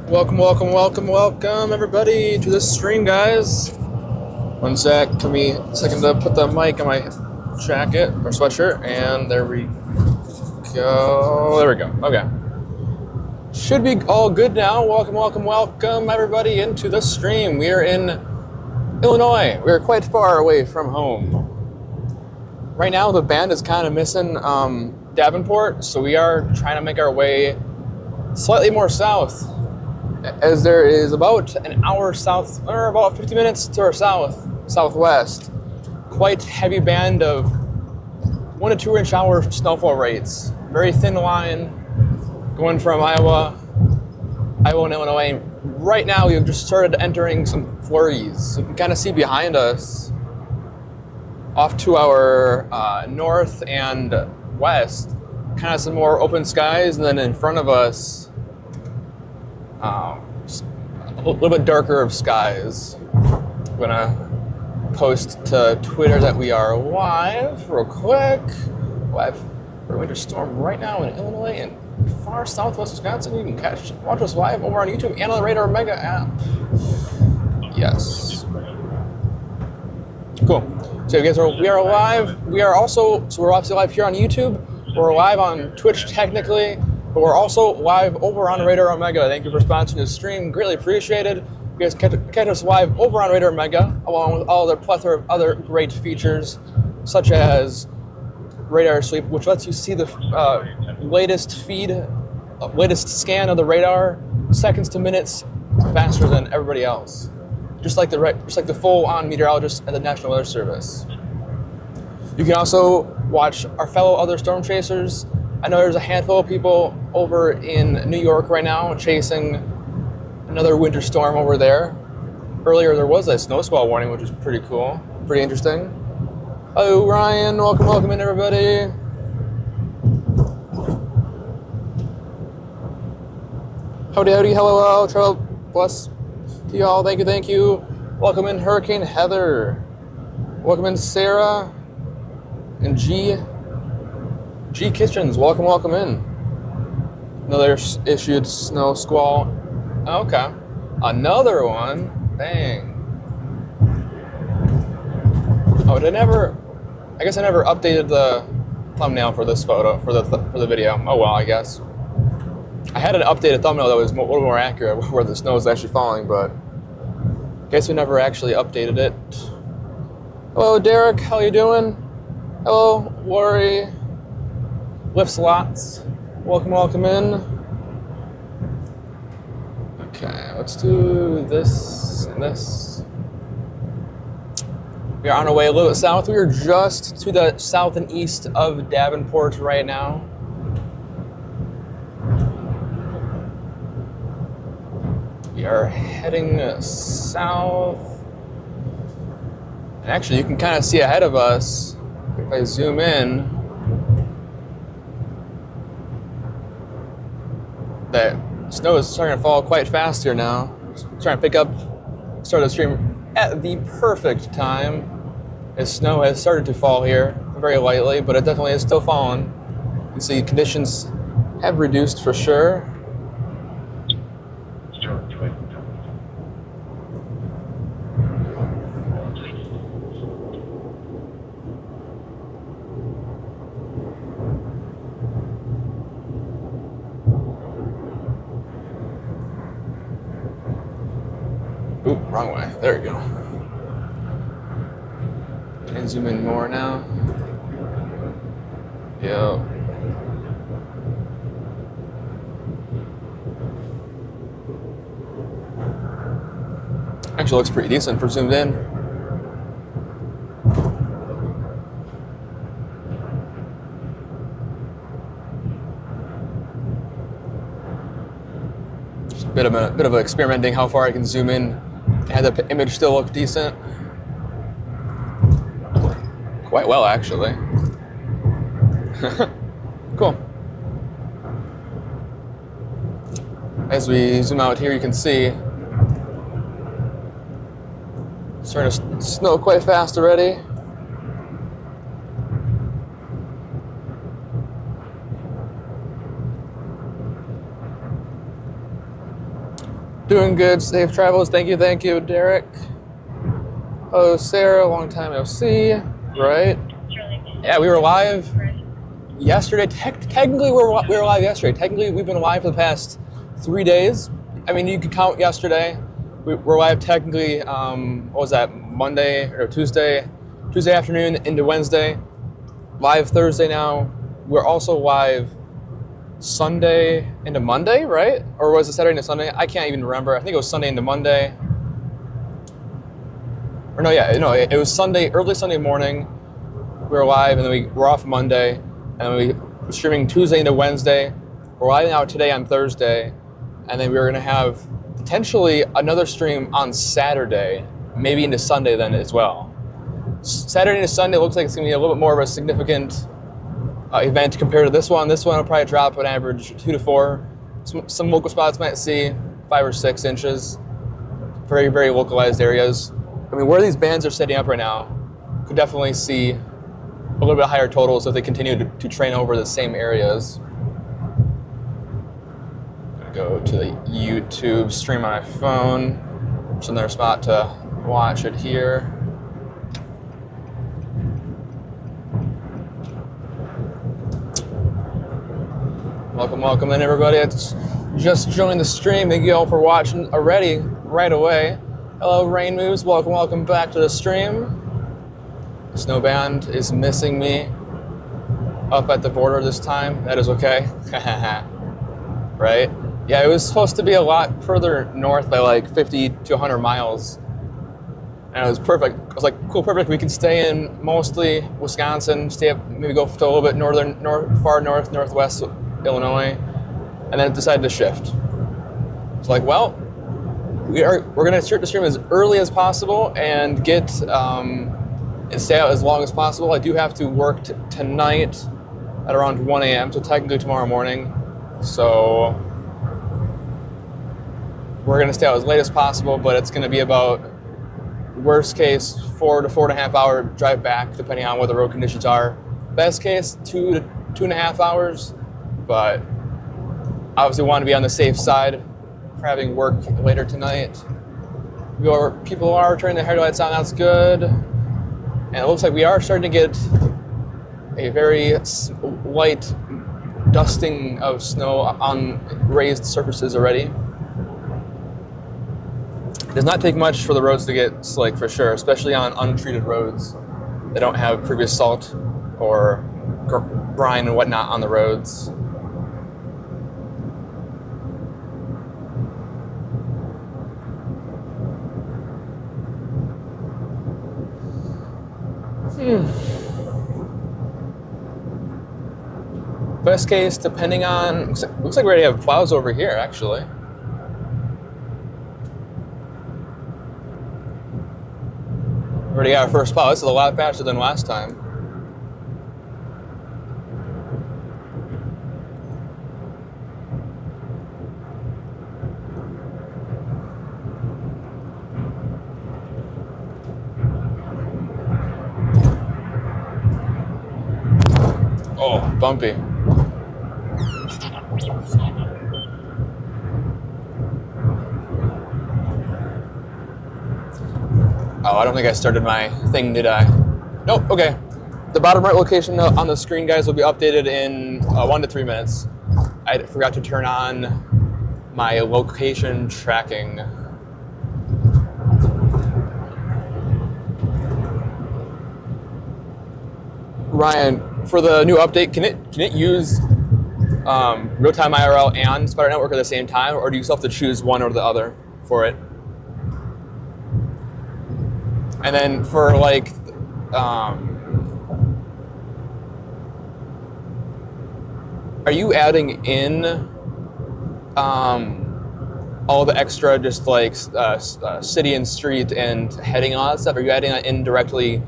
Welcome everybody to this stream, guys. One sec, give me a second to put the mic on my jacket or sweatshirt, and there we go. There we go. Okay. Should be all good now. Welcome everybody into the stream. We are in Illinois. We are quite far away from home. Right now, the band is kind of missing Davenport, so we are trying to make our way slightly more south, as there is about an hour south, or about 50 minutes to our southwest, quite heavy band of 1 to 2 inch hour snowfall rates. Very thin line going from Iowa and Illinois. Right now, we've just started entering some flurries. You can kind of see behind us, off to our north and west, kind of some more open skies, and then in front of us, a little bit darker of skies. I'm gonna post to Twitter that we are live real quick. Live for a winter storm right now in Illinois and far southwest Wisconsin. You can watch us live over on YouTube and on the Radar Mega app. Yes. Cool. So guys, we are live. We're obviously live here on YouTube. We're live on Twitch technically, but we're also live over on Radar Omega. Thank you for sponsoring the stream. Greatly appreciated. You guys catch us live over on Radar Omega, along with all the plethora of other great features, such as Radar Sweep, which lets you see the latest scan of the radar, seconds to minutes faster than everybody else. Just like the full-on meteorologist at the National Weather Service. You can also watch our fellow other storm chasers. I know there's a handful of people over in New York right now chasing another winter storm over there. Earlier there was a snow squall warning, which is pretty cool, pretty interesting. Hello Ryan, welcome in everybody. Howdy, hello, travel, bless to y'all, thank you. Welcome in Hurricane Heather. Welcome in Sarah and G Kitchens, welcome in. Another issued snow squall. Okay, another one. Dang. Oh, I guess I never updated the thumbnail for this photo for the video. Oh well, I guess. I had an updated thumbnail that was a little more accurate where the snow is actually falling, but I guess we never actually updated it. Hello, Derek. How you doing? Hello, Lori. Lifts lots. Welcome in. Okay, let's do this and this. We are on our way a little bit south. We are just to the south and east of Davenport right now. We are heading south. And actually, you can kind of see ahead of us, if I zoom in, that snow is starting to fall quite fast here now. Trying to pick up, start the stream at the perfect time, as snow has started to fall here, very lightly, but it definitely is still falling. You can see conditions have reduced for sure. Oop, wrong way. There we go. Can I zoom in more now? Yep. Actually looks pretty decent for zoomed in. Just a bit of experimenting how far I can zoom in. Had the image still look decent. Quite well, actually. Cool. As we zoom out here, you can see it's starting to snow quite fast already. Doing good. Safe travels. Thank you, Derek. Hello, Sarah. Long time no see. Right? Yeah, we were live yesterday. Technically, we were live yesterday. Technically, we've been live for the past 3 days. I mean, you could count yesterday. We're live technically. What was that? Monday or Tuesday afternoon into Wednesday. Live Thursday now. We're also live Sunday into Monday, right? Or was it Saturday into Sunday? I can't even remember. I think it was Sunday into Monday. Or no, it was Sunday, early Sunday morning. We were live, and then we were off Monday, and then we were streaming Tuesday into Wednesday. We're live now today on Thursday, and then we were gonna have potentially another stream on Saturday, maybe into Sunday then as well. Saturday into Sunday looks like it's gonna be a little bit more of a significant event compared to this one. This one will probably drop an average 2 to 4. Some local spots might see 5 or 6 inches. Very, very localized areas. I mean, where these bands are setting up right now, could definitely see a little bit higher totals if they continue to train over the same areas. I'm gonna go to the YouTube stream on my phone. It's another spot to watch it here. Welcome in, everybody. It's just joined the stream. Thank you all for watching already right away. Hello, Rain Moves. Welcome back to the stream. Snow Band is missing me up at the border this time. That is okay. Right? Yeah, it was supposed to be a lot further north by like 50 to 100 miles. And it was perfect. I was like, cool, perfect. We can stay in mostly Wisconsin, stay up, maybe go to a little bit far north, northwest Illinois, and then decided to shift. It's like, well, we're gonna start the stream as early as possible and get and stay out as long as possible. I do have to work tonight at around 1 a.m. so technically tomorrow morning. So we're gonna stay out as late as possible, but it's gonna be about worst case 4 to 4.5 hour drive back, depending on what the road conditions are. Best case 2 to 2.5 hours. But obviously want to be on the safe side for having work later tonight. People are turning their headlights on, that's good. And it looks like we are starting to get a very light dusting of snow on raised surfaces already. It does not take much for the roads to get slick for sure, especially on untreated roads that don't have previous salt or brine and whatnot on the roads. Best case, depending on, looks like we already have plows over here, actually. Already got our first plow. This is a lot faster than last time. Oh, bumpy. Oh, I don't think I started my thing, did I? Nope, okay. The bottom right location on the screen, guys, will be updated in 1 to 3 minutes. I forgot to turn on my location tracking. Ryan, for the new update, can it use real-time IRL and Spider Network at the same time, or do you still have to choose one or the other for it? And then for like, are you adding in all the extra, just like city and street and heading and all that stuff? Are you adding that in directly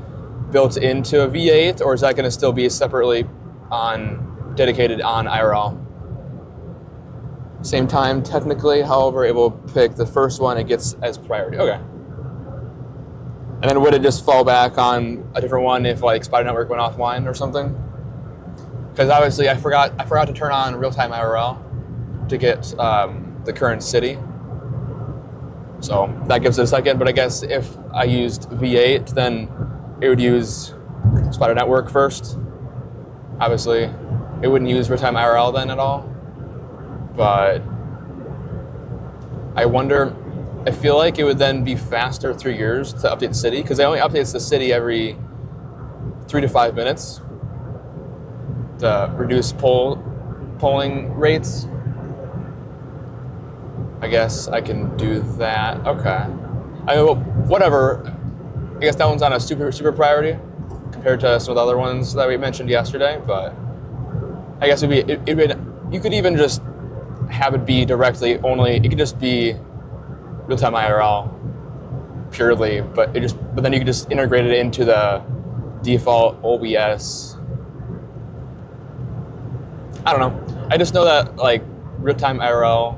built into a V8, or is that going to still be separately on dedicated on IRL. Same time, technically, however, it will pick the first one it gets as priority. Okay. And then would it just fall back on a different one if like Spider Network went offline or something? Because obviously I forgot to turn on real-time IRL to get the current city. So that gives it a second, but I guess if I used V8, then it would use Spider Network first. Obviously, it wouldn't use real-time IRL then at all. But I wonder, I feel like it would then be faster through years to update the city, because it only updates the city every 3 to 5 minutes to reduce polling rates. I guess I can do that. Okay. I mean, well, whatever. I guess that one's on a super priority compared to some of the other ones that we mentioned yesterday, but I guess you could even just have it be directly only, it could just be real-time IRL purely, but then you could just integrate it into the default OBS. I don't know. I just know that like real-time IRL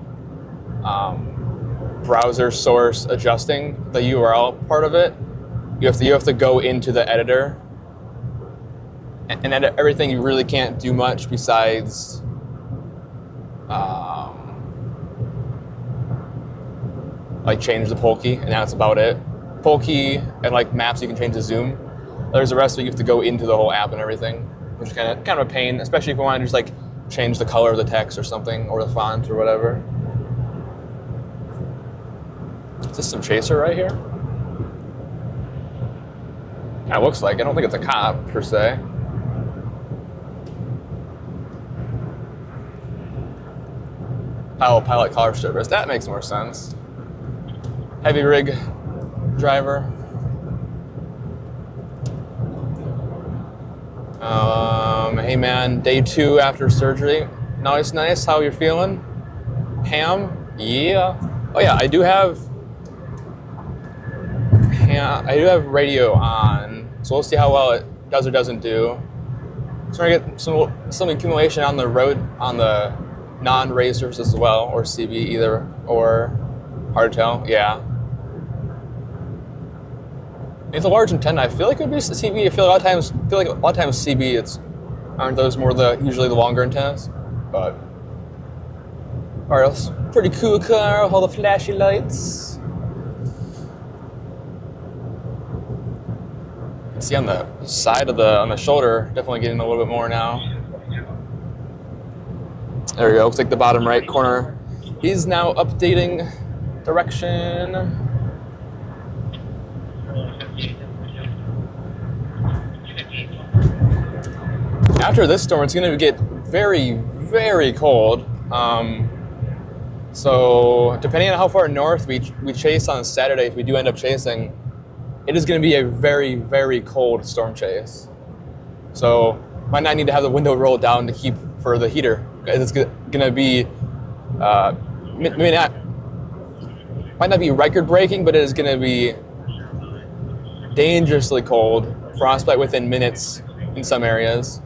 browser source adjusting the URL part of it, you have to go into the editor and edit everything. You really can't do much besides like change the poll key, and that's about it. Poll key and like maps, you can change the zoom. There's the rest of it, you have to go into the whole app and everything, which is kind of a pain, especially if you want to just like change the color of the text or something, or the font or whatever. Is this some chaser right here? It looks like. I don't think it's a cop per se. Oh, pilot car service. That makes more sense. Heavy rig driver. Hey man, day 2 after surgery. Nice. How you feeling? Ham? Yeah. Oh yeah, I do have radio on, so we'll see how well it does or doesn't do. So we're gonna get some accumulation on the road, on the non-racers as well, or CB either, or hard to tell. Yeah. It's a large antenna. I feel like it would be CB. I feel like a lot of times CB aren't those usually the longer antennas, but alright, else pretty cool car, all the flashy lights. You can see on the side of on the shoulder, definitely getting a little bit more now. There we go. Looks like the bottom right corner is now updating direction. After this storm, it's going to get very, very cold. So depending on how far north we chase on Saturday, if we do end up chasing, it is going to be a very, very cold storm chase. So might not need to have the window rolled down to keep for the heater. It's going to be might not be record breaking, but it is going to be dangerously cold. Frostbite within minutes in some areas.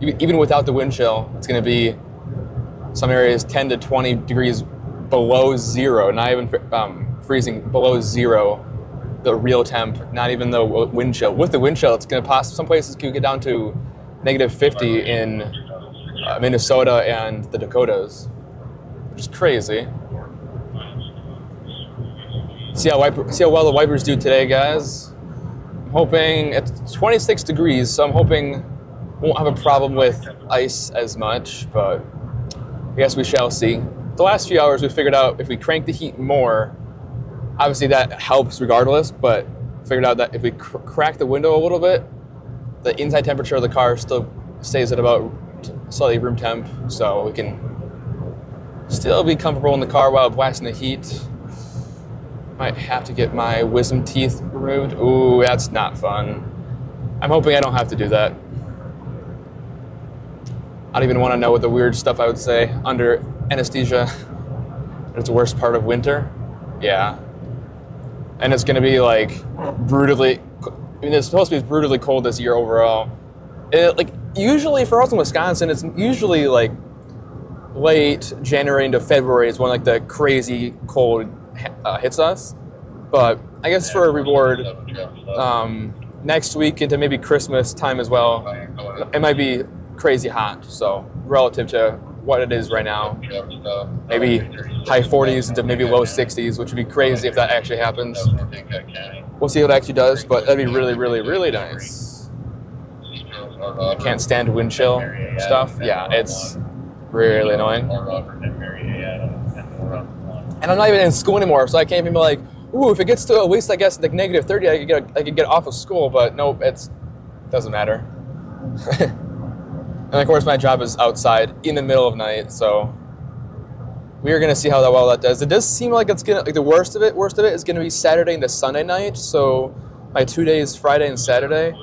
Even without the wind chill, it's going to be some areas 10 to 20 degrees below zero, not even freezing, below zero, the real temp, not even the wind chill. With the wind chill, it's going to some places could get down to negative 50 in Minnesota and the Dakotas, which is crazy. See how well the wipers do today, guys. I'm hoping it's 26 degrees, so I'm hoping won't have a problem with ice as much, but I guess we shall see. The last few hours we figured out if we crank the heat more, obviously that helps regardless, but figured out that if we crack the window a little bit, the inside temperature of the car still stays at about slightly room temp, so we can still be comfortable in the car while blasting the heat. Might have to get my wisdom teeth removed. Ooh, that's not fun. I'm hoping I don't have to do that. I don't even want to know what the weird stuff I would say under anesthesia. It's the worst part of winter. Yeah. And it's going to be like brutally, it's supposed to be brutally cold this year overall. usually for us in Wisconsin, it's usually like late January into February is when like the crazy cold hits us. But I guess for a reward, next week into maybe Christmas time as well, it might be crazy hot. So relative to what it is right now, maybe high 40s into maybe low 60s, which would be crazy if that actually happens. We'll see what it actually does, but that'd be really, really, really nice. Can't stand wind chill stuff. Yeah, it's really annoying. And I'm not even in school anymore, so I can't even be like, ooh, if it gets to at least, I guess, like negative 30, I could get off of school, but nope, it doesn't matter. And of course, my job is outside in the middle of night, so we are going to see how well that does. It does seem like it's going to, like the worst of it is going to be Saturday into Sunday night, so my 2 days, Friday and Saturday,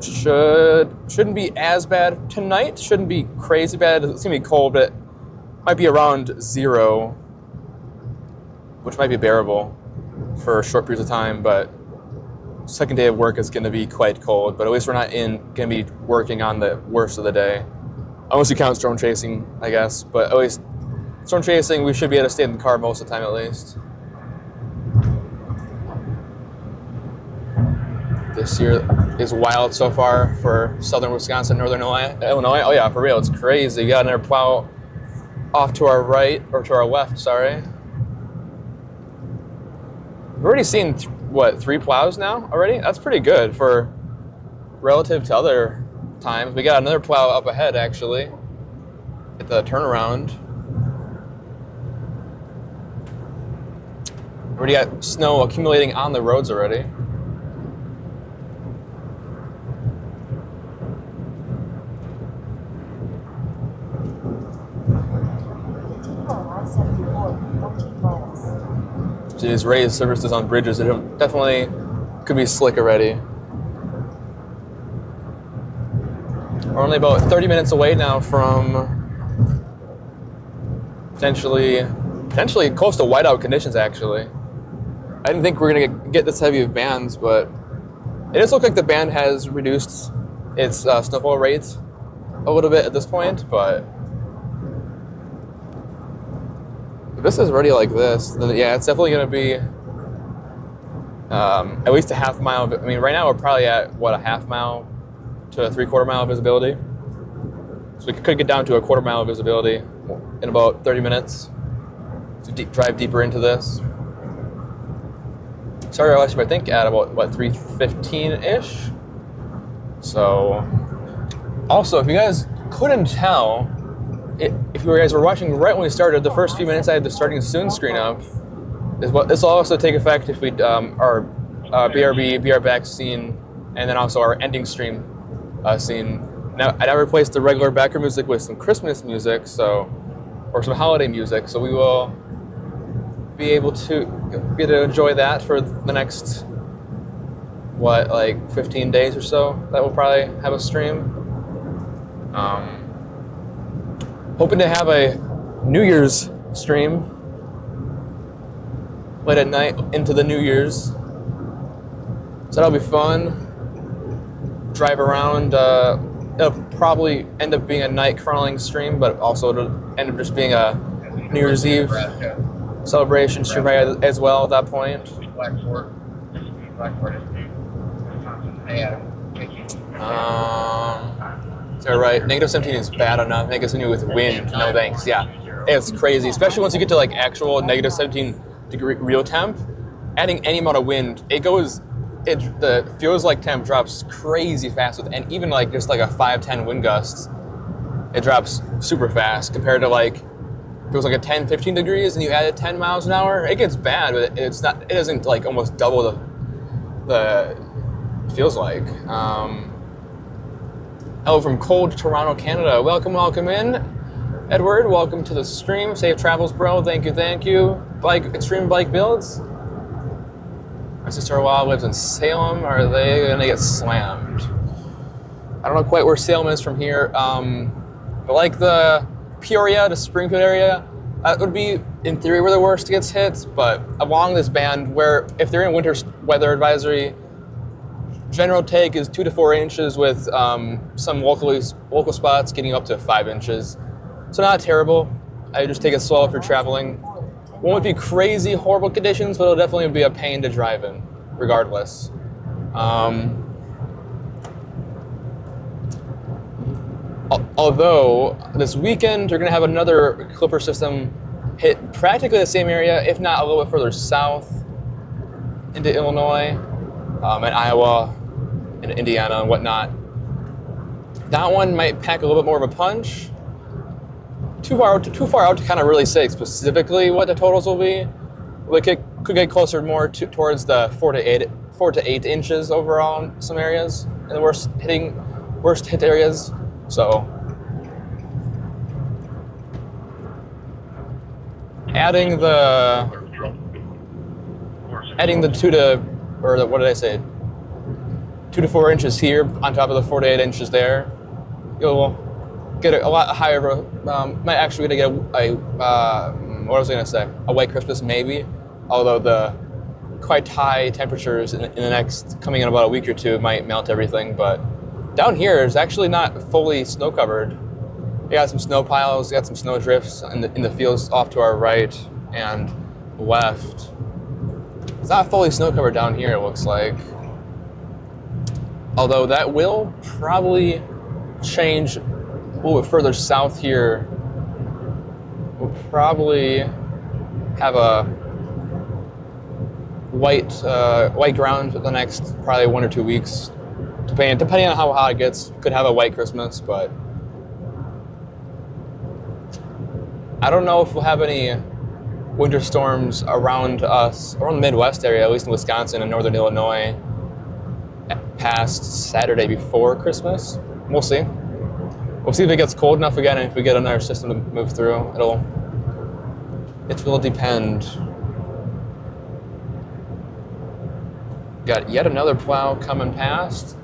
shouldn't be as bad tonight, shouldn't be crazy bad. It's going to be cold, but it might be around 0, which might be bearable for short periods of time, but second day of work is going to be quite cold, but at least we're not going to be working on the worst of the day. Unless you count storm chasing, I guess, but at least storm chasing, we should be able to stay in the car most of the time at least. This year is wild so far for southern Wisconsin, northern Illinois. Oh yeah, for real, it's crazy. You got another plow off to our right, or to our left, sorry. We've already seen, 3 plows now already? That's pretty good for relative to other times. We got another plow up ahead, actually, at the turnaround. Already got snow accumulating on the roads already. These raised surfaces on bridges, it definitely could be slick already. We're only about 30 minutes away now from potentially close to whiteout conditions, actually. I didn't think we were going to get this heavy of bands, but it does look like the band has reduced its snowfall rates a little bit at this point, but this is already like this, then yeah, it's definitely going to be at least a half mile. I mean, right now we're probably at, a half mile to a 3/4 mile visibility. So we could get down to a 1/4 mile visibility in about 30 minutes to drive deeper into this. Started last year, I think, at about, 3:15-ish. So, also, if you guys couldn't tell, if you guys were watching right when we started, the first few minutes I had the starting soon screen up. This will also take effect if we our BRB, BR back scene, and then also our ending stream scene. Now I replaced the regular background music with some Christmas music, or some holiday music. So we will be able to enjoy that for the next 15 days or so. That will probably have a stream. Hoping to have a New Year's stream late at night into the New Year's. So that'll be fun. Drive around. It'll probably end up being a night crawling stream, but also it'll end up just being a New Year's Eve celebration stream as well at that point. So right, -17 is bad enough. -17 with wind, no thanks. Yeah, it's crazy, especially once you get to actual -17 degree real temp. Adding any amount of wind, the feels like temp drops crazy fast with, and even just a 5-10 wind gusts, it drops super fast compared to if it was a 10-15 degrees and you added 10 miles an hour, it gets bad, but it doesn't almost double the feels like. Hello from cold Toronto, Canada. Welcome in, Edward. Welcome to the stream. Safe travels, bro. Thank you. Extreme bike builds. My sister-in-law lives in Salem. Are they gonna get slammed? I don't know quite where Salem is from here. But the Peoria to Springfield area, that would be in theory where the worst gets hit. But along this band, where if they're in winter weather advisory, general take is 2 to 4 inches with some local spots getting up to 5 inches. So not terrible. I just take it slow if you're traveling. Won't be crazy horrible conditions, but it'll definitely be a pain to drive in, regardless. Although this weekend you're going to have another clipper system hit practically the same area, if not a little bit further south into Illinois, and Iowa, and Indiana, and whatnot. That one might pack a little bit more of a punch. Too far out to kind of really say specifically what the totals will be. We could get closer more towards the 4 to 8 inches overall in some areas, in the worst hit areas. So adding the 2 to 4 inches here on top of the 4 to 8 inches there, you'll get a lot higher. Might actually get a white Christmas maybe, although the quite high temperatures in the next coming in about a week or two might melt everything. But down here is actually not fully snow covered. You got some snow piles, you got some snow drifts in the fields off to our right and left. It's not fully snow covered down here, it looks like. Although that will probably change a little bit further south here. We'll probably have a white ground for the next probably 1 or 2 weeks. Depending on how hot it gets, could have a white Christmas, but I don't know if we'll have any winter storms around us, around the Midwest area, at least in Wisconsin and northern Illinois, past Saturday before Christmas. We'll see. We'll see if it gets cold enough again, and if we get another system to move through. It will depend. Got yet another plow coming past.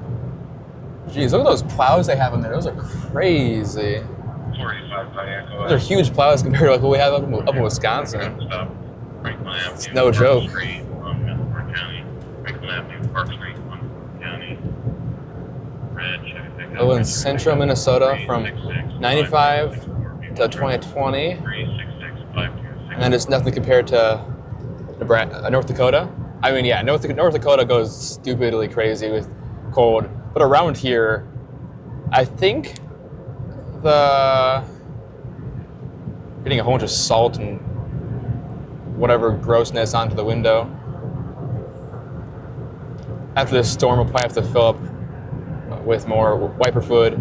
Jeez, look at those plows they have in there. Those are crazy. Those are huge plows compared to like what we have up in Wisconsin. It's no joke. Oh, in central Minnesota from 95 to 2020. And then it's nothing compared to North Dakota. I mean, yeah, North Dakota goes stupidly crazy with cold. But around here, I think getting a whole bunch of salt and whatever grossness onto the window. After this storm, we'll probably have to fill up with more wiper fluid.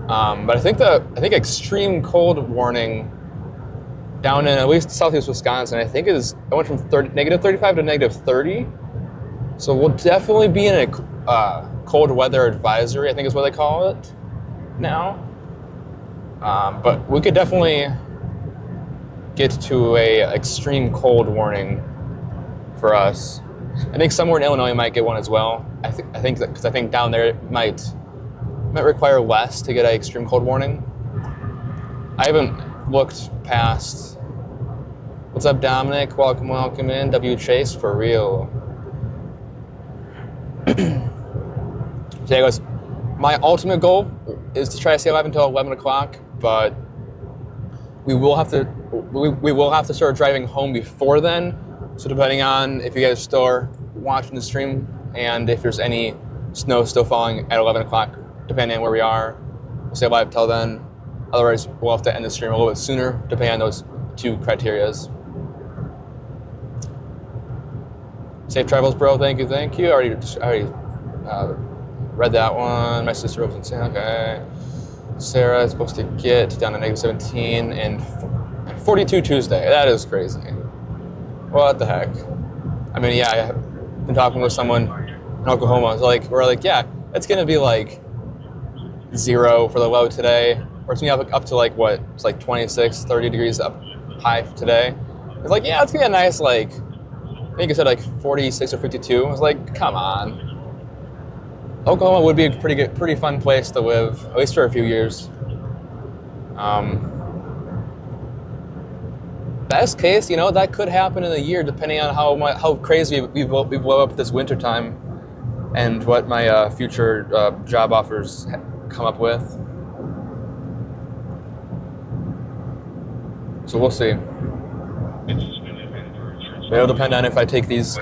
But I think extreme cold warning down in at least southeast Wisconsin, I think it went from negative 35 to negative 30. So we'll definitely be in a cold weather advisory, I think is what they call it now. But we could definitely get to a extreme cold warning for us. I think somewhere in Illinois might get one as well. I think because I think down there it might require less to get an extreme cold warning. I haven't looked past. What's up, Dominic? Welcome in. W Chase for real. So goes. My ultimate goal is to try to stay alive until 11 o'clock, but we will have to start driving home before then. So depending on if you guys still are watching the stream and if there's any snow still falling at 11 o'clock, depending on where we are, we'll stay alive till then. Otherwise, we'll have to end the stream a little bit sooner, depending on those two criterias. Safe travels, bro. Thank you. I already read that one. My sister was insane. Okay. Sarah is supposed to get down to negative 17 and 42 Tuesday. That is crazy. What the heck? I mean, yeah, I've been talking with someone in Oklahoma. We're like, yeah, it's gonna be like 0 for the low today. Or it's gonna be up to like what? It's like 26, 30 degrees up high today. It's like, yeah, it's gonna be a nice like, I think it said like 46 or 52. I was like, come on. Oklahoma would be a pretty fun place to live, at least for a few years. Best case, that could happen in a year, depending on how crazy we blow up this winter time. and what my future job offers come up with. So we'll see. It'll depend on if I take these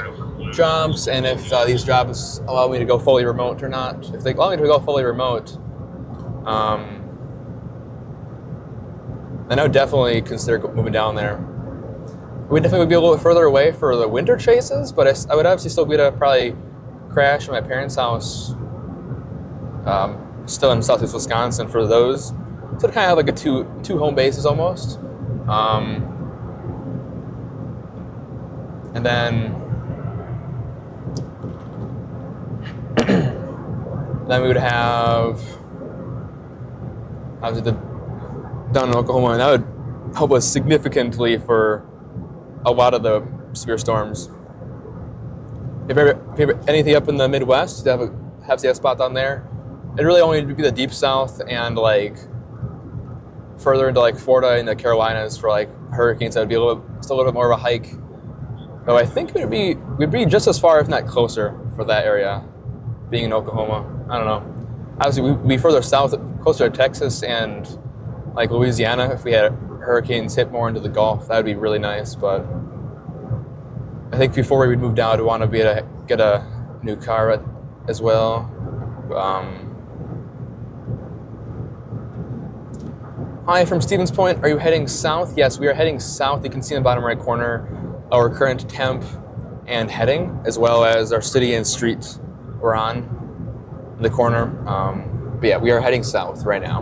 jobs and if these jobs allow me to go fully remote or not. If they allow me to go fully remote, then I would definitely consider moving down there. We definitely would be a little bit further away for the winter chases, but I would obviously still be able to probably crash at my parents' house, still in southeast Wisconsin for those. So to kind of have like a two home bases almost. And then we would have obviously down in Oklahoma, and that would help us significantly for a lot of the severe storms. If ever anything up in the Midwest, to have a spot down there, it really only would be the deep south and like further into like Florida and the Carolinas for like hurricanes. That would be still a little bit more of a hike. So I think we'd be just as far, if not closer, for that area, being in Oklahoma. I don't know. Obviously, we'd be further south, closer to Texas and like Louisiana. If we had hurricanes hit more into the Gulf, that would be really nice. But I think before we would move down, I'd want to be able to get a new car as well. Hi, from Stevens Point. Are you heading south? Yes, we are heading south. You can see in the bottom right corner our current temp and heading, as well as our city and street we're on in the corner. But yeah, we are heading south right now.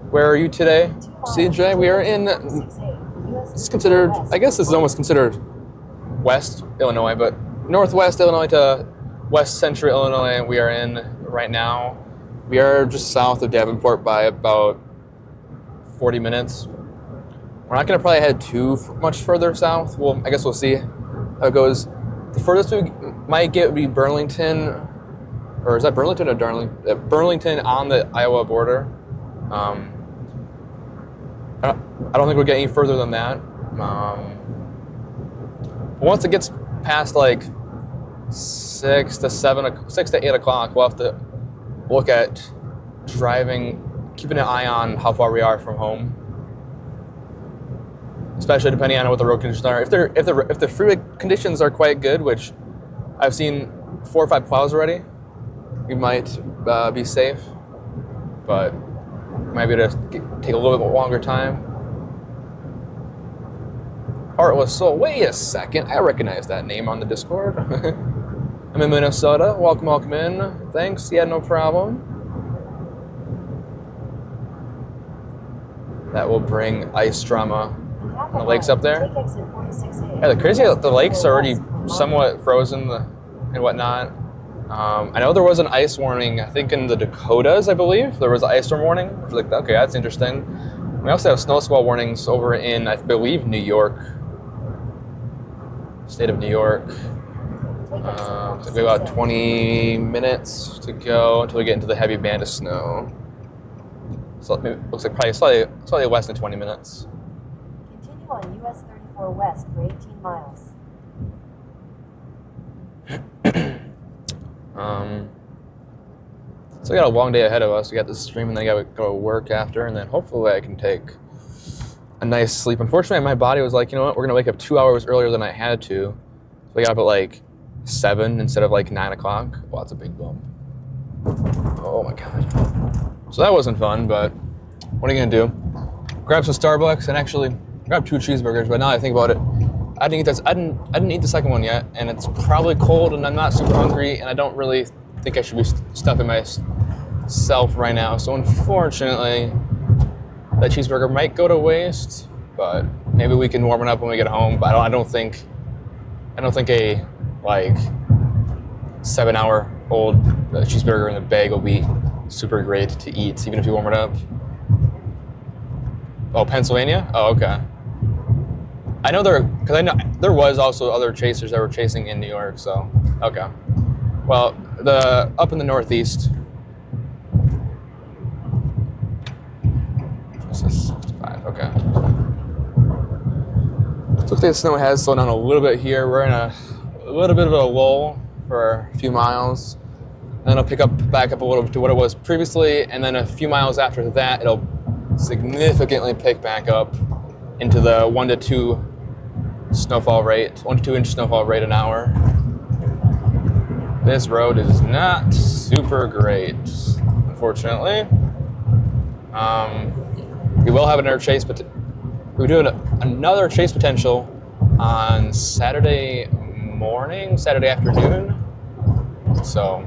Where are you today, CJ? We are in, it's considered, I guess this is almost considered West Illinois, but Northwest Illinois to West Central Illinois we are in right now. We are just south of Davenport by about 40 minutes. We're not going to probably head too much further south. Well, I guess we'll see how it goes. The furthest we might get would be Burlington, or is that Burlington or Darlington? Burlington on the Iowa border. I don't think we'll get any further than that. Once it gets past like 6 to 8 o'clock, we'll have to look at driving, keeping an eye on how far we are from home, especially depending on what the road conditions are. If the freeway conditions are quite good, which I've seen 4 or 5 plows already, we might be safe, but might be able to take a little bit longer time. Heartless Soul. Wait a second, I recognize that name on the Discord. I'm in Minnesota. Welcome in. Thanks. Yeah, no problem. That will bring ice drama on the lakes up there. Yeah, the crazy, the lakes are already somewhat frozen and whatnot. I know there was an ice warning, I think in the Dakotas, I believe. There was an ice storm warning. I was like, okay, that's interesting. We also have snow squall warnings over in, I believe, New York. State of New York. It's be about 20 minutes to go until we get into the heavy band of snow. So it looks like probably slightly less than 20 minutes. Continue on US 34 West for 18 miles. So we got a long day ahead of us. We got this stream and then I gotta go to work after, and then hopefully I can take a nice sleep. Unfortunately, my body was like, you know what, we're gonna wake up 2 hours earlier than I had to. So we got up at like 7 instead of like 9 o'clock. Well, that's a big bump. Oh my God. So that wasn't fun, but what are you gonna do? Grab some Starbucks and actually grab 2 cheeseburgers, but now I think about it, I didn't eat the second one yet, and it's probably cold and I'm not super hungry, and I don't really think I should be stuffing myself right now. So unfortunately, that cheeseburger might go to waste, but maybe we can warm it up when we get home. But I don't think a like 7-hour-old cheeseburger in the bag will be super great to eat, even if you warm it up. Oh, Pennsylvania? Oh, okay. I know there was also other chasers that were chasing in New York, so okay. Well, up in the Northeast. This is 65. Okay. looks like the snow has slowed down a little bit here. We're in a little bit of a lull for a few miles. And then it'll pick up back up a little to what it was previously, and then a few miles after that, it'll significantly pick back up into the 1 to 2 snowfall rate, 1 to 2 inch snowfall rate an hour. This road is not super great, unfortunately. We will have another chase, but we're doing another chase potential on Saturday morning, Saturday afternoon. So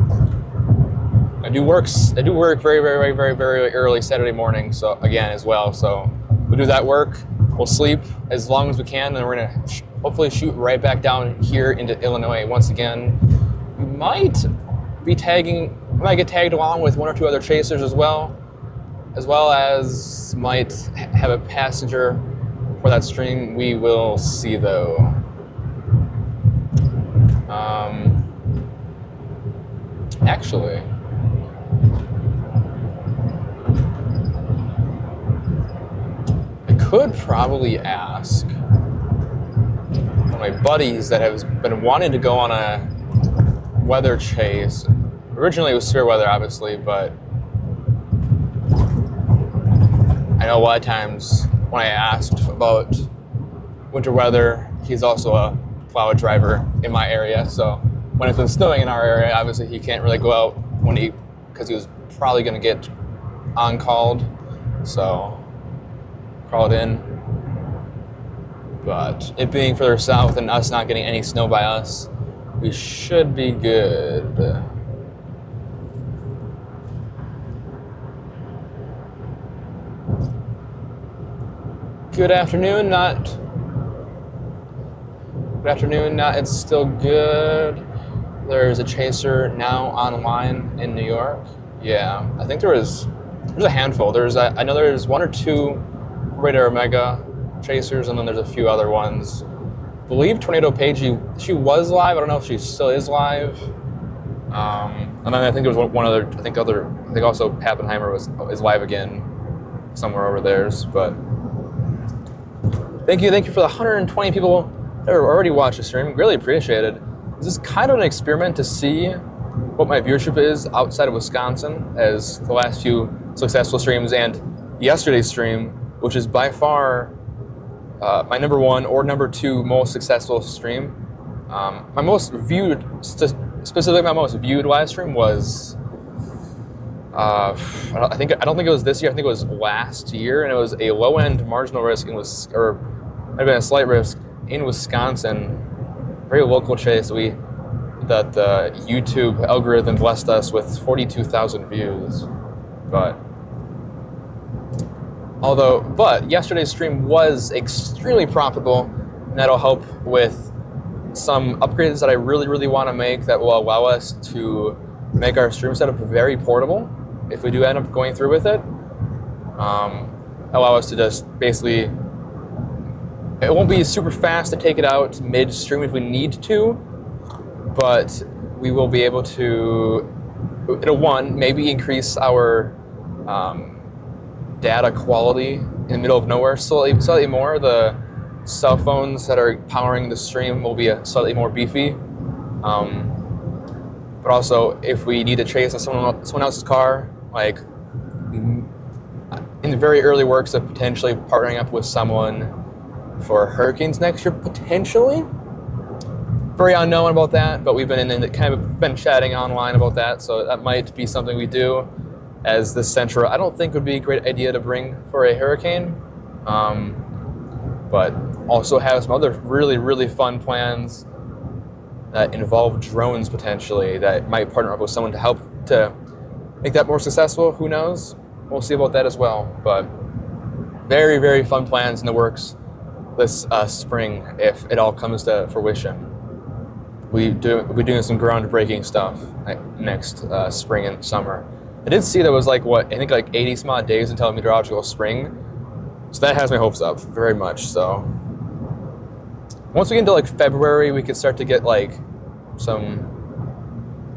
I do work very, very, very, very early Saturday morning. So again, as well. So we'll do that work. We'll sleep as long as we can, and we're gonna hopefully shoot right back down here into Illinois once again. We might get tagged along with 1 or 2 other chasers as well as might have a passenger for that stream. We will see though. Actually, I could probably ask one of my buddies that has been wanting to go on a weather chase. Originally it was severe weather, obviously, but I know a lot of times when I asked about winter weather, he's also a plow driver in my area, so when it's been snowing in our area, obviously he can't really go out because he was probably going to get on-called, so called in. But it being further south and us not getting any snow by us, we should be good. Good afternoon, it's still good. There's a chaser now online in New York. Yeah, I think there's a handful. I know there's 1 or 2 Radar Omega chasers, and then there's a few other ones. I believe Tornado Page, she was live. I don't know if she still is live. And then I think there was one other. I think also Pappenheimer is live again somewhere over theirs. But thank you for the 120 people that already watched the stream. Really appreciate it. This is kind of an experiment to see what my viewership is outside of Wisconsin, as the last few successful streams and yesterday's stream, which is by far my number 1 or number 2 most successful stream. My most viewed, specifically my most viewed live stream was, I don't think it was this year. I think it was last year, and it was a low-end marginal risk or might have been a slight risk in Wisconsin. Very local chase that the YouTube algorithm blessed us with 42,000 views. But yesterday's stream was extremely profitable, and that'll help with some upgrades that I really, really want to make that will allow us to make our stream setup very portable if we do end up going through with it. Allow us to just basically, it won't be super fast to take it out mid-stream if we need to, but we will be able to, it'll maybe increase our data quality in the middle of nowhere slightly more. The cell phones that are powering the stream will be slightly more beefy. But also, if we need to chase on someone else's car, like in the very early works of potentially partnering up with someone for hurricanes next year, potentially. Very unknown about that, but we've been chatting online about that, so that might be something we do. As the Sentra, I don't think would be a great idea to bring for a hurricane, but also have some other really, really fun plans that involve drones potentially that might partner up with someone to help to make that more successful. Who knows? We'll see about that as well. But very, very fun plans in the works this spring if it all comes to fruition. We're doing some groundbreaking stuff next spring and summer. I did see there was I think 80 some odd days until meteorological spring. So that has my hopes up very much. So once we get into February, we could start to get some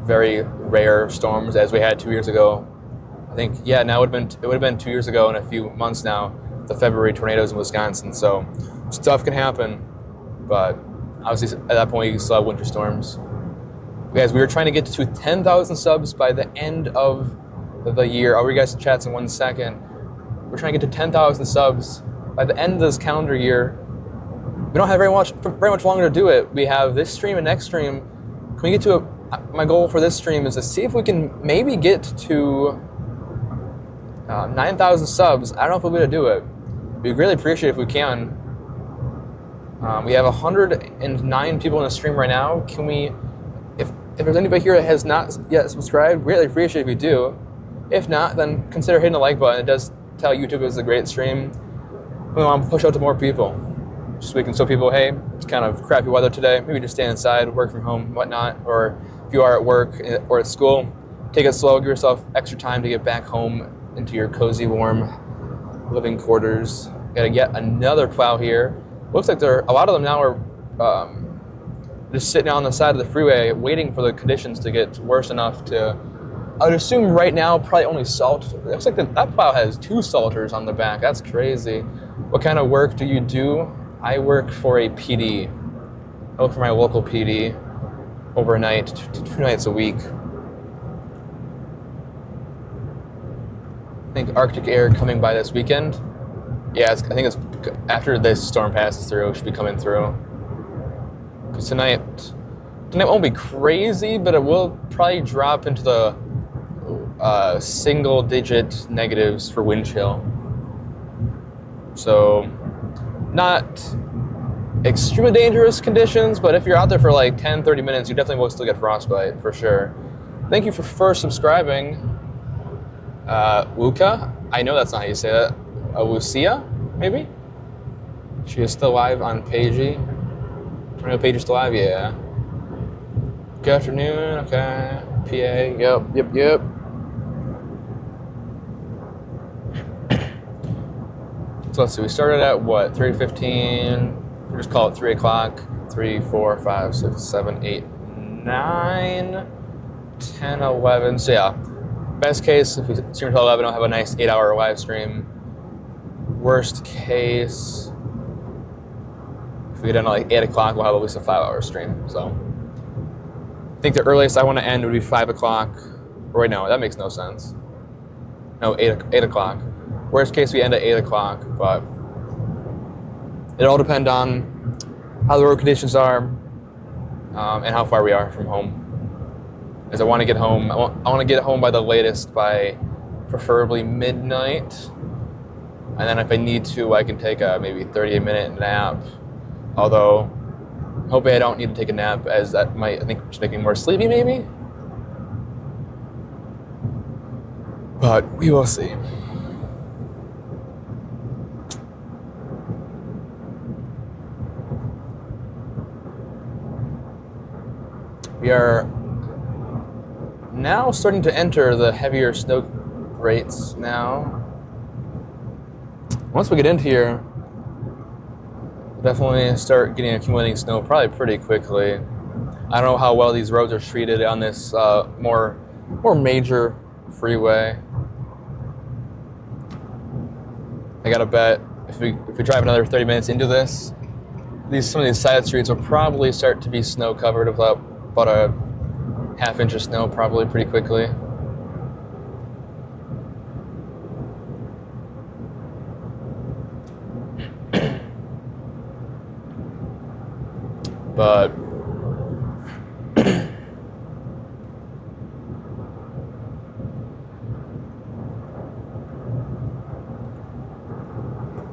very rare storms as we had 2 years ago. I think now it would have been 2 years ago and a few months now, the February tornadoes in Wisconsin. So stuff can happen. but obviously at that point you still have winter storms. Guys, we were trying to get to 10,000 subs by the end of the year. I'll read you guys the chats in 1 second. We're trying to get to 10,000 subs by the end of this calendar year. We don't have very much longer to do it. We have this stream and next stream. Can we get to my goal for this stream is to see if we can maybe get to 9,000 subs. I don't know if we'll be able to do it. We'd really appreciate it if we can. We have 109 people in the stream right now. Can we, if there's anybody here that has not yet subscribed, really appreciate it if you do. If not, then consider hitting the like button. It does tell YouTube it's a great stream. We want to push out to more people. Just so we can show people, hey, it's kind of crappy weather today. Maybe just stay inside, work from home, whatnot. Or if you are at work or at school, take it slow. Give yourself extra time to get back home into your cozy, warm living quarters. Got yet another plow here. Looks like a lot of them now are just sitting on the side of the freeway waiting for the conditions to get worse enough to, I would assume right now, probably only salt. It looks like that plow has 2 salters on the back. That's crazy. What kind of work do you do? I work for a PD. I work for my local PD overnight, 2 nights a week. I think Arctic air coming by this weekend. Yeah, I think it's after this storm passes through, it should be coming through. Because tonight won't be crazy, but it will probably drop into the single-digit negatives for wind chill. So, not extremely dangerous conditions, but if you're out there for like 10, 30 minutes, you definitely will still get frostbite, for sure. Thank you for first subscribing. Wuka? I know that's not how you say that. Wusia, maybe? She is still live on Pagey. Tornado Page is still live? Yeah. Good afternoon, okay. PA, yep. So let's see, we started at what, 3:15, we'll just call it 3 o'clock, 3, 4, 5, 6, 7, 8, 9, 10, 11, so yeah. Best case, if we stream until 11, I'll have a nice 8-hour live stream. Worst case, if we get in at like 8 o'clock, we'll have at least a 5-hour stream, so. I think the earliest I want to end would be 5 o'clock. Or wait, no, that makes no sense. No, 8 o'clock. Worst case, we end at 8 o'clock, but it all depends on how the road conditions are and how far we are from home. As I want to get home, I want to get home by the latest by preferably midnight. And then if I need to, I can take a maybe 30-minute nap. Although, hoping I don't need to take a nap, as that might, I think, just make me more sleepy maybe. But we will see. We are now starting to enter the heavier snow rates now. Once we get into here, definitely start getting accumulating snow probably pretty quickly. I don't know how well these roads are treated on this more major freeway. I gotta bet if we drive another 30 minutes into this, some of these side streets will probably start to be snow covered with about a half-inch of snow probably pretty quickly. But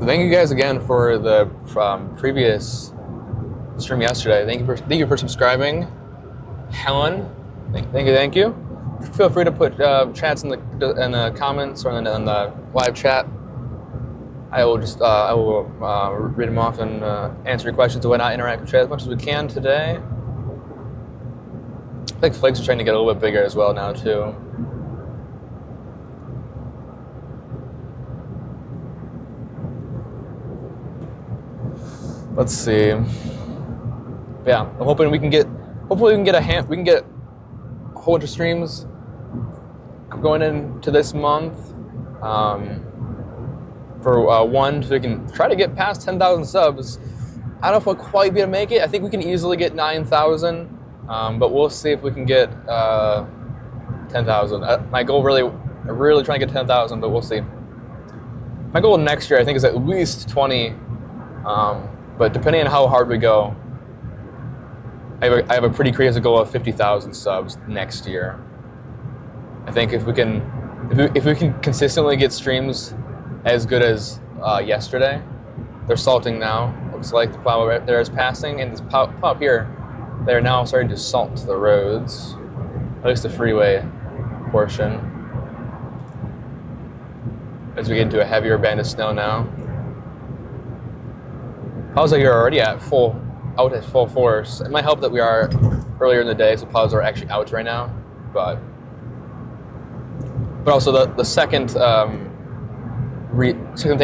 thank you guys again for the previous stream yesterday. Thank you for subscribing, Helen. Thank you. Feel free to put chats in the comments or in the live chat. I will read them off and answer your questions and whatnot. Interact with chat as much as we can today. I think flakes are trying to get a little bit bigger as well now too. Let's see. Yeah, I'm hoping we can get. Hopefully, we can get a whole bunch of streams going into this month. For one, so we can try to get past 10,000 subs I don't know if we'll quite be able to make it. I think we can easily get 9,000, but we'll see if we can get 10,000. My goal really trying to get 10,000, but we'll see. My goal next year, I think, is at least 20. But depending on how hard we go, I have a pretty crazy goal of 50,000 subs next year. I think if we can consistently get streams as good as yesterday, they're salting now. Looks like the plow right there is passing, and this plow up here, they're now starting to salt the roads, at least the freeway portion. As we get into a heavier band of snow now. Plows are already out at full force. It might help that we are earlier in the day, so plows are actually out right now. But also the second thing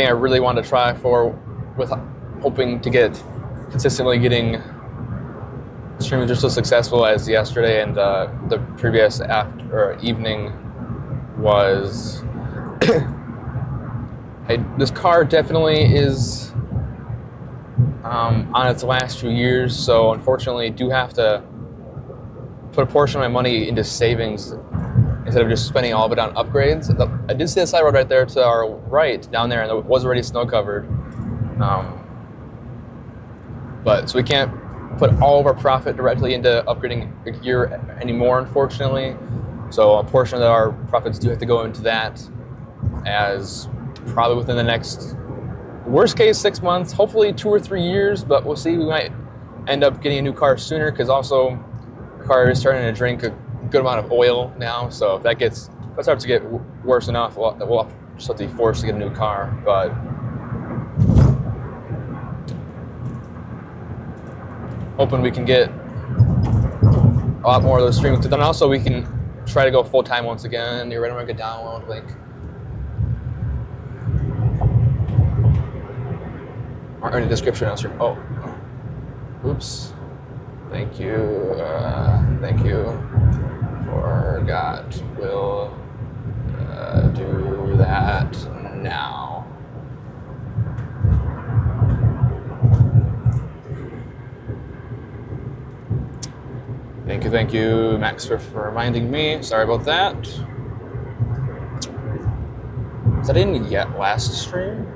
I really want to try for, with hoping to get consistently getting streams just so successful as yesterday and the previous evening, was this car definitely is on its last few years, so unfortunately do have to put a portion of my money into savings instead of just spending all of it on upgrades. I did see the side road right there to our right down there, and it was already snow covered. But so we can't put all of our profit directly into upgrading a gear anymore, unfortunately. So a portion of our profits do have to go into that, as probably within the next, worst case, 6 months, hopefully 2 or 3 years, but we'll see. We might end up getting a new car sooner, because also the car is starting to drink a good amount of oil now. So if that starts to get worse enough, we'll just have to be forced to get a new car. But hoping we can get a lot more of those streams. Then also we can try to go full time once again. You're ready to make a download link. Or in the description. Oh, oops. Thank you. Forgot. We'll do that now. Thank you, Max, for reminding me. Sorry about that. Was that in yet last stream?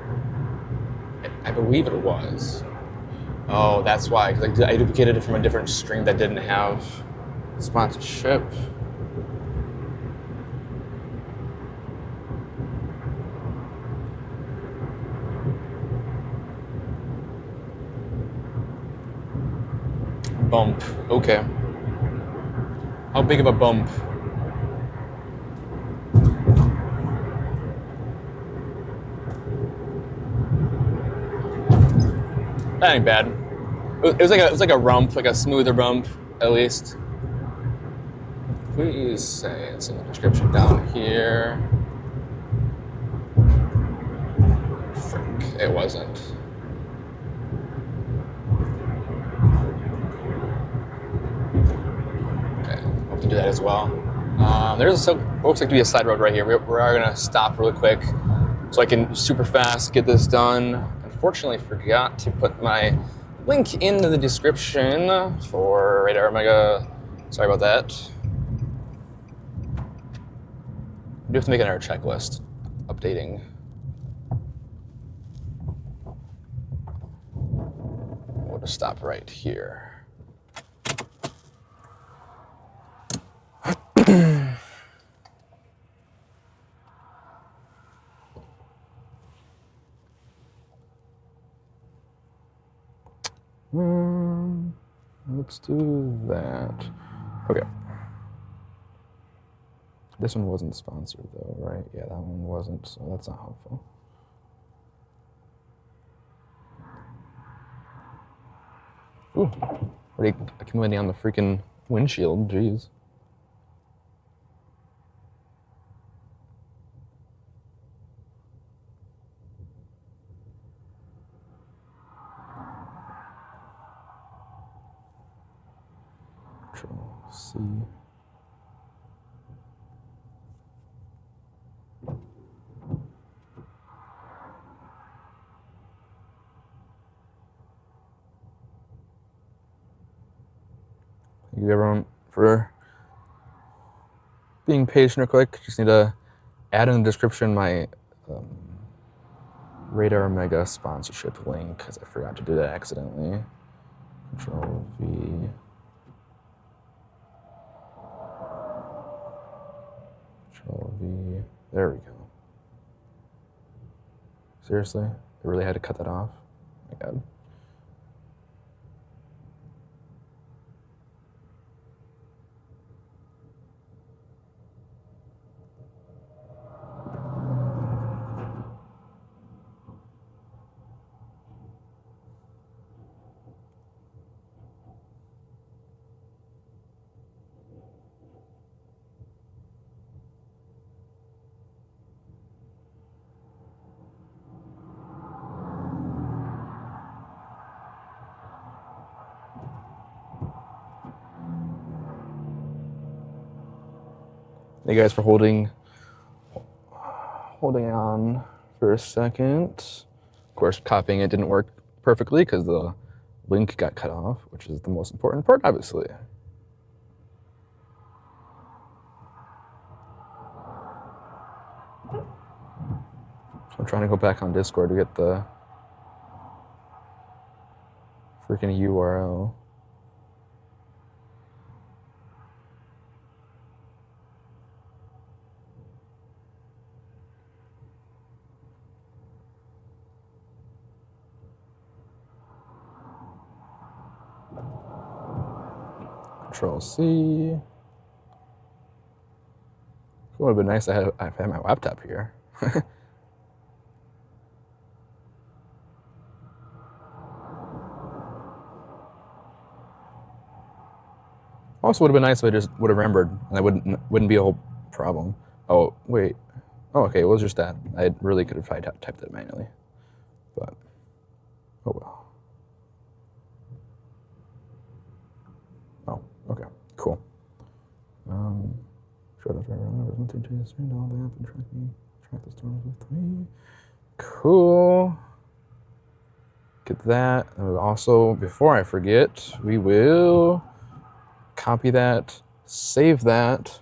I believe it was. Oh, that's why, because I duplicated it from a different stream that didn't have sponsorship. Bump. Okay. How big of a bump? That ain't bad. It was like a rump, like a smoother bump, at least. Please say it's in the description down here. Frick, it wasn't. To do that as well. Looks like to be a side road right here. We are gonna stop really quick so I can super fast get this done. Unfortunately, forgot to put my link in the description for Radar Omega. Sorry about that. We do have to make another checklist updating. We'll just stop right here. Let's do that. Okay. This one wasn't sponsored though, right? Yeah, that one wasn't, so that's not helpful. Ooh, already accumulating on the freaking windshield, jeez. Control C. you everyone for being patient real quick. Just need to add in the description my Radar Mega sponsorship link because I forgot to do that accidentally. Control V. Control V. There we go. Seriously? I really had to cut that off? Oh my God. Thank you guys for holding on for a second. Of course, copying it didn't work perfectly because the link got cut off, which is the most important part, obviously. I'm trying to go back on Discord to get the freaking URL. Control C. It would have been nice to have had my laptop here. Also, would have been nice if I just would have remembered, and that wouldn't be a whole problem. Oh wait. Oh, okay. It was just that. I really could have typed that manually, but oh well. Oh, okay, cool. Shut up, remember one thing to this all the app and track the storms with me. Cool. Get that. And also, before I forget, we will copy that, save that.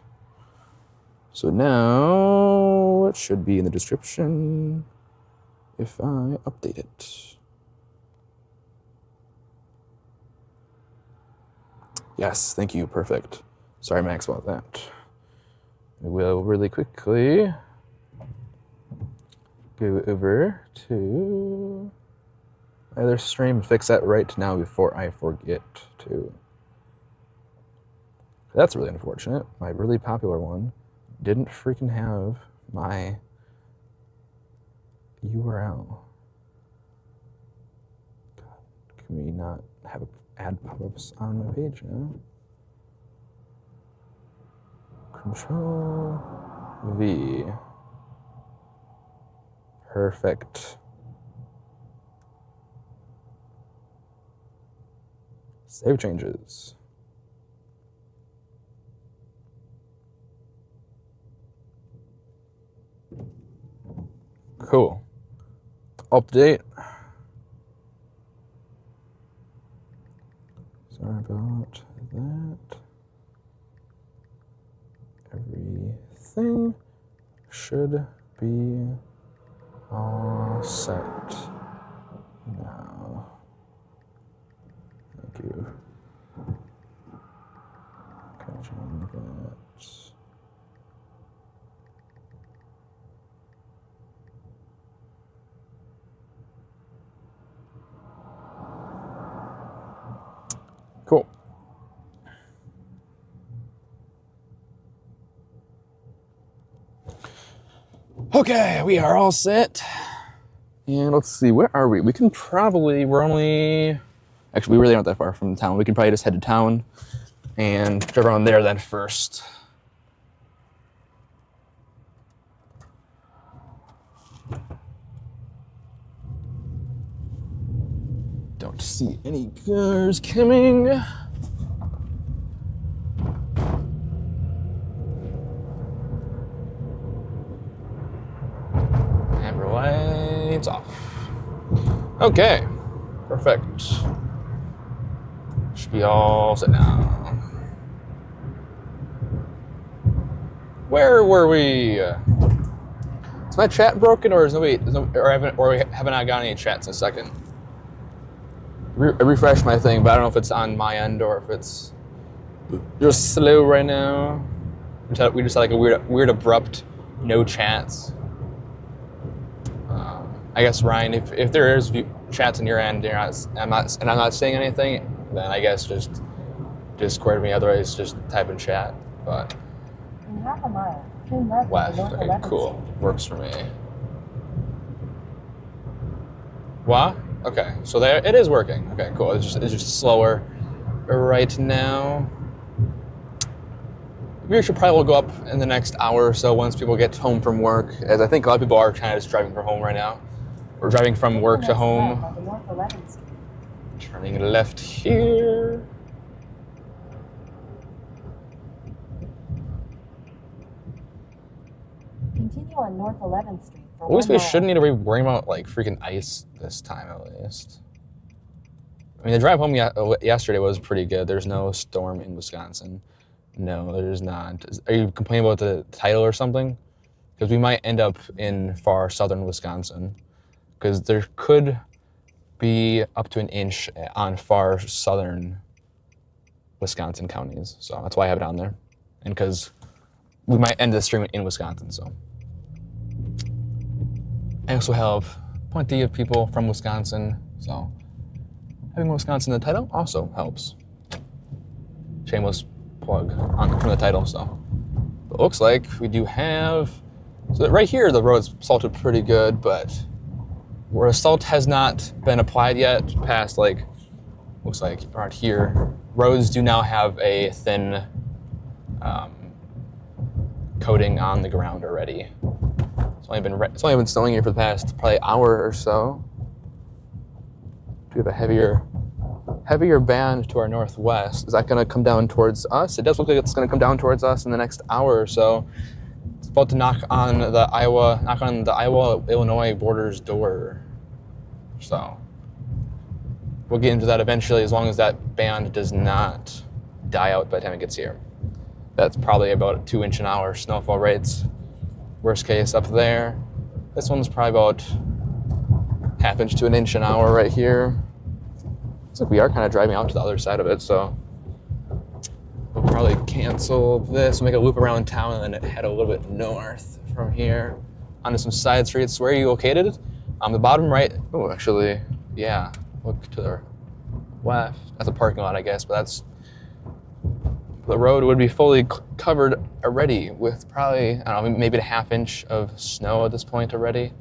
So now it should be in the description if I update it. Yes, thank you, perfect. Sorry, Max, about that. We will really quickly go over to my other stream and fix that right now before I forget to. That's really unfortunate. My really popular one didn't freaking have my URL. God, can we not have ad pop-ups on my page now? Control V. Perfect. Save changes. Cool. Update. Sorry about that. Everything should be all set now. Thank you. Catching that. Cool. Okay, we are all set. And let's see, where are we? We can probably, actually, we really aren't that far from town. We can probably just head to town and drive around there then first. Don't see any cars coming. Amber lights off. Okay, perfect. Should be all set now. Where were we? Is my chat broken, or or we haven't not got any chats in a second? I refreshed my thing, but I don't know if it's on my end or if it's just slow right now. We just had like a weird abrupt no chats. I guess Ryan, if there is chats on your end, I'm not saying anything, then I guess just Discord me. Otherwise, just type in chat. But In half a mile, turn left left. at North Okay, 11th cool. Street. Works for me. What? Okay, so there it is working. Okay, cool. It's just slower right now. We should probably go up in the next hour or so once people get home from work, as I think a lot of people are kind of just driving from home right now. We're driving from work to Next home. left onto North 11th Street. Turning left here. Continue on North 11th Street for At least 1 we mile. shouldn't need to be worrying about like freaking ice this time, at least. I mean, the drive home yesterday was pretty good. There's no storm in Wisconsin. No, there's not. Are you complaining about the title or something? Because we might end up in far southern Wisconsin. Because there could be up to an inch on far southern Wisconsin counties. So that's why I have it on there. And because we might end the stream in Wisconsin, so. I also have plenty of people from Wisconsin, so having Wisconsin in the title also helps. Shameless plug from the title, so. But it looks like we do have, so right here the road's salted pretty good, but where salt has not been applied yet, past like, looks like around here, roads do now have a thin coating on the ground already. It's only been snowing here for the past probably hour or so. We have a heavier band to our northwest. Is that going to come down towards us? It does look like it's going to come down towards us in the next hour or so. It's about to knock on the Iowa-Illinois border's door. So we'll get into that eventually, as long as that band does not die out by the time it gets here. That's probably about a 2-inch an hour snowfall rates. Worst case up there. This one's probably about 1/2 inch to 1 inch an hour right here. Looks like we are kind of driving out to the other side of it, so we'll probably cancel this, make a loop around town, and then head a little bit north from here onto some side streets. Where are you located? The bottom right. Oh, actually, yeah. Look to the left. That's a parking lot, I guess, but that's. The road would be fully covered already with probably, I don't know, maybe a 1/2 inch of snow at this point already.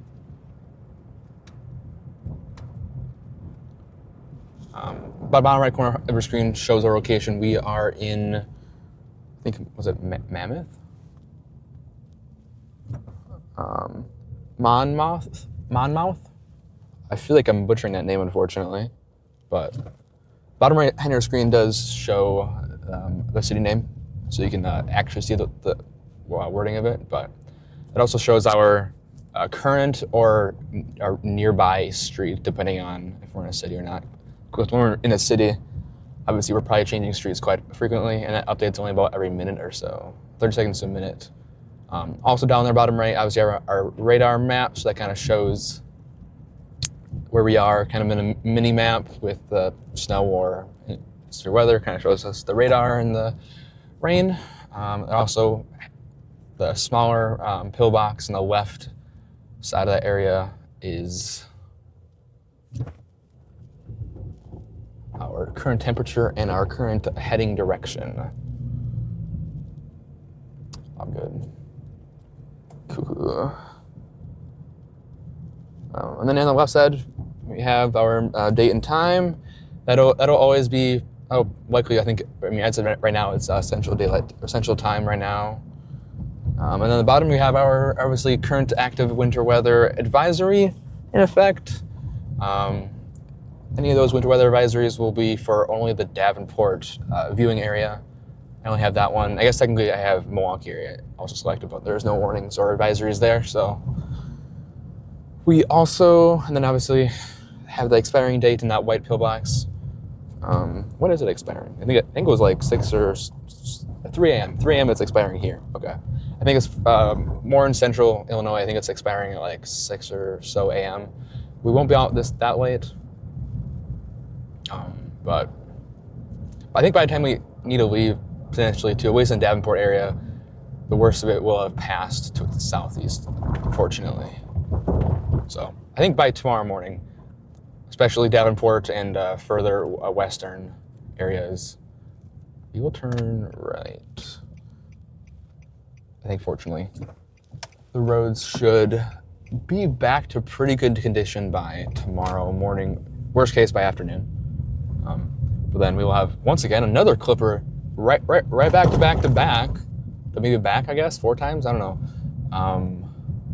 Bottom right corner of your screen shows our location. We are in, I think, was it Mammoth? Monmouth? I feel like I'm butchering that name, unfortunately. But bottom right hand of your screen does show the city name, so you can actually see the wording of it, but it also shows our current or our nearby street, depending on if we're in a city or not. Because when we're in a city, obviously we're probably changing streets quite frequently, and that updates only about every minute or so, 30 seconds to a minute. Also down there, bottom right, obviously our radar map, so that kind of shows where we are, kind of in a mini map with the snow or severe weather, kind of shows us the radar and the rain. And also the smaller pillbox on the left side of that area is our current temperature and our current heading direction. All good. Cool. And then on the left side, we have our date and time. That'll always be, likely, I'd say right now it's Central Time right now. And then at the bottom we have our, obviously, current active winter weather advisory in effect. Any of those winter weather advisories will be for only the Davenport viewing area. I only have that one. I guess technically I have Milwaukee area also selected, but there's no warnings or advisories there. So we also, and then obviously have the expiring date in that white pillbox. When is it expiring? I think it was like 6 or 3 a.m. 3 a.m. it's expiring here. Okay. I think it's more in central Illinois. I think it's expiring at like 6 or so a.m. We won't be out that late. But I think by the time we need to leave, potentially to at least in the Davenport area, the worst of it will have passed to the southeast, fortunately. So I think by tomorrow morning, especially Davenport and further western areas, we will turn right. I think fortunately, the roads should be back to pretty good condition by tomorrow morning, worst case by afternoon. But then we will have, once again, another clipper right back to back, maybe back, I guess, 4 times, I don't know,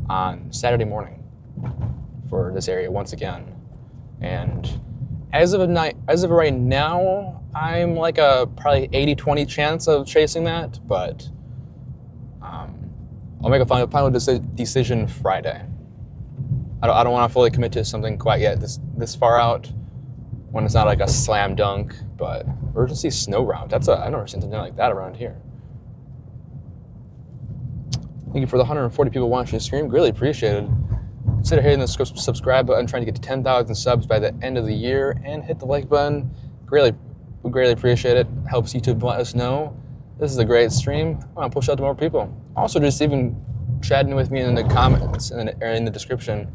on Saturday morning for this area once again. And as of right now, I'm like a probably 80-20 chance of chasing that, but I'll make a final decision Friday. I don't want to fully commit to something quite yet this far out when it's not like a slam dunk, but emergency snow route. I've never seen something like that around here. Thank you for the 140 people watching the stream. Really appreciate it. Consider hitting the subscribe button, trying to get to 10,000 subs by the end of the year, and hit the like button. We greatly appreciate it. Helps YouTube let us know this is a great stream. I want to push out to more people. Also, just even chatting with me in the comments or in the description,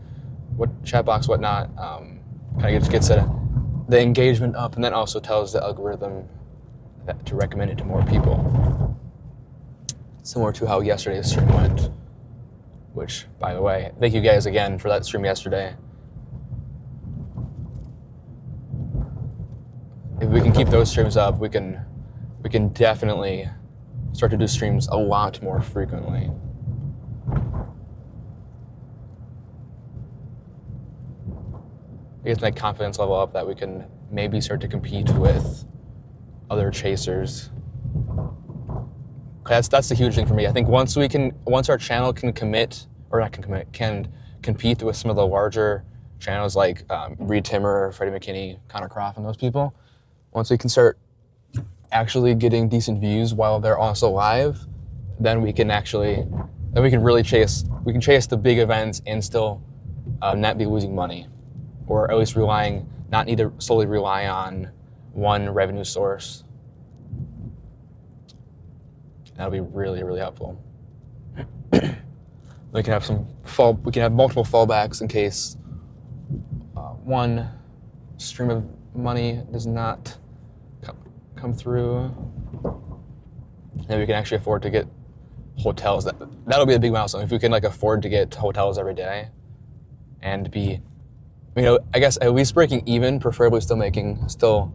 what chat box, whatnot, kind of gets the engagement up, and then also tells the algorithm to recommend it to more people. Similar to how yesterday's stream went, which, by the way, thank you guys again for that stream yesterday. If we can keep those streams up, we can definitely start to do streams a lot more frequently. Get my confidence level up that we can maybe start to compete with other chasers. That's the huge thing for me. I think once our channel can compete with some of the larger channels like Reed Timmer, Freddie McKinney, Connor Croft, and those people, once we can start actually getting decent views while they're also live, then we can really chase the big events and still not be losing money, or at least not need to solely rely on one revenue source. That'll be really, really helpful. We can have multiple fallbacks in case one stream of money does not come through. And we can actually afford to get hotels. That'll be a big milestone if we can afford to get hotels every day and be, I guess at least breaking even, preferably still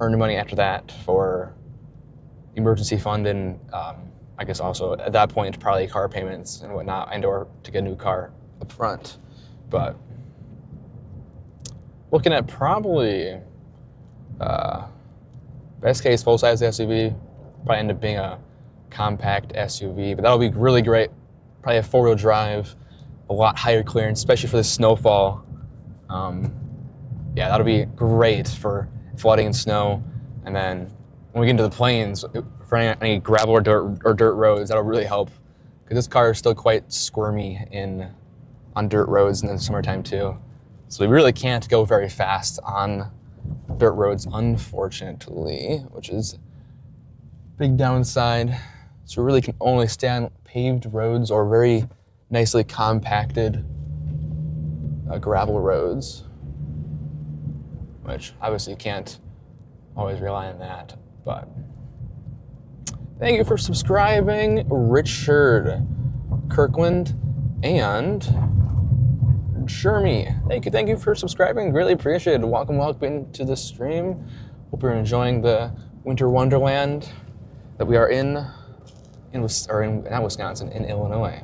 earning money after that for emergency fund, and I guess also at that point probably car payments and whatnot, and or to get a new car up front. But looking at probably best case full-size SUV, probably end up being a compact SUV, but that'll be really great. Probably a 4-wheel drive, a lot higher clearance, especially for the snowfall. Yeah, that'll be great for flooding and snow. And then when we get into the plains, for any gravel or dirt roads, that'll really help, because this car is still quite squirmy on dirt roads in the summertime too. So we really can't go very fast on dirt roads, unfortunately, which is a big downside. So we really can only stay on paved roads or very nicely compacted gravel roads, which obviously you can't always rely on that. But thank you for subscribing, Richard Kirkland and Jeremy. Thank you for subscribing. Really appreciate it. Welcome to the stream. Hope you're enjoying the winter wonderland that we are in not Wisconsin, in Illinois.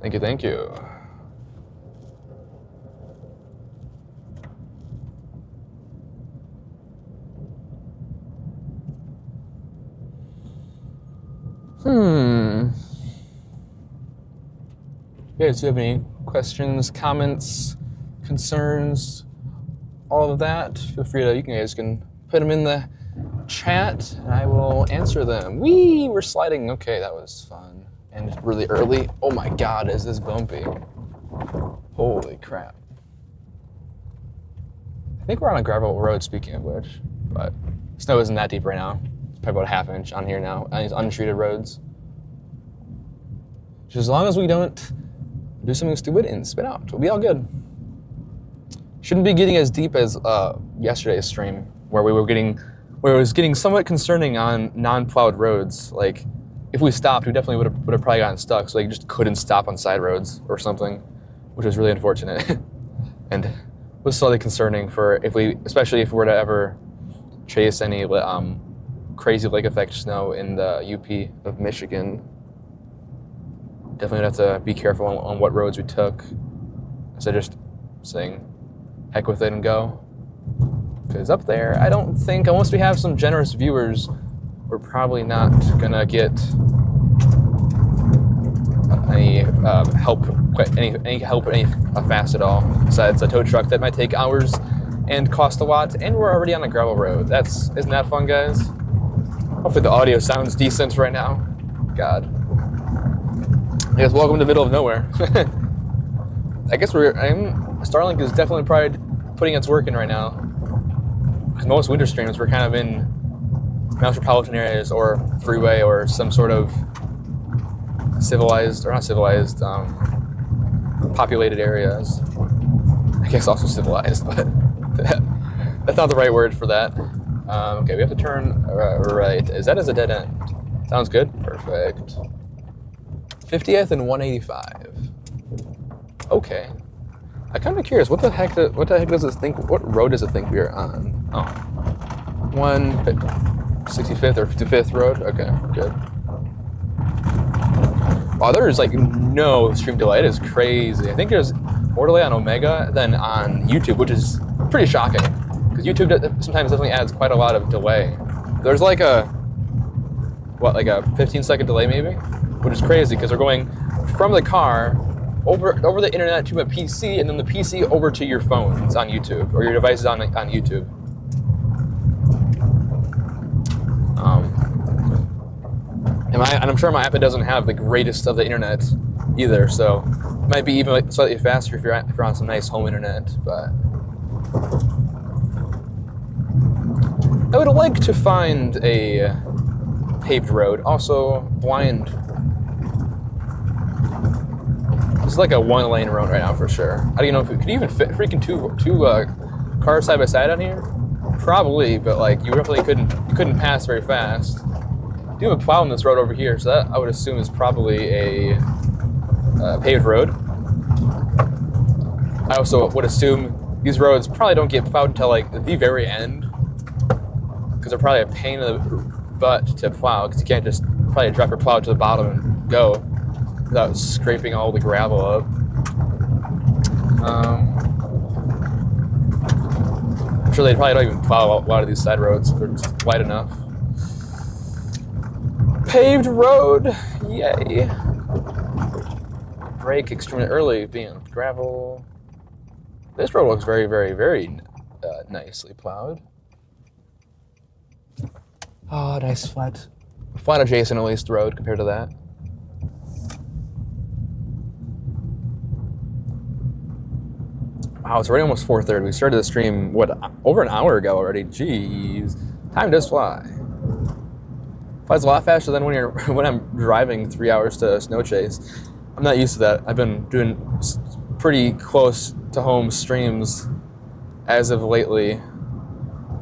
Thank you. You guys, do you have any questions, comments, concerns, all of that? Feel free to, you guys can put them in the chat, and I will answer them. Whee! We're sliding. Okay, that was fun. And really early. Oh my god, is this bumpy? Holy crap. I think we're on a gravel road, speaking of which, but snow isn't that deep right now. It's probably about a half inch on here now, on these untreated roads. Just as long as we don't do something stupid and spit out, we'll be all good. Shouldn't be getting as deep as yesterday's stream, where it was getting somewhat concerning on non-plowed roads. Like, if we stopped, we definitely would have probably gotten stuck, so you just couldn't stop on side roads or something, which was really unfortunate. And was slightly concerning for especially if we were to ever chase any crazy lake effect snow in the UP of Michigan. Definitely have to be careful on what roads we took. So just saying, heck with it and go. Because up there, I don't think, unless we have some generous viewers, we're probably not gonna get any help fast at all. Besides a tow truck that might take hours and cost a lot, and we're already on a gravel road. Isn't that fun, guys? Hopefully the audio sounds decent right now. God. I guess welcome to the middle of nowhere. I guess Starlink is definitely probably putting its work in right now. Because most winter streams we're kind of in metropolitan areas or freeway or some sort of populated areas. I guess also civilized, but that's not the right word for that. Okay, we have to turn right. Is that as a dead end? Sounds good. Perfect. 50th and 185. Okay. I'm kind of curious. What the heck does it think? What road does it think we are on? Oh, 165th or 55th road. Okay, good. Wow, there's like no stream delay. It is crazy. I think there's more delay on Omega than on YouTube, which is pretty shocking. Because YouTube sometimes definitely adds quite a lot of delay. There's like a 15-second delay maybe? Which is crazy because they're going from the car over the internet to a PC, and then the PC over to your phones on YouTube, or your devices on YouTube. And I'm sure my app doesn't have the greatest of the internet either, so it might be even slightly faster if you're on some nice home internet. But I would like to find a paved road, also blind. It's like a one-lane road right now for sure. How do you know if could you even fit freaking two cars side by side on here? Probably, but like you definitely couldn't pass very fast. I do have a plow on this road over here, so that I would assume is probably a paved road. I also would assume these roads probably don't get plowed until like the very end, because they're probably a pain in the butt to plow, because you can't just probably drop your plow to the bottom and go without scraping all the gravel up. I'm sure they probably don't even plow a lot of these side roads if they're just wide enough. Paved road, yay. Brake extremely early, being gravel. This road looks very, very, very nicely plowed. Oh, nice flat adjacent at least road compared to that. Wow, it's already almost 4:30. We started the stream, over an hour ago already. Jeez, time does fly. Flies a lot faster than when I'm driving 3 hours to snow chase. I'm not used to that. I've been doing pretty close to home streams as of lately,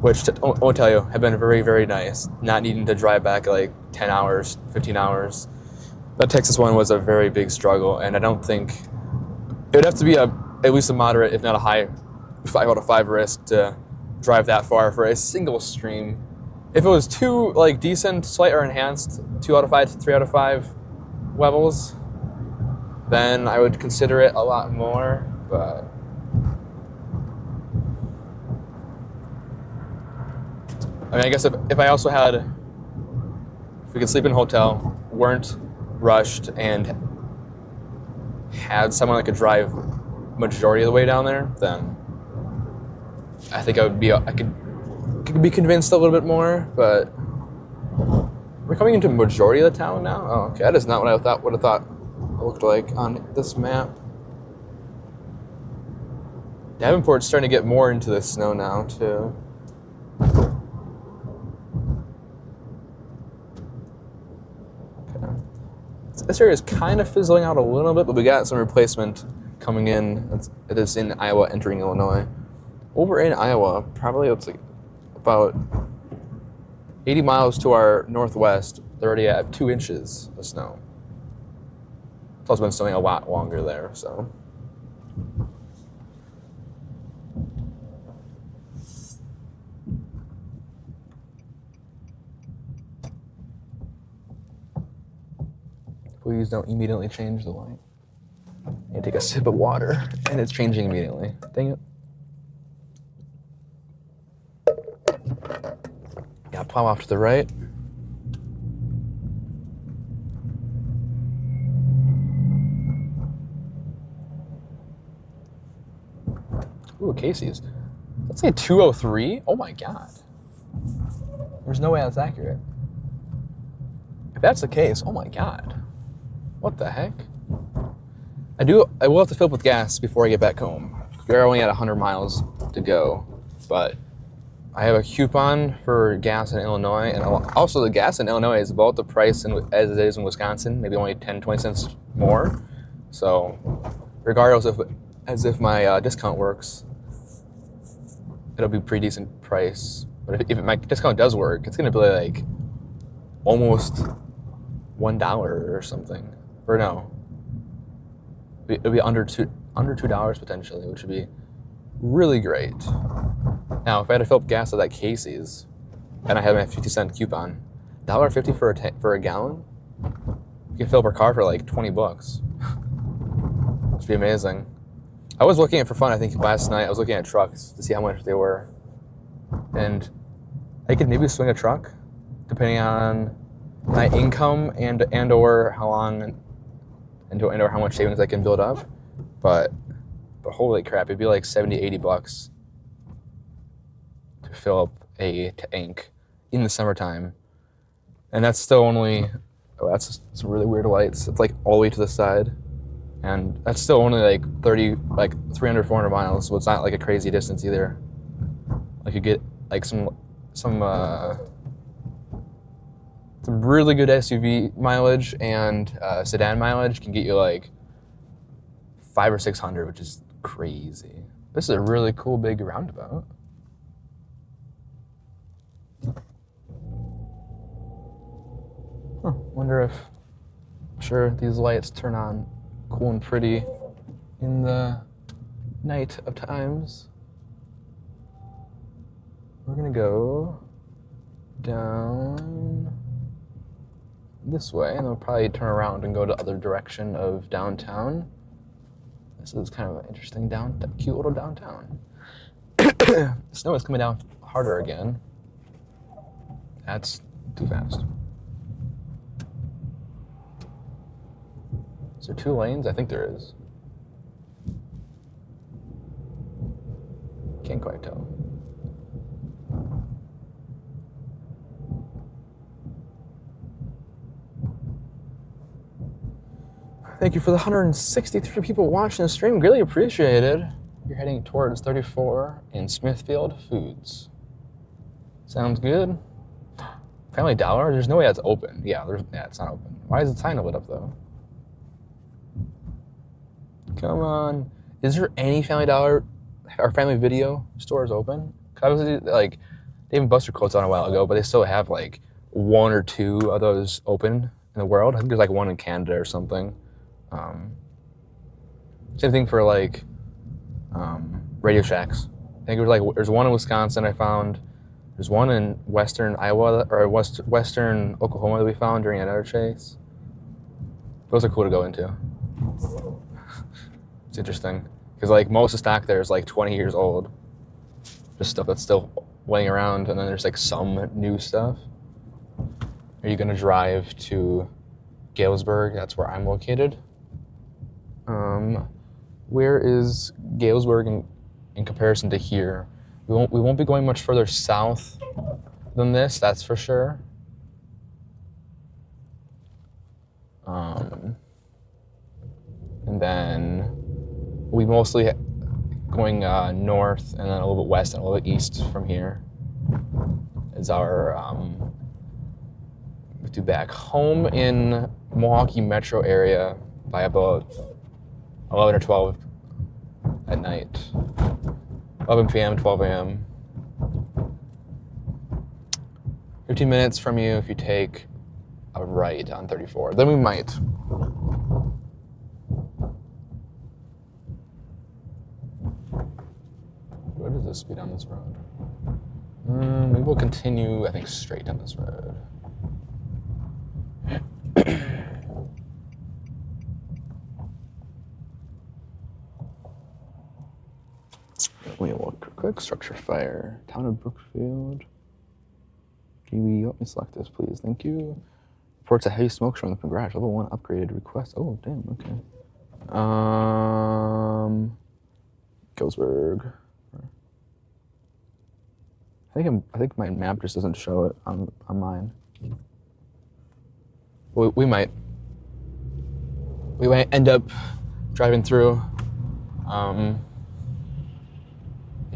which I won't tell you have been very, very nice. Not needing to drive back like 10 hours, 15 hours. That Texas one was a very big struggle, and I don't think it would have to be at least a moderate, if not a high 5 out of 5 risk to drive that far for a single stream. If it was two like decent, slight or enhanced 2 out of 5 to 3 out of 5 levels, then I would consider it a lot more, but I mean, I guess if we could sleep in a hotel, weren't rushed, and had someone that could drive majority of the way down there, then I think I could could be convinced a little bit more, but we're coming into the majority of the town now. Oh, okay. That is not what I would have thought it looked like on this map. Davenport's starting to get more into the snow now, too. Okay. This area is kind of fizzling out a little bit, but we got some replacement coming in. It is in Iowa, entering Illinois. Over in Iowa, probably it's like about 80 miles to our northwest, they're already at 2 inches of snow. It's also been snowing a lot longer there, so. Please don't immediately change the light. I take a sip of water, and it's changing immediately. Dang it. Yeah, plow off to the right. Ooh, Casey's. Let's say 203. Oh my god. There's no way that's accurate. If that's the case, oh my god. What the heck? I will have to fill up with gas before I get back home. We're only at 100 miles to go, but I have a coupon for gas in Illinois, and also the gas in Illinois is about the price as it is in Wisconsin, maybe only 10, 20 cents more. So regardless of as if my discount works, it'll be a pretty decent price. But if my discount does work, it's going to be like almost $1 or something. Or no, it'll be under $2 potentially, which would be really great. Now, if I had to fill up gas at that Casey's, and I had my 50-cent coupon, $1.50 for a gallon, you can fill up our car for like $20. Which would be amazing. I was looking at for fun. I think last night I was looking at trucks to see how much they were, and I could maybe swing a truck, depending on my income and or how long and or how much savings I can build up. But holy crap, it'd be like $70-$80 to fill up a tank in the summertime. And that's still only, that's some really weird lights. It's like all the way to the side. And that's still only like 300, 400 miles. So it's not like a crazy distance either. Like you get like some really good SUV mileage and sedan mileage can get you like 500 or 600, which is crazy. This is a really cool big roundabout. Wonder if, sure, these lights turn on cool and pretty in the night of times. We're gonna go down this way, and then we'll probably turn around and go to the other direction of downtown. This is kind of an interesting cute little downtown. The snow is coming down harder again. That's too fast. Is there 2 lanes? I think there is. Can't quite tell. Thank you for the 163 people watching the stream. Really appreciated. You're heading towards 34 in Smithfield Foods. Sounds good. Family Dollar? There's no way that's open. Yeah, it's not open. Why is the sign lit up though? Come on. Is there any Family Dollar or Family Video stores open? Cause I was like, they even busted quotes on a while ago, but they still have like 1 or 2 of those open in the world. I think there's like 1 in Canada or something. Same thing for like Radio Shacks. I think it was like there's 1 in Wisconsin I found. There's 1 in western Iowa or western Oklahoma that we found during another chase. Those are cool to go into. It's interesting because like most of the stock there is like 20 years old. Just stuff that's still laying around, and then there's like some new stuff. Are you gonna drive to Galesburg? That's where I'm located. Where is Galesburg in comparison to here? We won't be going much further south than this, that's for sure. And then we mostly going north and then a little bit west and a little bit east from here is our to back home in Milwaukee metro area by about 11 or 12 at night. 11 p.m., 12 a.m. 15 minutes from you if you take a right on 34. Then we might. What is the speed on this road? We will continue, I think, straight down this road. Wait, well, quick structure fire. Town of Brookfield. GB, help me select this, please. Thank you. Reports a heavy smoke showing up in the garage. Level 1 upgraded request. Oh, damn, okay. Gillsburg. I think my map just doesn't show it on mine. We might end up driving through. I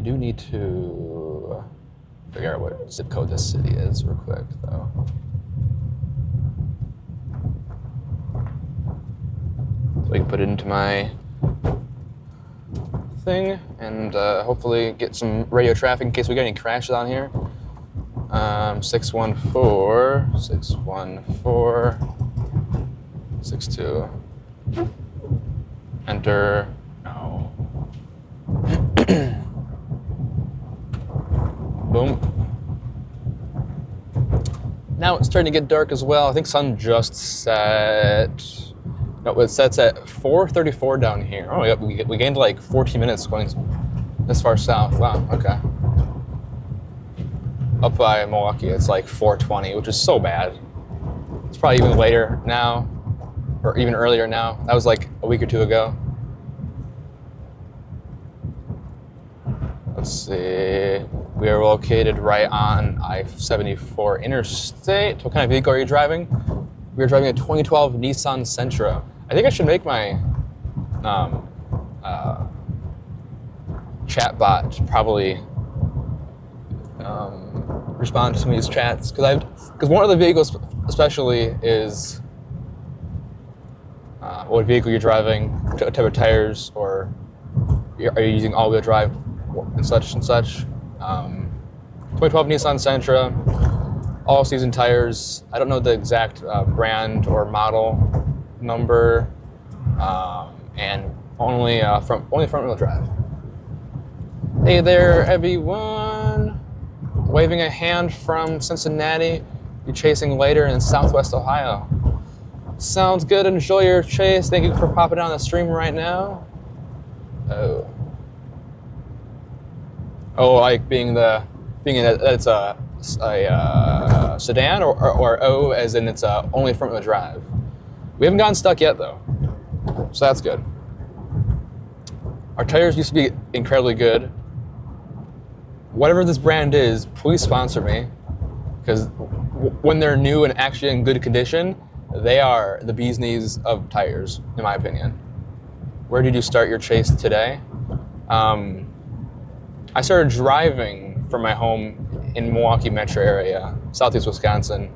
do need to figure out what zip code this city is real quick, though. So we can put it into my thing and hopefully get some radio traffic in case we get any crashes on here. 614, 62. Enter. No. Boom. Now it's starting to get dark as well. I think sun just set. No, it sets at 4:34 down here. Oh, yeah, we gained like 14 minutes going this far south. Wow, okay. Up by Milwaukee, it's like 4:20, which is so bad. It's probably even later now, or even earlier now. That was like a week or two ago. Let's see. We are located right on I-74 interstate. What kind of vehicle are you driving? We are driving a 2012 Nissan Sentra. I think I should make my chat bot probably respond to some of these chats because one of the vehicles especially is what vehicle you're driving, what type of tires, or are you using all-wheel drive and such and such. 2012 Nissan Sentra, all-season tires. I don't know the exact brand or model number, and only front-wheel drive. Hey there, everyone! Waving a hand from Cincinnati. You're chasing later in Southwest Ohio. Sounds good. Enjoy your chase. Thank you for popping on the stream right now. Oh, like being that it's a sedan, or O as in it's only front-wheel drive. We haven't gotten stuck yet though, so that's good. Our tires used to be incredibly good. Whatever this brand is, please sponsor me, because when they're new and actually in good condition, they are the bee's knees of tires, in my opinion. Where did you start your chase today? I started driving from my home in Milwaukee metro area, southeast Wisconsin,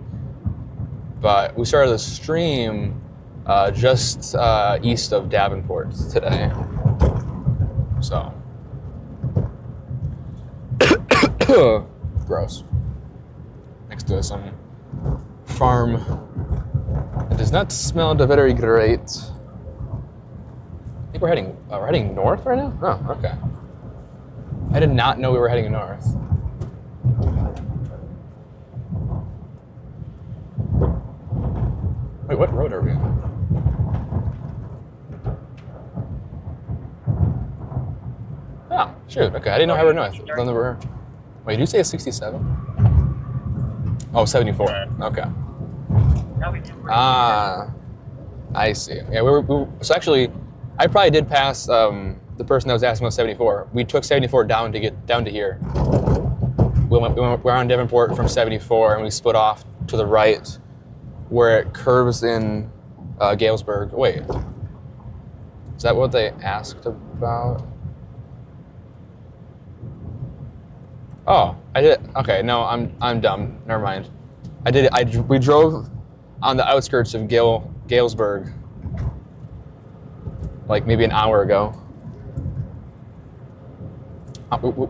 but we started the stream just east of Davenport today. So, gross. Next to some farm. It does not smell very great. I think we're heading north right now? Oh, okay. I did not know we were heading north. Wait, what road are we on? Oh, shoot, okay, I didn't know how we were north. Wait, did you say a 67? Oh, 74, okay. Ah, I see. Yeah, so actually, I probably did pass the the person that was asking about 74. We took 74 down to get down to here. We're on Devonport from 74, and we split off to the right, where it curves in Galesburg. Wait, is that what they asked about? Oh, I did. Okay, no, I'm dumb. Never mind. We drove on the outskirts of Galesburg, like maybe an hour ago.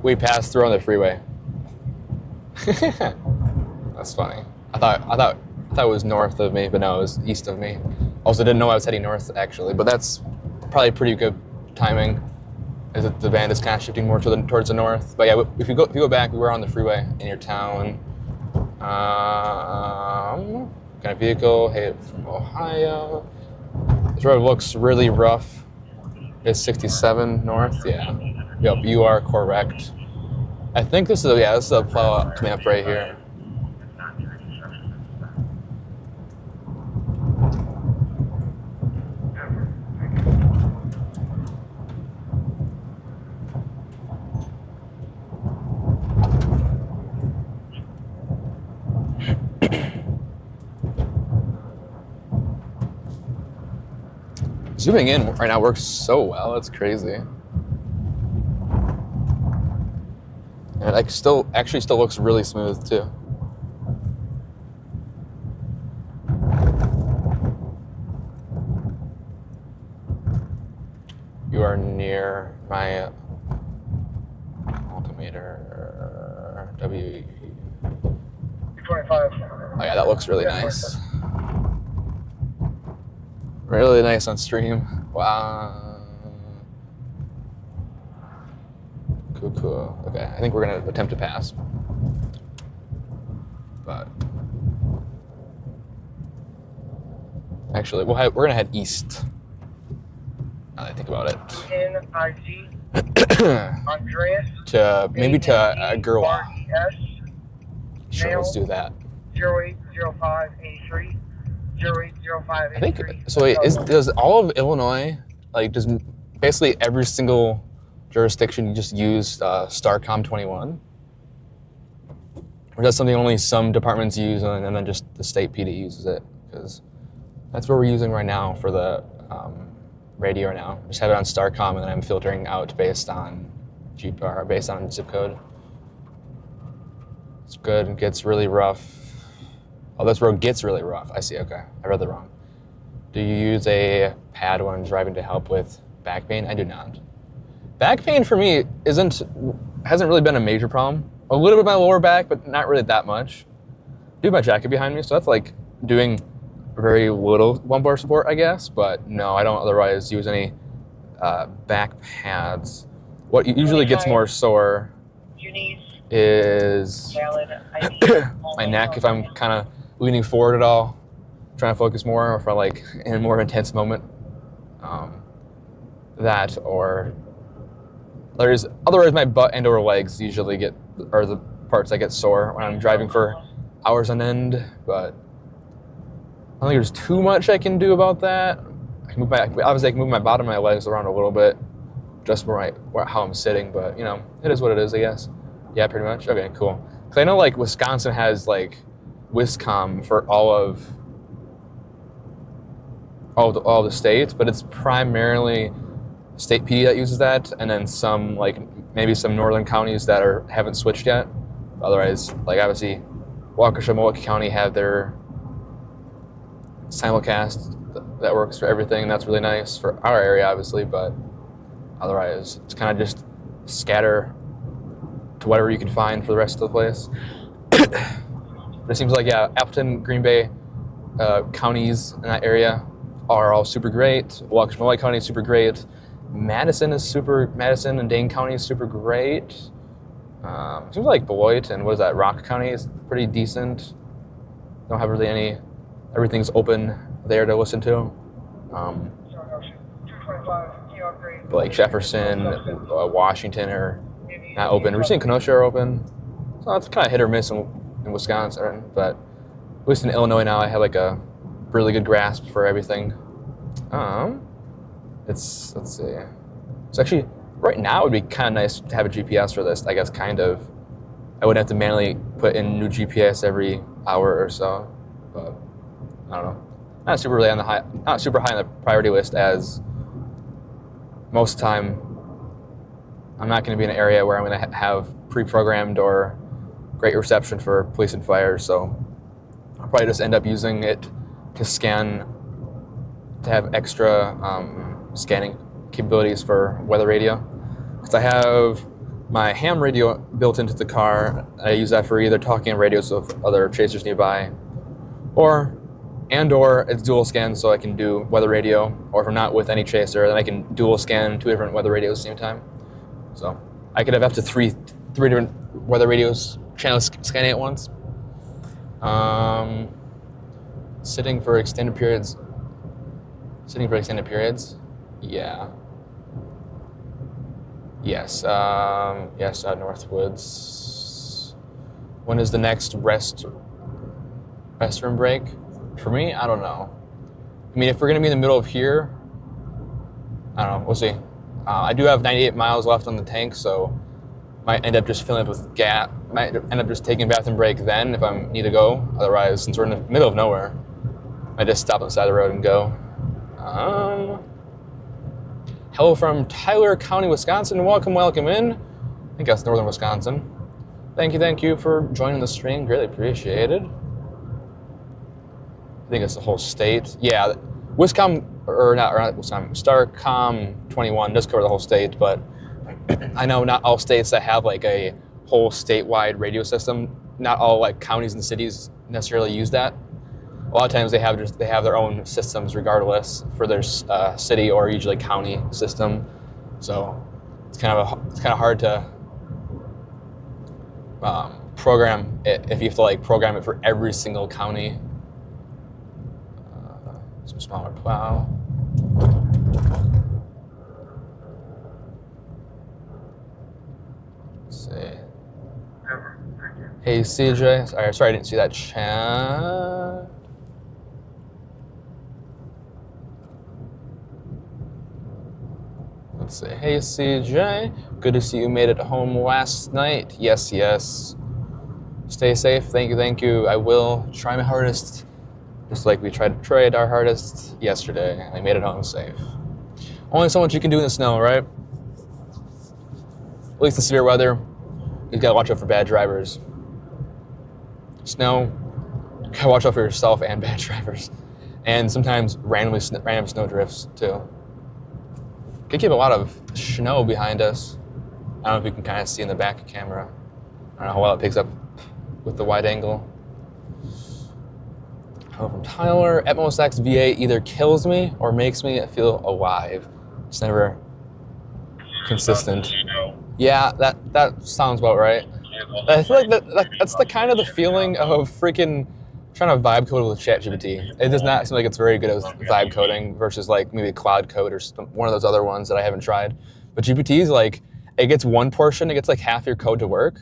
We passed through on the freeway. That's funny. I thought it was north of me, but no, it was east of me. Also, didn't know I was heading north actually, but that's probably pretty good timing, as the band is kind of shifting more towards the north. But yeah, if you go back, we were on the freeway in your town. Kind of vehicle, hey, from Ohio. This road looks really rough. It's 67 north, yeah. Yep, you are correct. I think this is a plow up coming up right here. Zooming in right now works so well, it's crazy. And it still looks really smooth too. You are near my altimeter. W. 25. Oh yeah, that looks really nice. Really nice on stream. Wow. Cool. Okay, I think we're gonna attempt to pass. But actually, we're gonna head east. Now that I think about it. Andreas. Maybe to Gerwa. RES. Sure, let's do that. 080583. 080583. I think so. Wait, does all of Illinois, like, does basically every single jurisdiction just use Starcom 21? Or is that something only some departments use and then just the state PD uses it? Because that's what we're using right now for the radio right now. Just have it on Starcom, and then I'm filtering out based on zip code. It's good. It gets really rough. Oh, this road gets really rough. I see. Okay, I read that wrong. Do you use a pad when driving to help with back pain? I do not. Back pain for me hasn't really been a major problem. A little bit of my lower back, but not really that much. I do have my jacket behind me, so that's like doing very little lumbar support, I guess. But no, I don't otherwise use any back pads. What usually gets more sore is my neck if I'm kind of leaning forward at all, trying to focus more, or if I'm like in a more intense moment. That or otherwise my butt and or legs usually are the parts that get sore when I'm driving for hours on end. But I don't think there's too much I can do about that. I can move my bottom of my legs around a little bit, just how I'm sitting. But you know, it is what it is, I guess. Yeah, pretty much. Okay, cool. Because I know like Wisconsin has like Wiscom for all the states, but it's primarily state PD that uses that, and then some like maybe some northern counties that haven't switched yet. Otherwise, like obviously, Waukesha, Milwaukee County have their simulcast that works for everything, and that's really nice for our area, obviously. But otherwise, it's kind of just scatter to whatever you can find for the rest of the place. But it seems like, yeah, Appleton, Green Bay counties in that area are all super great. Waukesha, Milwaukee County is super great. Madison and Dane County is super great. Seems like Beloit and Rock County is pretty decent. Don't have really everything's open there to listen to. But like Jefferson, Washington are not open. We're seeing Kenosha are open. So it's kind of hit or miss in Wisconsin, but at least in Illinois now I have like a really good grasp for everything. Let's see. It's actually right now it would be kind of nice to have a GPS for this, I guess, kind of. I wouldn't have to manually put in new GPS every hour or so, but I don't know. Not super high on the priority list, as most of the time I'm not going to be in an area where I'm going to have pre-programmed or great reception for police and fire, so I'll probably just end up using it to scan, to have extra scanning capabilities for weather radio. Because I have my ham radio built into the car. I use that for either talking on radios with other chasers nearby, or it's dual scan, so I can do weather radio, or if I'm not with any chaser, then I can dual scan 2 different weather radios at the same time. So I could have up to three different weather radios channels scanning at once. Sitting for extended periods. Yeah. Yes. Yes. Northwoods. When is the next restroom break? For me, I don't know. I mean, if we're gonna be in the middle of here, I don't know. We'll see. I do have 98 miles left on the tank, so might end up just filling up with gas. Might end up just taking a bathroom break then if I need to go. Otherwise, since we're in the middle of nowhere, I just stop on the side of the road and go. Hello from Tyler County, Wisconsin. Welcome in. I think that's northern Wisconsin. Thank you for joining the stream. Greatly appreciated. I think it's the whole state. Yeah, Starcom 21 does cover the whole state, but I know not all states that have like a whole statewide radio system, not all like counties and cities necessarily use that. A lot of times they have their own systems regardless for their city or usually county system. So it's kind of hard to program it if you have to like program it for every single county. Some smaller plow. Let's see. Hey CJ, sorry I didn't see that chat. Let's see. Hey CJ, good to see you made it home last night. Yes. Stay safe. Thank you. I will try my hardest. Just like we tried our hardest yesterday, and I made it home safe. Only so much you can do in the snow, right? At least in severe weather, you gotta watch out for bad drivers. Snow, you gotta watch out for yourself and bad drivers. And sometimes random snow drifts, too. Could keep a lot of snow behind us. I don't know if you can kind of see in the back camera. I don't know how well it picks up with the wide angle. From Tyler, Atmos X VA either kills me or makes me feel alive. It's never consistent. Yeah, that sounds about right. I feel like that's the kind of the feeling of freaking trying to vibe code with ChatGPT. It does not seem like it's very good at vibe coding versus like maybe Cloud Code or one of those other ones that I haven't tried. But GPT is like, it gets one portion, it gets like half your code to work,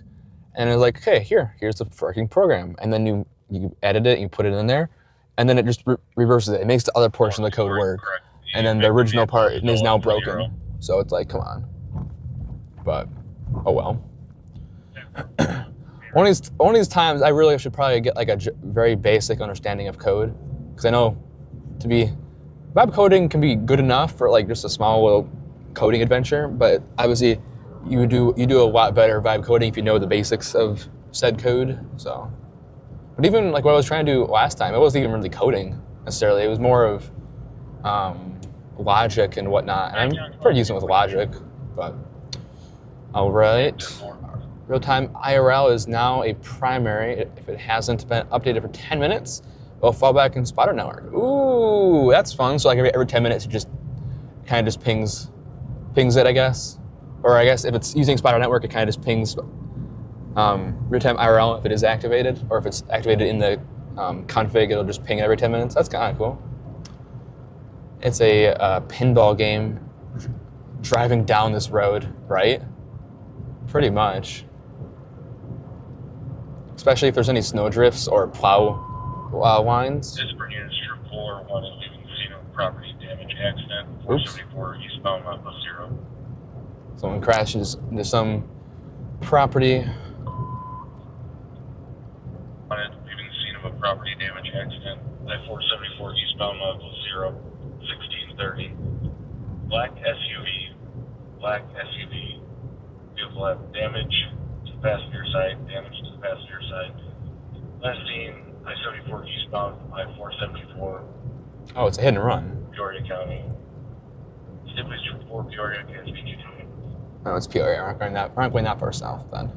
and it's like, okay, here's the freaking program, and then you edit it, and you put it in there. And then it just reverses it. It makes the other portion of the code work. And then the original part is now broken. So it's like, come on. But, oh well. One of these times, I really should probably get like a very basic understanding of code. Because I know vibe coding can be good enough for like just a small little coding adventure. But obviously, you do a lot better vibe coding if you know the basics of said code. So. But even like what I was trying to do last time, it wasn't even really coding necessarily. It was more of logic and whatnot. And I'm pretty decent with logic, but all right. Real-time IRL is now a primary. If it hasn't been updated for 10 minutes, it'll fall back in Spotter Network. Ooh, that's fun. So like every 10 minutes, it just kind of just pings it, I guess. Or I guess if it's using Spotter Network, it kind of just pings real-time IRL if it is activated, or if it's activated in the config, it'll just ping every 10 minutes. That's kind of cool. It's a pinball game driving down this road, right? Pretty much. Especially if there's any snow drifts or plow lines. Pittsburgh units, Troop 4, 1 is leaving casino property damage accident, 474 eastbound on bus 0. Someone crashes into some property. Leaving the scene of a property damage accident. I-474 eastbound level 0, 1630. Black SUV. Black SUV. Vehicle have damage to the passenger side. Damage to the passenger side. Last seen I-74 eastbound I-474. Oh, it's a hit and run. Peoria County. Stipulates for Peoria County. Oh, it's Peoria. We're not going that far south then.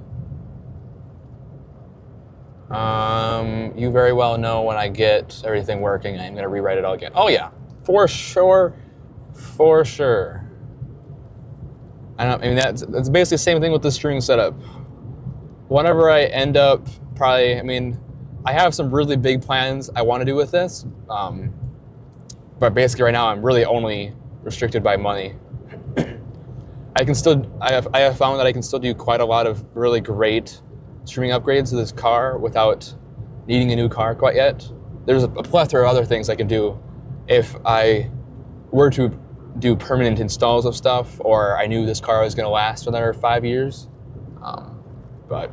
You very well know when I get everything working, I'm going to rewrite it all again. Oh yeah, for sure, for sure. I mean, that's basically the same thing with the string setup. Whenever I end up, probably, I mean, I have some really big plans I want to do with this, but basically right now I'm really only restricted by money. I have found that I can still do quite a lot of really great streaming upgrades to this car without needing a new car quite yet. There's a plethora of other things I can do if I were to do permanent installs of stuff, or I knew this car was going to last for another 5 years. But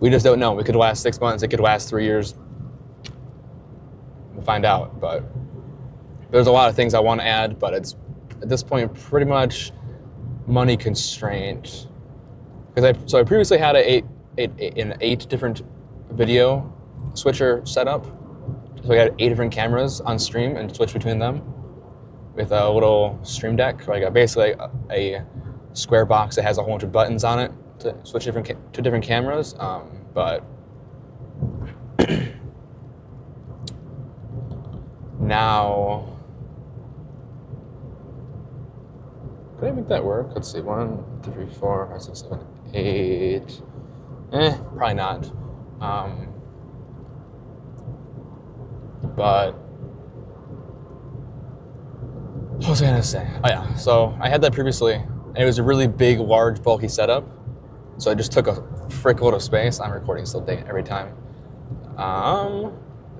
we just don't know. It could last 6 months. It could last 3 years. We'll find out. But there's a lot of things I want to add, but it's at this point pretty much money constraint. Because I previously had an 8 different video switcher setup. So I got 8 different cameras on stream and switch between them with a little stream deck. Like basically a square box that has a whole bunch of buttons on it to switch to different cameras. But now, could I make that work? Let's see, 1, 2, 3, 4, 5, 6, 7, 8. Probably not. But what was I gonna say? Oh yeah, so I had that previously, and it was a really big, large, bulky setup. So I just took a frick load of space. I'm recording still every time.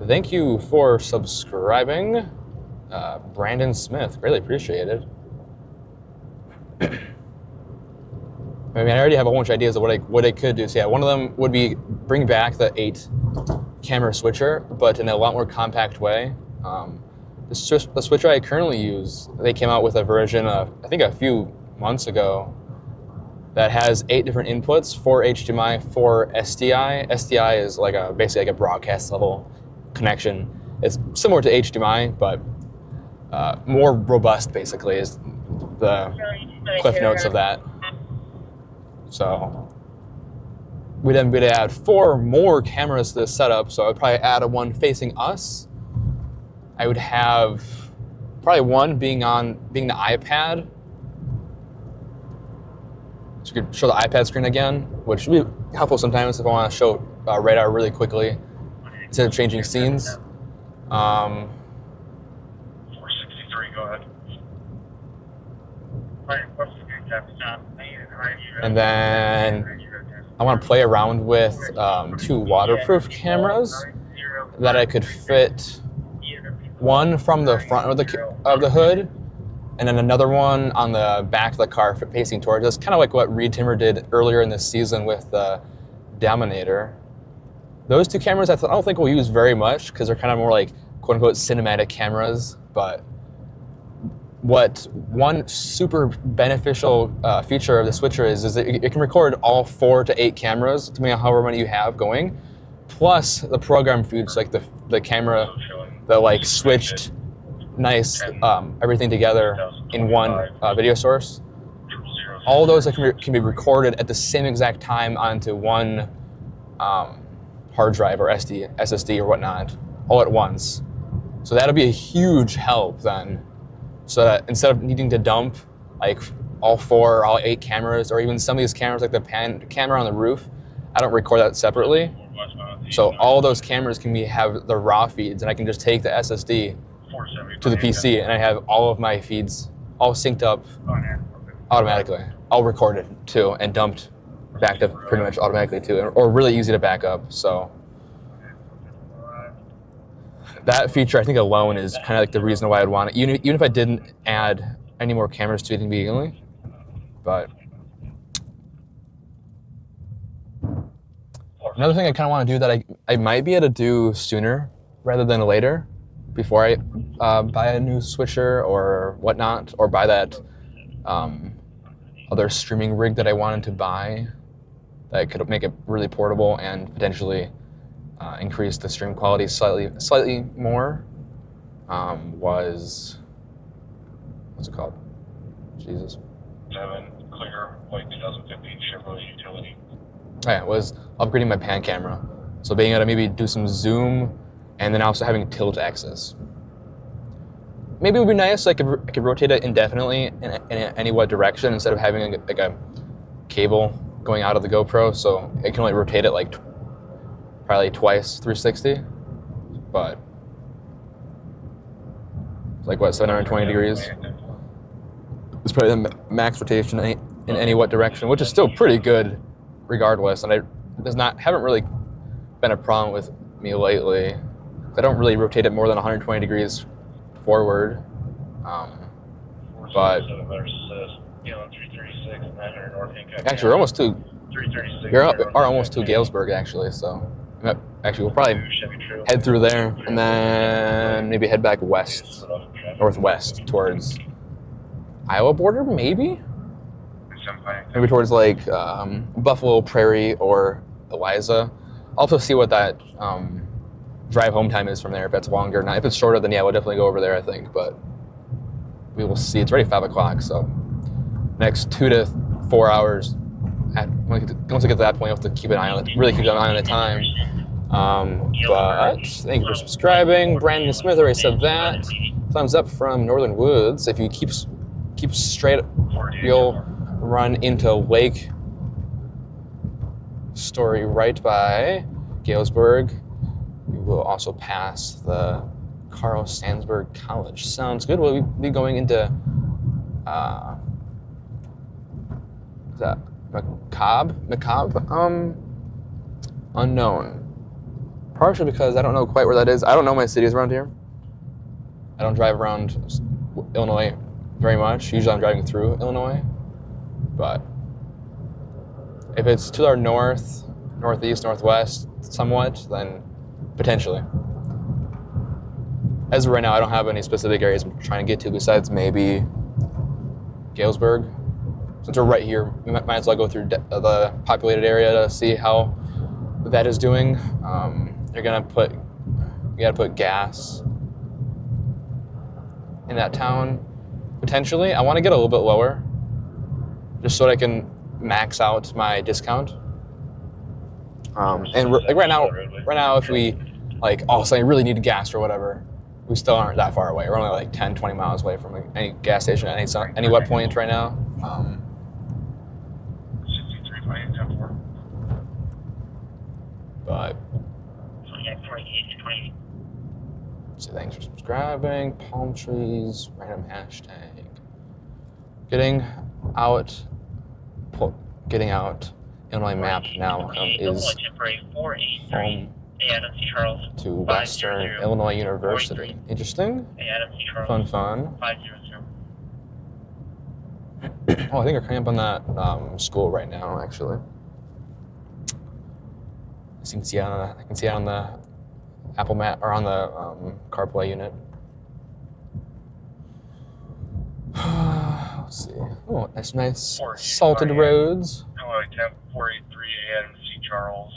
Thank you for subscribing, Brandon Smith. Greatly appreciated. I mean, I already have a whole bunch of ideas of what I could do. So yeah, one of them would be bring back the 8 camera switcher, but in a lot more compact way. The switcher I currently use, they came out with a version of, I think a few months ago, that has 8 different inputs, 4 HDMI, 4 SDI. SDI is like basically like a broadcast level connection. It's similar to HDMI, but more robust basically is the cliff notes of that. So we'd add 4 more cameras to this setup. So I'd probably add one facing us. I would have probably one being the iPad. So you could show the iPad screen again, which would be helpful sometimes if I want to show radar really quickly instead of changing scenes. 463, go ahead. And then I want to play around with 2 waterproof cameras that I could fit, one from the front of the hood, and then another one on the back of the car facing towards us, kind of like what Reed Timmer did earlier in this season with the Dominator. Those 2 cameras I don't think we'll use very much because they're kind of more like quote-unquote cinematic cameras, but what one super beneficial feature of the switcher is that it can record all 4 to 8 cameras, depending on however many you have going, plus the program feeds, like the camera that like switched nice everything together in one video source. All those can be recorded at the same exact time onto one hard drive or SSD or whatnot, all at once. So that'll be a huge help then. So that instead of needing to dump like all 4 or all 8 cameras, or even some of these cameras like the pan camera on the roof, I don't record that separately. So all those cameras can have the raw feeds, and I can just take the SSD to the PC, and I have all of my feeds all synced up automatically, all recorded too, and dumped backed up pretty much automatically too, or really easy to back up. So that feature, I think alone is kind of like the reason why I'd want it, even if I didn't add any more cameras to it immediately. But Another thing I kind of want to do that I might be able to do sooner rather than later, before I buy a new switcher or whatnot, or buy that other streaming rig that I wanted to buy that could make it really portable and potentially increase the stream quality slightly more, was, what's it called? Jesus. 7 clear white 2015 Chevrolet utility. Yeah, it was upgrading my pan camera. So being able to maybe do some zoom and then also having tilt access. Maybe it would be nice, I could rotate it indefinitely in any what direction instead of having like a cable going out of the GoPro, so it can only rotate it like probably twice 360. But it's like what, 720 degrees? It's probably the max rotation in any what direction, which is still pretty good regardless. And haven't really been a problem with me lately. I don't really rotate it more than 120 degrees forward. But actually, we're almost to almost to Galesburg actually. So actually, we'll probably head through there and then maybe head back northwest towards Iowa border, maybe towards like Buffalo Prairie or Eliza. I'll also see what that drive home time is from there, if it's longer or not. If it's shorter, then yeah, we'll definitely go over there, I think, but we will see. It's already 5 o'clock, so next 2 to 4 hours. Once we get to that point, we'll have to keep an eye on it, really keep an eye on the time. But thank you for subscribing. Brandon Smith already said that. Thumbs up from Northern Woods. If you keep straight, you'll run into Lake Story right by Galesburg. We will also pass the Carl Sandsburg College. Sounds good. We'll be going into is that McCobb? Unknown. Partially because I don't know quite where that is. I don't know my cities around here. I don't drive around Illinois very much. Usually I'm driving through Illinois. But if it's to our north, northeast, northwest, somewhat, then potentially. As of right now, I don't have any specific areas I'm trying to get to besides maybe Galesburg. Since we're right here, we might as well go through the populated area to see how that is doing. You gotta put gas in that town. Potentially, I want to get a little bit lower, just so that I can max out my discount. And right now, if we all of a sudden really need gas or whatever, we still aren't that far away. We're only like 10, 20 miles away from any gas station at any what point right now. 63.874. But so thanks for subscribing. Palm trees, random hashtag. Getting out. Illinois map now is home to Western Illinois University. Interesting. Fun. Oh, I think we're coming up on that school right now, actually. I can see it on the Apple map, or on the CarPlay unit. Let's see. Oh, that's nice salted roads. Illinois 10483 Adams C. Charles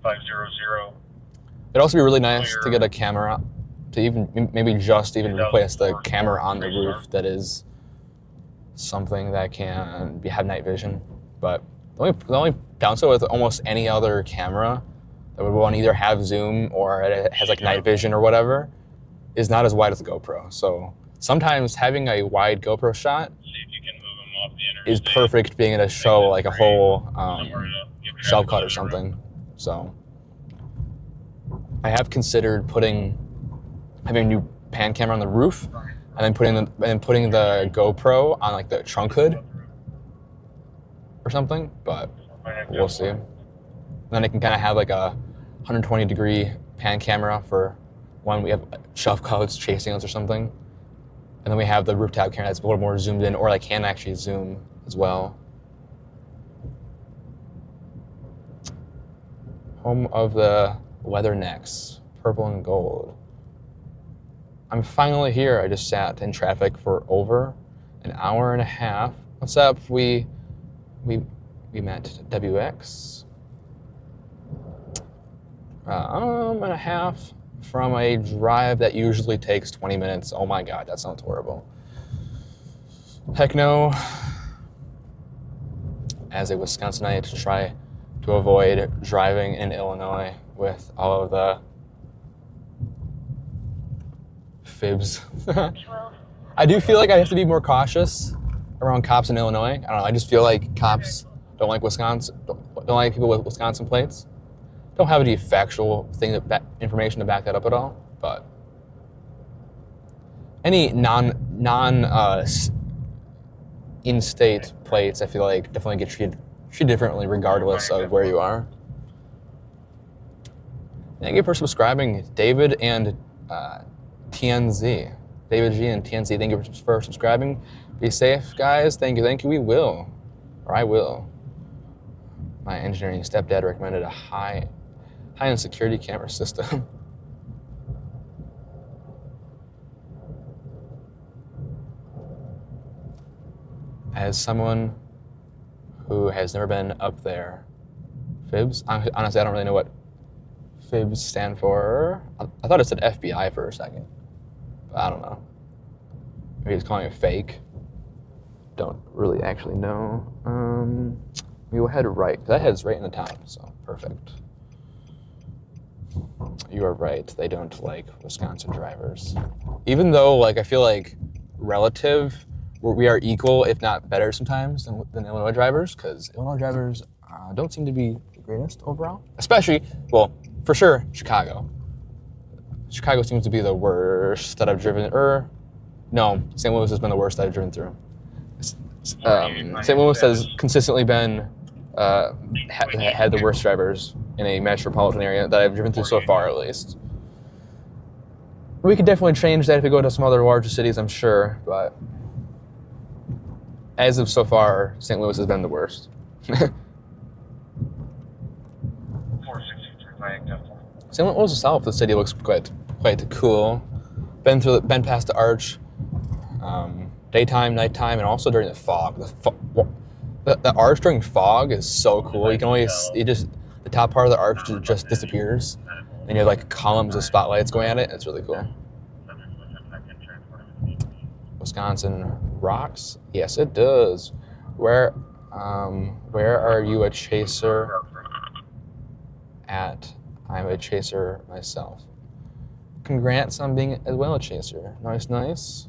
500. It'd also be really nice to get a camera, to even maybe just replace the camera on the roof. That is something that can have night vision. But the only downside with almost any other camera that would want to either have zoom or it has like night vision or whatever is not as wide as the GoPro. So sometimes having a wide GoPro shot is perfect, being able to show like a whole shell cut or something. So I have considered having a new pan camera on the roof, and then putting the GoPro on like the trunk hood or something. But we'll see. And then I can kind of have like a 120 degree pan camera for when we have shelf clouds chasing us or something. And then we have the rooftop camera that's a little more zoomed in, or like can actually zoom as well. Home of the leathernecks, purple and gold. I'm finally here. I just sat in traffic for over an hour and a half. What's up? We met WX. And a half from a drive that usually takes 20 minutes. Oh my God, that sounds horrible. Heck no. As a Wisconsinite, try to avoid driving in Illinois with all of the fibs. I do feel like I have to be more cautious around cops in Illinois. I don't know, I just feel like cops don't like Wisconsin, don't like people with Wisconsin plates. Don't have any factual information to back that up at all, but any in-state plates, I feel like definitely get treated differently regardless of where you are. Thank you for subscribing, David and TNZ. David G and TNZ, thank you for subscribing. Be safe, guys. Thank you. We will, or I will. My engineering stepdad recommended a high-end security camera system. As someone who has never been up there, fibs? Honestly, I don't really know what fibs stand for. I thought it said FBI for a second, but I don't know. Maybe he's calling it fake. Don't really actually know. We will head right. That heads right into town, so perfect. You are right. They don't like Wisconsin drivers. Even though, like, I feel like relative, we are equal, if not better sometimes than Illinois drivers, because Illinois drivers don't seem to be the greatest overall. Especially, well, for sure, Chicago. Chicago seems to be the worst that I've driven, no, St. Louis has been the worst that I've driven through. St. Louis has consistently been, had the worst drivers in a metropolitan area that I've driven through so far, at least. We could definitely change that if we go to some other larger cities, I'm sure, but as of so far, St. Louis has been the worst. 463 St. Louis itself, the city looks quite cool. Been past the arch, daytime, nighttime, and also during the fog. The arch during fog is so cool. You can only the top part of the arch just disappears, and you have like columns of spotlights going at it. It's really cool. Wisconsin rocks? Yes, it does. Where are you a chaser at? I'm a chaser myself. Congrats on being as well a chaser. Nice.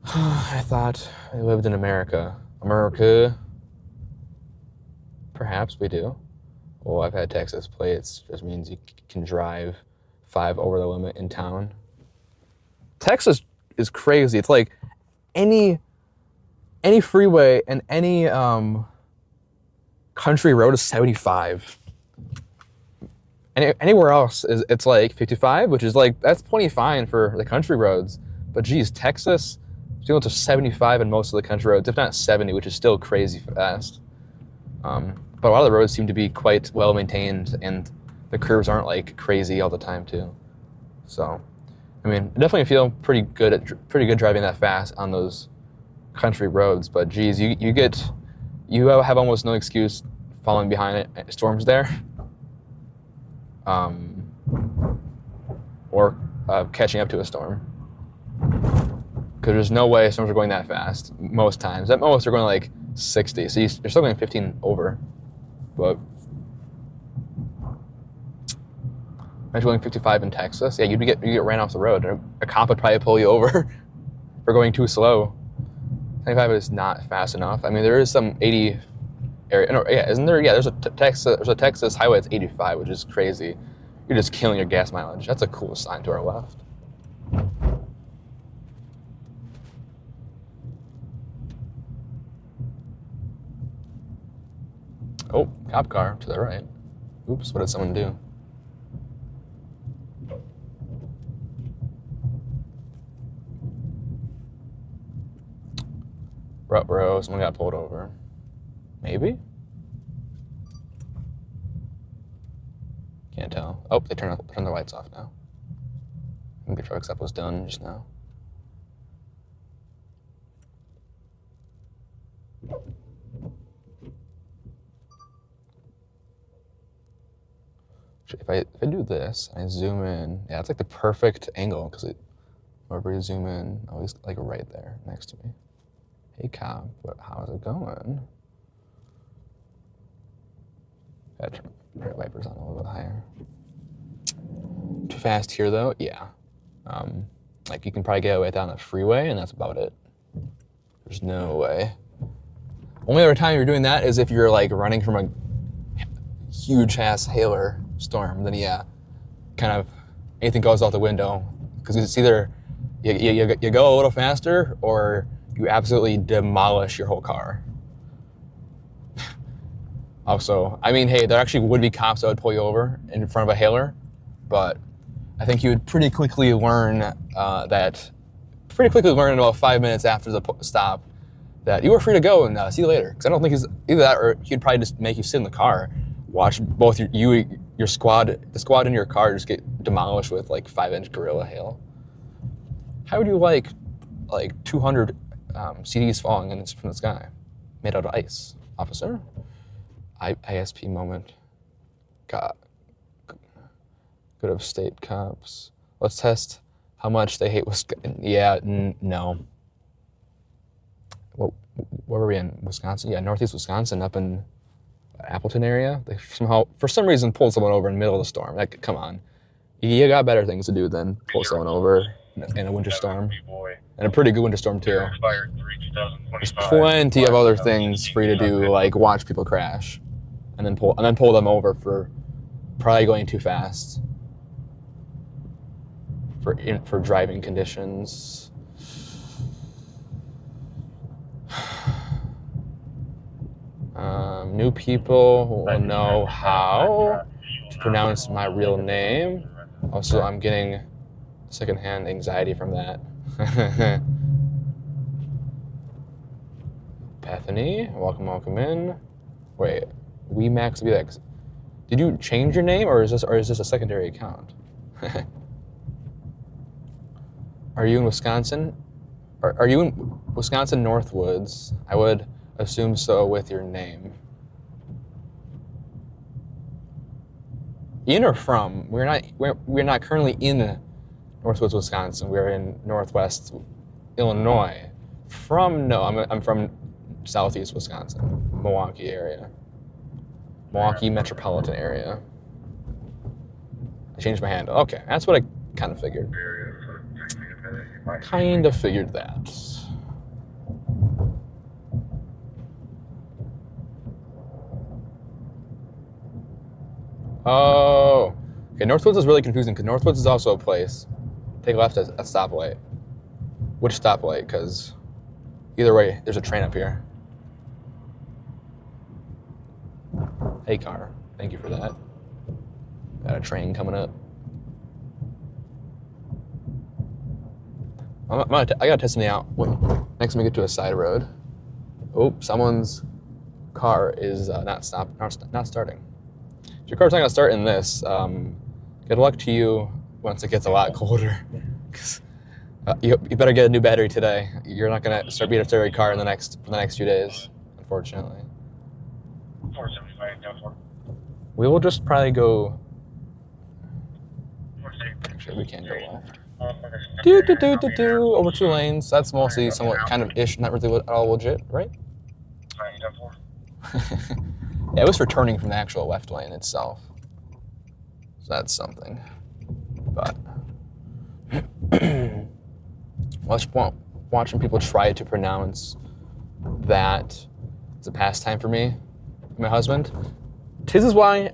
I thought I lived in America. Perhaps we do. Well, I've had Texas plates. Just means you can drive 5 over the limit in town. Texas is crazy. It's like any freeway and any country road is 75. Anywhere else it's like 55, which is like, that's plenty fine for the country roads. But geez, Texas is going to 75 in most of the country roads, if not 70, which is still crazy fast. But a lot of the roads seem to be quite well maintained, and the curves aren't like crazy all the time too. So, I mean, I definitely feel pretty good driving that fast on those country roads. But geez, you have almost no excuse falling behind storms there, or catching up to a storm. Because there's no way storms are going that fast most times. At most, they're going like 60, so you're still going 15 over. But imagine going 55 in Texas. Yeah, you get ran off the road. A cop would probably pull you over for going too slow. 75 is not fast enough. I mean, there is some 80 area. No, yeah, isn't there? Yeah, there's a Texas highway that's 85, which is crazy. You're just killing your gas mileage. That's a cool sign to our left. Oh, cop car to the right. Oops, what did someone do? Bro, someone got pulled over. Maybe? Can't tell. Oh, they turn the lights off now. Maybe truck stop was done just now. If I do this, and I zoom in, yeah, it's like the perfect angle because whenever you zoom in, oh, he's like right there next to me. Hey cop, how's it going? Gotta turn my wipers on a little bit higher. Too fast here though, yeah. Like you can probably get away down the freeway and that's about it. There's no way. Only other time you're doing that is if you're like running from a huge ass hailer storm, then yeah, kind of anything goes out the window. Because it's either you go a little faster or you absolutely demolish your whole car. Also, I mean, hey, there actually would be cops that would pull you over in front of a hailer, but I think you would pretty quickly learn in about 5 minutes after the stop that you were free to go and see you later. Because I don't think he's either that or he'd probably just make you sit in the car, watch both your squad, the squad in your car just get demolished with like 5-inch Gorilla hail. How would you like 200 CDs falling from the sky made out of ice, officer? ISP moment. God. Good of state cops. Let's test how much they hate Wisconsin. Yeah, no. Where were we in? Wisconsin? Yeah, northeast Wisconsin, up in Appleton area. They somehow, for some reason, pulled someone over in the middle of the storm. Like, come on. You got better things to do than pull someone over in a winter storm. And a pretty good winter storm, too. There's plenty of other things for you to do, like watch people crash. And then pull them over for probably going too fast. For driving conditions. New people will know how to pronounce my real name. Also, I'm getting secondhand anxiety from that. Bethany, welcome in. Wait, WeMaxBX. Did you change your name, or is this a secondary account? Are you in Wisconsin? Are you in Wisconsin Northwoods? I would assume so with your name. In or from? We're not currently in Northwoods, Wisconsin. We're in Northwest Illinois. From, no, I'm from Southeast Wisconsin, Milwaukee area. Milwaukee metropolitan area. I changed my handle. Okay, that's what I kind of figured. Kind of figured that. Oh, okay. Northwoods is really confusing because Northwoods is also a place. Take left at a stoplight. Which stoplight? Because either way, there's a train up here. Hey, car. Thank you for that. Got a train coming up. I gotta test me out. Next time we get to a side road. Oh, someone's car is not starting. If your car's not gonna start in this, good luck to you once it gets a lot colder. Cause you better get a new battery today. You're not gonna be able to start your car for the next few days, unfortunately. 475 down 4. We will just probably go. Actually, we can go left. Over 2 lanes. That's mostly somewhat kind of ish, not really at all legit, right? Yeah, it was for turning from the actual left lane itself. So that's something. But watching people try to pronounce that is a pastime for me, my husband. This is why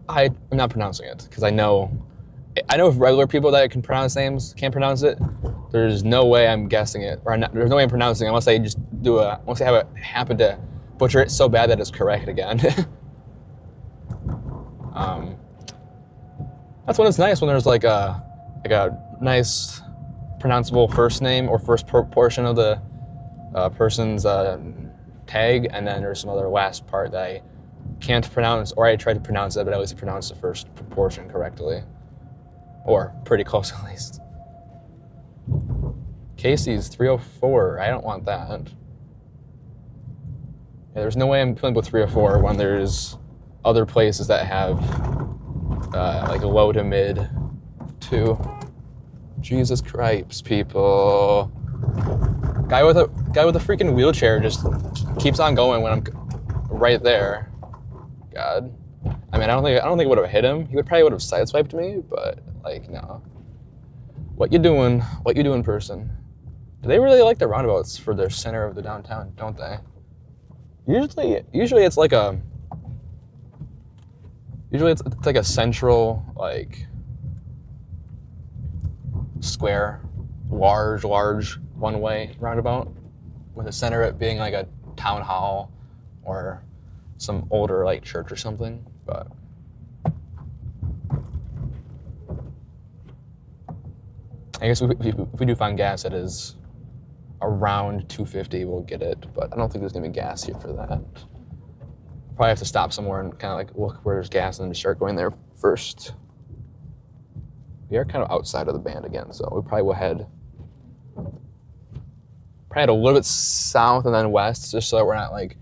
I'm not pronouncing it, because I know if regular people that can pronounce names can't pronounce it, there's no way I'm guessing it, or there's no way I'm pronouncing it unless I just unless I happen to butcher it so bad that it's correct again. That's when it's nice, when there's like a nice pronounceable first name or first portion of the person's tag, and then there's some other last part that can't pronounce, or I tried to pronounce it, but I always pronounced the first proportion correctly. Or pretty close at least. Casey's 304. I don't want that. Yeah, there's no way I'm filling with 304 when there's other places that have like a low to mid 2. Jesus Christ, people. Guy with a freaking wheelchair just keeps on going when I'm right there. God. I mean, I don't think it would have hit him. He probably would have sideswiped me, but like, no. What you doing? What you doing, person? Do they really like the roundabouts for their center of the downtown? Don't they? Usually it's like a. Usually it's like a central like square, large one-way roundabout, with the center of it being like a town hall or some older like church or something. But I guess if we do find gas that is around 250, we'll get it. But I don't think there's gonna be gas here for that. Probably have to stop somewhere and kind of like look where there's gas and then start going there first. We are kind of outside of the band again, so we probably will head a little bit south and then west, just so that we're not like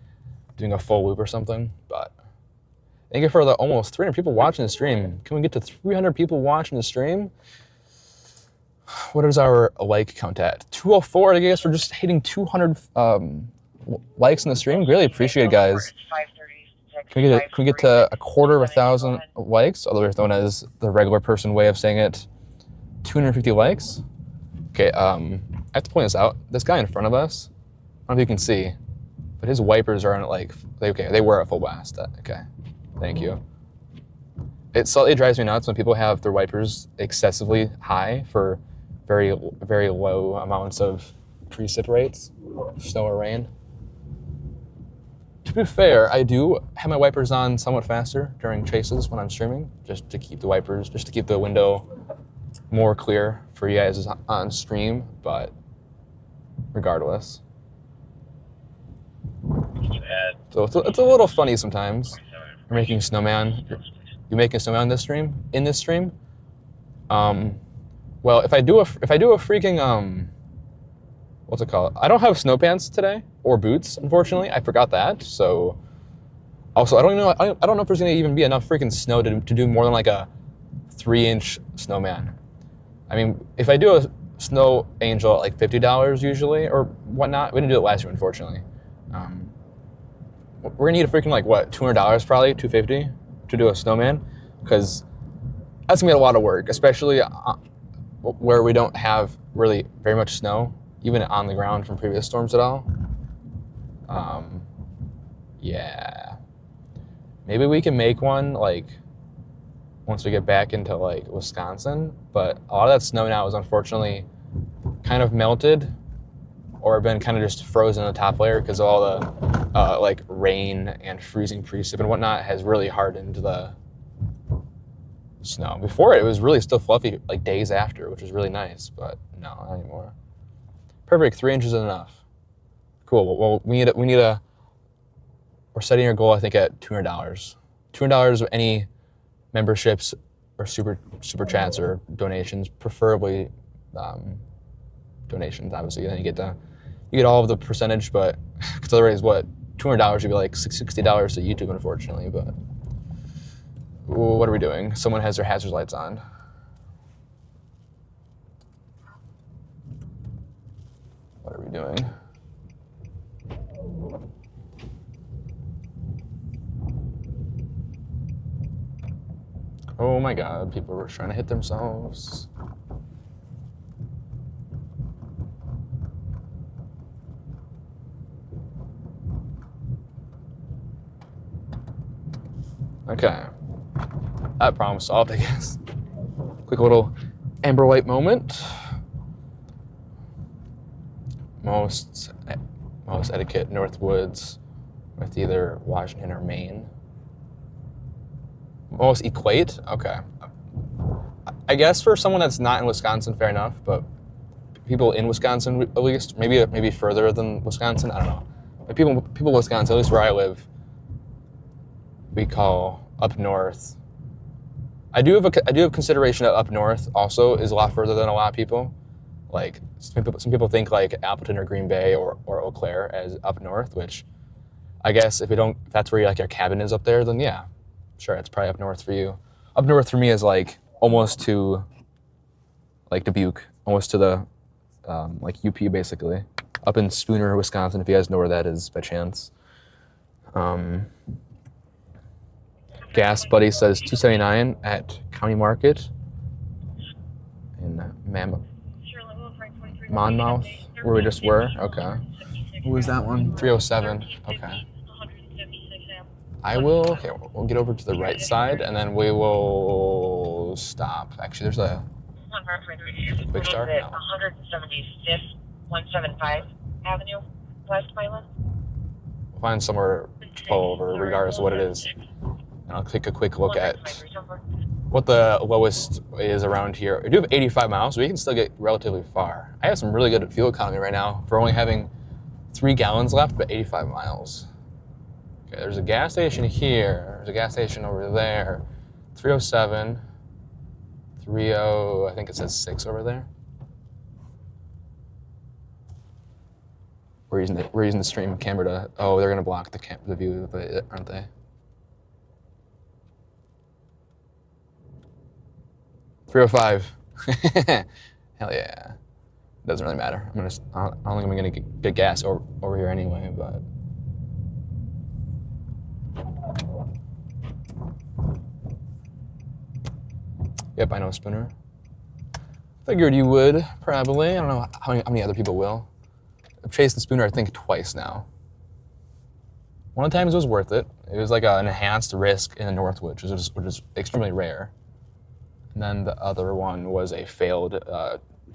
doing a full loop or something. But thank you for the almost 300 people watching the stream. Can we get to 300 people watching the stream? What is our like count at? 204. I guess we're just hitting 200 likes in the stream. Really appreciate it, guys. Can we get to a quarter of 1,000 likes? Otherwise known as the regular person way of saying it. 250 likes. Okay. I have to point this out. This guy in front of us, I don't know if you can see, but his wipers are on like, they were at full blast. Okay, thank you. It slightly drives me nuts when people have their wipers excessively high for very, very low amounts of precip rates, snow or rain. To be fair, I do have my wipers on somewhat faster during chases when I'm streaming, just to keep the window more clear for you guys on stream, but regardless. So it's a little funny sometimes. You're making a snowman. You making a snowman in this stream? Well, if I do a freaking what's it called? I don't have snow pants today or boots, unfortunately. I forgot that. So also I don't know if there's gonna even be enough freaking snow to do more than like a 3-inch snowman. I mean, if I do a snow angel at like $50 usually or whatnot, we didn't do it last year, unfortunately. We're gonna need a freaking like what, $200 probably, $250 to do a snowman, because that's gonna be a lot of work, especially where we don't have really very much snow, even on the ground from previous storms at all. Yeah. Maybe we can make one like once we get back into like Wisconsin, but a lot of that snow now is unfortunately kind of melted or been kind of just frozen in the top layer because all the like rain and freezing precip and whatnot has really hardened the snow. Before it was really still fluffy like days after, which was really nice, but no, not anymore. Perfect, 3 inches is enough. Cool, well, we're setting our goal, I think, at $200. $200 of any memberships or super chats or donations, preferably donations, obviously. Then you get all of the percentage, but because otherwise, what, $200 would be like $60 to YouTube, unfortunately. But what are we doing? Someone has their hazard lights on. What are we doing? Oh my God, people were trying to hit themselves. Okay, that problem solved, I guess. Quick little amber light moment. Most etiquette Northwoods with either Washington or Maine. Most equate? Okay. I guess for someone that's not in Wisconsin, fair enough, but people in Wisconsin at least, maybe further than Wisconsin, I don't know. But people in Wisconsin, at least where I live, we call up north. I do have consideration that up north also is a lot further than a lot of people. Like some people think like Appleton or Green Bay or Eau Claire as up north, which I guess if that's where like your cabin is up there, then yeah, sure, it's probably up north for you. Up north for me is like almost to like Dubuque, almost to the like UP basically. Up in Spooner, Wisconsin, if you guys know where that is by chance. Gas Buddy says $2.79 at County Market in Monmouth, where we just were. Okay. What was that one? 307. Okay. Okay, we'll get over to the right side, and then we will stop. Actually, there's a Quick Start. No. 175th, 175 Avenue, West Milan. We'll find somewhere to pull over, regardless of what it is. And I'll take a quick look at what the lowest is around here. We do have 85 miles, so we can still get relatively far. I have some really good fuel economy right now for only having 3 gallons left, but 85 miles. Okay, there's a gas station here. There's a gas station over there. 307. 30, I think it says 6 over there. We're using the stream camera to. Oh, they're gonna block the view of it, aren't they? $3.05. Hell yeah. Doesn't really matter. I don't think I'm gonna get gas over here anyway, but. Yep, I know Spooner. Figured you would, probably. I don't know how many other people will. I've chased the Spooner, I think, twice now. One of the times it was worth it. It was like an enhanced risk in the Northwood, which is extremely rare. And then the other one was a failed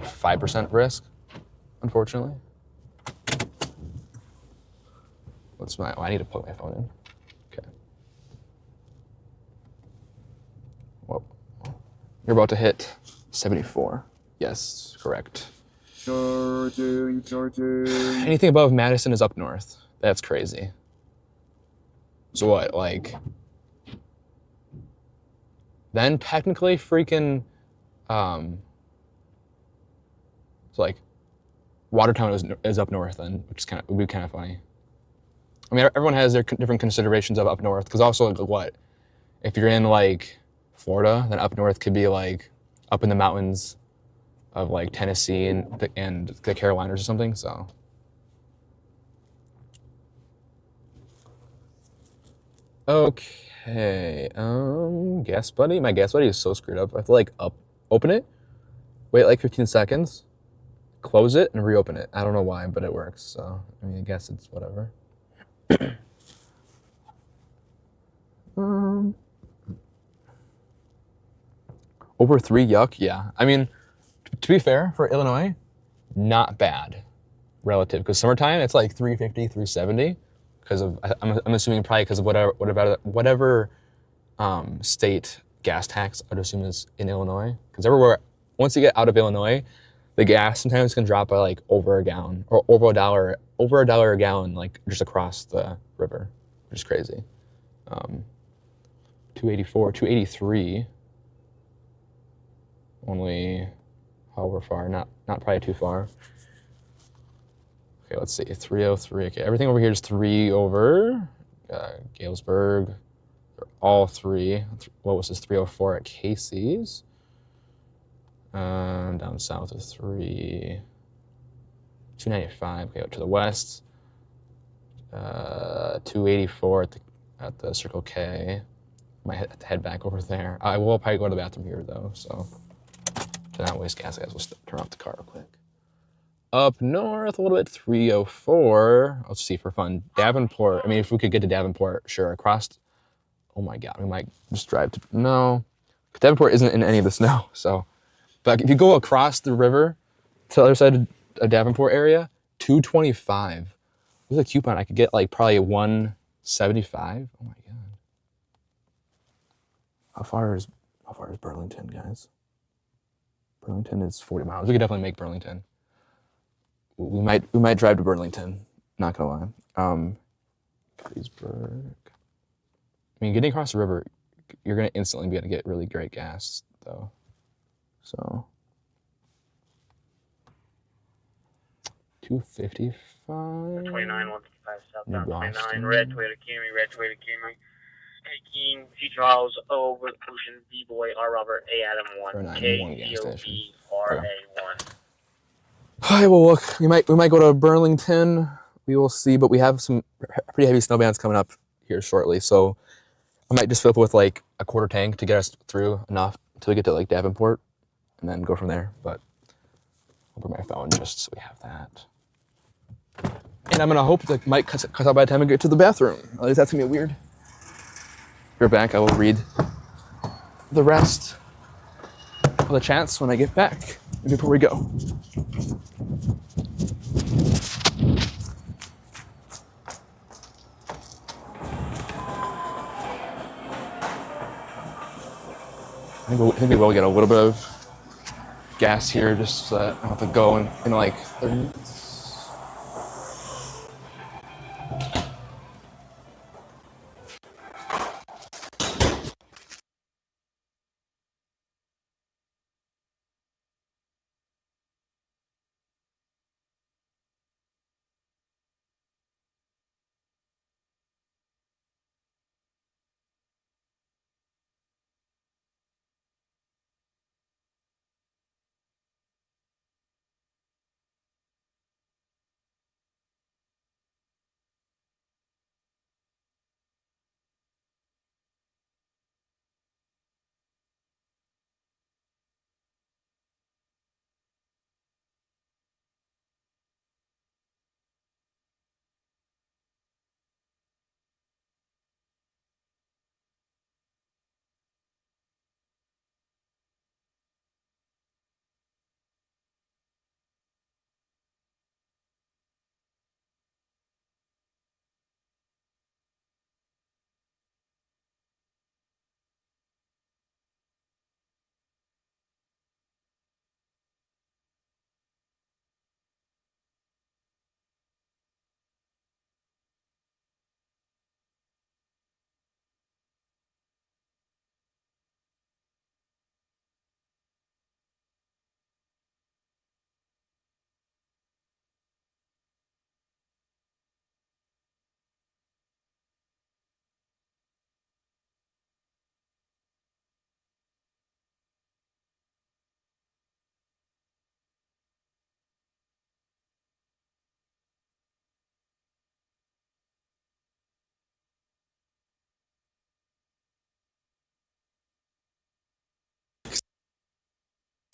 5% risk, unfortunately. I need to plug my phone in. Okay. Whoa. You're about to hit 74. Yes, correct. Charging. Anything above Madison is up north. That's crazy. So what, like... Then technically freaking... So like... Watertown is up north then, which would be kind of funny. I mean, everyone has their different considerations of up north, because also, like, what? If you're in, like, Florida, then up north could be, like, up in the mountains of, like, Tennessee and the Carolinas or something, so. Okay, Gas Buddy? My Gas Buddy is so screwed up. I have to, like, open it, wait, like, 15 seconds, close it, and reopen it. I don't know why, but it works, so, I mean, I guess it's whatever. Over 3, yuck, yeah. I mean, to be fair, for Illinois, not bad, relative. Because summertime, it's like 350, 370. Because of, I'm assuming probably because of whatever state gas tax I'd assume is in Illinois. Because everywhere, once you get out of Illinois, the gas sometimes can drop by like over a gallon or over a dollar a gallon, like just across the river, which is crazy. 284, 283. Only however far, not probably too far. Okay, let's see, 303. Okay, everything over here is 3 over. Galesburg, they're all 3. What was this? 304 at Casey's. Down south is 3. 295. Okay, up to the west. 284 at the Circle K. Might have to head back over there. I will probably go to the bathroom here though, so to not waste gas, I guess we'll turn off the car real quick. Up north a little bit, 304. Let's see for fun. Davenport. I mean, if we could get to Davenport, sure. Across. Oh my God, we might just drive to. No, Davenport isn't in any of the snow. So, but if you go across the river to the other side of Davenport area, 225. With a coupon, I could get like probably 175. Oh my God. How far is Burlington, guys? Burlington is 40 miles. We could definitely make Burlington. We might drive to Burlington. Not gonna lie. Gettysburg. mean, getting across the river, you're gonna instantly be able to get really great gas, though. So 255. 29, 155 southbound, New 29, Boston. red Toyota Camry. Taking C. Charles over the ocean, B Boy, R. Robert, A. Adam 1, K. gas station. R. A. 1. All right, well, look, we might go to Burlington. We will see, but we have some pretty heavy snow bands coming up here shortly, so I might just fill up with like a quarter tank to get us through enough until we get to like Davenport, and then go from there. But I'll bring my phone just so we have that. And I'm gonna hope that Mike cuts out by the time we get to the bathroom. At least that's gonna be weird. We're back. I will read the rest of the chats when I get back. Before we go. I think we will get a little bit of gas here, just so that I don't have to go in like 30 minutes.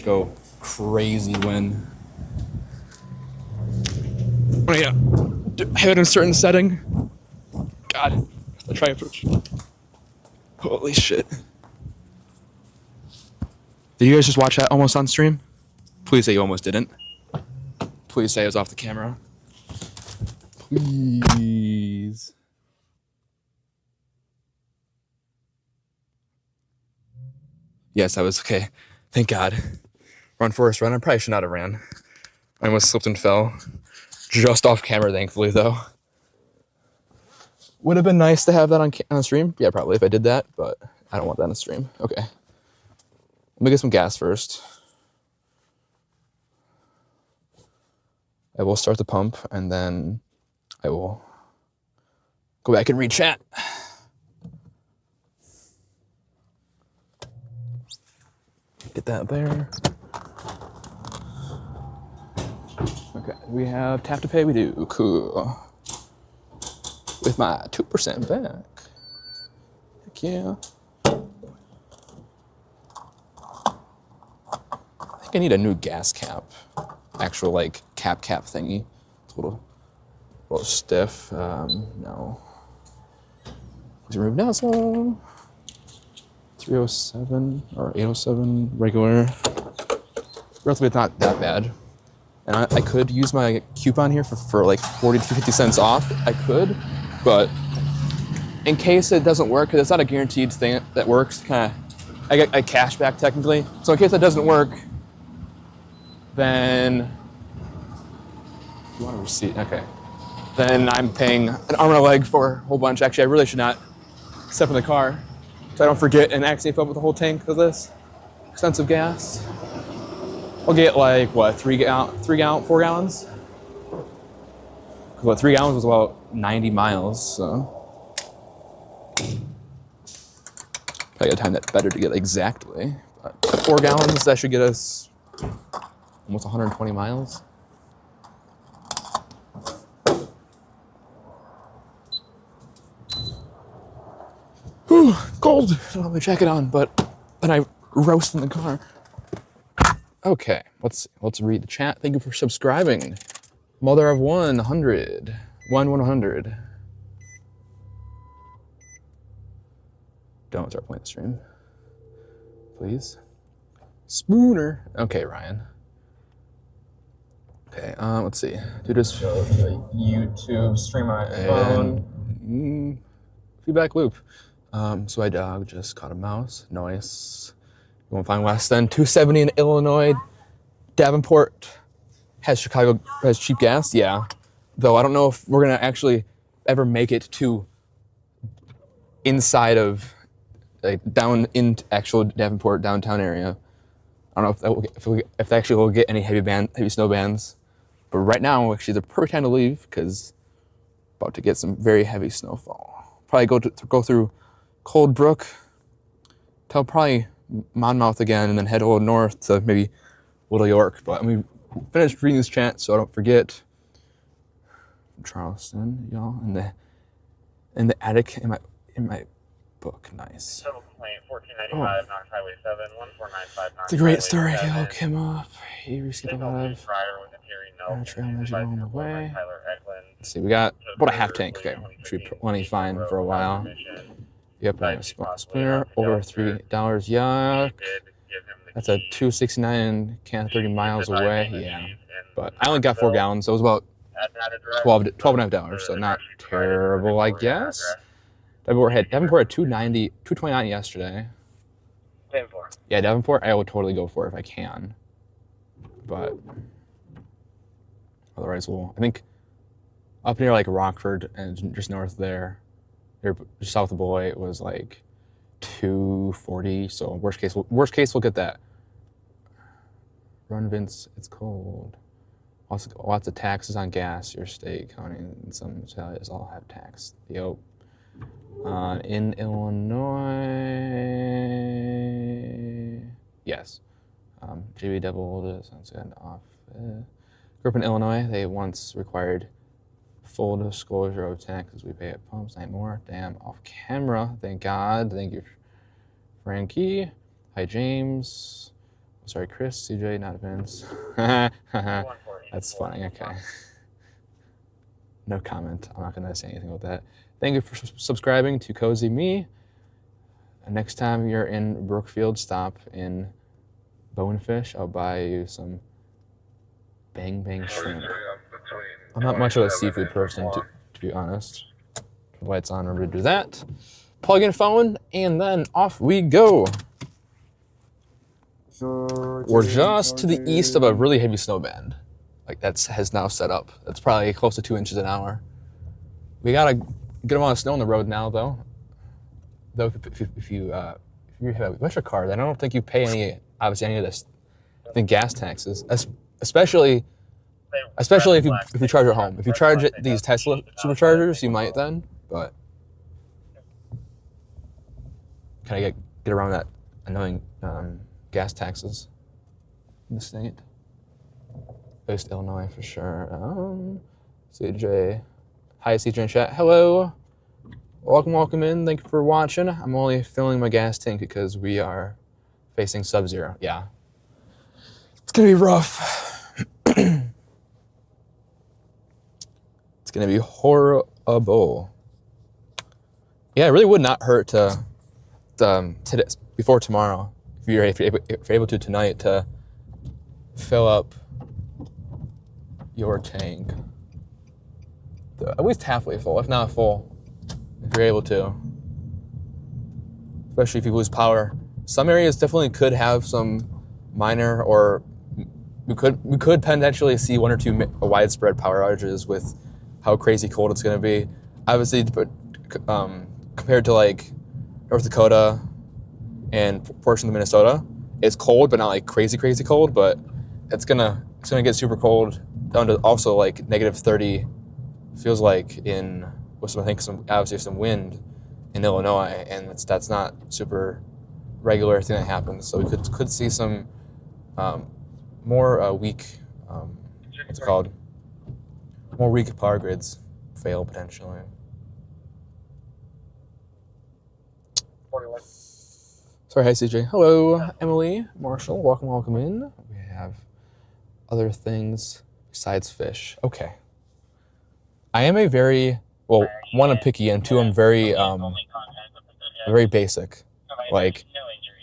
Go crazy when I have it in a certain setting. God, I'll try approach. Holy shit. Did you guys just watch that almost on stream? Please say you almost didn't. Please say it was off the camera. Please. Yes, I was okay. Thank God. Run, Forrest, run. I probably should not have ran. I almost slipped and fell. Just off camera, thankfully, though. Would have been nice to have that on the stream. Yeah, probably if I did that, but I don't want that on the stream. Okay. Let me get some gas first. I will start the pump, and then I will go back and read chat. Get that there. Okay, we have tap to pay. We do. Cool. With my 2% back. Heck yeah. I think I need a new gas cap. Actual like cap thingy. It's a little stiff. No. Let's remove nozzle. 307 or 807 regular. Relatively not that bad. And I could use my coupon here for like 40 to 50 cents off. I could, but in case it doesn't work, because it's not a guaranteed thing that works, kind of, I get a cash back technically. So in case that doesn't work, then, you want a receipt? Okay. Then I'm paying an arm and a leg for a whole bunch. Actually, I really should not step in the car so I don't forget and accidentally fill up with the whole tank of this expensive gas. I'll get like what, 4 gallons? What, 3 gallons was about 90 miles, so I gotta time that better to get exactly. But 4 gallons, that should get us almost 120 miles. Whew, cold. I don't have my jacket on, but then I roast in the car. Okay, let's read the chat. Thank you for subscribing. Mother of 100. 100. Don't start playing the stream, please. Spooner. Okay, Ryan. Okay, let's see. Do this YouTube stream on my phone. Feedback loop. So my dog just caught a mouse. Nice. You won't find less than 270 in Illinois. Davenport has cheap gas. Yeah. Though I don't know if we're gonna actually ever make it to inside of like down in actual Davenport downtown area. I don't know if actually we'll get any heavy snow bands. But right now, actually, the perfect time to leave because about to get some very heavy snowfall. Probably go through Cold Brook, till probably Monmouth again, and then head a little north to maybe Little York. But I'm gonna finish reading this chat so I don't forget. Charleston, y'all, in the attic in my book. Nice. Total complaint 1495 Knox Highway 7 1495 Knox. It's a great story. He'll came up. He rescheduled live. Trail measure on the way. Let's see, we got about a half tank. Okay, should be plenty fine for a while. Yep, splinter over $3. Yuck. That's a 269 can 30 miles away. Yeah, but I only got 4 gallons, so it was about $12.5, so not terrible, I guess. Davenport had 229 yesterday. Davenport. Yeah, Davenport, I would totally go for it if I can. But otherwise, I think up near like Rockford and just north there, just south of Beloit, it was like 240. So worst case, we'll get that. Run, Vince, it's cold. Lots of taxes on gas. Your state, county, and some municipalities all have tax. Yep. In Illinois, yes. JB doubled. Sounds good. Off. Grew up in Illinois. They once required full disclosure of taxes we pay at pumps. Not more. Damn. Off camera. Thank God. Thank you, Frankie. Hi, James. Sorry, Chris. CJ, not Vince. That's funny. Okay. No comment. I'm not going to say anything about that. Thank you for subscribing to Cozy Me. And next time you're in Brookfield, stop in Bonefish. I'll buy you some bang bang shrimp. I'm not much of a seafood person, to be honest. Lights on, remember to do that. Plug in phone, and then off we go. We're just to the east of a really heavy snow band. Like has now set up. That's probably close to 2 inches an hour. We got a good amount of snow on the road now, though. Though if you have a electric car, then I don't think you pay any of this. I think gas taxes, especially if you charge at home. If you charge at these Tesla superchargers, you might then. But can I get around that annoying gas taxes in the state? East Illinois for sure. CJ. Hi, CJ in chat. Hello. Welcome in. Thank you for watching. I'm only filling my gas tank because we are facing sub-zero. Yeah. It's going to be rough. It's going to be horrible. Yeah, it really would not hurt to before tomorrow, if you're able to tonight, to fill up your tank. At least halfway full, if not full, if you're able to. Especially if you lose power. Some areas definitely could have some minor, or we could potentially see 1 or 2 widespread power outages with how crazy cold it's going to be. Obviously, but compared to like North Dakota and portion of Minnesota. It's cold, but not like crazy cold. But it's gonna get super cold down to also like -30. Feels like in with some obviously some wind in Illinois, and that's not super regular thing that happens. So we could see some more weak what's it called? More weak power grids fail potentially. 41. Sorry, hi CJ. Hello, Emily, Marshall. Welcome in. We have other things besides fish. Okay. I am a very one, I'm picky, and two, I'm very basic. Like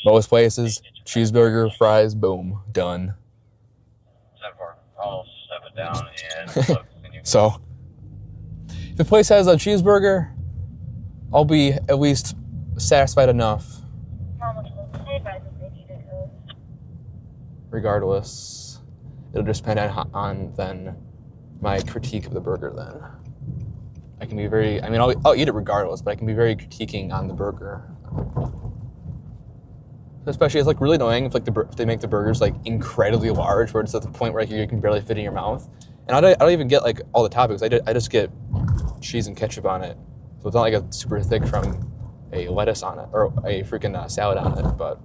most places, cheeseburger, fries, boom, done. 7-4. I'll step it down and look. So if the place has a cheeseburger, I'll be at least satisfied enough. Regardless, it'll just depend on then my critique of the burger. Then I can be very. I mean, I'll eat it regardless, but I can be very critiquing on the burger. Especially, it's like really annoying if if they make the burgers like incredibly large, where it's at the point where you can barely fit in your mouth. And I don't even get like all the toppings. I just get cheese and ketchup on it, so it's not like a super thick from a lettuce on it or a freaking salad on it. But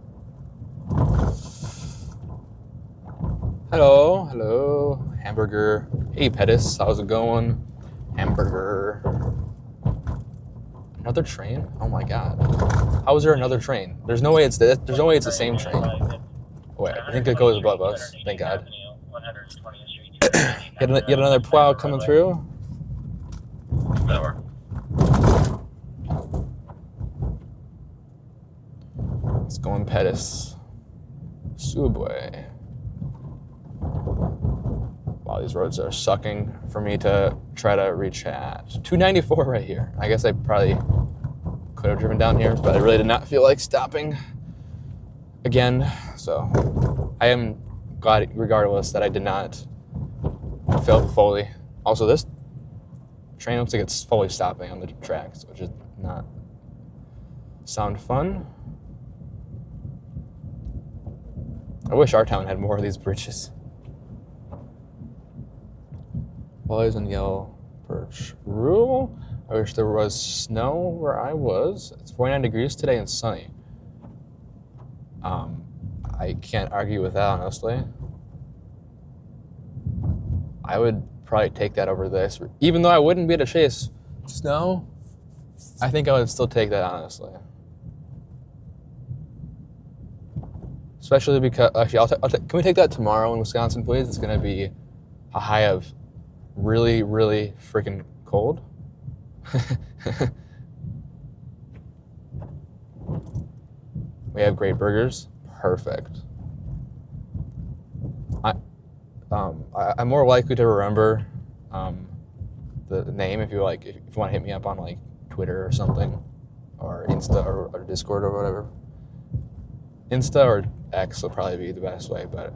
hello, hamburger. Hey, Pettis, how's it going? Hamburger. Another train? Oh my god! How is there another train? There's no way it's the same train. Wait, I think it goes above us. Thank God. Yet another plow coming through. It's going Pettis. Subway. Wow, these roads are sucking for me to try to reach at. 294 right here. I guess I probably could have driven down here, but I really did not feel like stopping again. So I am glad, regardless, that I did not fail fully. Also, this train looks like it's fully stopping on the tracks, which is not sound fun. I wish our town had more of these bridges. Boys and yellow perch rule. I wish there was snow where I was. It's 49 degrees today and sunny. I can't argue with that, honestly. I would probably take that over this. Even though I wouldn't be able to chase snow, I think I would still take that, honestly. Especially because, actually, can we take that tomorrow in Wisconsin, please? It's going to be a high of really, really freaking cold. We have great burgers. Perfect. I'm more likely to remember the name if you want to hit me up on like Twitter or something, or Insta or Discord or whatever. Insta or X will probably be the best way, but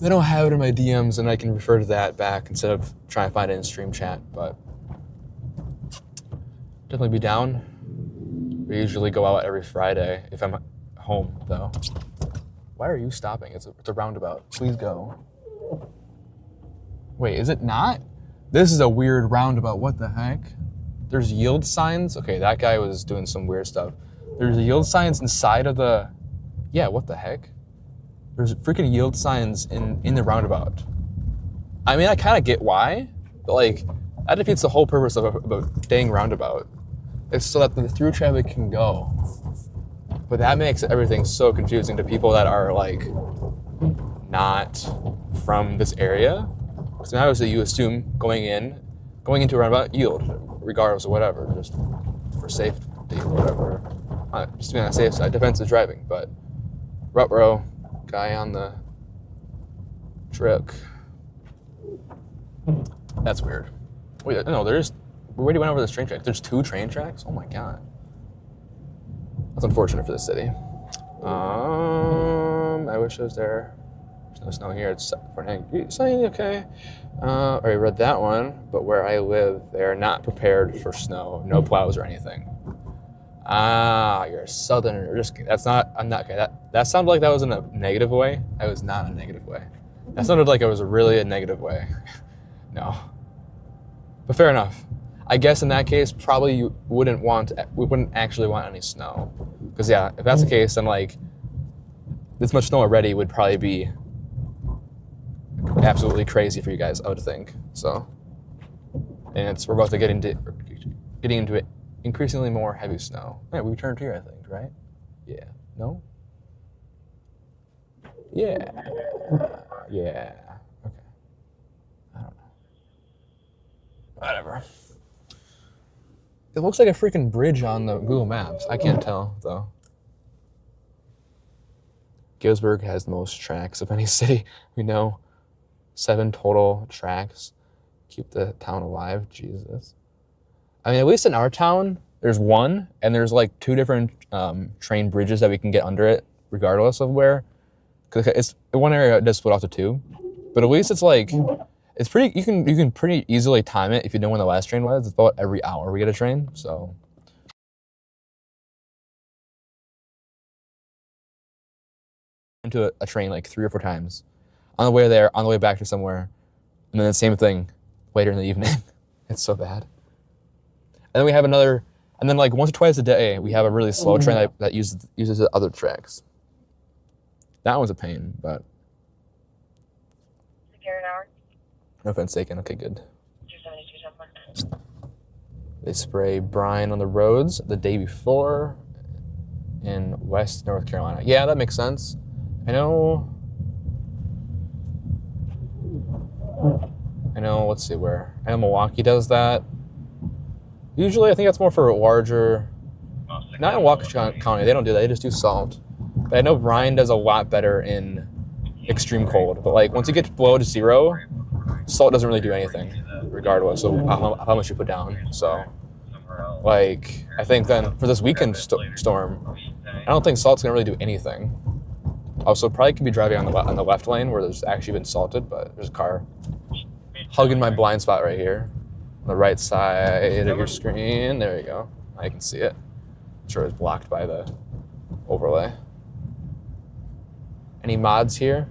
they don't have it in my DMs, and I can refer to that back instead of trying to find it in stream chat. But definitely be down. We usually go out every Friday if I'm home, though. Why are you stopping? It's a roundabout. Please go. Wait, is it not? This is a weird roundabout. What the heck? There's yield signs. Okay, that guy was doing some weird stuff. There's yield signs inside of the... Yeah, what the heck? There's freaking yield signs in the roundabout. I mean, I kind of get why, but like, that defeats the whole purpose of a dang roundabout. It's so that the through traffic can go. But that makes everything so confusing to people that are like not from this area. Because now obviously you assume going into a roundabout, yield, regardless of whatever, just for safety or whatever. Just to be on the safe side, defensive driving, but rut-row, guy on the truck. That's weird. Wait, no, we already went over this train track. There's 2 train tracks? Oh my god. That's unfortunate for the city. I wish I was there. There's no snow here. It's 49 degrees. Sunny, okay. I already read that one, but where I live, they are not prepared for snow. No plows or anything. Ah, you're a southerner. Just that's not. I'm not. Okay, that sounded like that was in a negative way. That was not a negative way. That sounded like it was really a negative way. No. But fair enough. I guess in that case, probably we wouldn't actually want any snow. Because yeah, if that's the case, then like this much snow already would probably be absolutely crazy for you guys, I would think. So, and we're about to getting into it increasingly more heavy snow. All right, we returned here, I think, right? Yeah. No? Yeah. Yeah. Okay. I don't know. Whatever. It looks like a freaking bridge on the Google Maps. I can't tell, though. Galesburg has the most tracks of any city we know. 7 total tracks. Keep the town alive. Jesus. I mean, at least in our town, there's one, and there's like 2 different train bridges that we can get under it, regardless of where. Because it's in one area it does split off to 2, but at least it's like it's pretty. You can pretty easily time it if you know when the last train was. It's about every hour we get a train, so. Into a train like 3 or 4 times, on the way there, on the way back to somewhere, and then the same thing later in the evening. It's so bad. And then we have another, and then like once or twice a day, we have a really slow train that uses the other tracks. That one's a pain, but. No offense taken. Okay, good. 272 They spray brine on the roads the day before in West North Carolina. Yeah, that makes sense. I know, let's see where. I know Milwaukee does that. Usually, I think that's more for larger, not in Waukesha County, they don't do that, they just do salt. But I know brine does a lot better in extreme cold. But like, once you get below to 0, salt doesn't really do anything, regardless of how much you put down. So, like, I think then for this weekend storm, I don't think salt's gonna really do anything. Also, probably could be driving on the left lane where there's actually been salted, but there's a car hugging my blind spot right here. On the right side of your screen, there you go. I can see it. I'm sure it's blocked by the overlay. Any mods here?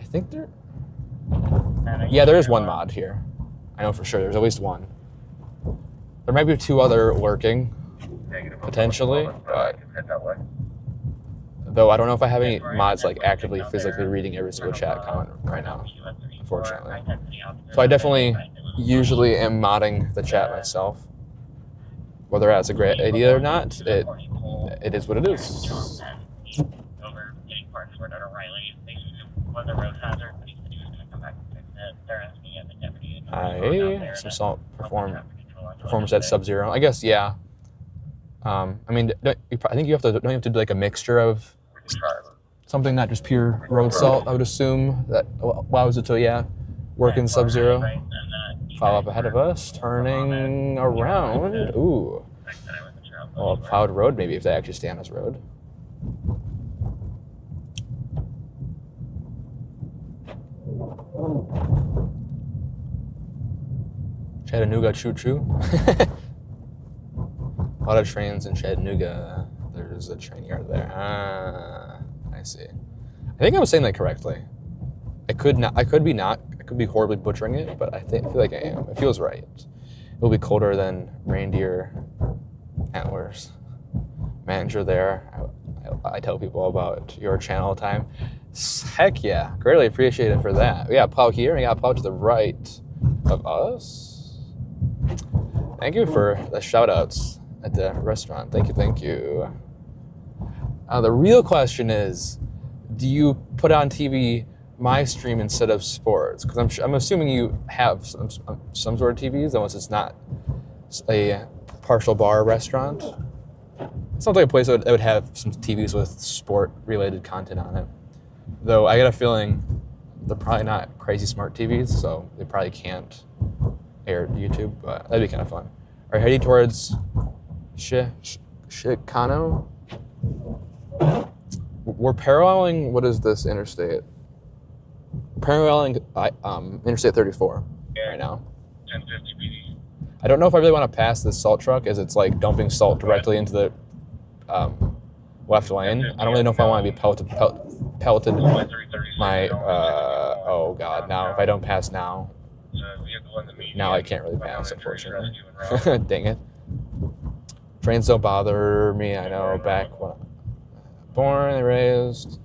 I think there. Yeah, there is one mod here. I know for sure. There's at least one. There might be 2 other lurking, potentially, but though I don't know if I have any mods like actively physically reading every single chat comment right now, unfortunately. So I definitely usually am modding the chat myself. Whether that's a great idea or not, it is what it is. Some salt performance at sub-0. I guess, yeah. I mean, I think don't you have to do like a mixture of something, not just pure road salt, I would assume, that allows it to, work in sub-0. Follow up ahead of us, turning around. Ooh. Well, a plowed road, maybe, if they actually stay on this road. Chattanooga choo-choo. A lot of trains in Chattanooga. There's a train yard there. I see. I think I was saying that correctly. I could be horribly butchering it, but I feel like I am. It feels right. It'll be colder than reindeer antlers. Manager there. I tell people about your channel all the time. Heck yeah. Greatly appreciate it for that. We got plow here and we got plow to the right of us. Thank you for the shout outs at the restaurant. Thank you. The real question is, do you put on TV my stream instead of sports? Because I'm assuming you have some sort of TVs, unless it's not a partial bar restaurant. It sounds like a place that would have some TVs with sport-related content on it. Though I got a feeling they're probably not crazy smart TVs, so they probably can't air YouTube, but that'd be kind of fun. All right, heading towards Chicano. We're paralleling, what is this interstate? Paralleling Interstate 34 right now. 1050 PD. I don't know if I really want to pass this salt truck as it's like dumping salt directly into the left lane. I don't really know if I want to be pelleted my, oh god, now if I don't pass now, I can't really pass, unfortunately. Dang it. Trains don't bother me, I know, back when born and raised,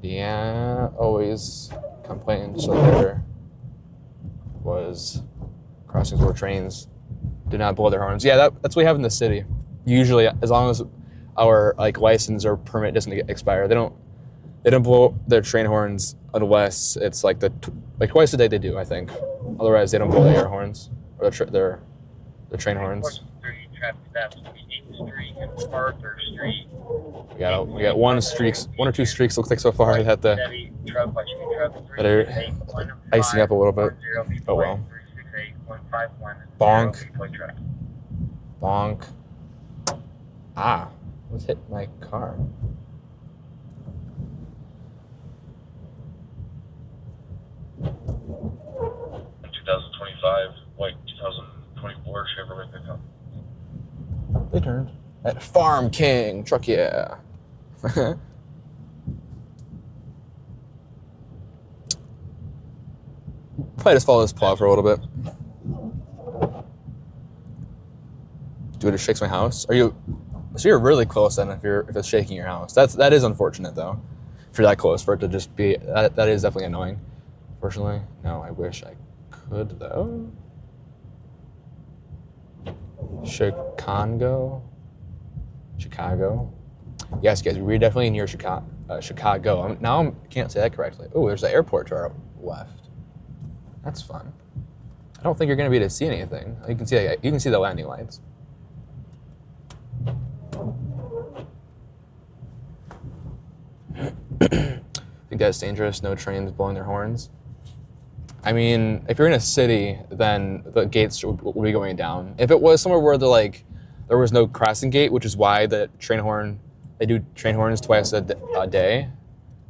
yeah, always complained, so there was crossings where trains do not blow their horns. Yeah, that's what we have in the city. Usually, as long as our like license or permit doesn't expire, they don't blow their train horns unless it's like twice a day they do, I think. Otherwise, they don't blow their air horns or their train horns. We got one or two streaks looks like so far that are icing up a little bit. Oh well. Bonk. Bonk. Ah, what's hit my car? In 2025, like 2024 Chevrolet pickup. They turned. At Farm King truck, yeah. Probably just follow this plow for a little bit. Do it, it shakes my house. So you're really close then if it's shaking your house. That is unfortunate though. If you're that close for it to just be that is definitely annoying. Fortunately, no, I wish I could though. Chicago. Yes, guys, we're definitely near Chicago. Now I can't say that correctly. Oh, there's the airport to our left. That's fun. I don't think you're gonna be able to see anything. You can see the landing lights. I think that's dangerous. No trains blowing their horns. I mean, if you're in a city, then the gates will be going down. If it was somewhere where there was no crossing gate, which is why they do train horns twice a day,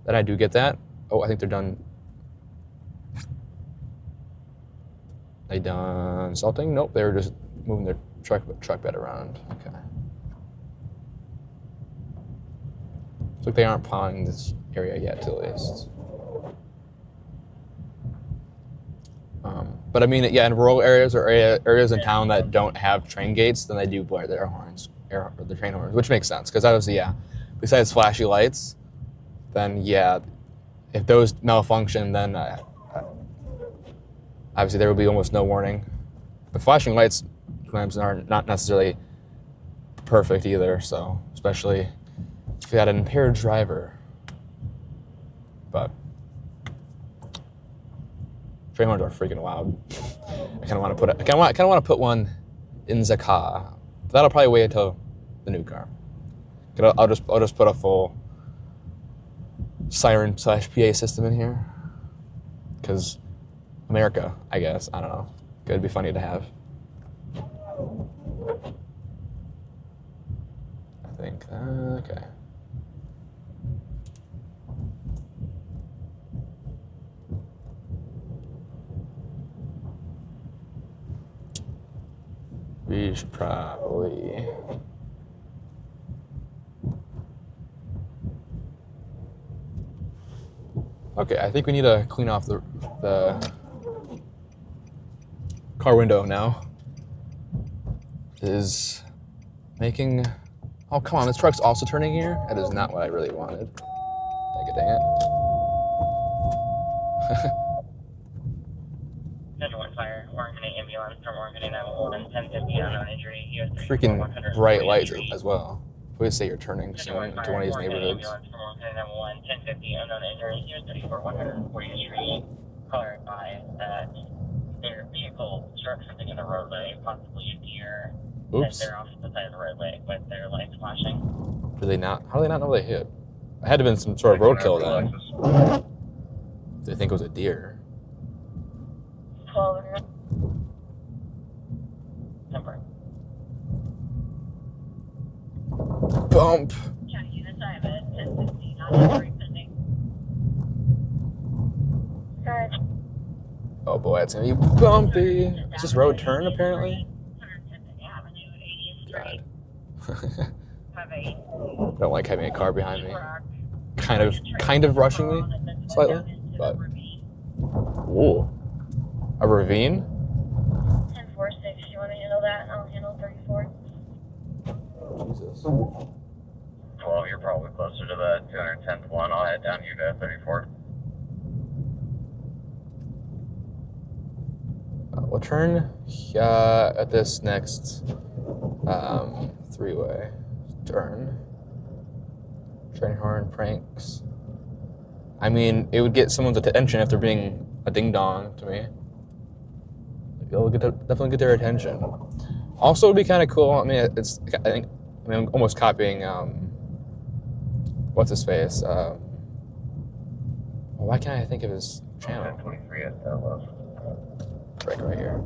then I do get that. Oh, I think they're done. They done salting? Nope, they were just moving their truck bed around. Okay. Looks like they aren't plowing this area yet, at least. But I mean, yeah, in rural areas or areas in town that don't have train gates, then they do blare their horns, the train horns, which makes sense because obviously, yeah, besides flashy lights, then yeah, if those malfunction, then obviously there will be almost no warning. But flashing lights sometimes are not necessarily perfect either, so especially if you had an impaired driver. But train horns are freaking loud. I kind of want to put one in the car. But that'll probably wait until the new car. I'll just put a full siren / PA system in here. Because America, I guess. I don't know. It'd be funny to have. I think. Okay. We should probably. Okay, I think we need to clean off the car window now. It is making. Oh, come on, this truck's also turning here? That is not what I really wanted. Dang it. Fire, Oregon ambulance from Oregon 911, 1050 unknown injury. Freaking bright lights as well. Please say you're turning soon into one of these neighborhoods. Ambulance from Oregon 911, 1050 unknown injury. Here's 34 140th Street. Caller advised that their vehicle struck something in the roadway, possibly a deer. Oops. They're off the side of the roadway with their lights flashing. Do they not? How do they not know they hit? It had to have been some sort of roadkill then. They think it was a deer. Number. Bump. Checking the time at 10:50. Not pending. Oh boy, it's gonna be bumpy. Is this road turn apparently? Have a Don't like having a car behind me. truck. Kind of rushing me slightly, but ooh, a ravine. 1046. You want to handle that? I'll handle 34. Jesus. Well, you're probably closer to the 210th one. I'll head down you to 34. We'll turn at this next three-way turn. Train horn pranks. I mean, it would get someone's attention if they're being a ding-dong to me. It'll definitely get their attention. Also, it'd be kind of cool. I mean, I'm almost copying. What's his face? Why can't I think of his channel? 23 at left. Right here.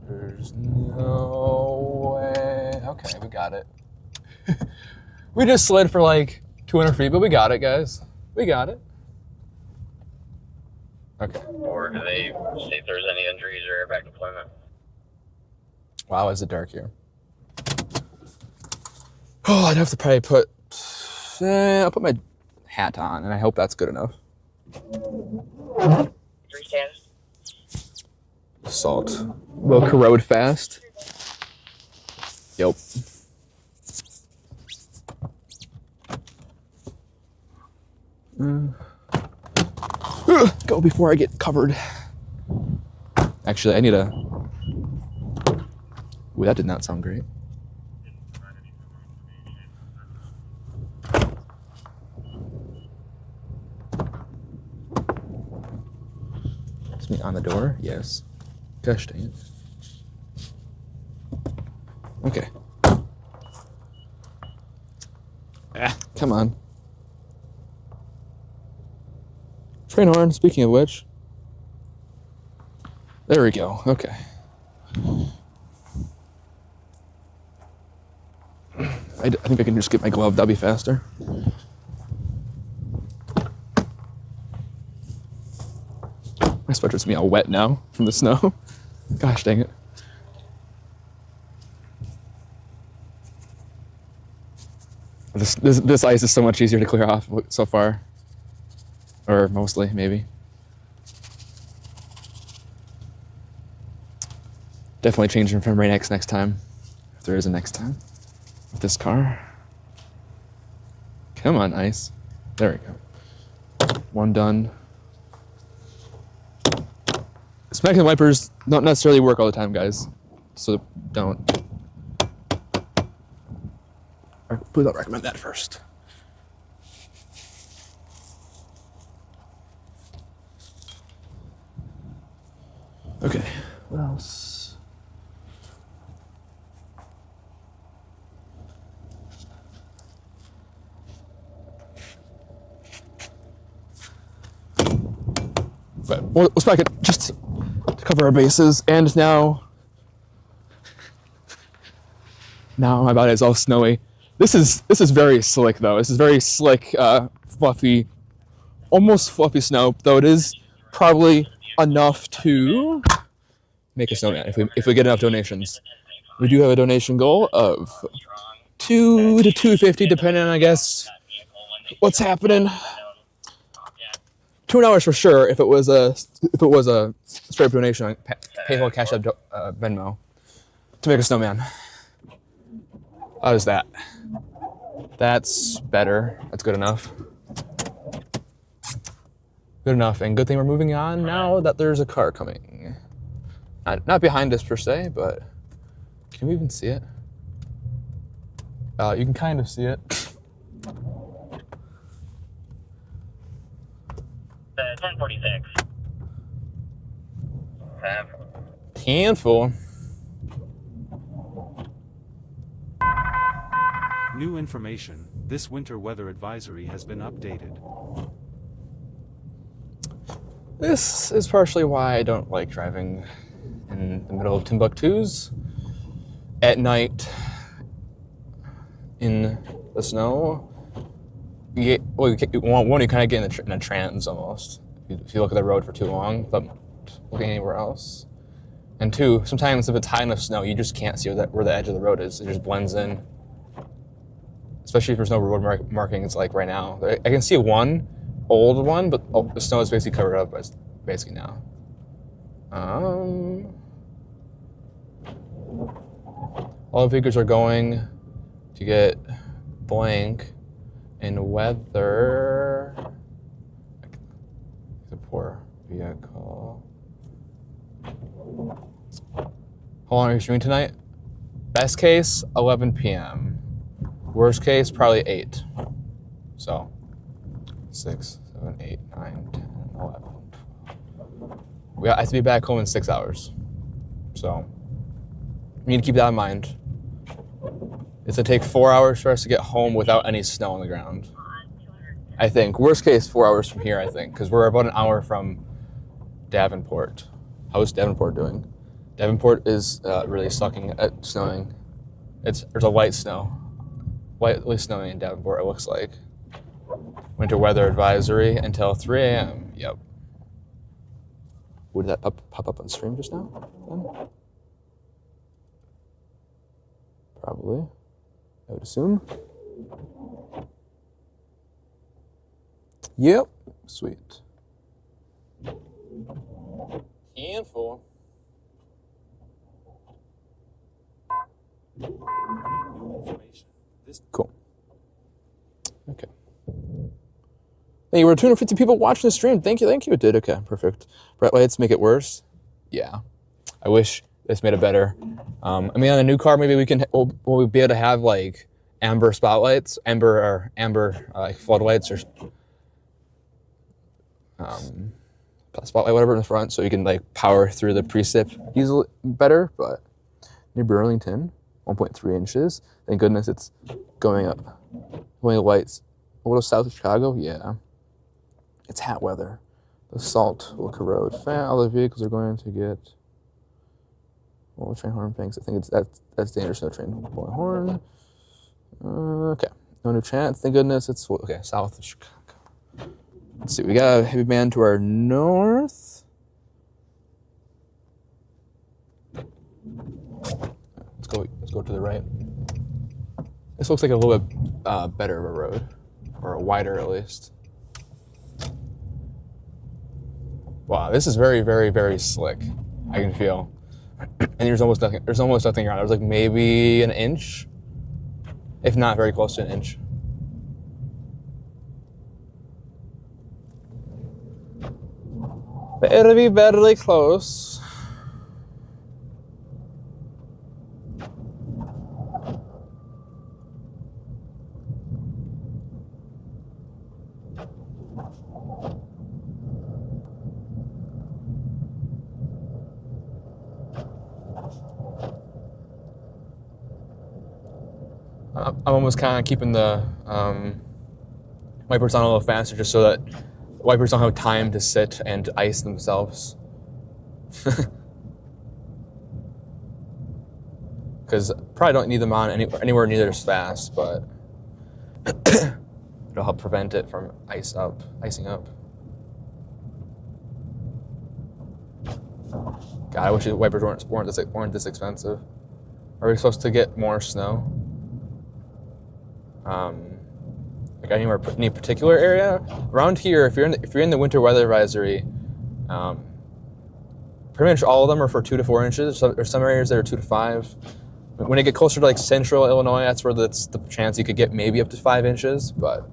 There's no way. Okay, we got it. We just slid for like 200 feet, but we got it, guys. We got it. Okay. Or do they see if there's any injuries or airbag deployment? Wow, is it dark here? Oh, I'd have to probably put... I'll put my hat on, and I hope that's good enough. 3 stands. Salt will corrode fast. Yep. Go before I get covered. Actually, I need a... Ooh, that did not sound great. Is me on the door? Yes. Gosh dang it. Okay. Come on. Train horn, speaking of which. There we go. Okay. I think I can just get my glove. That'll be faster. My sweater's gonna be all wet now from the snow. Gosh dang it. This ice is so much easier to clear off so far. Or mostly, maybe. Definitely changing from right next time. If there is a next time. With this car. Come on, ice. There we go. One done. Smacking the wipers don't necessarily work all the time, guys. So don't. Please don't recommend that first. Okay, what else? But we'll smack it just to cover our bases, and now my body is all snowy. This is very slick though. This is very slick, fluffy, almost fluffy snow. Though it is probably enough to make a snowman if we get enough donations. We do have a donation goal of 2 to 250, depending on, I guess, what's happening. $2 for sure if it was a straight up donation on PayPal, Cash App, Venmo to make a snowman. How does that? That's better. That's good enough. Good enough, and good thing we're moving on now that there's a car coming. Not behind us per se, but can we even see it? You can kind of see it. 1046. Handful. New information. This winter weather advisory has been updated. This is partially why I don't like driving in the middle of Timbuktu's at night in the snow. You kind of get in a trance almost. If you look at the road for too long, but looking anywhere else. And two, sometimes if it's high enough snow, you just can't see where the edge of the road is. It just blends in. Especially if there's no road markings like right now. I can see one old one, but the snow is basically covered up basically now. All the vehicles are going to get blank in weather. The poor vehicle. How long are you streaming tonight? Best case, 11 p.m. Worst case, probably 8. So, 6, 7, 8, 9, 10, 11, 12. I have to be back home in 6 hours. So, you need to keep that in mind. It's going to take 4 hours for us to get home without any snow on the ground. I think. Worst case, 4 hours from here, I think. Because we're about an hour from Davenport. How's Davenport doing? Davenport is really sucking at snowing. There's a light snow. Lightly snowing in Davenport, it looks like. Winter weather advisory until 3 a.m. Yep. Would that pop up on stream just now? Then? Probably. I would assume. Yep. Sweet. Handful. Cool. Okay. Hey, we're 250 people watching the stream. Thank you. It did. Okay, perfect. Bright lights make it worse. Yeah. I wish this made it better. I mean, on a new car, maybe we'll be able to have like amber spotlights, amber like floodlights or spotlight, whatever in the front, so you can like power through the precip easily better. But New Burlington, 1.3 inches. Thank goodness it's going up. Going lights a little south of Chicago. Yeah, it's hot weather. The salt will corrode. All the vehicles are going to get. Well, train horn banks. I think that's dangerous. No train blowing horn. Okay, no new chance. Thank goodness it's okay. South of Chicago. Let's see. We got a heavy band to our north. Let's go to the right. This looks like a little bit better of a road, or a wider at least. Wow, this is very, very, very slick. I can feel. And there's almost nothing. There's almost nothing around. There's like maybe an inch, if not very close to an inch. But it'll be very close. I'm almost kind of keeping the wipers on a little faster just so that wipers don't have time to sit and ice themselves. Because probably don't need them on anywhere near as fast, but it'll help prevent it from icing up. God, I wish the wipers weren't this expensive. Are we supposed to get more snow? Like any particular area around here? If you're in the winter weather advisory, pretty much all of them are for 2 to 4 inches. There's some areas that are 2 to 5. When you get closer to like central Illinois, that's where that's the chance you could get maybe up to 5 inches. But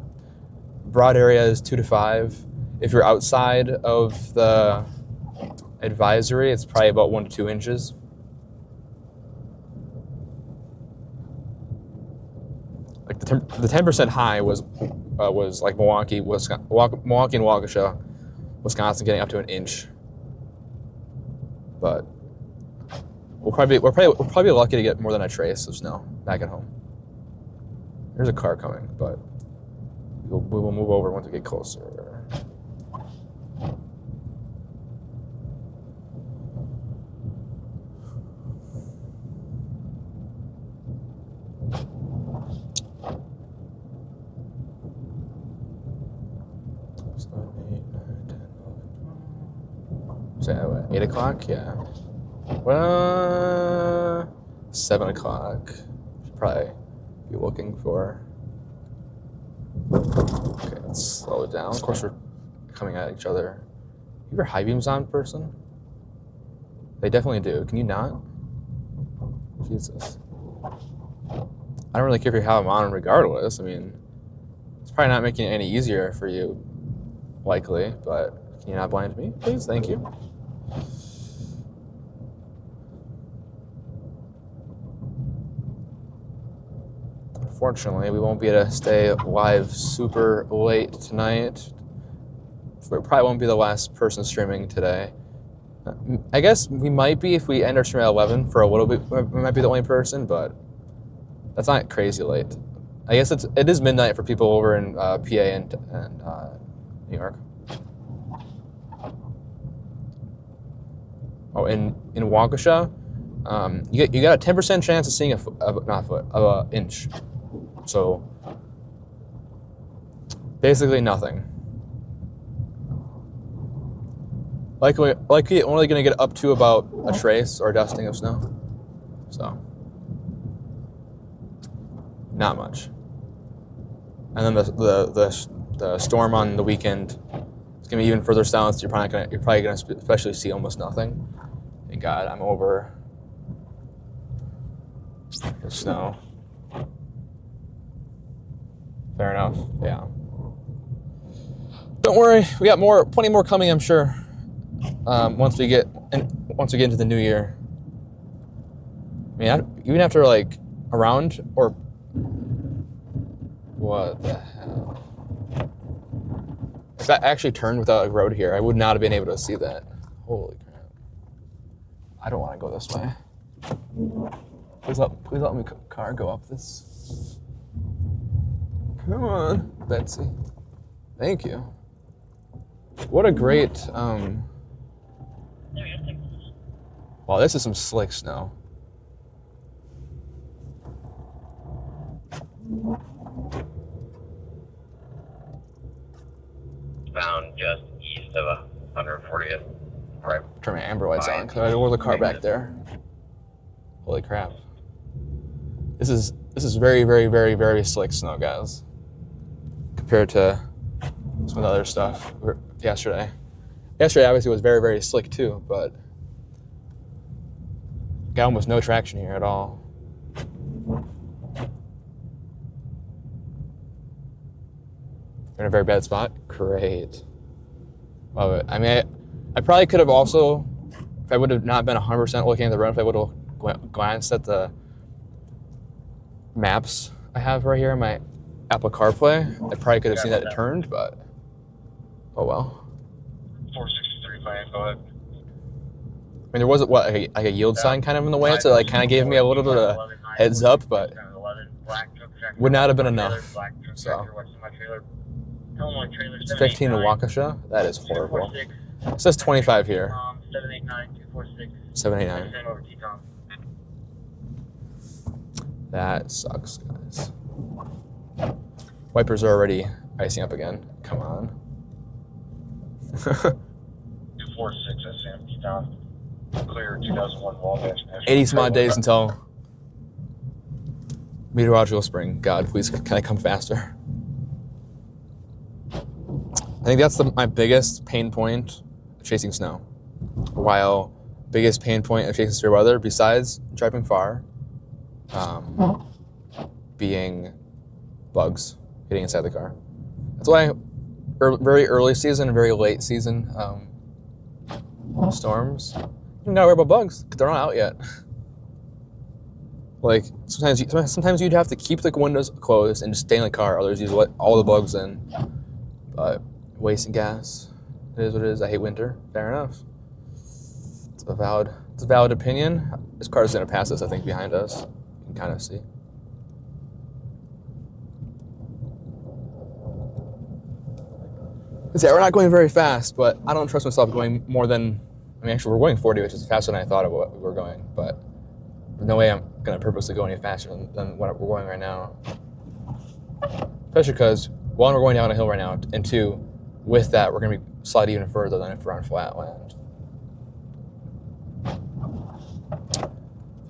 broad area is 2 to 5. If you're outside of the advisory, it's probably about 1 to 2 inches. Like the 10% high was like Milwaukee and Waukesha, Wisconsin, getting up to an inch. But we're probably lucky to get more than a trace of snow back at home. There's a car coming, but we will move over once we get closer. So 8 o'clock, yeah. Well, 7 o'clock. Should probably be looking for. Okay, let's slow it down. Of course, we're coming at each other. You have your high beams on, person? They definitely do. Can you not? Jesus. I don't really care if you have them on regardless. I mean, it's probably not making it any easier for you, likely, but can you not blind me, please? Thank you. Unfortunately, we won't be able to stay live super late tonight. We probably won't be the last person streaming today. I guess we might be if we end our stream at 11 for a little bit. We might be the only person, but that's not crazy late. I guess it is midnight for people over in PA and New York. Oh, in Waukesha, you got a 10% chance of seeing an inch. So basically nothing. Likely only going to get up to about a trace or a dusting of snow. So not much. And then the storm on the weekend is going to be even further south. So you're probably going to especially see almost nothing. Thank God I'm over the snow. Fair enough. Yeah. Don't worry, we got plenty more coming, I'm sure. Once we get into the new year. I mean, even after like around or what the hell? If that actually turned without a road here, I would not have been able to see that. Holy crap! I don't want to go this way. Please let me car go up this. Come on, Betsy. Thank you. What a great. Wow, this is some slick snow. Found just east of 140th. Right. Turn my amber lights on because I don't want the car back there. Holy crap! This is very, very, very, very slick snow, guys. Compared to some of the other stuff yesterday. Yesterday obviously was very, very slick too, but got almost no traction here at all. You're in a very bad spot? Great. Love it. I mean, I probably could have also, if I would have not been 100% looking at the road, if I would have glanced at the maps I have right here in my Apple CarPlay, I probably could have seen that it turned, but oh well. 4635, go ahead. I mean, there wasn't like a yield sign kind of in the way, so like kind of gave me a little bit of a heads up, but would not have been enough. So it's 15 to Waukesha. That is horrible. It says 25 here. 789. That sucks, guys. Wipers are already icing up again. Come on. 246 SMT down. Clear 2001 Wabash. 80 some odd days until meteorological spring. God, please, can I come faster? I think that's my biggest pain point of chasing snow. While biggest pain point of chasing severe weather, besides driving far, being bugs getting inside the car. That's why very early season and very late season storms, you gotta worry about bugs because they're not out yet. Like sometimes you'd have to keep the windows closed and just stay in the car, others you let all the bugs in. But wasting gas, it is what it is. I hate winter. Fair enough. It's a valid opinion. This car's gonna pass us, I think, behind us. You can kind of see. Yeah, we're not going very fast, but I don't trust myself going more than, I mean, actually we're going 40, which is faster than I thought of what we were going, but there's no way I'm going to purposely go any faster than what we're going right now. Especially because, one, we're going down a hill right now, and two, with that, we're going to be slide even further than if we're on flat land.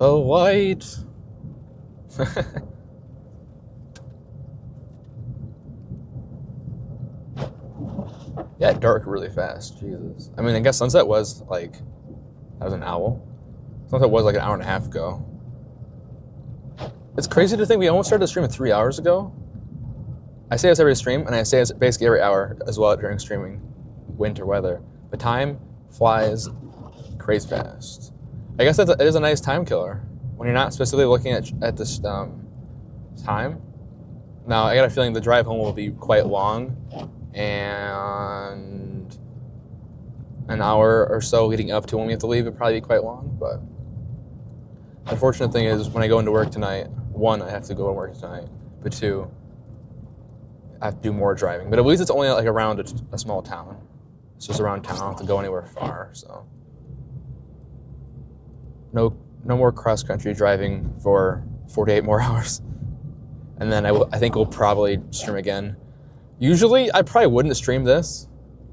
The light. Yeah, it dark really fast. Jesus. I mean, I guess sunset was like, that was an owl. Sunset was like an hour and a half ago. It's crazy to think we almost started the stream 3 hours ago. I say this every stream, and I say this basically every hour as well during streaming winter weather. But time flies crazy fast. I guess it is a nice time killer when you're not specifically looking at this time. Now, I got a feeling the drive home will be quite long, and an hour or so leading up to when we have to leave would probably be quite long. But the unfortunate thing is, when I go into work tonight, one, I have to go to work tonight, but two, I have to do more driving. But at least it's only like around a small town. It's just around town. I don't have to go anywhere far, so. No more cross-country driving for 48 more hours. And then I think we'll probably stream again. Usually, I probably wouldn't stream this,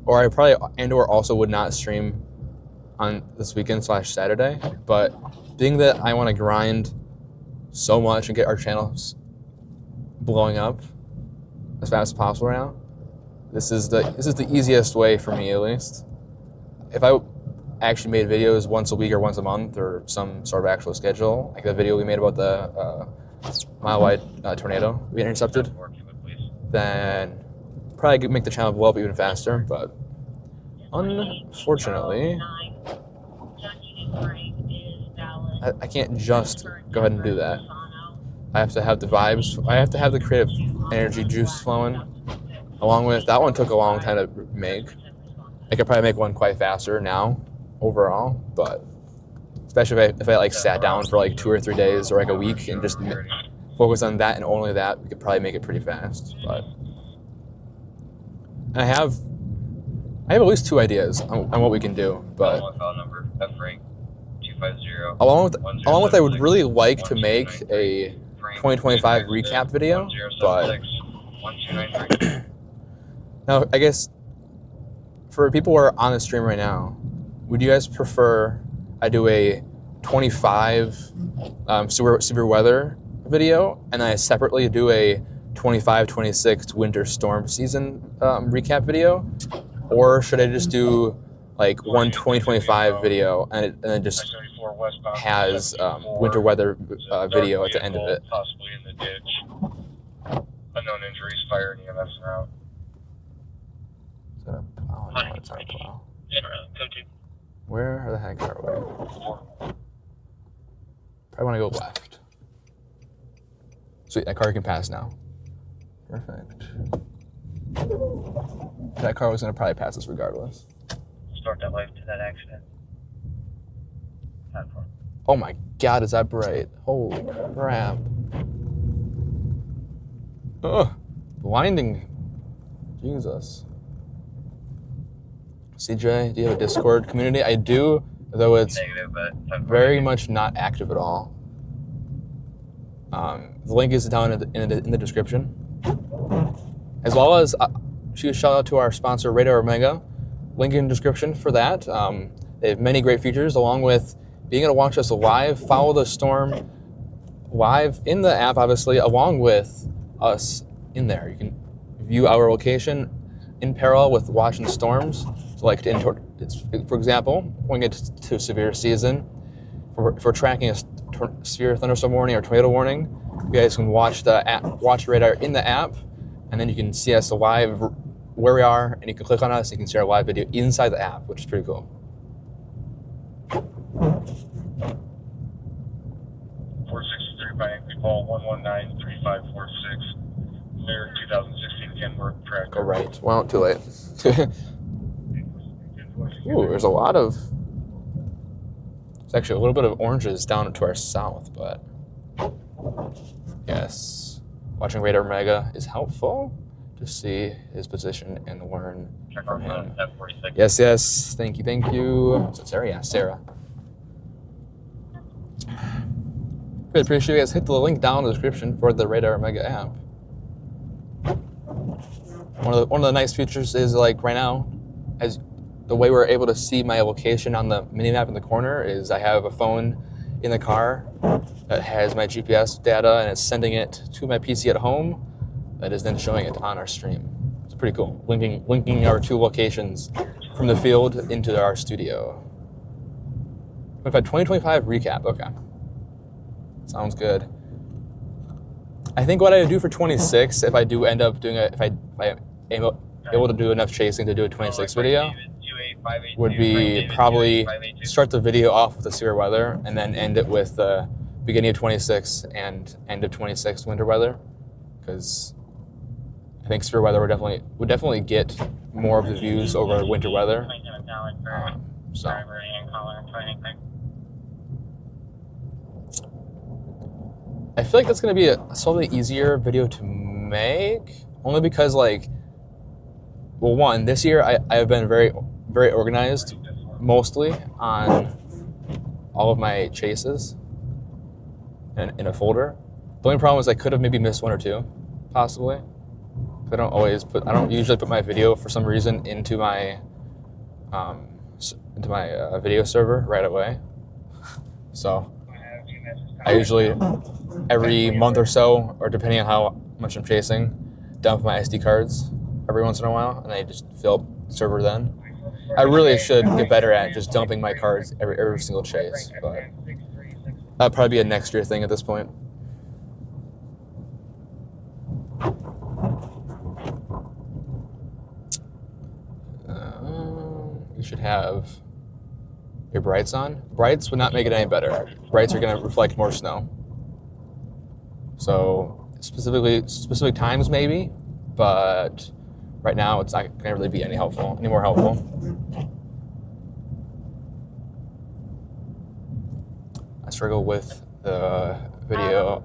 or I probably or also would not stream on this weekend / Saturday. But being that I want to grind so much and get our channels blowing up as fast as possible right now, this is the easiest way for me, at least. If I actually made videos once a week or once a month or some sort of actual schedule, like the video we made about the mile-wide tornado we intercepted, then probably could make the channel blow up even faster. But unfortunately, I can't just go ahead and do that. I have to have the vibes. I have to have the creative energy juice flowing. Along with that one took a long time to make. I could probably make one quite faster now, overall, but especially if I like sat down for like 2 or 3 days or like a week and just focus on that and only that, we could probably make it pretty fast. But I have at least 2 ideas on what we can do. But along with I would really like to make a 2025 recap video, but now I guess for people who are on the stream right now, would you guys prefer I do a 25 severe weather video and I separately do a 25-26 winter storm season recap video? Or should I just do like one 2025 video and it just has winter weather video at the end of it? Possibly in the ditch. Unknown injuries, fire, and EMS route. Is that a plow? No, it's not a plow. Code 2. Where the heck are we? Probably want to go left. Sweet, that car can pass now. Perfect. That car was going to probably pass us regardless. Start that life to that accident. Oh my god, is that bright? Holy crap. Ugh, blinding. Jesus. CJ, do you have a Discord community? I do, though it's negative, but very much not active at all. The link is down in the description. As well as, huge shout out to our sponsor, Radar Omega. Link in the description for that. They have many great features, along with being able to watch us live, follow the storm live in the app, obviously, along with us in there. You can view our location in parallel with watching storms. So like, for example, when we get to severe season, if we're tracking a severe thunderstorm warning or tornado warning, you guys can watch the app, watch radar in the app, and then you can see us live where we are, and you can click on us, and you can see our live video inside the app, which is pretty cool. 463 by call 119-3546. Clear 2016 Kenworth track. Go right. Well, too late. Ooh, there's a lot of... There's actually a little bit of oranges down to our south, but... Yes. Watching Radar Omega is helpful to see his position and learn from him. Yes, yes. Thank you. Is it Sarah? Yeah, Sarah. Good, appreciate you guys. Hit the link down in the description for the Radar Omega app. One of the nice features is, like, right now, as the way we're able to see my location on the mini map in the corner is I have a phone in the car that has my GPS data, and it's sending it to my PC at home that is then showing it on our stream. It's pretty cool. Linking our 2 locations from the field into our studio. We've had 2025 recap. Okay. Sounds good. I think what I would do for 26, if I do end up doing it, if I am able to do enough chasing to do a 26 video, would be probably start the video off with the severe weather and then end it with the beginning of 26 and end of 26 winter weather, because I think severe weather would definitely get more of the views over winter weather. So I feel like that's going to be a slightly easier video to make, only because, like, well, one, this year I have been very, very organized, mostly on all of my chases in a folder. The only problem is I could have maybe missed 1 or 2, possibly. I don't usually put my video for some reason into my video server right away. So I usually, every month or so, or depending on how much I'm chasing, dump my SD cards every once in a while, and I just fill up the server then. I really should get better at just dumping my cards every single chase, but that'd probably be a next year thing at this point. You should have your brights on. Brights would not make it any better. Brights are going to reflect more snow. So specific times maybe, but right now it's not going to really be any more helpful. I struggle with the video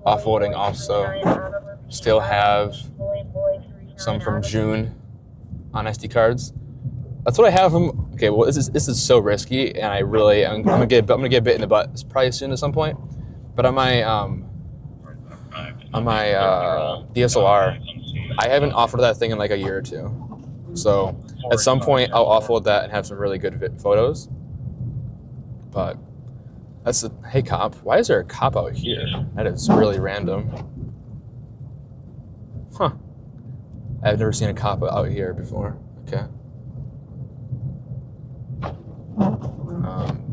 offloading also. Still have some from June on SD cards. That's what I have from. Okay, well, this is so risky, and I'm gonna get bit in the butt probably soon at some point. But on my DSLR, I haven't offloaded that thing in like a year or 2. So at some point, I'll offload that and have some really good photos. But hey cop, why is there a cop out here? That is really random. Huh? I've never seen a cop out here before. Okay.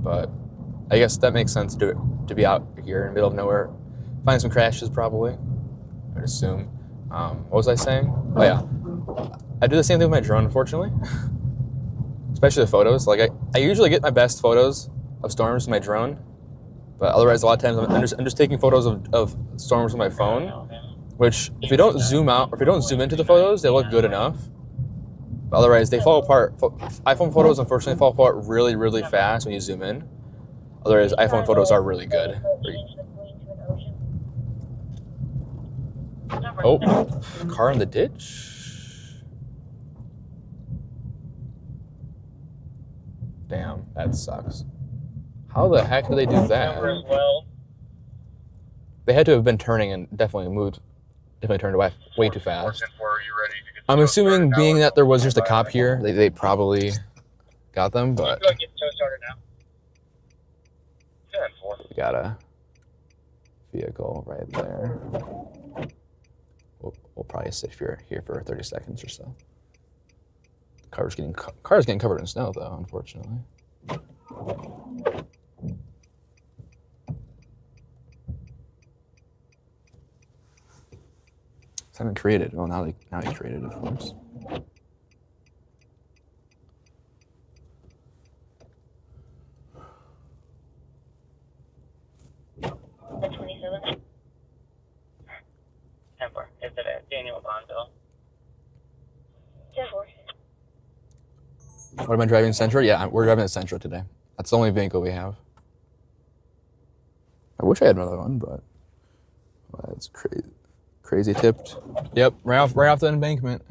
But I guess that makes sense to be out here in the middle of nowhere. Find some crashes probably, I'd assume. What was I saying? Oh yeah, I do the same thing with my drone, unfortunately. Especially the photos. Like I usually get my best photos of storms with my drone, but otherwise a lot of times I'm just taking photos of storms with my phone, which if you don't zoom out, or if you don't zoom into the photos, they look good enough. But otherwise, they fall apart. iPhone photos, unfortunately, fall apart really, really fast when you zoom in. Otherwise, iPhone photos are really good. Oh, car in the ditch? Damn, that sucks. How the heck did they do that? They had to have been turning and definitely turned away way too fast. I'm assuming, being that there was just a cop here, they probably got them, but we got a vehicle right there. We'll probably sit here for 30 seconds or so. Car's getting covered in snow, though, unfortunately. Haven't created. Well, now he created, of course. The 27th. 10-4. Is it a Daniel Bondville? 10-4. What am I driving, Sentra? Yeah, we're driving the Sentra today. That's the only vehicle we have. I wish I had another one, but that's crazy. Crazy tipped. Yep, right off the embankment.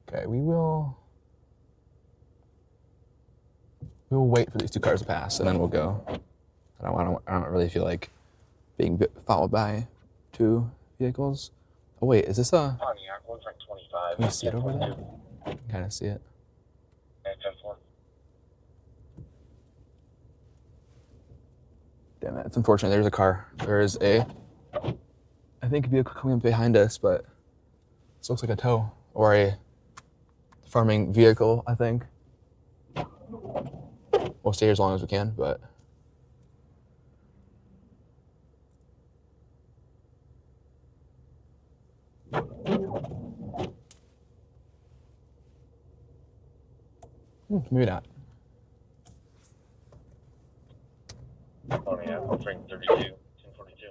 Okay, we'll wait for these 2 cars to pass, and then we'll go. I don't really feel like being followed by 2 vehicles. Oh wait, is this a? Can you see it over there? I can kind of see it. Damn it, it's unfortunate. There's a car. There is a, I think, a vehicle coming up behind us, but this looks like a tow or a farming vehicle, I think. We'll stay here as long as we can, but. Maybe not. Oh yeah, Frank 32, 1042.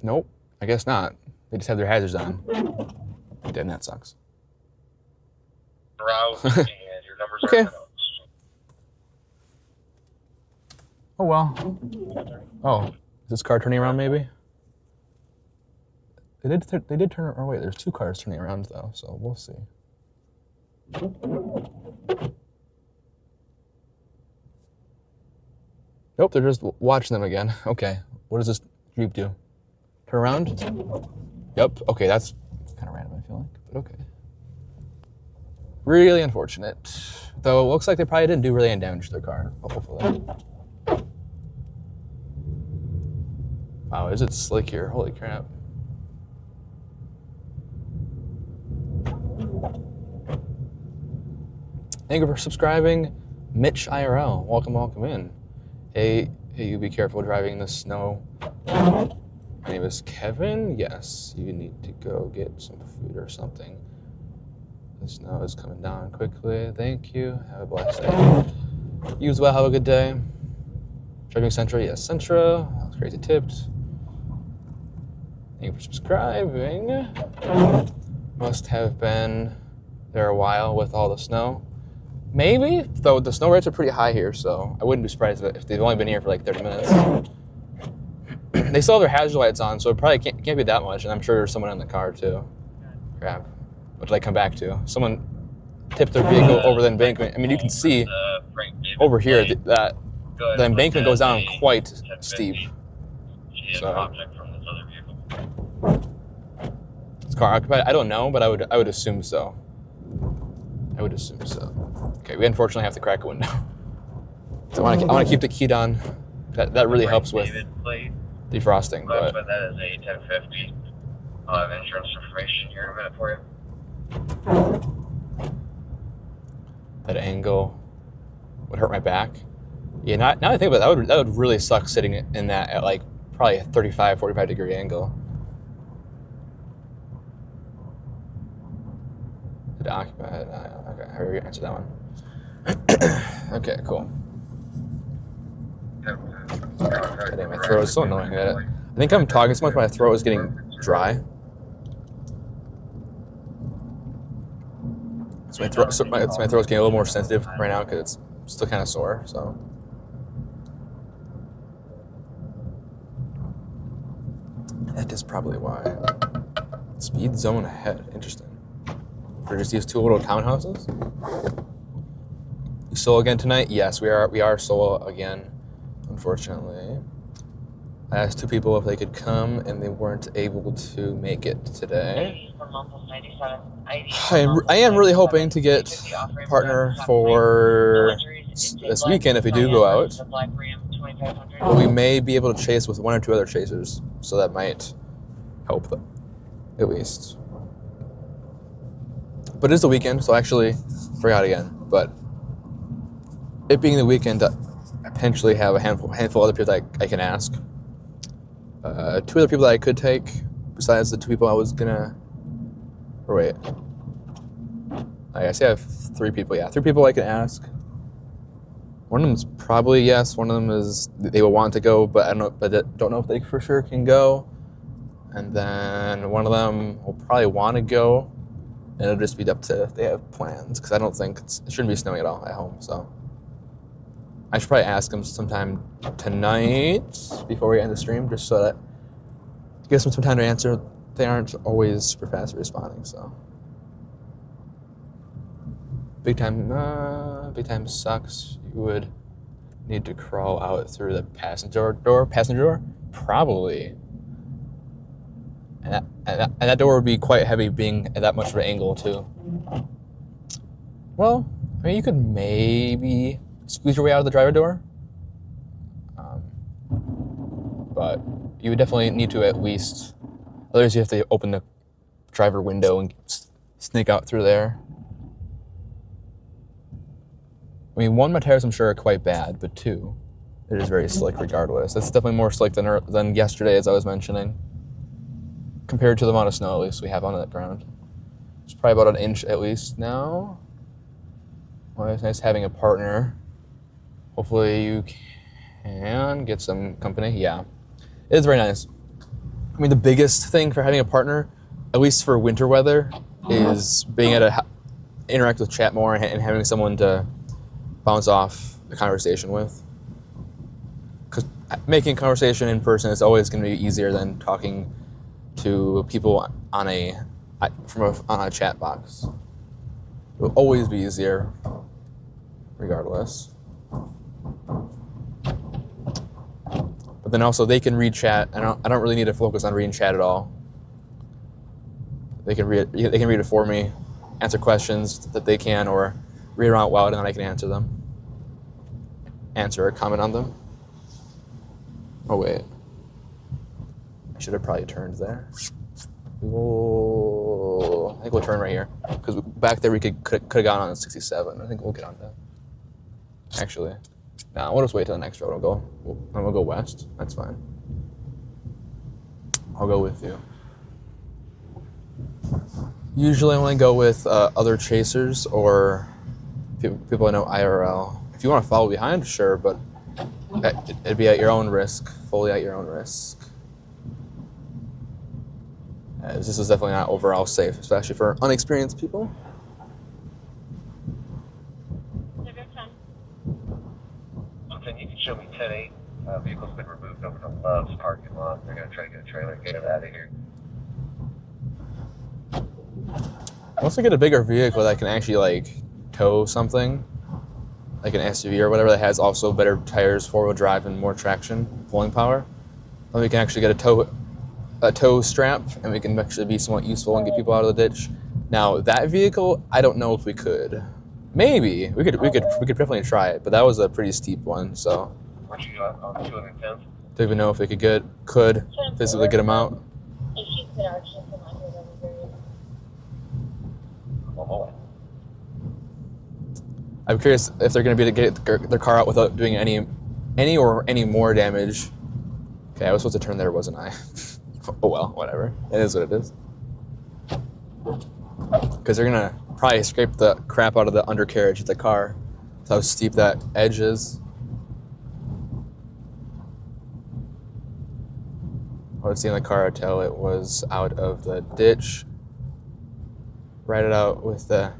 Nope, I guess not. They just have their hazards on. Damn, that sucks. Browse and your numbers Okay. are in the notes. Oh well. Oh, is this car turning around maybe? They did turn. Oh wait, there's two cars turning around though, so we'll see. Nope, they're just watching them again. Okay, what does this Jeep do? Turn around? Yep. Okay, that's kind of random. I feel like, but okay. Really unfortunate. Though it looks like they probably didn't do really any damage to their car. Hopefully. Wow, is it slick here? Holy crap. Thank you for subscribing, Mitch IRL. Welcome, welcome in. Hey, you be careful driving in the snow. My name is Kevin. Yes, you need to go get some food or something. The snow is coming down quickly. Thank you. Have a blessed day. You as well. Have a good day. Driving Centra. Yes, Centra. That was crazy tipped. Thank you for subscribing. Must have been there a while with all the snow. Maybe, though the snow rates are pretty high here, so I wouldn't be surprised if they've only been here for like 30 minutes. They still have their hazard lights on, so it probably can't be that much, and I'm sure there's someone in the car too. Crap. What did I come back to? Someone tipped their vehicle over the embankment. I mean, you can see over here that the embankment goes down quite steep. So, is car occupied? I don't know, but I would assume so. I would assume so. Okay, we unfortunately have to crack a window. So I want to keep the key on. That really helps with defrosting. But that is a 1050. I'll have insurance information here in a minute for you. that angle would hurt my back. Yeah, now I think about it, that would really suck sitting in that at like probably a 35, 45 degree angle. Did it occupy it? Okay, I already answered that one. Okay, cool. God damn, my throat is so annoying. I think I'm talking so much, my throat is getting dry. So my throat's getting a little more sensitive right now because it's still kind of sore. So. That is probably why. Speed zone ahead. Interesting. For just these two little townhouses. You solo again tonight? Yes, we are solo again. Unfortunately, I asked two people if they could come, and they weren't able to make it today. I am really hoping to get a partner for this weekend if we do go out. But we may be able to chase with one or two other chasers, so that might help them, at least. But it is the weekend, so I actually forgot again. But it being the weekend, I potentially have a handful of other people that I can ask. Two other people that I could take, besides the two people I was gonna. Or wait. I guess I have three people. Yeah, three people I can ask. One of them is probably yes. One of them is they will want to go, but I don't know if they for sure can go. And then one of them will probably want to go, and it'll just be up to if they have plans, because I don't think it shouldn't be snowing at all at home. So I should probably ask them sometime tonight before we end the stream, just so that it gives them some time to answer. They aren't always super fast at responding, so. Big time sucks. You would need to crawl out through the passenger door? Probably. And that door would be quite heavy being at that much of an angle too. Well, I mean, you could maybe squeeze your way out of the driver door. But you would definitely need to at least... Otherwise, you have to open the driver window and sneak out through there. I mean, one, my tires I'm sure are quite bad, but two, it is very slick regardless. It's definitely more slick than yesterday, as I was mentioning, compared to the amount of snow at least we have on that ground. It's probably about an inch at least now. Well, it's nice having a partner. Hopefully you can get some company. Yeah, it is very nice. I mean, the biggest thing for having a partner, at least for winter weather, is being able to interact with chat more and having someone to bounce off a conversation with. Because making conversation in person is always going to be easier than talking to people on a chat box. It will always be easier, regardless. But then also they can read chat. I don't really need to focus on reading chat at all. They can read it for me, answer questions that they can, or read them out loud and then I can answer them. Answer or comment on them. Oh wait. I should have probably turned there. I think we'll turn right here. Because back there we could have gone on 67. I think we'll get on that. Actually. Nah, we'll just wait till the next road. I'm gonna go west. That's fine. I'll go with you. Usually I only go with other chasers or people I know IRL. If you want to follow behind, sure, but it'd be at your own risk, fully at your own risk. As this is definitely not overall safe, especially for unexperienced people. Can you show me 10-8? Vehicle's been removed over to Love's parking lot. They're going to try to get a trailer and get it out of here. Once we get a bigger vehicle that can actually like tow something, like an SUV or whatever that has also better tires, four-wheel drive, and more traction, pulling power, then we can actually get a tow strap, and we can actually be somewhat useful and get people out of the ditch. Now that vehicle, I don't know if we could. Maybe we could definitely try it, but that was a pretty steep one. So What you got on 210? don't even know if we could physically get them out. If you could actually come out here, that'd be great. One more. I'm curious if they're going to be able to get their car out without doing any more damage. Okay, I was supposed to turn there, wasn't I? Oh well, whatever. It is what it is. Because they're going to probably scrape the crap out of the undercarriage of the car. That's how steep that edge is. I would see in the car until it was out of the ditch. Ride it out with the...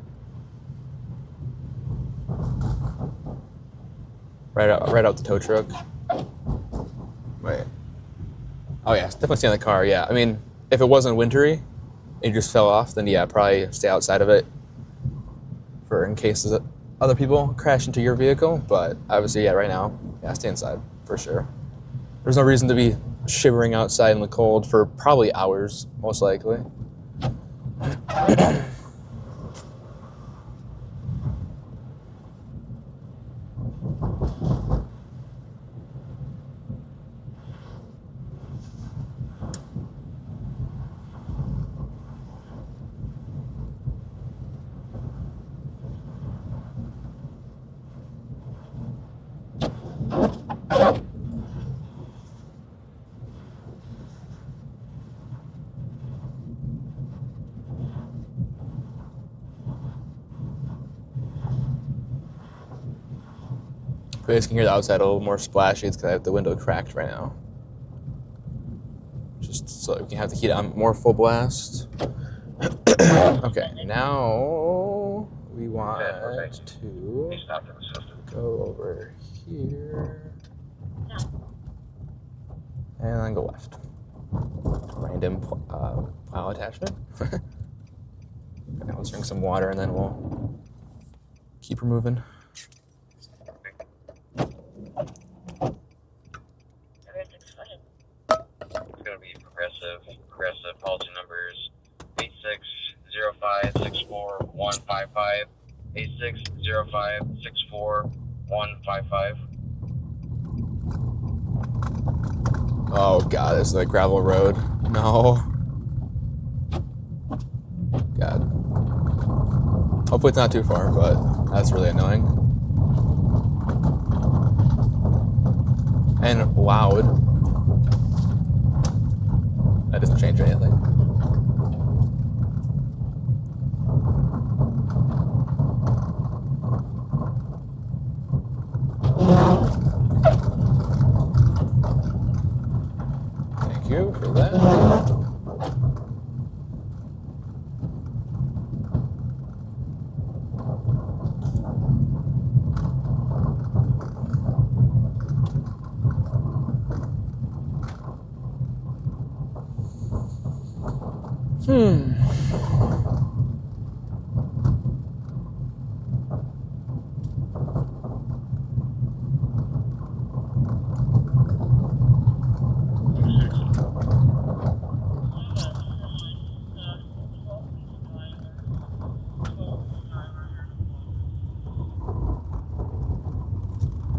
Right out the tow truck. Wait. Oh yeah, definitely stay in the car, yeah. I mean, if it wasn't wintry and you just fell off, then yeah, probably stay outside of it for in case that other people crash into your vehicle. But obviously, yeah, right now, yeah, stay inside for sure. There's no reason to be shivering outside in the cold for probably hours, most likely. You guys can hear the outside a little more splashy. It's because I have the window cracked right now. Just so we can have the heat on more full blast. Okay, now we want to go over here and then go left. Random plow attachment. Okay, let's drink some water and then we'll keep her moving. It's going to be progressive policy numbers 8605641555, 8605641555, 05 64155. Oh god, this is a gravel road. No. God. Hopefully it's not too far, but that's really annoying. And loud. That doesn't change anything. Thank you for that.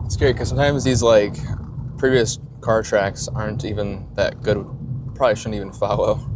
It's scary because sometimes these like previous car tracks aren't even that good. Probably shouldn't even follow.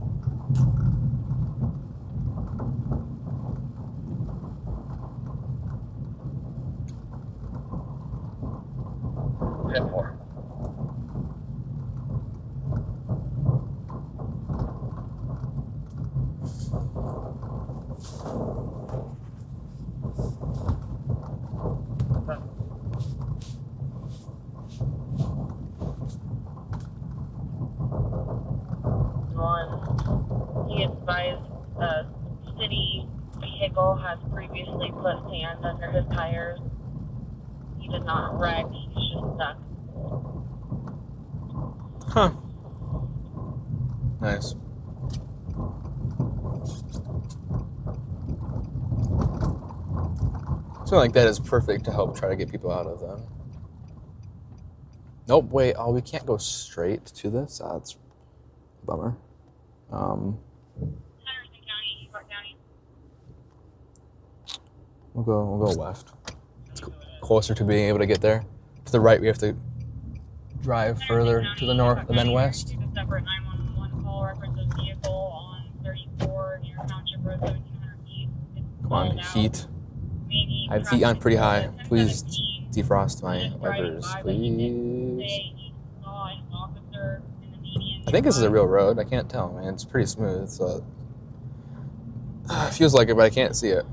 He advised a city vehicle has previously put sand under his tires. He did not wreck, he's just stuck. Huh. Nice. Something like that is perfect to help try to get people out of them. Nope, wait, oh, we can't go straight to this? That's a bummer. Henderson County, York County. We'll go left. It's closer to being able to get there. To the right, we have to drive further to the north and then west. Received a separate 911 call references vehicle on 34 near Township Road 1700 East. Come on, heat. I have heat on pretty high. Please defrost my wipers, please. I think this is a real road. I can't tell, man. It's pretty smooth, so it feels like it, but I can't see it.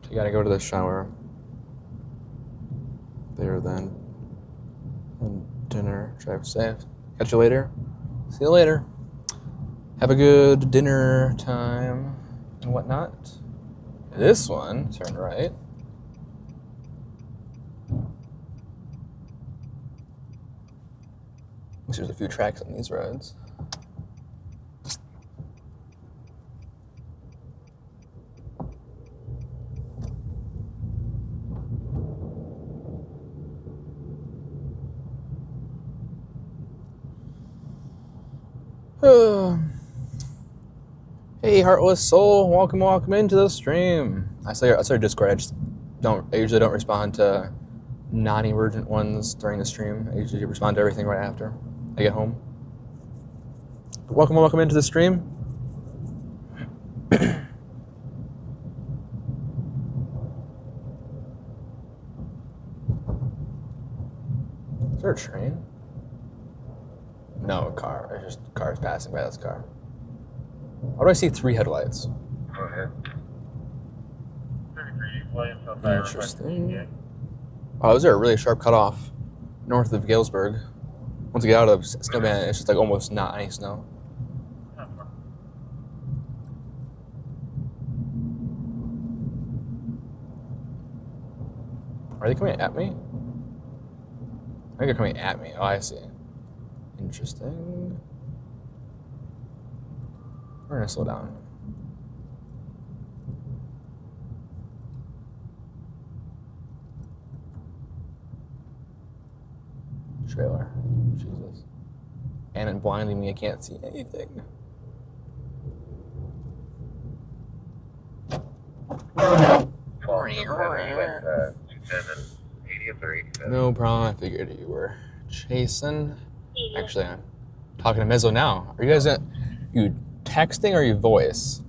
You gotta go to the shower. There then. And dinner. Drive safe. Catch you later. See you later. Have a good dinner time and whatnot. This one, turn right. There's a few tracks on these roads. Hey, heartless soul, welcome into the stream. I saw your Discord. I usually don't respond to non-emergent ones during the stream. I usually respond to everything right after I get home. But welcome into the stream. Is there a train? No, a car. There's just cars passing by this car. Why do I see 3 headlights? Go ahead. Interesting. Oh, is there a really sharp cutoff north of Galesburg? Once you get out of Snowman, it's just like almost not any snow. Are they coming at me? I think they're coming at me. Oh, I see. Interesting. We're gonna slow down. trailer. Jesus. And it blinding me, I can't see anything. No problem, I figured you were chasing. Actually, I'm talking to Mezzo now. Are you guys you texting or are you voice?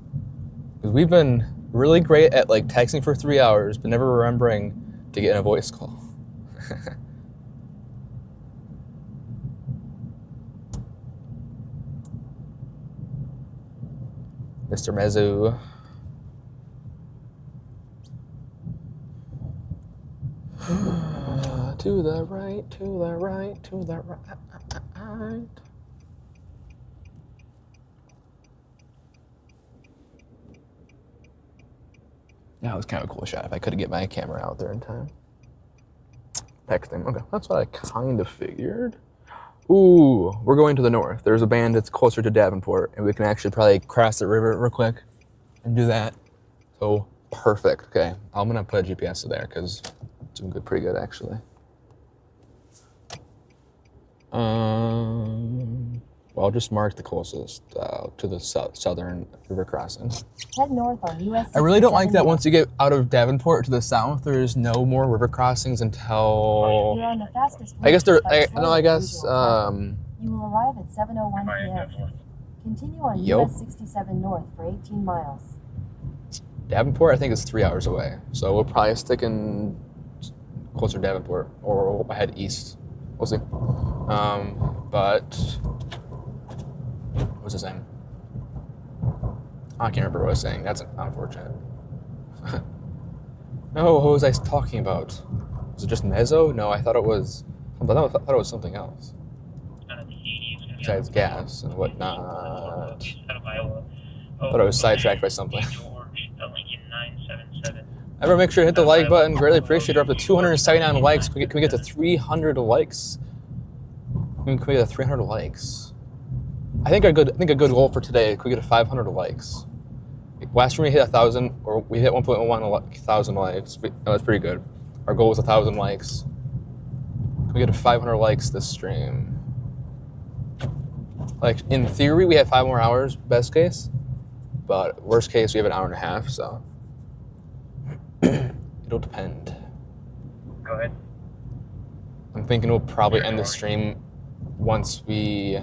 Because we've been really great at like texting for 3 hours, but never remembering to get in a voice call. Mr. Mezzo. To the right, to the right, to the right. That was kind of a cool shot if I could get my camera out there in time. Texting, okay, that's what I kind of figured. Ooh, we're going to the north. There's a band that's closer to Davenport, and we can actually probably cross the river real quick and do that. So, perfect. Okay, I'm gonna put a GPS to there because it's doing good, pretty good actually. Well, I'll just mark the closest to the southern river crossing. Head north on US 67. I really don't like that once you get out of Davenport to the south, there's no more river crossings until... You're on the fastest I guess route, there... but No, I guess... you will arrive at 7:01 p.m. Continue on US 67 north for 18 miles. Davenport, I think, is 3 hours away. So we'll probably stick in closer to Davenport, or we'll head east. We'll see. But... What's his name? I can't remember what I was saying. That's unfortunate. No, what was I talking about? Was it just mezzo? No, I thought it was... I thought it was something else. Besides gas and whatnot. I thought I was sidetracked by something. Everyone make sure to hit the like button. Greatly appreciate it. We're up to 279 likes. Can we get to 300 likes? Can we get to 300 likes? I think a good goal for today, could we get to 500 likes? Last year we hit 1,000, or we hit 1.1 thousand likes. That's pretty good. Our goal was 1,000 likes. Can we get to 500 likes this stream? Like, in theory, we have 5 more hours, best case. But worst case, we have an hour and a half, so. It'll depend. Go ahead. I'm thinking we'll probably end the stream once we...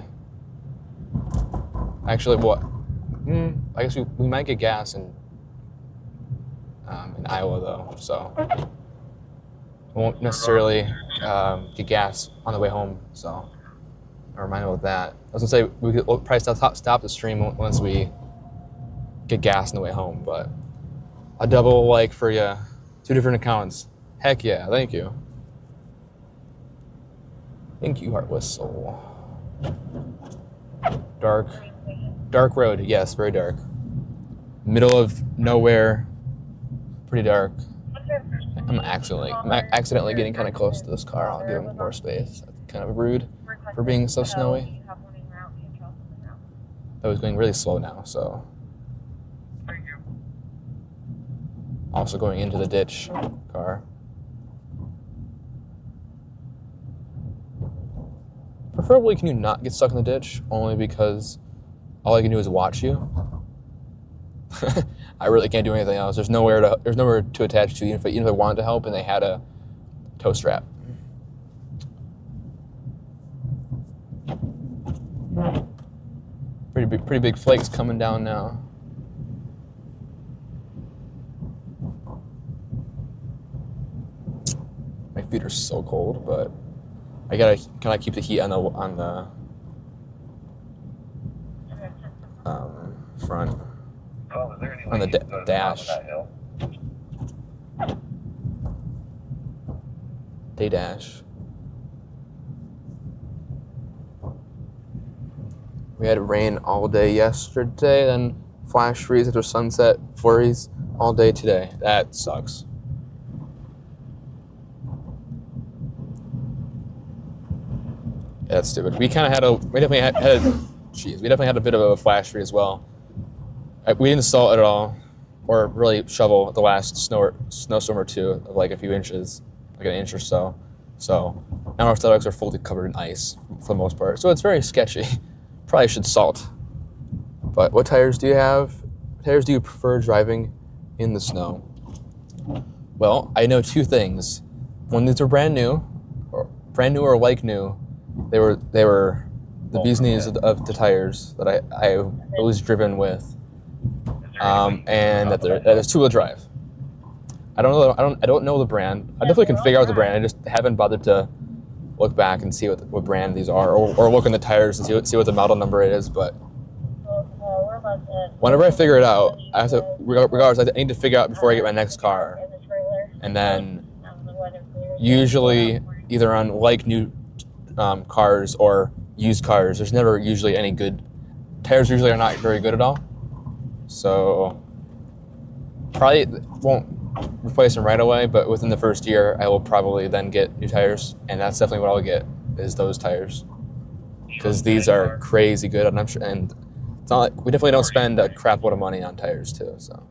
Actually, what? I guess we might get gas in Iowa, though, so... We won't necessarily get gas on the way home, so... I'm reminded about that. I was gonna say, we'll probably stop the stream once we get gas on the way home, but... A double like for you. 2 different accounts. Heck yeah, thank you. Thank you, Heartless Soul. Dark road, yes, very dark. Middle of nowhere, pretty dark. I'm accidentally getting kind of close to this car. I'll give him more space. That's kind of rude for being so snowy. I was going really slow now, so. Also going into the ditch car. Preferably, can you not get stuck in the ditch? Only because all I can do is watch you. I really can't do anything else. There's nowhere to attach to, even if I wanted to help and they had a tow strap. Pretty big flakes coming down now. My feet are so cold, but I gotta keep the heat on the front, on the dash. Day dash. We had rain all day yesterday, then flash freeze after sunset, flurries all day today. That sucks. Yeah, that's stupid. We definitely had a bit of a flash freeze as well. We didn't salt it at all, or really shovel the last snowstorm or two of like a few inches, like an inch or so. So and our sidewalks are fully covered in ice for the most part. So it's very sketchy. Probably should salt. But what tires do you have? What tires do you prefer driving in the snow? Well, I know two things. When these are brand new or like new, they were the bee's knees of the tires that I was driven with, and that is two-wheel drive. I don't know the brand. I definitely can figure out the brand. I just haven't bothered to look back and see what brand these are, or look in the tires and see what the model number it is. But whenever I figure it out, I have to, regardless, I need to figure out before I get my next car. And then usually either on like new cars or used cars, there's never usually any good tires. Usually are not very good at all. So probably won't replace them right away, but within the first year, I will probably then get new tires, and that's definitely what I'll get is those tires, because these are crazy good, and I'm sure, and it's not like we definitely don't spend a crap load of money on tires too. So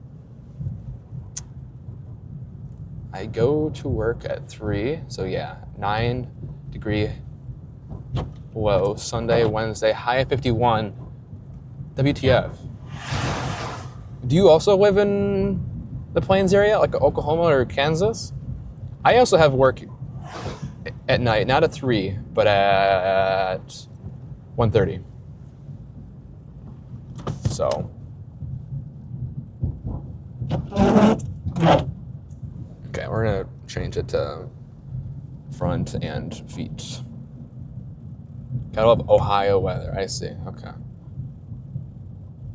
I go to work at 3, so yeah, 9-degree low, Sunday, Wednesday, high of 51. WTF? Do you also live in the Plains area, like Oklahoma or Kansas? I also have work at night, not at 3, but at 1:30. So. Okay, we're gonna change it to front and feet. Gotta love Ohio weather, I see, okay.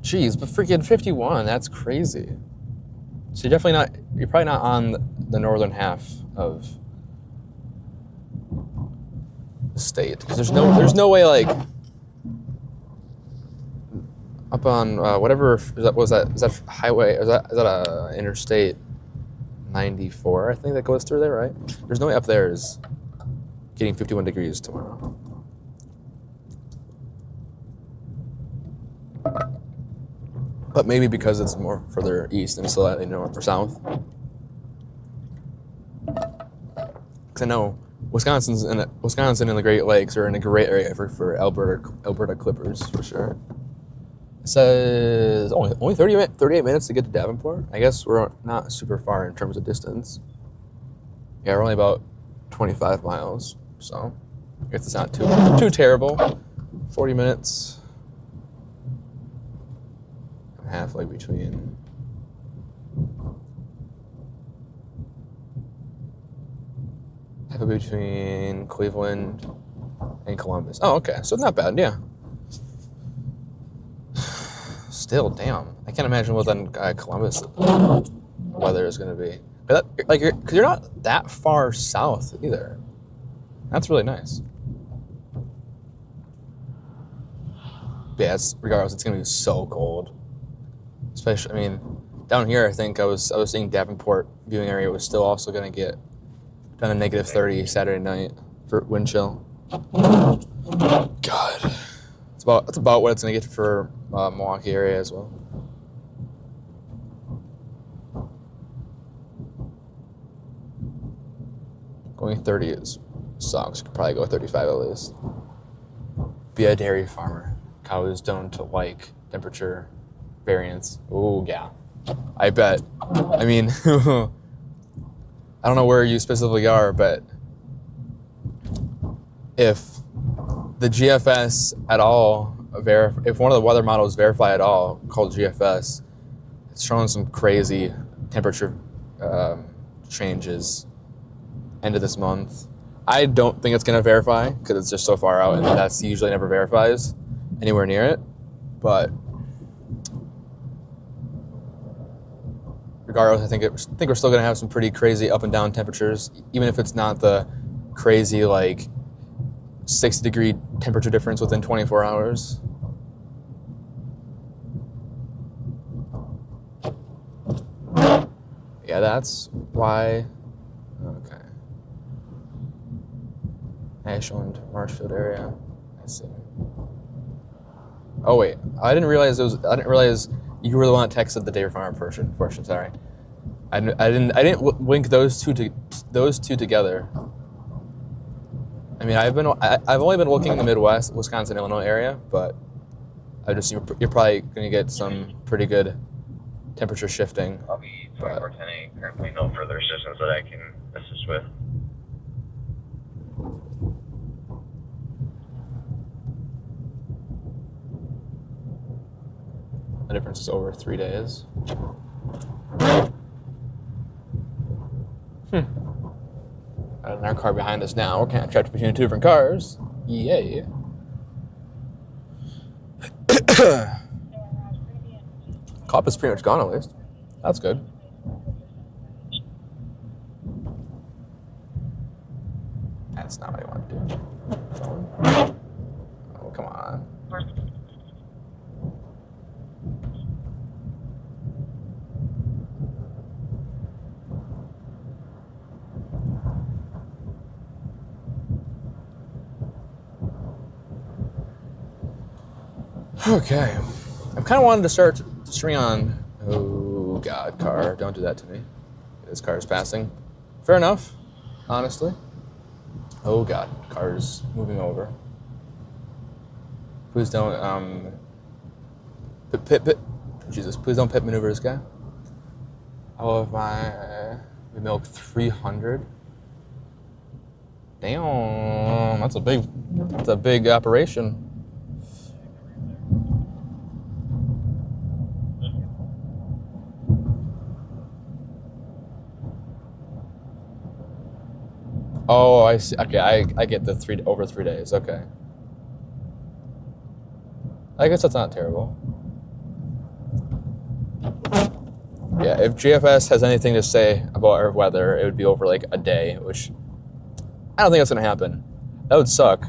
Jeez, but freaking 51, that's crazy. So you're probably not on the northern half of the state, because there's no way, like, up on whatever, is that highway, is that a interstate 94, I think that goes through there, right? There's no way up there is getting 51 degrees tomorrow. But maybe because it's more further east and slightly north or south. Because I know Wisconsin and the Great Lakes are in a great area for Alberta Clippers for sure. It says only 38 minutes to get to Davenport. I guess we're not super far in terms of distance. Yeah, we're only about 25 miles, so I guess it's not too terrible. 40 minutes. Halfway between Cleveland and Columbus. Oh, okay, so not bad, yeah. Still, damn, I can't imagine what then Columbus weather is going to be. Because you're not that far south either. That's really nice. But yeah, regardless, it's going to be so cold. Especially, I mean, down here, I think I was seeing Davenport viewing area was still also going to get down to -30 Saturday night for wind chill. God, that's about what it's going to get for Milwaukee area as well. Going 30 sucks. You could probably go 35 at least. Be a dairy farmer. Cows don't like temperature variance. Oh, yeah. I bet. I mean, I don't know where you specifically are, but if the GFS at all, if one of the weather models verify at all, called GFS, it's showing some crazy temperature changes end of this month. I don't think it's going to verify because it's just so far out, and that's usually never verifies anywhere near it. But regardless, I think we're still going to have some pretty crazy up and down temperatures, even if it's not the crazy, like, 60-degree temperature difference within 24 hours. Yeah, that's why. Okay. Ashland, Marshfield area. I see. Oh wait, I didn't realize you were the one that texted the dairy farmer portion. Sorry, I didn't link those two together. I mean, I've only been looking in the Midwest, Wisconsin, Illinois area, but I just you're probably going to get some pretty good temperature shifting. I'll be 2410A. Currently, no further assistance that I can assist with. The difference is over 3 days. And our car behind us now. We're kind of trapped between two different cars. Yay. Cop is pretty much gone at least. That's good. That's not what I want to do. Oh, come on. Okay. I'm kind of wanting to start streaming on. Oh, God, car. Don't do that to me. This car is passing. Fair enough, honestly. Oh, God. Car's moving over. Please don't, pit. Jesus, please don't pit maneuver this guy. All of we milked 300. Damn, that's a big operation. Oh, I see. Okay, I get the over 3 days. Okay. I guess that's not terrible. Yeah, if GFS has anything to say about our weather, it would be over like a day, which I don't think that's gonna happen. That would suck.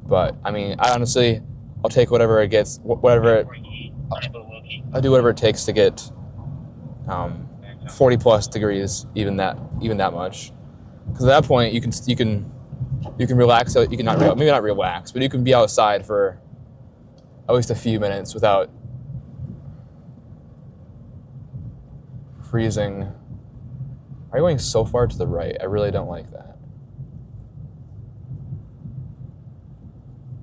But I mean, I'll take whatever it gets, I'll do whatever it takes to get 40 plus degrees, even that much. Because at that point, you can relax. You can maybe not relax, but you can be outside for at least a few minutes without freezing. Are you going so far to the right? I really don't like that.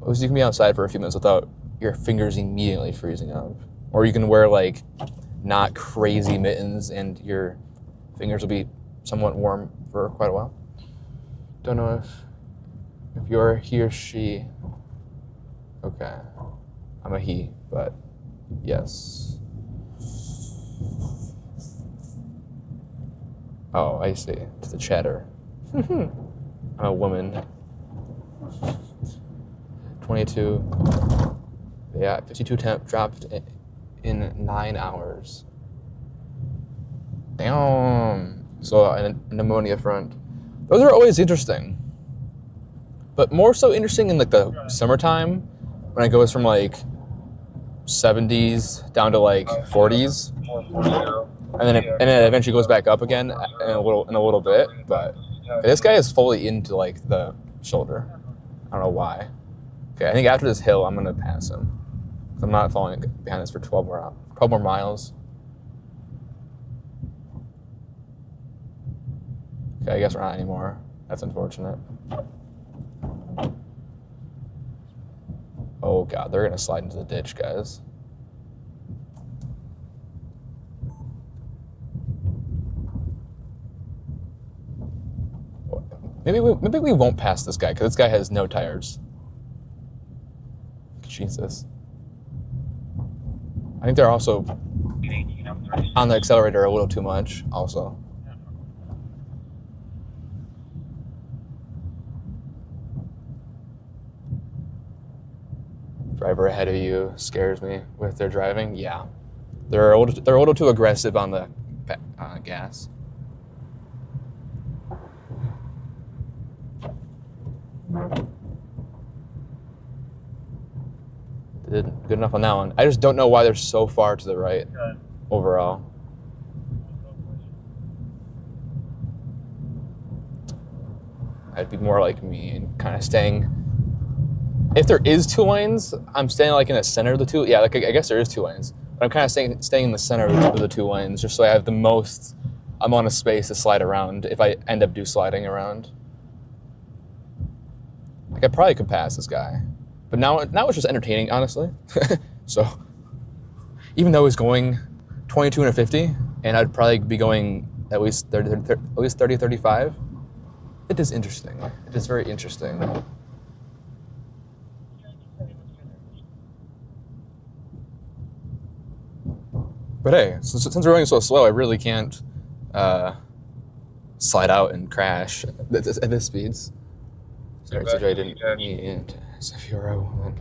At least you can be outside for a few minutes without your fingers immediately freezing up. Or you can wear like not crazy mittens and your fingers will be somewhat warm for quite a while. Don't know if you're he or she. Okay. I'm a he, but yes. Oh, I see. To the chatter. I'm a woman. 22. Yeah, 52 temp dropped in 9 hours. Damn. So a pneumonia front. Those are always interesting. But more so interesting in like the summertime when it goes from like 70s down to like 40s. And then it eventually goes back up again in a little bit. But this guy is fully into like the shoulder. I don't know why. Okay, I think after this hill I'm gonna pass him. I'm not following behind this for 12 more miles. Okay, I guess we're not anymore. That's unfortunate. Oh God, they're gonna slide into the ditch, guys. Maybe we won't pass this guy because this guy has no tires. Jesus. I think they're also on the accelerator a little too much, also. Driver ahead of you scares me with their driving. Yeah, they're a little too aggressive on the gas. They did good enough on that one. I just don't know why they're so far to the right overall. I'd be more like me and kind of staying. If there is 2 lanes, I'm staying like in the center of the 2. Yeah, like I guess there is 2 lanes, but I'm kind of staying in the center of the 2 lanes just so I have the most amount of space to slide around if I end up sliding around. Like I probably could pass this guy, but now it's just entertaining, honestly. So even though he's going 22 and a 50, and I'd probably be going at least 30, 35, it is interesting. It is very interesting. But hey, since we're going so slow, I really can't slide out and crash at this speeds. Sorry, I didn't mean to. If you're a woman,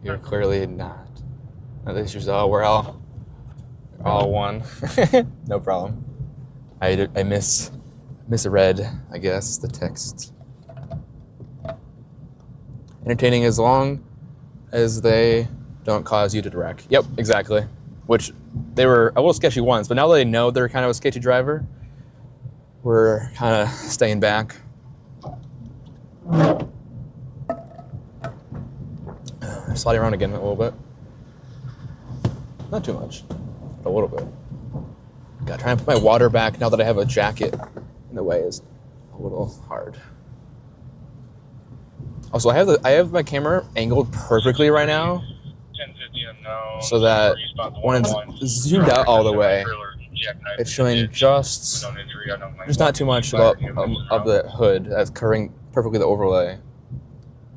you're clearly not. At least we're all one. No problem. I misread, I guess, the text. Entertaining as long as they don't cause you to wreck. Yep, exactly. Which they were a little sketchy once, but now that they know they're kind of a sketchy driver, we're kind of staying back. Sliding around again a little bit. Not too much, but a little bit. God, trying to put my water back now that I have a jacket in the way is a little hard. Also, I have my camera angled perfectly right now, so that when it's zoomed out all the way, it's showing just not too much of the hood that's covering perfectly the overlay.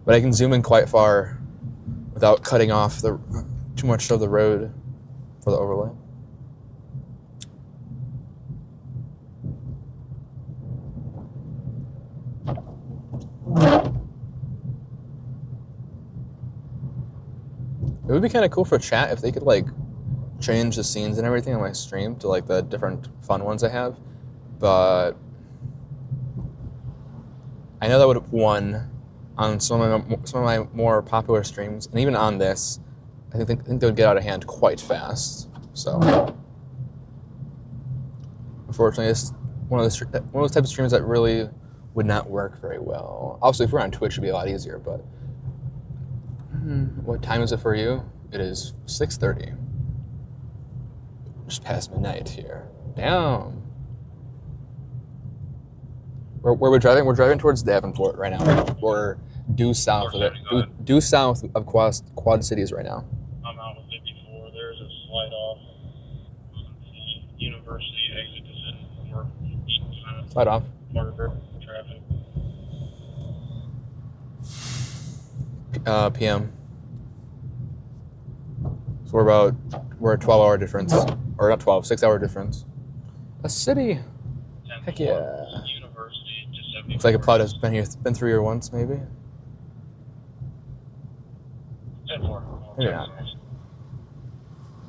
But I can zoom in quite far without cutting off too much of the road for the overlay. It would be kind of cool for chat if they could like change the scenes and everything on my stream to like the different fun ones I have, but I know that would have won on some of my more popular streams, and even on this, I think they would get out of hand quite fast. So unfortunately, it's one of those types of streams that really would not work very well. Obviously, if we're on Twitch, it'd be a lot easier, but what time is it for you? It is 6:30. Just past midnight here. Damn. Where we're driving? We're driving towards Davenport right now. We're due south of it. Due south of Quad Cities right now. I'm out with 54. There's a slide off. The university exit is in north. Slide off. Traffic. PM. So we're a 12-hour difference, or not 12, 6-hour difference. A city. Heck yeah. Looks like a plot has been through here once, maybe. Maybe not.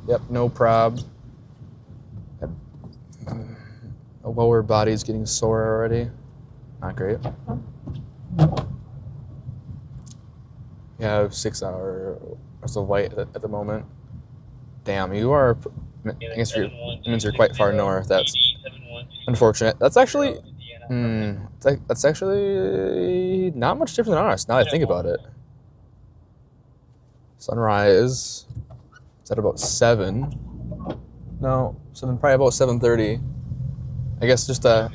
Yep, no prob. Yep. A lower body's getting sore already. Not great. You have 6 hours of light at the moment. Damn, you are. I guess means you're quite far north. That's unfortunate. That's actually. That's actually not much different than ours. Now that I think about it. Sunrise is at about 7. No, probably about 7:30. I guess just a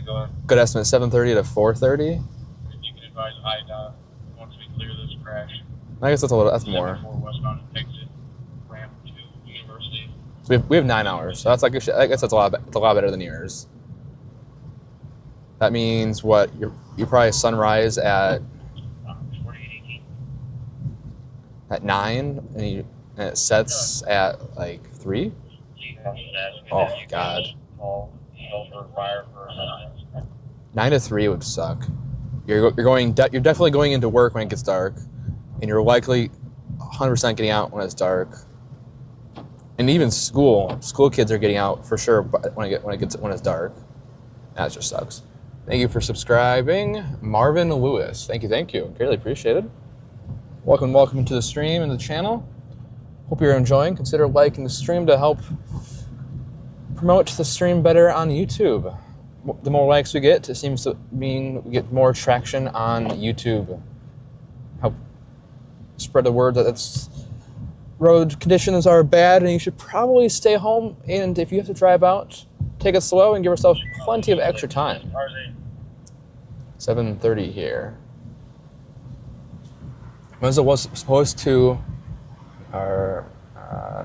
good estimate, 7:30 to 4:30. If you can advise IDOT once we clear this crash. I guess that's more. Westbound exit ramp to university. We have 9 hours, so that's like I guess that's a lot better than yours. That means what? You probably sunrise at 9, and it sets at like 3. Oh God. 9 to 3 would suck. You're definitely going into work when it gets dark, and you're likely 100% getting out when it's dark. And even school kids are getting out for sure when it's dark. That just sucks. Thank you for subscribing, Marvin Lewis. Thank you. Greatly appreciated. Welcome to the stream and the channel. Hope you're enjoying. Consider liking the stream to help promote the stream better on YouTube. The more likes we get, it seems to mean we get more traction on YouTube. Help spread the word that road conditions are bad and you should probably stay home, and if you have to drive out, take it slow and give yourself plenty of extra time. 7:30 here. Mezzo was supposed to, or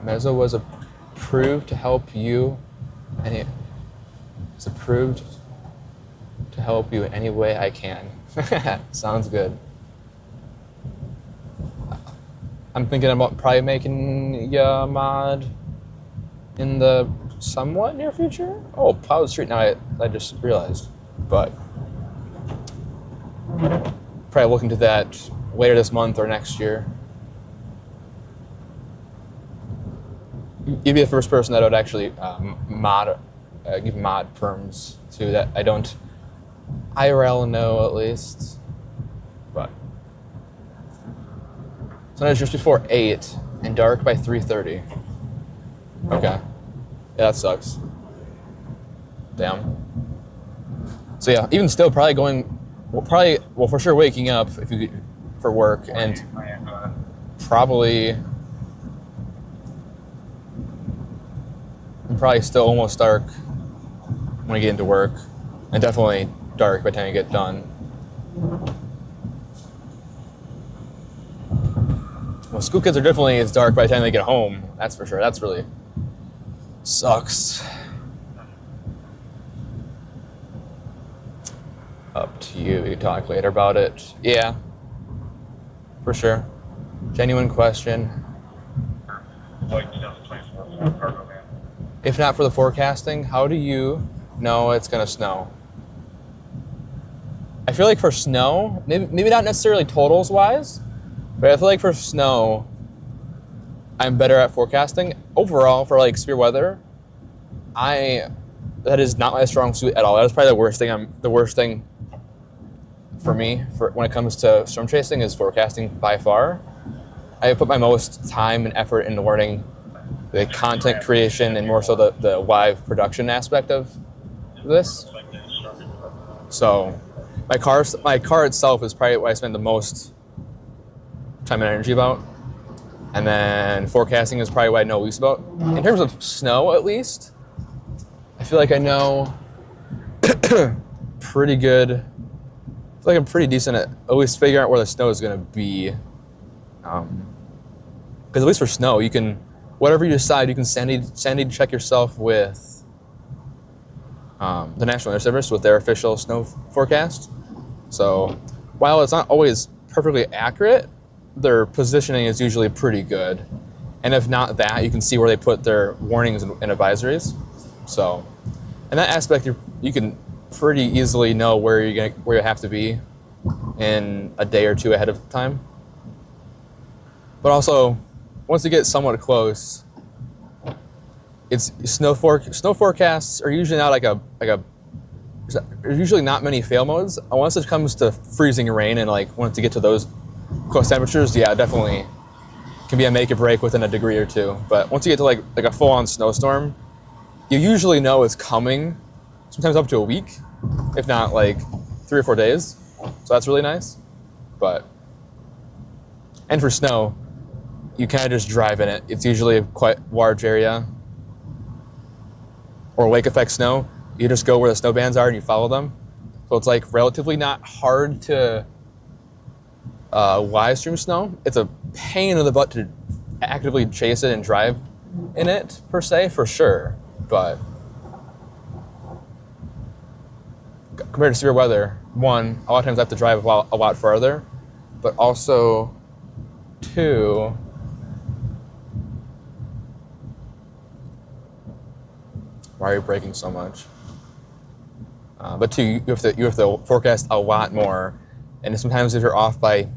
Mezzo was approved to help you, and it's approved to help you any way I can. Sounds good. I'm thinking about probably making a mod in the somewhat near future. Oh, Plow Street now I just realized. But probably look into that later this month or next year. You'd be the first person that would actually give mod perms to that I don't IRL know at least. But sometimes just before 8 and dark by 3:30. Okay. Yeah, that sucks. Damn. So yeah, even still probably for sure waking up for work, and probably still almost dark when I get into work, and definitely dark by the time you get done. Well, school kids are definitely, it's dark by the time they get home. That's for sure. That's really sucks. Up to you. You talk later about it. Yeah, for sure. Genuine question. Like 2024 cargo van. If not for the forecasting, how do you know it's gonna snow? I feel like for snow, maybe not necessarily totals wise, but I feel like for snow, I'm better at forecasting. Overall, for like severe weather, that is not my strong suit at all. That is probably the worst thing for me when it comes to storm chasing is forecasting by far. I have put my most time and effort into learning the content creation and more so the live production aspect of this. So my car itself is probably what I spend the most time and energy about. And then forecasting is probably what I know least about. In terms of snow, at least, I feel like I know pretty good. I feel like I'm pretty decent at least figuring out where the snow is going to be. Because at least for snow, you can, whatever you decide, you can sanity check yourself with the National Weather Service with their official snow forecast. So while it's not always perfectly accurate, their positioning is usually pretty good. And if not that, you can see where they put their warnings and advisories. So in that aspect, you can pretty easily know where you have to be in a day or two ahead of time. But also, once you get somewhat close, it's snow forecasts are usually not there's usually not many fail modes. Once it comes to freezing rain and like once you get to those close temperatures, yeah, definitely can be a make or break within a degree or two. But once you get to like a full-on snowstorm, you usually know it's coming, sometimes up to a week, if not like 3 or 4 days. So that's really nice. And for snow, you kind of just drive in it. It's usually a quite large area. Or wake effect snow, you just go where the snow bands are and you follow them. So it's like relatively not hard to live stream snow. It's a pain in the butt to actively chase it and drive in it, per se, for sure. But compared to severe weather, one, a lot of times I have to drive a lot farther, but also, two, why are you braking so much? But two, you have to forecast a lot more, and sometimes if you're off by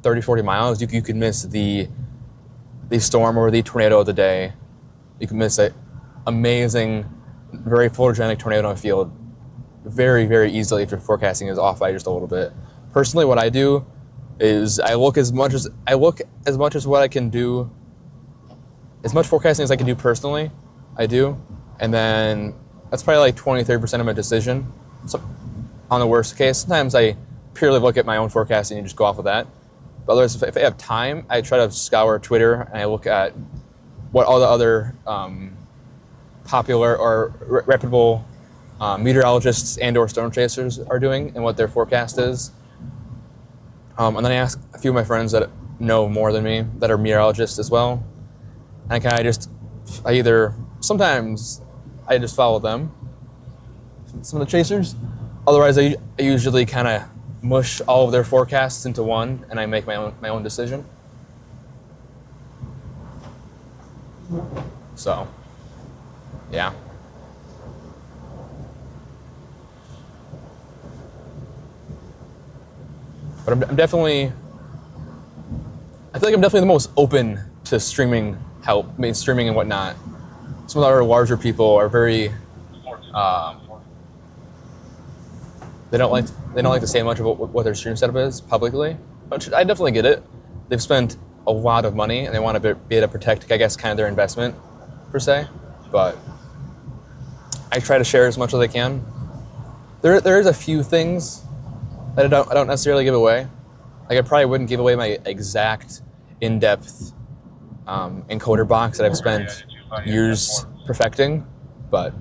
30, 40 miles, you could miss the storm or the tornado of the day. You can miss an amazing, very photogenic tornado in a field very, very easily if your forecasting is off by just a little bit. Personally, what I do is I look as much as what I can do, as much forecasting as I can do personally, I do. And then that's probably like 20-30% of my decision. So on the worst case, sometimes I purely look at my own forecasting and just go off of that. But otherwise, if I have time, I try to scour Twitter and I look at what all the other popular or reputable meteorologists and or storm chasers are doing and what their forecast is. And then I ask a few of my friends that know more than me that are meteorologists as well. And sometimes I just follow them, some of the chasers. Otherwise, I usually kind of mush all of their forecasts into one, and I make my own decision. So, yeah. But I feel like I'm definitely the most open to streaming help, streaming and whatnot. Some of our larger people are very, they don't like to say much about what their stream setup is publicly, which I definitely get it. They've spent a lot of money and they want to be able to protect, I guess, kind of their investment, per se. But I try to share as much as I can. There is a few things that I don't necessarily give away. Like I probably wouldn't give away my exact in-depth encoder box that I've spent years perfecting, but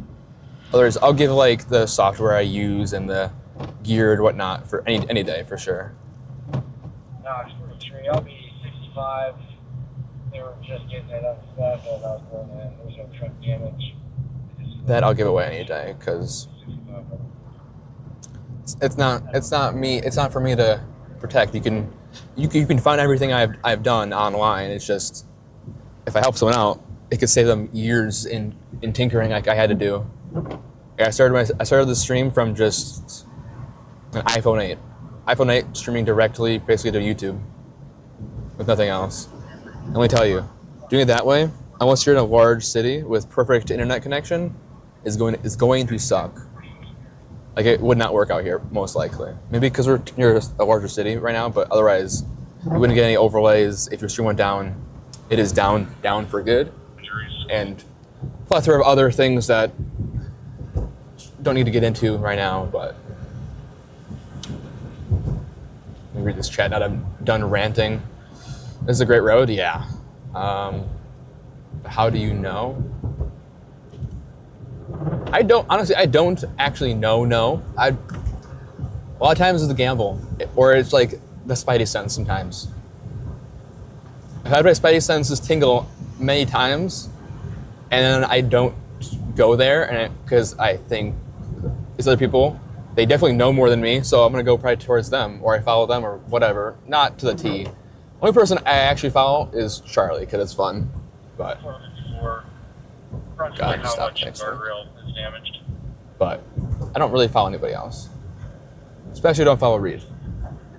others I'll give like the software I use and the gear and whatnot for any day for sure. No, it's 43. I'll be 65. They were just getting it up stuff as I was going in. There was no truck damage. That I'll give away any day because it's not me. It's not for me to protect. You can find everything I've done online. It's just if I help someone out, it could save them years in tinkering like I had to do. I started the stream from just an iPhone 8. iPhone 8 streaming directly basically to YouTube with nothing else. And let me tell you, doing it that way, unless you're in a large city with perfect internet connection, is going to suck. Like it would not work out here, most likely. Maybe because we're near a larger city right now, but otherwise you wouldn't get any overlays. If your stream went down, it is down for good. And a plethora of other things that don't need to get into right now, but let me read this chat now that I'm done ranting. This is a great road, yeah. How do you know? I don't actually know. A lot of times it's a gamble, or it's like the spidey sense sometimes. I've had my spidey senses tingle many times, and then I don't go there, because I think these other people, they definitely know more than me, so I'm gonna go probably towards them, or I follow them, or whatever. Not to the T. Only person I actually follow is Charlie, because it's fun. But God, stop texting. But I don't really follow anybody else. Especially don't follow Reed.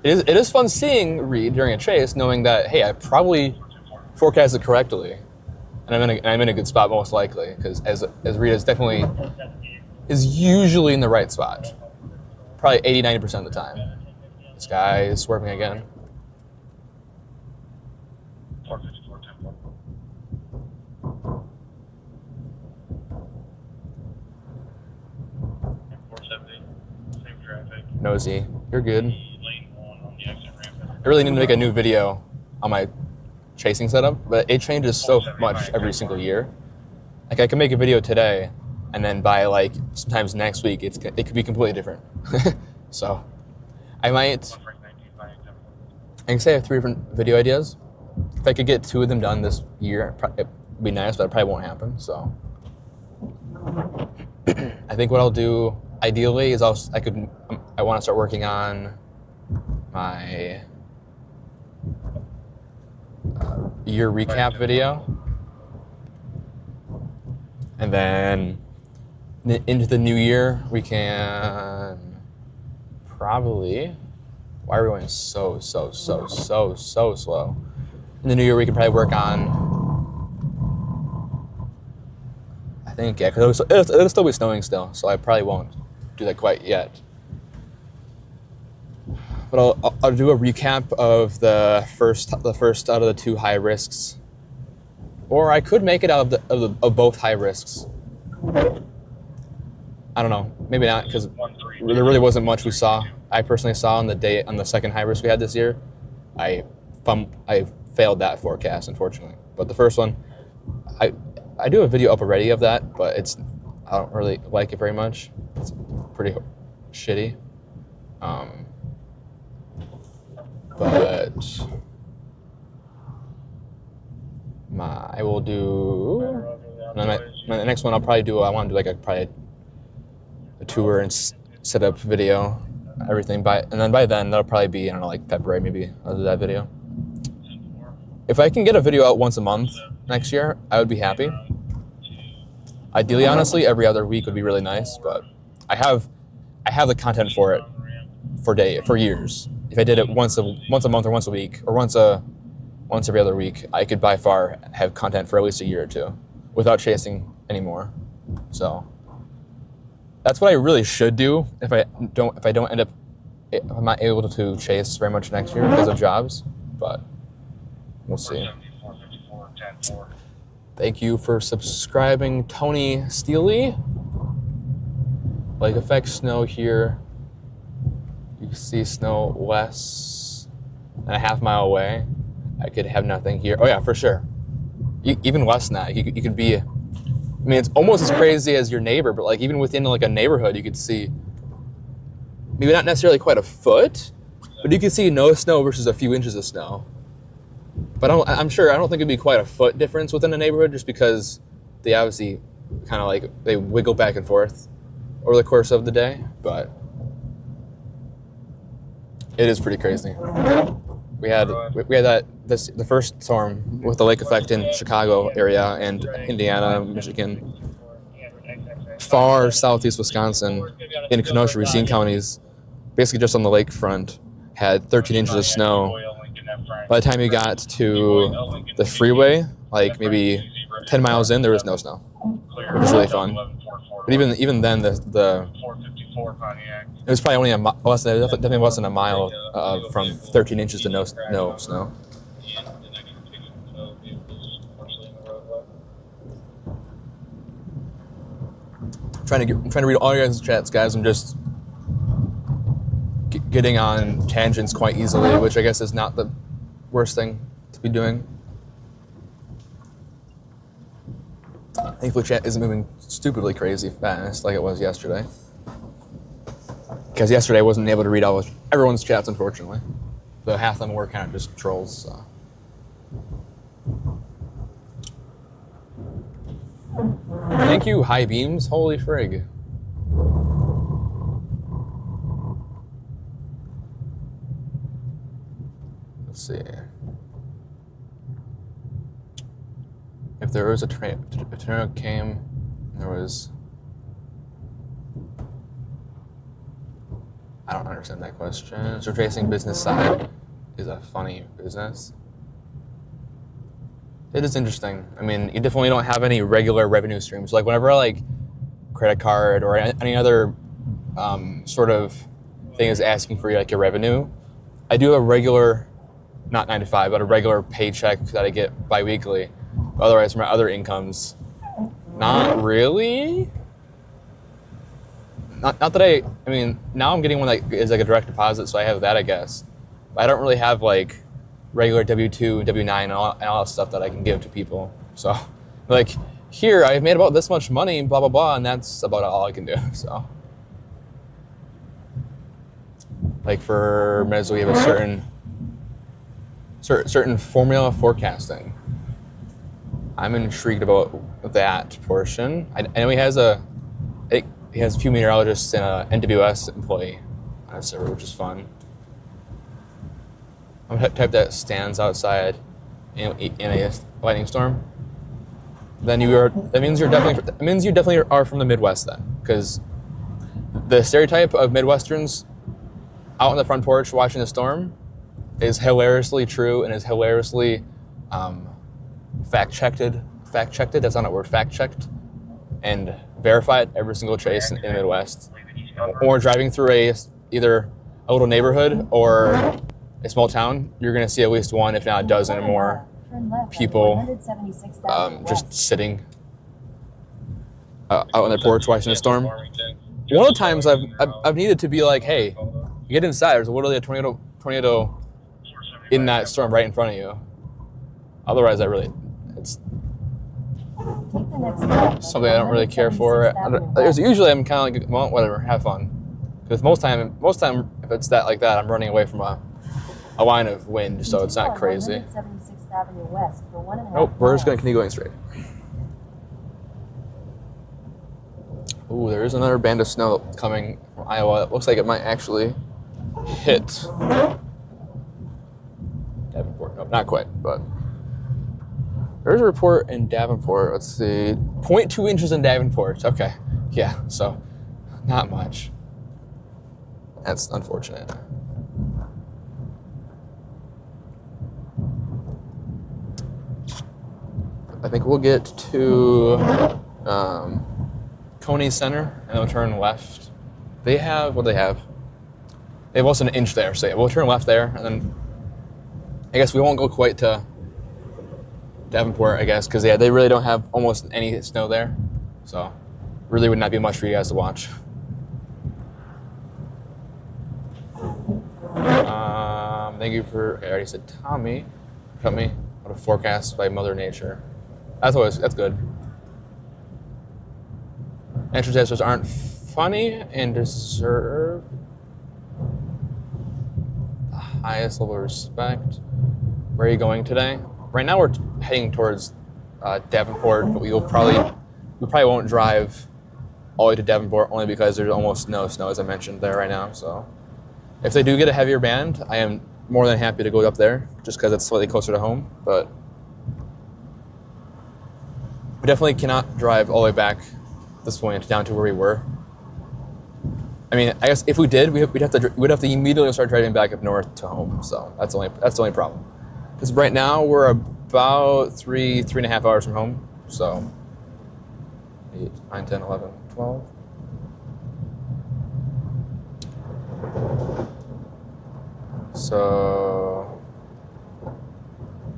It is fun seeing Reed during a chase, knowing that, hey, I probably forecasted correctly, and I'm in a good spot most likely, because as Reed is usually in the right spot, probably 80-90% of the time. This guy is swerving again. 454, 470, same traffic. Nosy, you're good. I really need to make a new video on my chasing setup, but it changes so much every single year. Like I can make a video today, and then by like sometimes next week, it could be completely different. So I can say I have 3 different video ideas. If I could get 2 of them done this year, it'd be nice, but it probably won't happen. So I think what I'll do ideally is I want to start working on my year recap video, and then into the new year we can probably. Why are we going so slow? In the new year we can probably work on. I think because it'll still be snowing still, so I probably won't do that quite yet. But I'll do a recap of the first out of the 2 high risks, or I could make it out of both high risks. I don't know, maybe not, because there really wasn't much we saw. I personally saw on the second high risk we had this year. I failed that forecast, unfortunately. But the first one, I do a video up already of that, but I don't really like it very much. It's pretty shitty. But I will do. And then the next one I'll probably do. I want to do like probably a tour and setup video, everything. And then by then that'll probably be, I don't know, like February maybe. I'll do that video. If I can get a video out once a month next year, I would be happy. Ideally, honestly, every other week would be really nice, but I have the content for it for years. If I did it once a month or once a week or once every other week, I could by far have content for at least a year or two without chasing anymore. So that's what I really should do if I'm not able to chase very much next year because of jobs, but we'll see. Thank you for subscribing, Tony Steely. Lake effect snow here. You can see snow less than a half mile away. I could have nothing here. Oh yeah, for sure. Even less than that. You could be, I mean, it's almost as crazy as your neighbor, but like even within like a neighborhood, you could see maybe not necessarily quite a foot, but you could see no snow versus a few inches of snow. But I don't think it'd be quite a foot difference within a neighborhood just because they obviously kind of like, they wiggle back and forth over the course of the day, but it is pretty crazy. We had the first storm with the lake effect in Chicago area and Indiana, Michigan, far southeast Wisconsin, in Kenosha, Racine counties, basically just on the lakefront, had 13 inches of snow. By the time you got to the freeway, like maybe 10 miles in, there was no snow, which was really fun. But even then, it was probably only definitely less than a mile from 13 inches to no snow. I'm trying to read all your guys' chats, guys. I'm just getting on tangents quite easily, which I guess is not the worst thing to be doing. Thankfully, chat isn't moving stupidly crazy fast like it was yesterday. Because yesterday I wasn't able to read everyone's chats, unfortunately. The half of them were kind of just trolls. So. Thank you, High Beams. Holy frig. Let's see. If there was a tornado came, and there was... I don't understand that question. So tracing business side is a funny business. It is interesting. I mean, you definitely don't have any regular revenue streams. Like whenever like credit card or any other sort of thing is asking for like your revenue, I do a regular, not 9 to 5, but a regular paycheck that I get bi-weekly. Otherwise, for my other incomes, not really. Not that I mean, now I'm getting one that is like a direct deposit, so I have that, I guess. But I don't really have like regular W-2, W-9, and all that stuff that I can give to people. So, like, here, I've made about this much money, blah, blah, blah, and that's about all I can do, so. Like for Mez, we have a certain formula forecasting. I'm intrigued about that portion. I know he has a few meteorologists and a NWS employee on his server, which is fun. I'm the type that stands outside in a lightning storm. Then that means you definitely are from the Midwest then, because the stereotype of Midwesterns out on the front porch watching a storm is hilariously true and is hilariously fact-checked, that's not a word, fact-checked, and verified every single chase in the Midwest. Or driving through either a little neighborhood or a small town, you're gonna see at least one, if not a dozen or more people just sitting out on their porch watching the storm. One of the times I've needed to be like, hey, get inside, there's literally a tornado in that storm right in front of you. Otherwise, it's something I don't really care for. Usually I'm kind of like, well, whatever, have fun. Because most time, if it's like that, I'm running away from a line of wind, so it's not crazy. 6th Avenue West for 1.5 Nope, we're just going miles. to continue going straight. Ooh, there is another band of snow coming from Iowa. It looks like it might actually hit Davenport. Nope, not quite, but there's a report in Davenport. Let's see, 0.2 inches in Davenport. Okay, yeah, so not much. That's unfortunate. I think we'll get to Coney Center and we'll turn left. They have, what do they have? They have also an inch there, so we'll turn left there, and then I guess we won't go quite to Davenport, I guess, because yeah, they really don't have almost any snow there, so really would not be much for you guys to watch. Thank you for, I already said Tommy. Taught me how to forecast by Mother Nature. That's good. Natural disasters aren't funny and deserve the highest level of respect. Where are you going today? Right now we're heading towards Davenport, but we probably won't drive all the way to Davenport only because there's almost no snow, as I mentioned there right now. So if they do get a heavier band, I am more than happy to go up there just because it's slightly closer to home. But we definitely cannot drive all the way back this point down to where we were. I mean, I guess if we did, we'd have to immediately start driving back up north to home. So that's the only problem. Because right now we're about 3.5 hours from home. So 8, 9, 10, 11, 12. So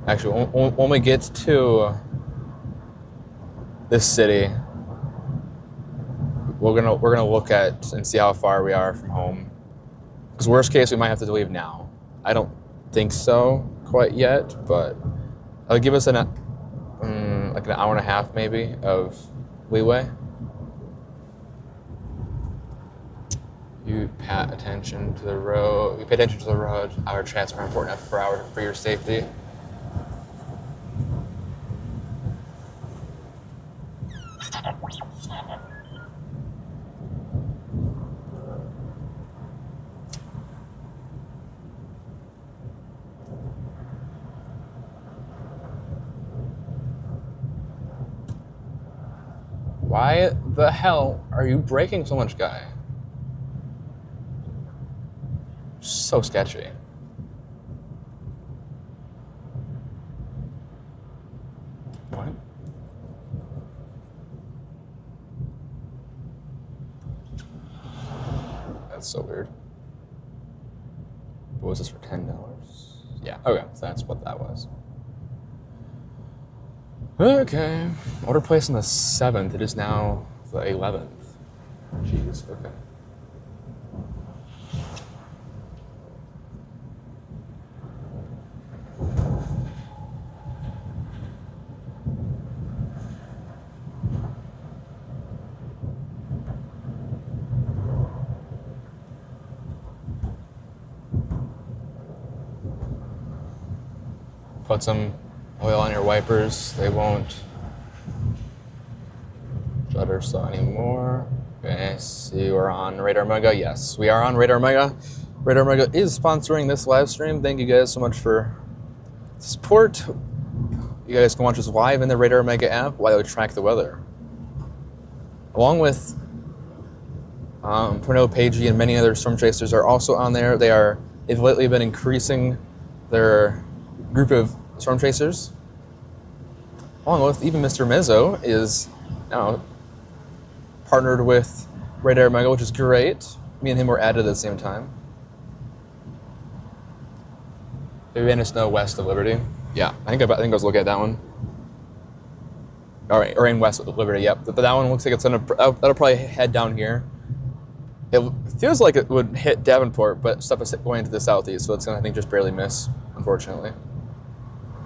actually, when we get to this city, we're gonna look at and see how far we are from home. Because worst case, we might have to leave now. I don't think so quite yet, but it'll give us like an hour and a half maybe of leeway. You pay attention to the road. Our chats are important for your safety. Why the hell are you braking so much, guy? So sketchy. What? That's so weird. What was this for $10? Yeah, okay, so that's what that was. Okay, order placed on the 7th. It is now the 11th. Jeez, okay. Put some oil on your wipers. They won't shudder so anymore. Okay, see, we're on Radar Mega. Yes, we are on Radar Mega. Radar Mega is sponsoring this live stream. Thank you guys so much for support. You guys can watch us live in the Radar Mega app while we track the weather. Along with Tornado Pagey and many other storm chasers are also on there. They've lately been increasing their group of storm chasers. Along with even Mr. Mezzo is now partnered with Radar Mega, which is great. Me and him were added at the same time. Maybe in snow west of Liberty. Yeah, I think I was looking at that one. All right, or in west of Liberty. Yep, but that one looks like that'll probably head down here. It feels like it would hit Davenport, but stuff is going to the southeast, so it's gonna, I think, just barely miss, unfortunately.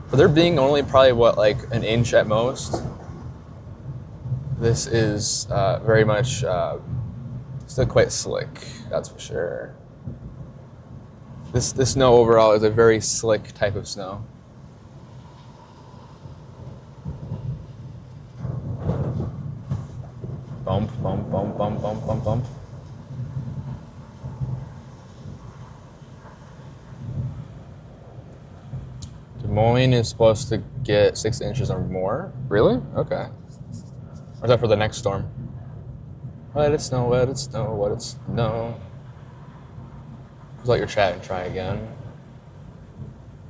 For there being only probably like an inch at most, this is very much still quite slick. That's for sure. This snow overall is a very slick type of snow. Bump, bump, bump, bump, bump, bump, bump. Des Moines is supposed to get 6 inches or more. Really? Okay. Or is that for the next storm? Let it snow, let it snow, let it snow. Close out your chat and try again.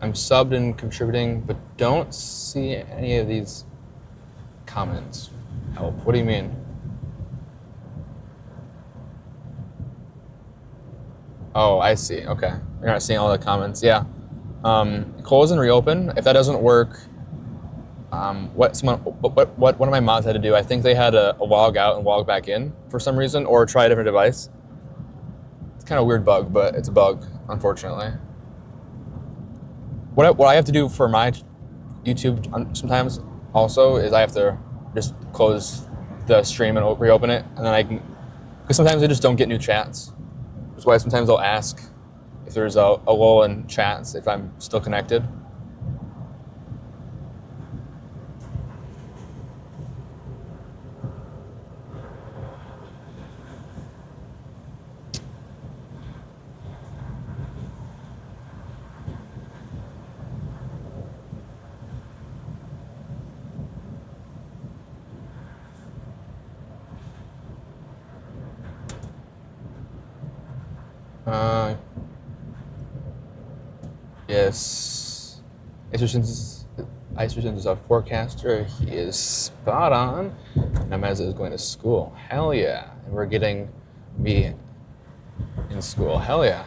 I'm subbed and contributing, but don't see any of these comments. Help. What do you mean? Oh, I see. Okay. You're not seeing all the comments. Yeah. Close and reopen. If that doesn't work, what one of my mods had to do, I think they had to log out and log back in for some reason, or try a different device. It's kind of a weird bug, but it's a bug, unfortunately. What I have to do for my YouTube sometimes also is I have to just close the stream and reopen it, and then I can, because sometimes I just don't get new chats. That's why sometimes I'll ask if there's a lull in chats if I'm still connected. Yes. Icerson's is a forecaster. He is spot on. Namaz is going to school. Hell yeah. And we're getting me in school. Hell yeah.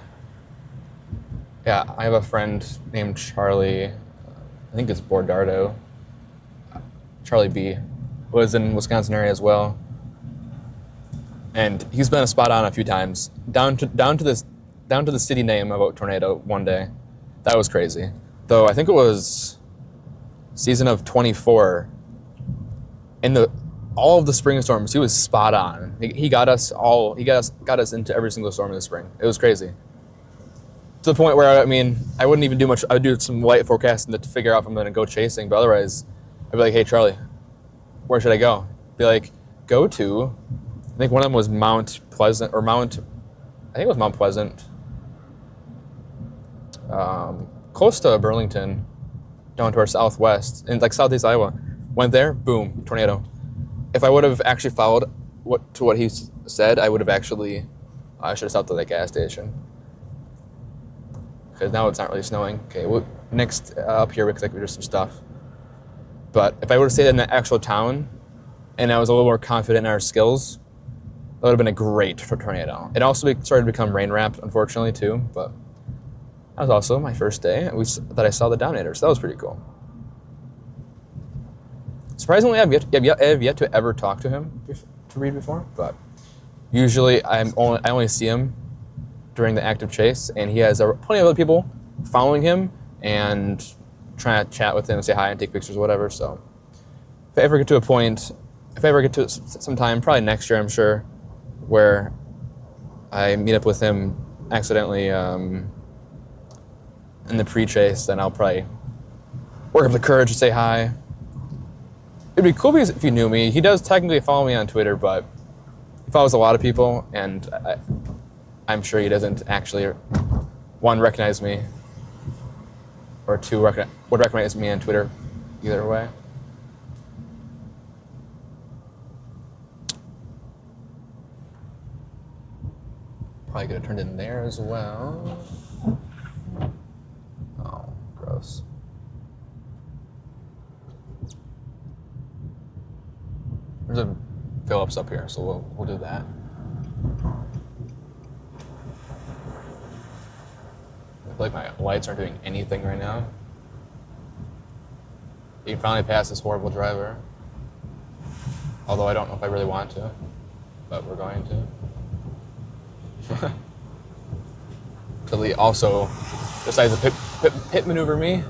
Yeah, I have a friend named Charlie. I think it's Bordardo. Charlie B. Was in Wisconsin area as well. And he's been a spot on a few times. Down to the city name of a tornado one day. That was crazy. Though I think it was season of 24. In all of the spring storms, he was spot on. He got us all. He got us into every single storm in the spring. It was crazy. To the point where I wouldn't even do much. I would do some light forecasting to figure out if I'm going to go chasing. But otherwise, I'd be like, "Hey Charlie, where should I go?" Be like, "Go to." I think one of them was Mount Pleasant or Mount. I think it was Mount Pleasant. Close to Burlington, down to our southwest, in like southeast Iowa. Went there, boom, tornado. If I would have actually followed what he said, I would have actually, I should have stopped at that gas station. Because now it's not really snowing. Okay, well, next up here, because there's some stuff. But if I would have stayed in the actual town, and I was a little more confident in our skills, that would have been a great tornado. It also started to become rain wrapped, unfortunately, too, but that was also my first day that I saw the Dominator, so that was pretty cool. Surprisingly, I've yet to ever talk to him to read before, but usually I only see him during the active chase, and he has plenty of other people following him and trying to chat with him, say hi, and take pictures or whatever. So if I ever get to some time, probably next year, I'm sure, where I meet up with him accidentally in the pre-chase, then I'll probably work up the courage to say hi. It'd be cool if you knew me. He does technically follow me on Twitter, but he follows a lot of people, and I'm sure he doesn't actually, one, recognize me, or two, would recognize me on Twitter either way. Probably could have turned in there as well. Oh, gross. There's a Phillips up here, so we'll do that. I feel like my lights aren't doing anything right now. You can finally pass this horrible driver. Although I don't know if I really want to, but we're going to. Till he also decides to pit maneuver me.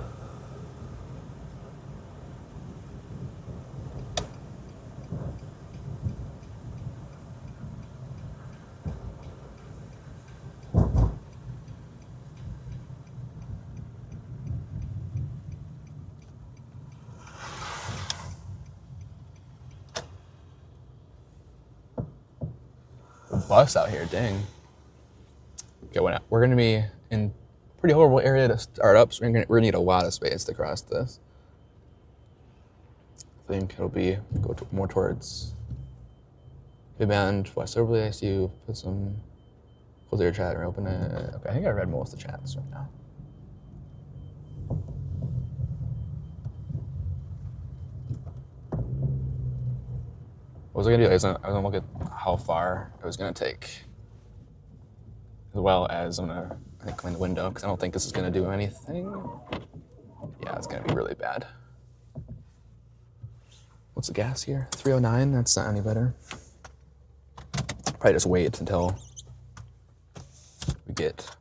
bus out here, dang. Okay, we're gonna be in a pretty horrible area to start up, so we're gonna need a lot of space to cross this. I think it'll be more towards Big Bend, West Overley. I see you put some, close your chat or open it. Okay, I think I read most of the chats right now. What was I gonna do? I was gonna look at how far it was gonna take, as well as I'm gonna clean the window because I don't think this is gonna do anything. Yeah, it's gonna be really bad. What's the gas here? 309. That's not any better. Probably just wait until we get.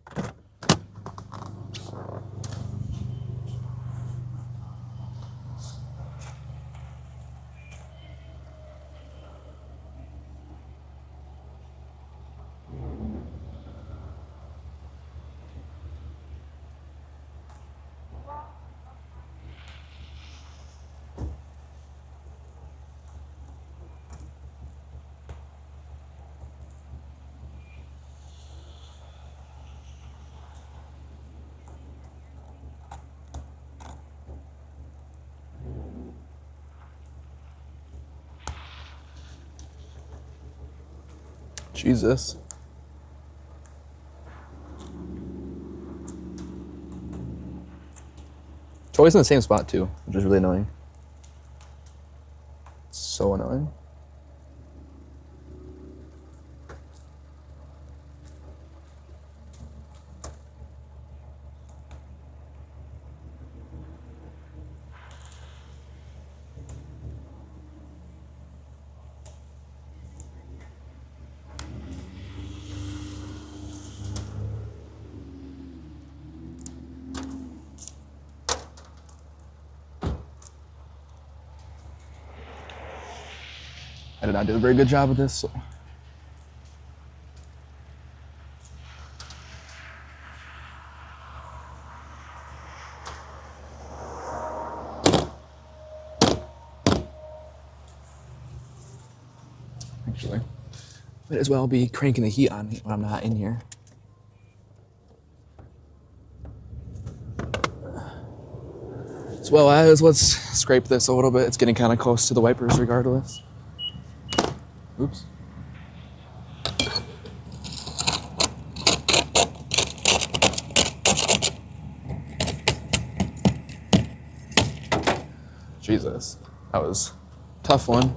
Jesus. It's always in the same spot too, which is really annoying. It's so annoying. I did not do a very good job of this. So. Actually, might as well be cranking the heat on when I'm not in here. As well as, let's scrape this a little bit. It's getting kind of close to the wipers regardless. Oops. Jesus, that was a tough one.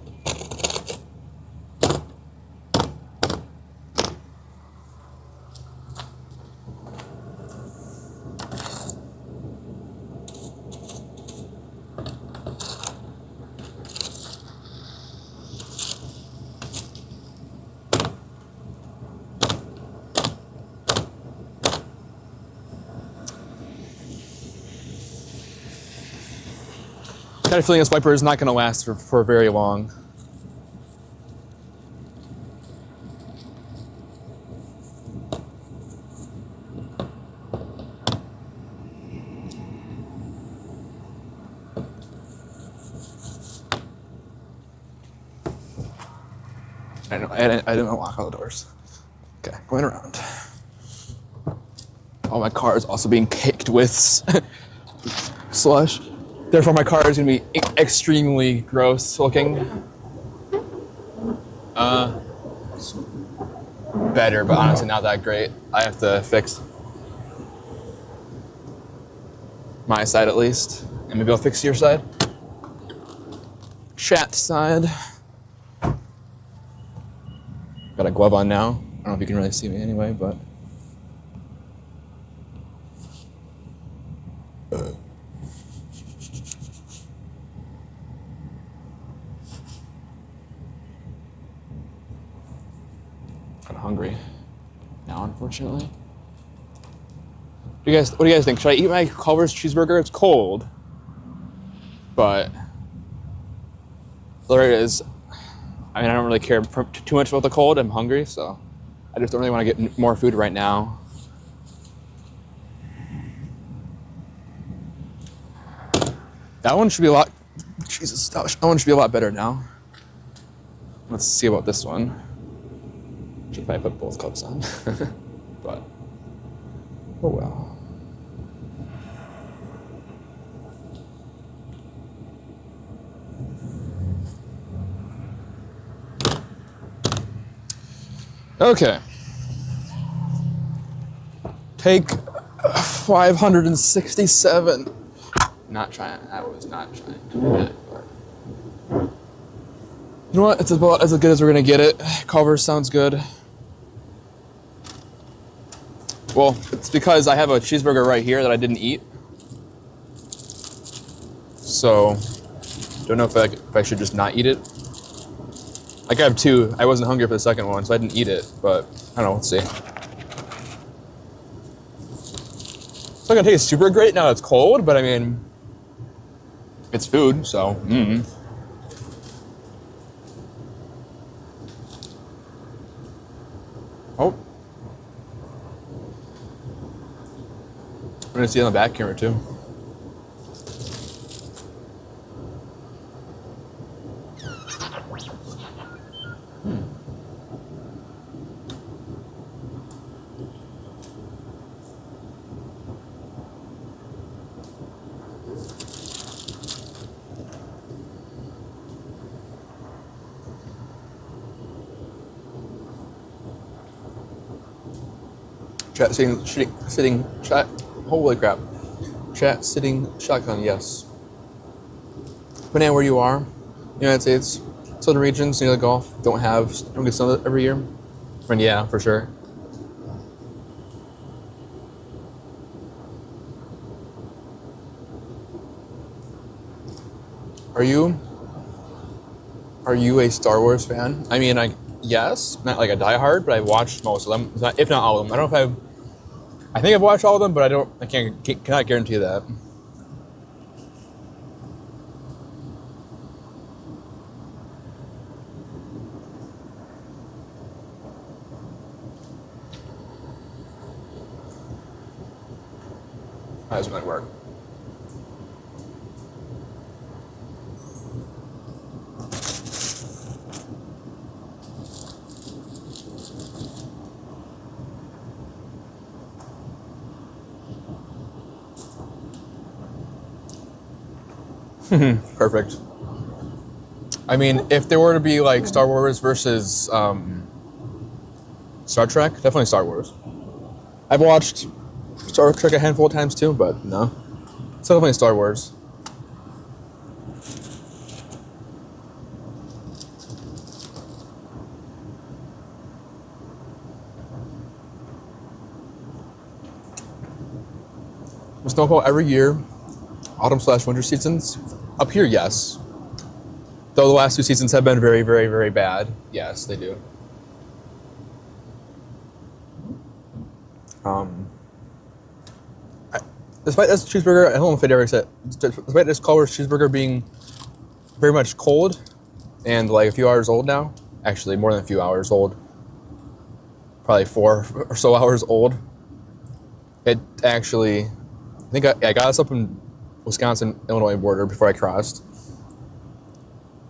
I got a feeling this wiper is not going to last for very long. I didn't unlock all the doors. Okay, going around. Oh, my car is also being caked with slush. Therefore, my car is going to be extremely gross looking. It's better, but honestly not that great. I have to fix my side at least. And maybe I'll fix your side. Chat side. Got a glove on now. I don't know if you can really see me anyway, but. Hungry now, unfortunately. What do you guys think? Should I eat my Culver's cheeseburger? It's cold, but there it is. I mean, I don't really care too much about the cold. I'm hungry, so I just don't really want to get more food right now. That one should be a lot. Jesus, that one should be a lot better now. Let's see about this one. Should probably put both cups on. But, oh well. Okay. Take 567. Not trying. I was not trying to do that. You know what? It's about as good as we're gonna get it. Culver sounds good. Well, it's because I have a cheeseburger right here that I didn't eat. So, don't know if I should just not eat it. Like I have two. I wasn't hungry for the second one, so I didn't eat it. But I don't know. Let's see. It's not gonna taste super great now that it's cold, but I mean, it's food, so. Oh. I'm gonna see it on the back camera too. Chat sitting, chat, holy crap. Chat sitting shotgun, yes. Depending on where you are, United States, southern regions near the Gulf don't get snow every year. And yeah, for sure. Are you a Star Wars fan? I mean, yes, not like a diehard, but I've watched most of them, if not all of them. I don't know if I think I've watched all of them, but I cannot guarantee that. How does it work? Perfect. I mean, if there were to be like Star Wars versus Star Trek, definitely Star Wars. I've watched Star Trek a handful of times too, but no. It's definitely Star Wars. Snowfall every year, autumn/winter seasons. Up here, yes. Though the last two seasons have been very, very, very bad. Yes, they do. Despite this cheeseburger, I don't know if I'd ever said, despite this Culver's cheeseburger being very much cold and like a few hours old now, actually more than a few hours old, probably 4 or so hours old, it actually, I think I got us up in Wisconsin-Illinois border before I crossed.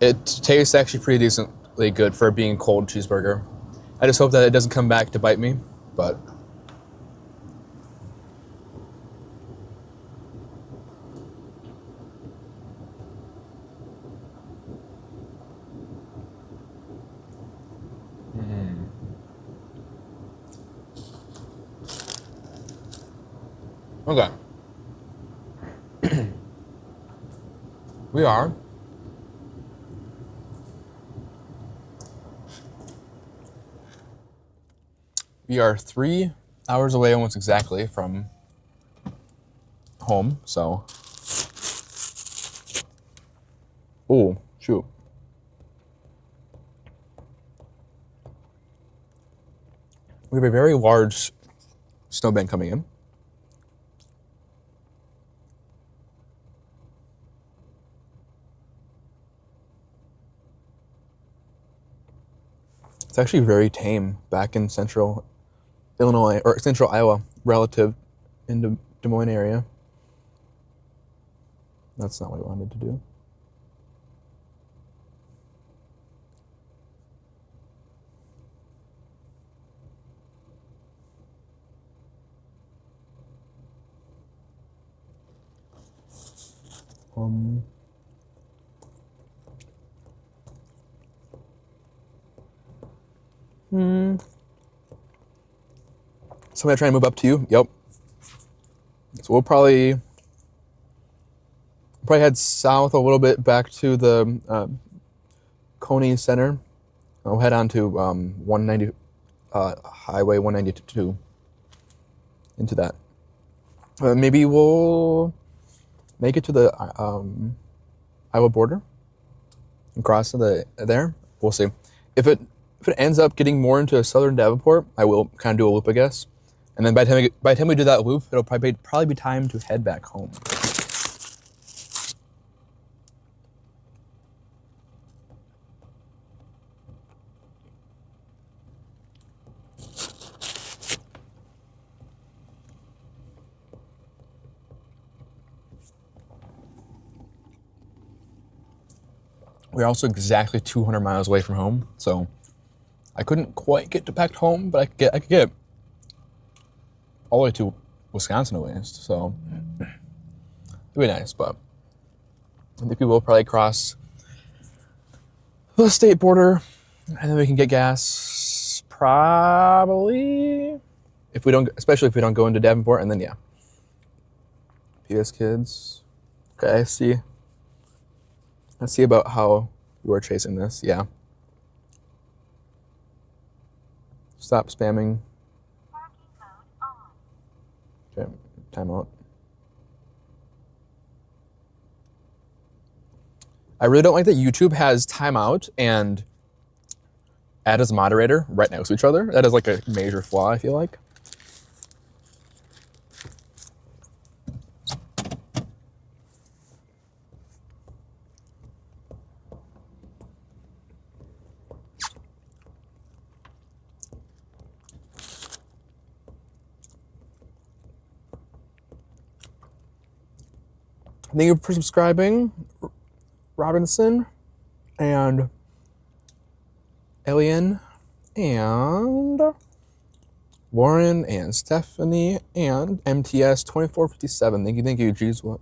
It tastes actually pretty decently good for being a cold cheeseburger. I just hope that it doesn't come back to bite me, but. Okay. We are 3 hours away almost exactly from home, so. Oh, shoot. We have a very large snowbank coming in. It's actually very tame back in central Illinois, or central Iowa, relative in the Des Moines area. That's not what I wanted to do. Somebody trying to move up to you? Yep. So we'll probably head south a little bit back to the Coney Center. We'll head on to 190 Highway 192 into that. Maybe we'll make it to the Iowa border and cross to there. We'll see. If it ends up getting more into southern Davenport, I will kind of do a loop, I guess. And then by the time we do that loop, it'll probably be time to head back home. We're also exactly 200 miles away from home, so I couldn't quite get to back home, but I could get all the way to Wisconsin at least, so it'd be nice. But I think we will probably cross the state border, and then we can get gas probably especially if we don't go into Davenport, and then yeah. PS kids. Okay, let's see about how you are chasing this. Yeah. Stop spamming. Okay, timeout. I really don't like that YouTube has timeout and add as moderator right next to each other. That is like a major flaw, I feel like. Thank you for subscribing, Robinson, and Alien, and Warren, and Stephanie, and MTS 2457. Thank you. Geez, what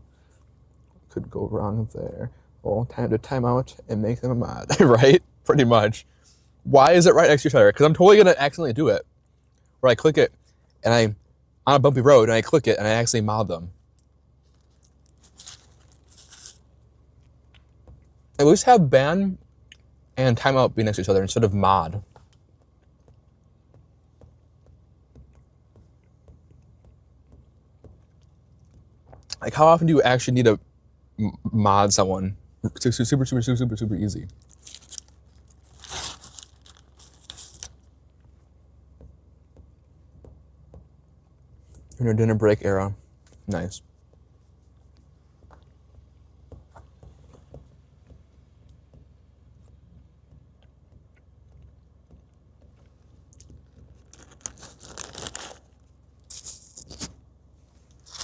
could go wrong there? Well, time to time out and make them a mod, right? Pretty much. Why is it right next to each other? Because I'm totally gonna accidentally do it, where I click it, and I'm on a bumpy road, and I click it, and I actually mod them. At least have ban and timeout be next to each other instead of mod. Like, how often do you actually need to mod someone? Super easy. In our dinner break era. Nice.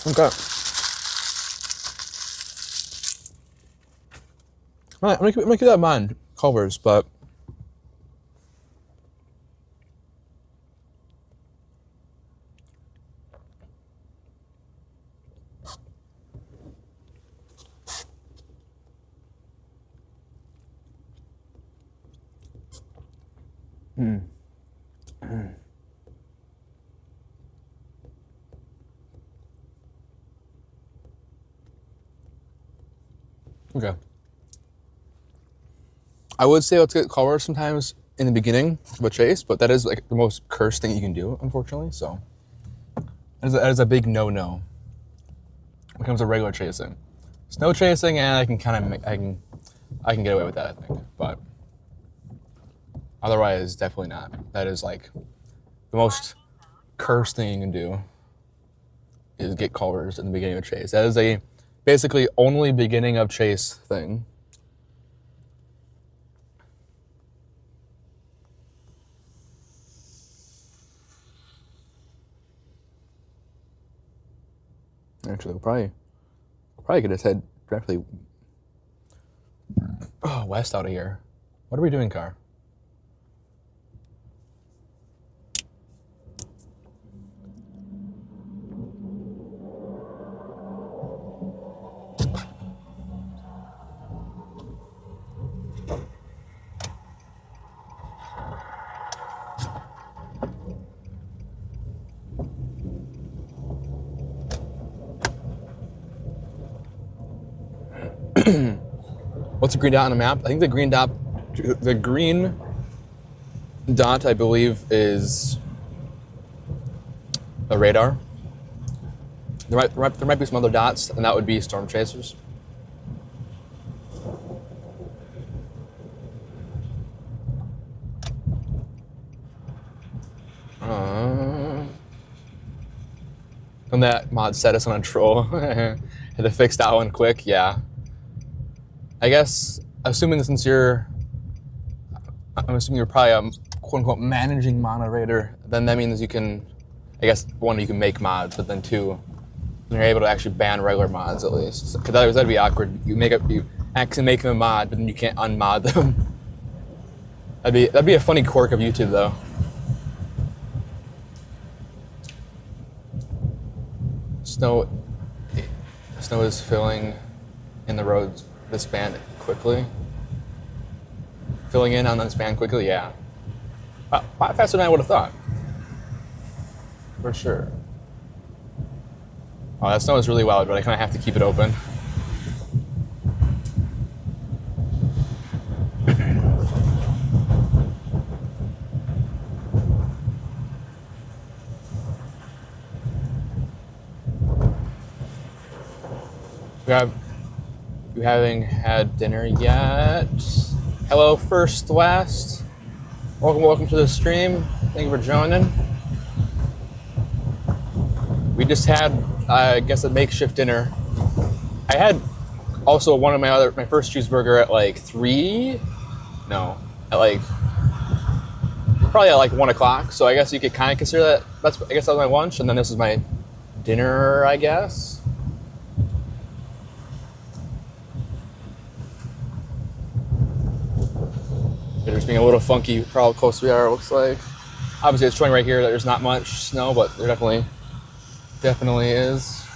Okay. All right, I'm gonna keep that in mind, Culver's, but okay. I would say let's get Culver's sometimes in the beginning of a chase, but that is like the most cursed thing you can do, unfortunately. So that is a big no-no when it comes to regular chasing. Snow chasing, and I can get away with that, I think, but otherwise, definitely not. That is like the most cursed thing you can do is get Culver's in the beginning of a chase. That is a basically only beginning of chase thing. Actually, we'll probably could just head directly west out of here. What are we doing, car? What's the green dot on the map? I think the green dot, I believe, is a radar. There might be some other dots, and that would be storm chasers. And that mod set us on a troll. Had to fix that one quick, yeah. I guess, I'm assuming you're probably a quote-unquote managing moderator, then that means you can, I guess, one, you can make mods, but then two, you're able to actually ban regular mods at least. Because otherwise that'd be awkward. You actually make them a mod, but then you can't unmod them. That'd be a funny quirk of YouTube though. Snow is filling in the roads this span quickly. Filling in on the span quickly, yeah. A lot faster than I would have thought. For sure. Oh, that snow is really loud, but I kind of have to keep it open. You haven't had dinner yet? Hello, first, last. Welcome to the stream. Thank you for joining. We just had, I guess, a makeshift dinner. I had also one of my first cheeseburger at like 3. No, probably at like 1 o'clock. So I guess you could kind of consider that. I guess that was my lunch, and then this is my dinner, I guess. It's being a little funky for how close we are, it looks like. Obviously it's showing right here that there's not much snow, but there definitely is.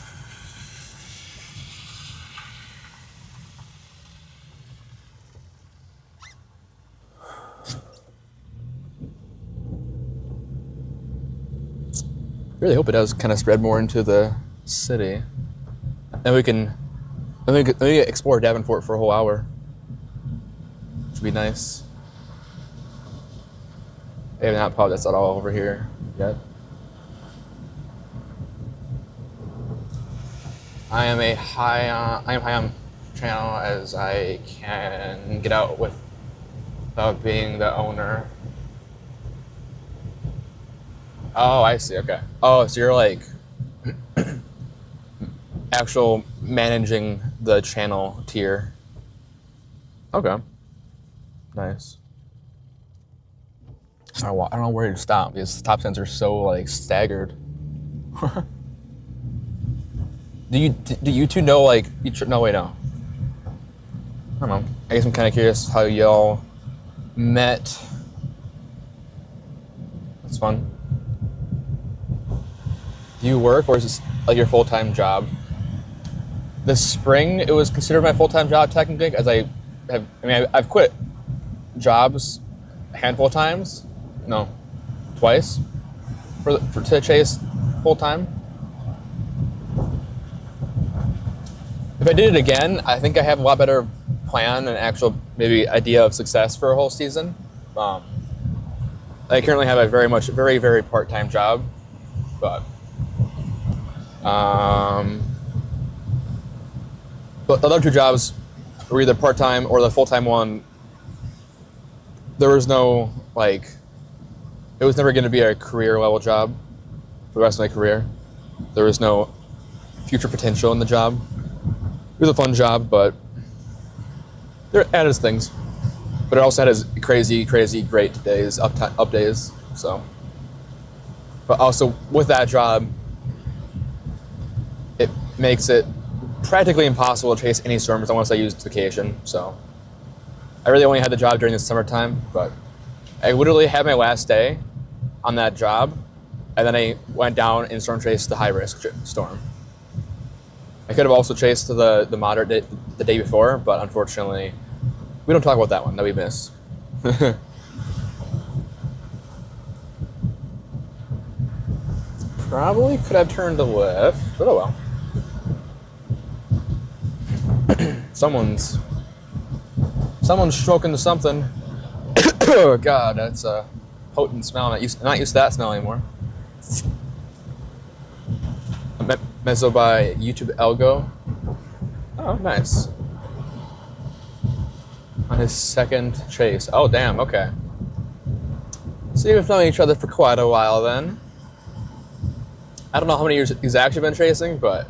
Really hope it does kind of spread more into the city. Then we can explore Davenport for a whole hour. Which would be nice. I have not popped that's not all over here yet. I am high on channel as I can get out without being the owner. Oh, I see. Okay. Oh, so you're like actual managing the channel tier. Okay. Nice. I don't know where to stop because the top stands are so like staggered. Do you two know like each? No, wait, no. I don't know. I guess I'm kind of curious how y'all met. That's fun. Do you work or is this like your full-time job? This spring, it was considered my full-time job technically, as I've quit jobs a handful of times. No, twice to chase full-time. If I did it again, I think I have a lot better plan and actual maybe idea of success for a whole season. I currently have a very, very part-time job, but the other two jobs were either part-time or the full-time one. There was no it was never going to be a career level job for the rest of my career. There was no future potential in the job. It was a fun job, but it had its things. But it also had its crazy great days, up days. So, but also with that job, it makes it practically impossible to chase any storms unless I used vacation. So, I really only had the job during the summertime, but I literally had my last day on that job, and then I went down and storm chased the high-risk storm. I could have also chased the moderate day, the day before, but unfortunately, we don't talk about that one that we missed. Probably could have turned to left, but oh well. Someone's stroking to something. Oh God, that's a potent smell. Not used to that smell anymore. Mezzo by YouTube Elgo. Oh, nice. On his second chase. Oh, damn. Okay. So you've known each other for quite a while then. I don't know how many years he's actually been chasing, but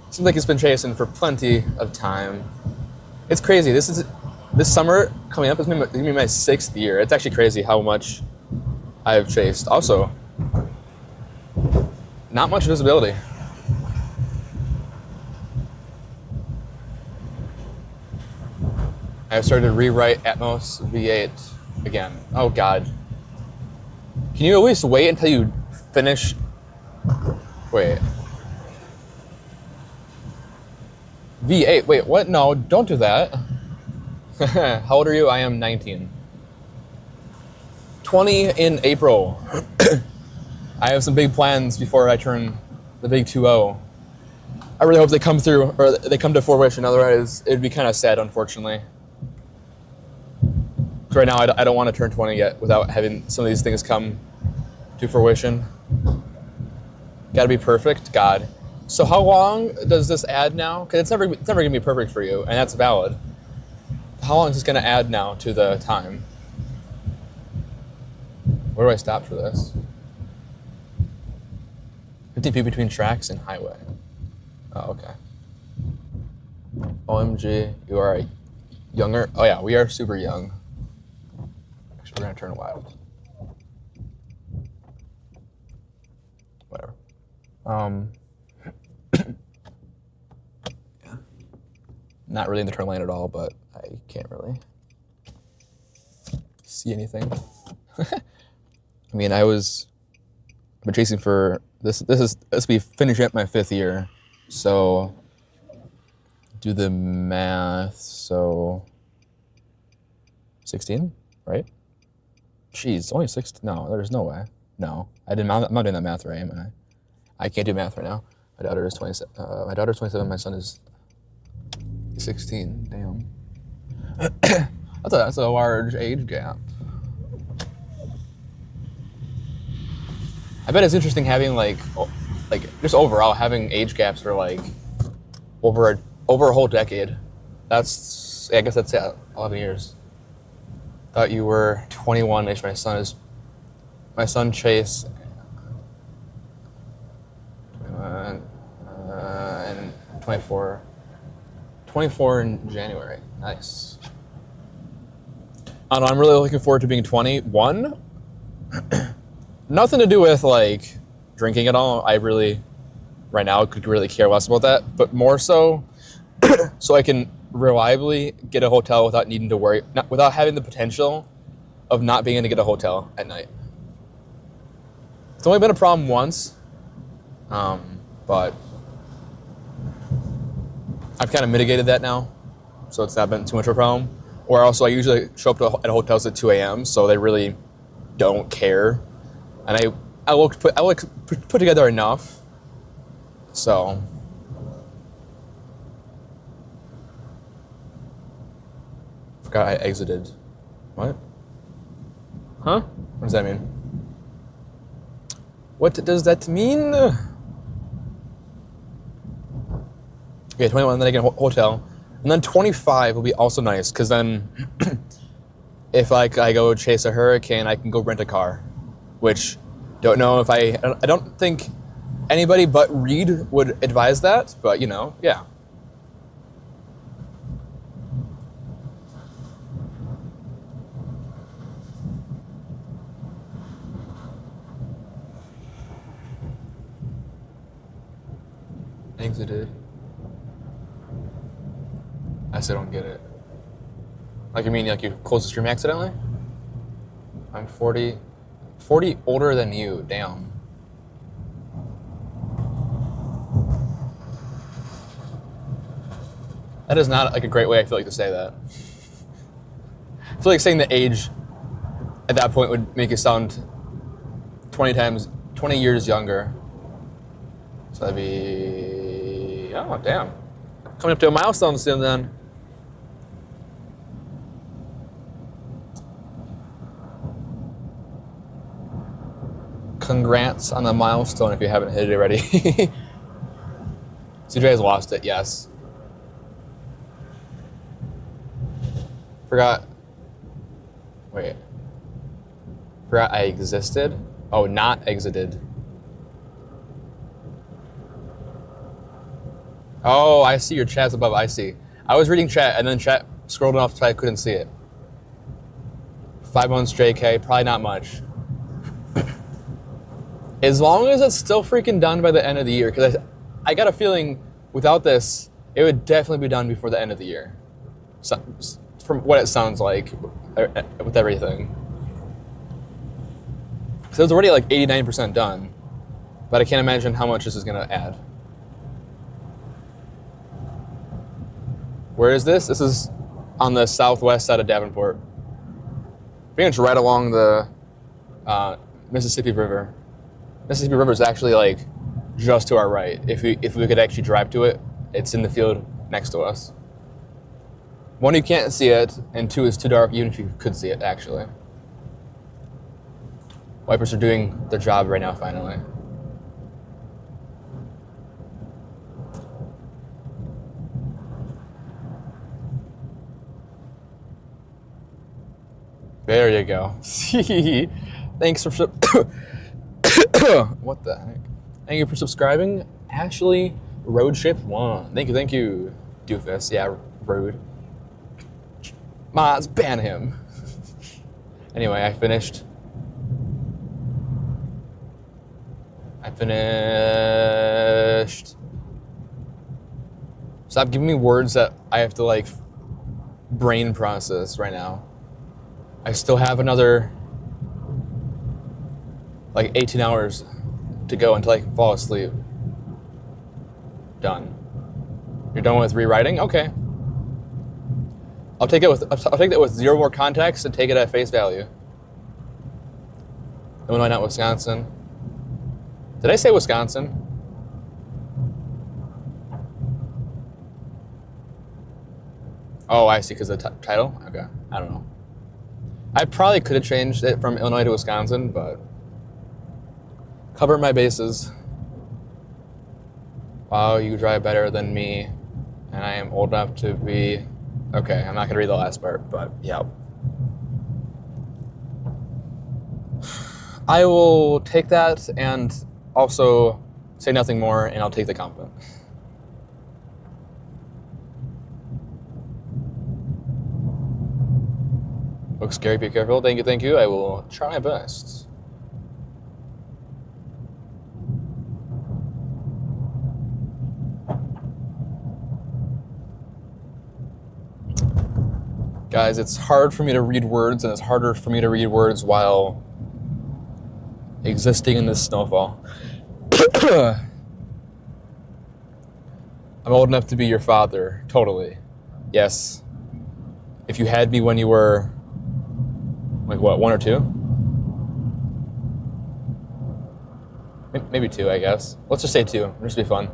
it seems like he's been chasing for plenty of time. It's crazy. This summer coming up is going to be my 6th year. It's actually crazy how much I've chased. Also, not much visibility. I started to rewrite Atmos V8 again. Oh God. Can you at least wait until you finish? Wait. V8, wait, what? No, don't do that. How old are you? I am 19. 20 in April. I have some big plans before I turn the big 2-0. I really hope they come through, or they come to fruition, otherwise it'd be kind of sad, unfortunately. So right now, I don't want to turn 20 yet without having some of these things come to fruition. Gotta be perfect, God. So how long does this add now? Because it's never gonna be perfect for you, and that's valid. How long is this gonna add now to the time? Where do I stop for this? 50 feet between tracks and highway. Oh, okay. OMG, you are younger. Oh yeah, we are super young. We're gonna turn wild. Whatever. Yeah. Not really in the turn lane at all, but I can't really see anything. I mean, I've been chasing for this will be finishing up my 5th year, so do the math. So 16, right? Jeez, only 6. No, there's no way. No, I'm not doing that math right, am I? I can't do math right now. My daughter is 27. My daughter's 27. My son is 16. Damn. That's a large age gap. I bet it's interesting having like just overall having age gaps that are like over a whole decade. I guess that's 11 years. Thought you were 21. My son Chase. And 24. 24 in January. Nice. I don't know, I'm really looking forward to being 21. Nothing to do with like drinking at all. I really, right now, could really care less about that. But more so, so I can reliably get a hotel without needing to worry, without having the potential of not being able to get a hotel at night. It's only been a problem once, but I've kind of mitigated that now, so it's not been too much of a problem. Or also, I usually show up at hotels at 2 a.m., so they really don't care. And I look put together enough, so. Forgot I exited. What? Huh? What does that mean? What does that mean? Okay, 21, then I get a hotel. And then 25 will be also nice, because then if I go chase a hurricane, I can go rent a car. Which, don't know if I don't think anybody but Reed would advise that, but yeah. Exited. I still don't get it. Like, you mean like you closed the stream accidentally? I'm 40 older than you, damn. That is not like a great way I feel like to say that. I feel like saying the age at that point would make it sound 20 years younger. So that'd be, oh damn. Coming up to a milestone soon then. Congrats on the milestone if you haven't hit it already. CJ has lost it, yes. Forgot. Wait. Forgot I existed? Oh, not exited. Oh, I see your chat's above. I see. I was reading chat and then chat scrolled off so I couldn't see it. 5 months JK, probably not much. As long as it's still freaking done by the end of the year, because I got a feeling without this, it would definitely be done before the end of the year. So, from what it sounds like with everything. So it's already like 89% done, but I can't imagine how much this is going to add. Where is this? This is on the southwest side of Davenport. I think it's right along the Mississippi River. Mississippi River is actually like just to our right. If we could actually drive to it, it's in the field next to us. One, you can't see it, and two, it's too dark even if you could see it, actually. Wipers are doing their job right now, finally. There you go. Thanks for what the heck? Thank you for subscribing, Ashley Roadship1. Thank you, doofus. Yeah, rude. Mods, ban him. Anyway, I finished. Stop giving me words that I have to like brain process right now. I still have another like 18 hours to go until I can fall asleep. Done. You're done with rewriting? Okay. I'll take that with zero more context and take it at face value. Illinois, not Wisconsin. Did I say Wisconsin? Oh, I see, because the title? Okay, I don't know. I probably could have changed it from Illinois to Wisconsin, but cover my bases. Wow, you drive better than me, and I am old enough to be... Okay, I'm not going to read the last part, but yeah. I will take that and also say nothing more, and I'll take the compliment. Looks scary, be careful. Thank you. I will try my best. Guys, it's hard for me to read words, and it's harder for me to read words while existing in this snowfall. I'm old enough to be your father, totally. Yes. If you had me when you were, like what, 1 or 2? Maybe 2, I guess. Let's just say 2, just to be fun.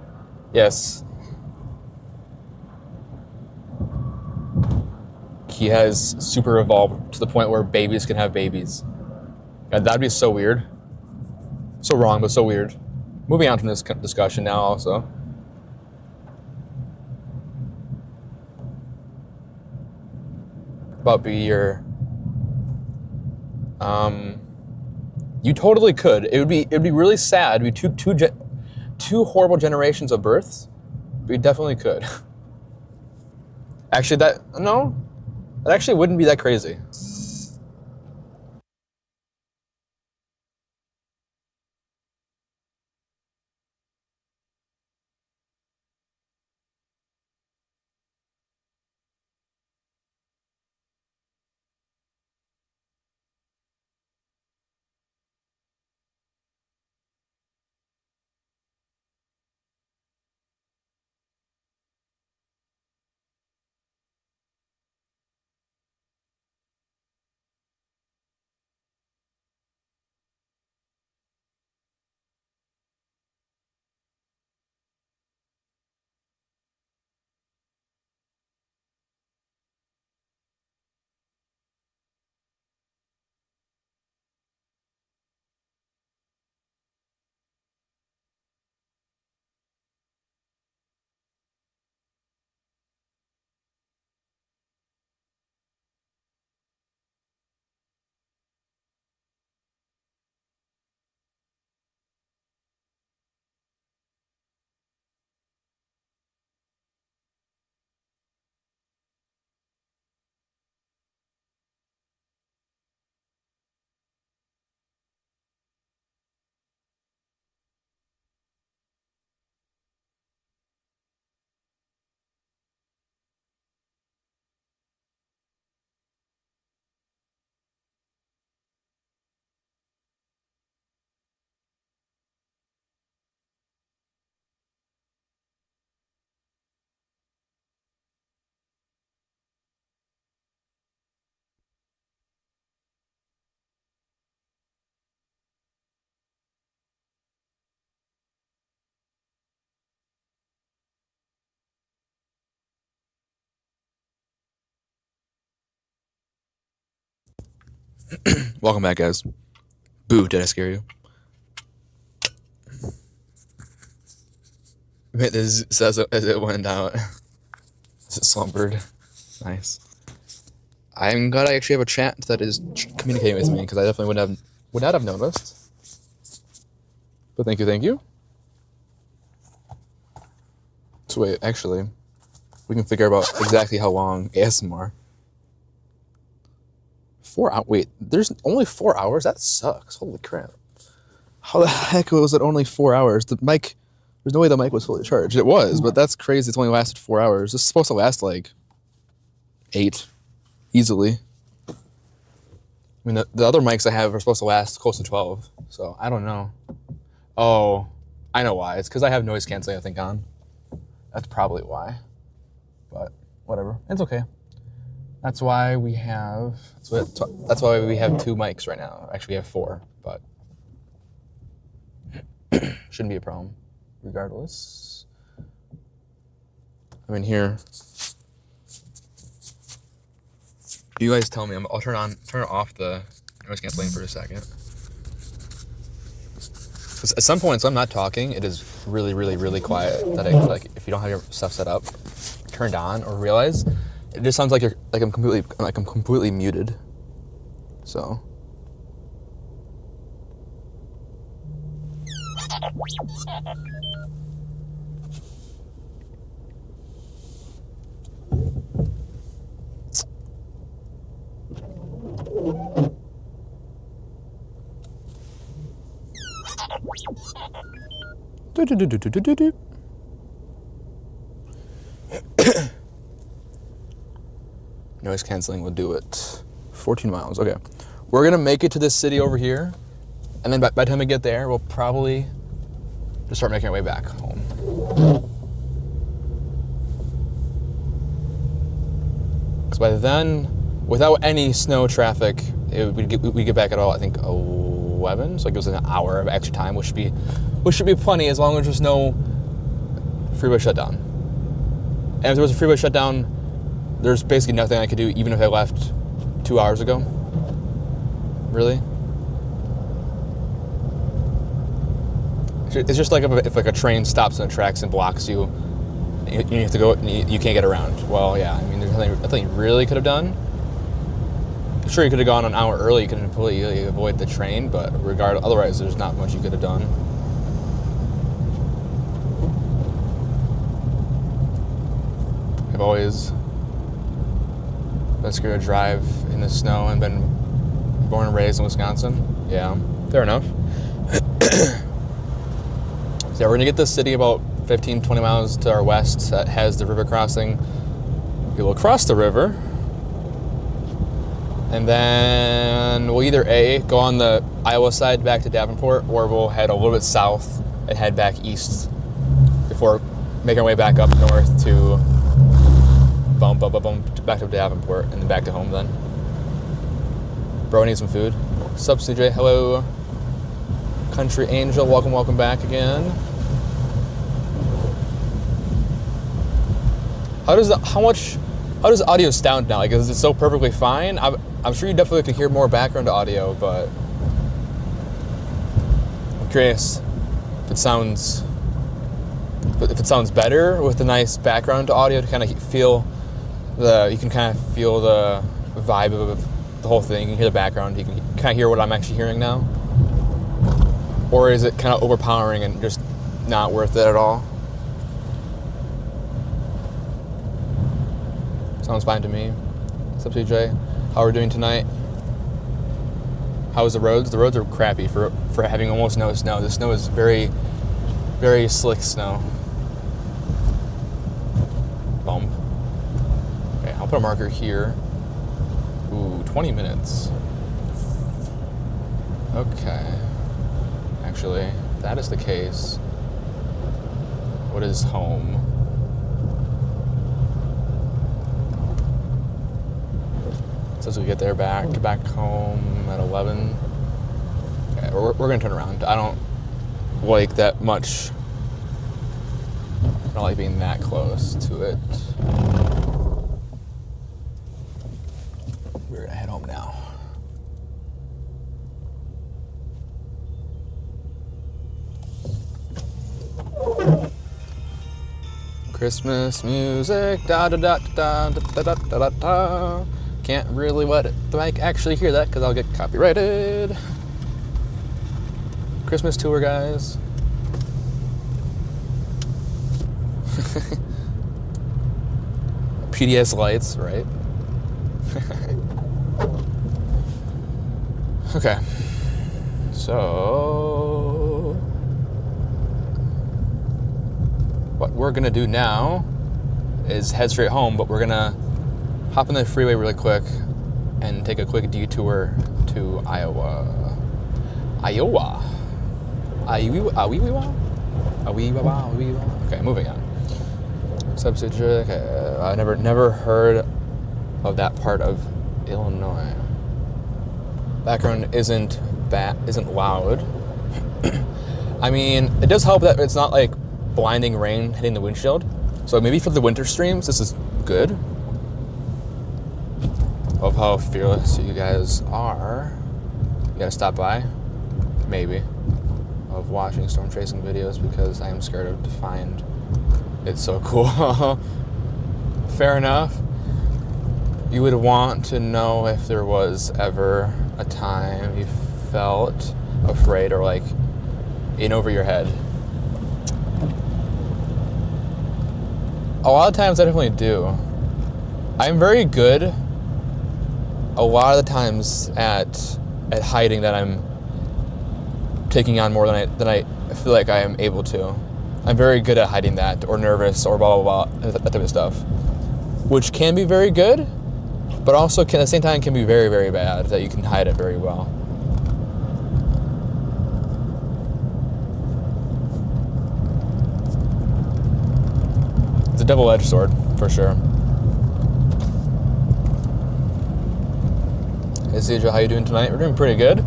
Yes. He has super evolved to the point where babies can have babies. God, that'd be so weird. So wrong, but so weird. Moving on from this discussion now also. About be your... You totally could. It'd be really sad. It'd be two horrible generations of births. We definitely could. Actually, that actually wouldn't be that crazy. Welcome back, guys. Boo, did I scare you? Wait, this says as it went out. As it slumbered. Nice. I'm glad I actually have a chat that is communicating with me, because I definitely would not have noticed. But thank you. So wait, actually, we can figure out exactly how long ASMR. 4 hours? Wait, there's only 4 hours? That sucks. Holy crap. How the heck was it only 4 hours? The mic, there's no way the mic was fully charged. It was, but that's crazy. It's only lasted 4 hours. It's supposed to last like 8, easily. I mean, the other mics I have are supposed to last close to 12, so I don't know. Oh, I know why. It's because I have noise canceling, I think, on. That's probably why. But whatever. It's okay. That's why we have 2 mics right now. Actually, we have 4, but shouldn't be a problem regardless. I'm in here. You guys tell me. I'll turn off the noise canceling for a second. At some points, I'm not talking. It is really, really, really quiet. That if you don't have your stuff set up, turned on, or realize, it just sounds like I'm completely muted. So. Noise canceling will do it. 14 miles. Okay. We're going to make it to this city over here. And then by the time we get there, we'll probably just start making our way back home. Because by then, without any snow traffic, we get back at all, I think, 11. So it gives us an hour of extra time, which should be plenty as long as there's no freeway shutdown. And if there was a freeway shutdown, there's basically nothing I could do, even if I left 2 hours ago. Really? It's just like if a train stops in the tracks and blocks you, you have to go, you can't get around. Well, yeah, I mean, there's nothing you really could have done. I'm sure you could have gone an hour early, you could have completely avoid the train, but otherwise there's not much you could have done. I've always been scared to drive in the snow and been born and raised in Wisconsin. Yeah, fair enough. So yeah, we're gonna get this city about 15, 20 miles to our west that has the river crossing. We will cross the river, and then we'll either go on the Iowa side back to Davenport, or we'll head a little bit south and head back east before making our way back up north to back to Davenport, and then back to home then. Bro, I need some food. Sup, CJ? Hello. Country Angel, welcome back again. How does audio sound now? Like, is it so perfectly fine? I'm sure you definitely can hear more background audio, but I'm curious if it sounds better with the nice background audio to kind of feel you can kind of feel the vibe of the whole thing. You can hear the background. You can kind of hear what I'm actually hearing now. Or is it kind of overpowering and just not worth it at all? Sounds fine to me. What's up, TJ? How are we doing tonight? How's the roads? The roads are crappy for having almost no snow. The snow is very, very slick snow. Bump. Okay, I'll put a marker here. Ooh, 20 minutes. Okay. Actually, if that is the case, what is home? Says we get there back home at 11. Okay, we're gonna turn around. I don't like that much. I don't like being that close to it. We're gonna head home now. Christmas music, da da da da da da da da da da. Can't really let the mic actually hear that because I'll get copyrighted. Christmas tour, guys. PDS lights, right? Okay. So what we're gonna do now is head straight home, but we're gonna hop on the freeway really quick and take a quick detour to Iowa. Okay, moving on. Substitute. Okay, I never heard of that part of Illinois. Background isn't loud. I mean, it does help that it's not like blinding rain hitting the windshield. So maybe for the winter streams, this is good. Of how fearless you guys are. You gotta stop by, maybe, of watching storm chasing videos because I am scared to find it so cool. Fair enough. You would want to know if there was ever a time you felt afraid or like in over your head. A lot of times I definitely do. I'm very good a lot of the times at hiding that I'm taking on more than I feel like I am able to. I'm very good at hiding that, or nervous, or blah blah blah, that type of stuff, which can be very good, but also can at the same time can be very, very bad that you can hide it very well. It's a double-edged sword for sure. Hey Cedra, how you doing tonight? We're doing pretty good.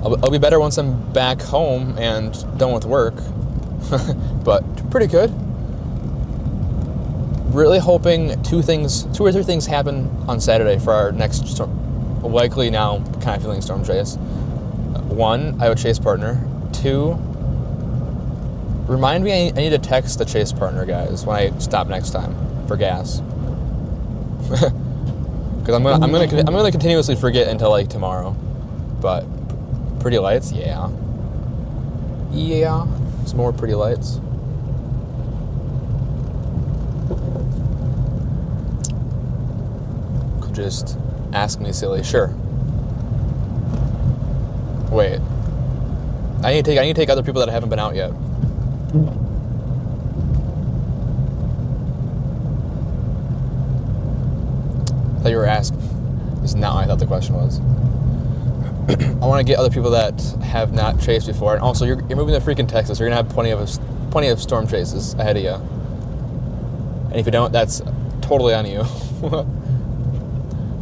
I'll be better once I'm back home and done with work. But pretty good. Really hoping two or three things happen on Saturday for our next storm, likely now kind of feeling storm chase. One, I have a chase partner. Two, remind me I need to text the chase partner guys when I stop next time for gas. Because I'm gonna continuously forget until like tomorrow. But pretty lights, yeah. Some more pretty lights. Could just ask me silly. Sure. Wait. I need to take other people that haven't been out yet. I thought you were asking. This is not what I thought the question was. I want to get other people that have not chased before, and also you're moving to freaking Texas. You're gonna have plenty of storm chases ahead of you, and if you don't, that's totally on you.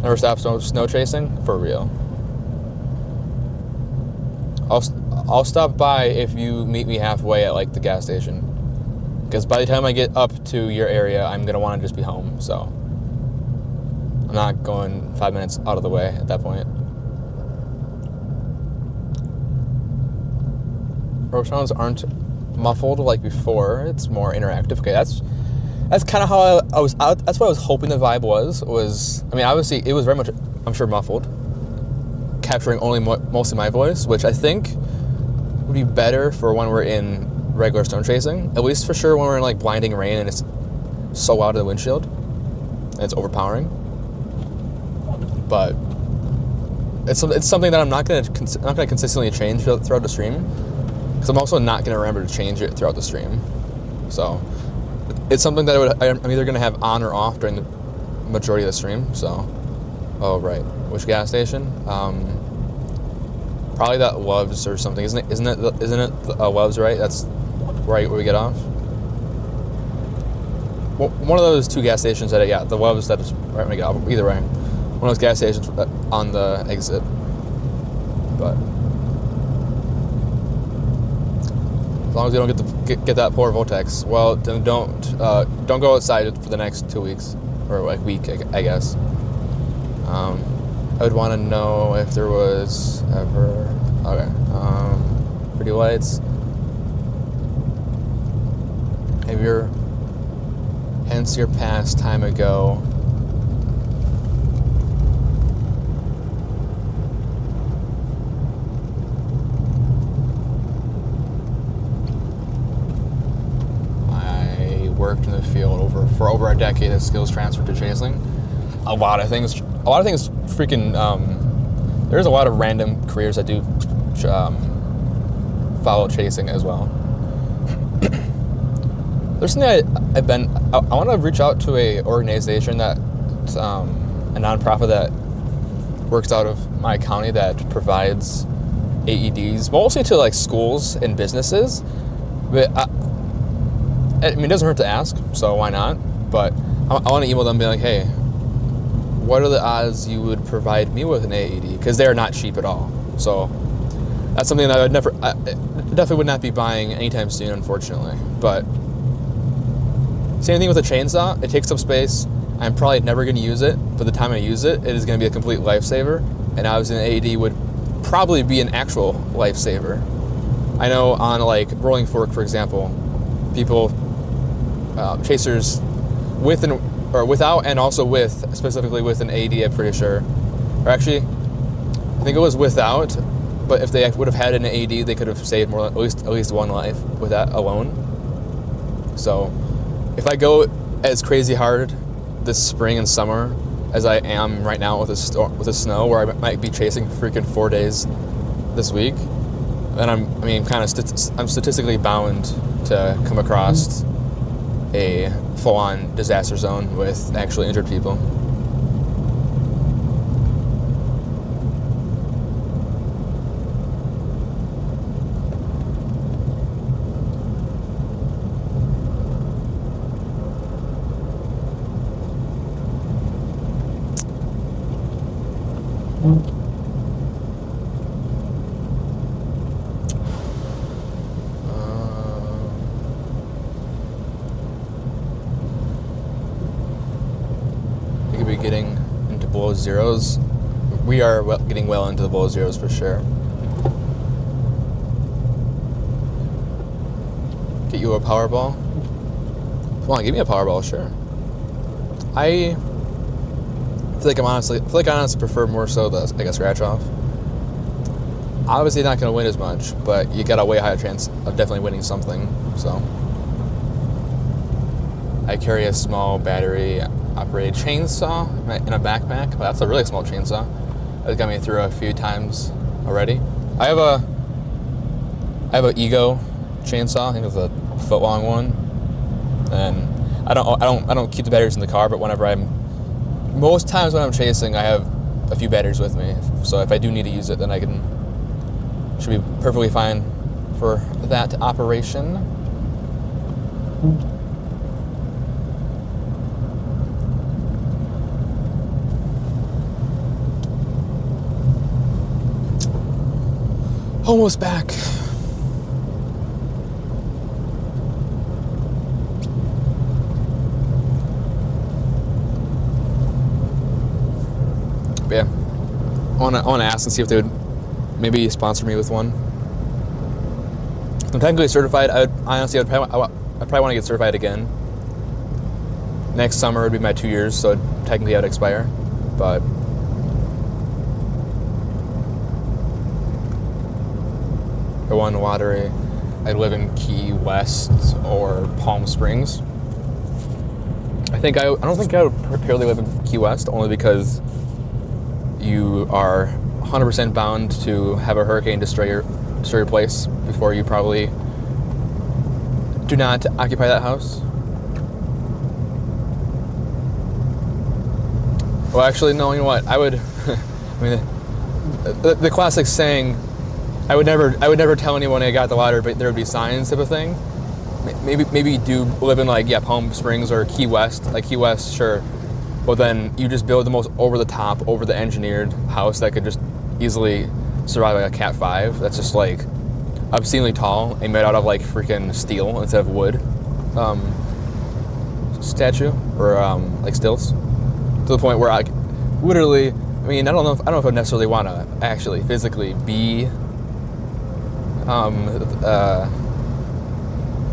Never stop snow chasing for real. I'll stop by if you meet me halfway at like the gas station, because by the time I get up to your area, I'm gonna want to just be home. So I'm not going 5 minutes out of the way at that point. Roshan's aren't muffled like before. It's more interactive. Okay, that's kind of how I was out. That's what I was hoping the vibe was. I mean, obviously it was very much, I'm sure, muffled, capturing only mostly my voice, which I think would be better for when we're in regular storm chasing. At least for sure when we're in like blinding rain and it's so loud in the windshield and it's overpowering. But it's something that I'm not gonna consistently change throughout the stream. Because I'm also not going to remember to change it throughout the stream. So it's something that I'm either going to have on or off during the majority of the stream. So, oh right, which gas station? Probably that Loves or something. Isn't it Loves, right? That's right where we get off. Well, one of those two gas stations that the Loves that is right when we get off. Either way, one of those gas stations on the exit. But as long as you don't get that poor vortex, well, then don't go outside for the next 2 weeks or like week, I guess. I would want to know if there was ever pretty lights. Maybe you're hence your past time ago. I worked in the field for over a decade as skills transfer to chasing. A lot of things freaking, there's a lot of random careers that do follow chasing as well. There's something I want to reach out to a organization that, a nonprofit that works out of my county that provides AEDs, mostly to like schools and businesses. But I mean, it doesn't hurt to ask, so why not? But I want to email them and be like, hey, what are the odds you would provide me with an AED? Because they're not cheap at all. So that's something that I definitely would not be buying anytime soon, unfortunately. But same thing with a chainsaw. It takes up space. I'm probably never going to use it, but the time I use it, it is going to be a complete lifesaver. And obviously an AED would probably be an actual lifesaver. I know on like Rolling Fork, for example, people, chasers with or without and also with, specifically with an AED, I'm pretty sure. Or actually, I think it was without, but if they would have had an AED, they could have saved more, at least one life with that alone. So if I go as crazy hard this spring and summer as I am right now with the snow, where I might be chasing freaking 4 days this week, then I'm statistically bound to come across a full-on disaster zone with actually injured people. Getting into below zeros. We are getting well into the below zeros for sure. Get you a Powerball? Come on, give me a Powerball, sure. I feel like I honestly prefer more so the scratch off. Obviously not going to win as much, but you got a way higher chance of definitely winning something. So I carry a small battery operated chainsaw in a backpack. Well, that's a really small chainsaw. It's got me through a few times already. I have an Ego chainsaw. I think it's a foot long one, and I don't keep the batteries in the car. But most times when I'm chasing, I have a few batteries with me. So if I do need to use it, then should be perfectly fine for that operation. Almost back. But yeah, I want to ask and see if they would maybe sponsor me with one. I'm technically certified. I'd probably want to get certified again. Next summer would be my 2 years, so technically I'd expire. But I won the lottery. I live in Key West or Palm Springs. I don't think I would purely live in Key West, only because you are 100% bound to have a hurricane destroy your place before you probably do not occupy that house. Well, actually, no. You know what? I would. I mean, the classic saying, I would never tell anyone I got the lottery, but there would be signs type of thing. Maybe you do live in Palm Springs or Key West. Like Key West, sure. Well, then you just build the most over-the-top, over-the-engineered house that could just easily survive like a Cat 5. That's just obscenely tall and made out of freaking steel instead of wood. Statue or stilts, to the point where I literally. I mean, I don't know if I necessarily want to actually physically be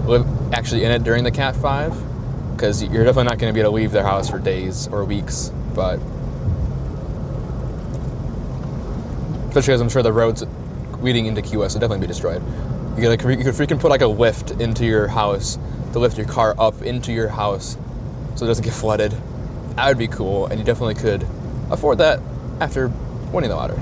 live actually in it during the Cat 5, because you're definitely not going to be able to leave their house for days or weeks. But especially because I'm sure the roads leading into Key West will definitely be destroyed. You could freaking put like a lift into your house to lift your car up into your house so it doesn't get flooded. That would be cool, and you definitely could afford that after winning the lottery.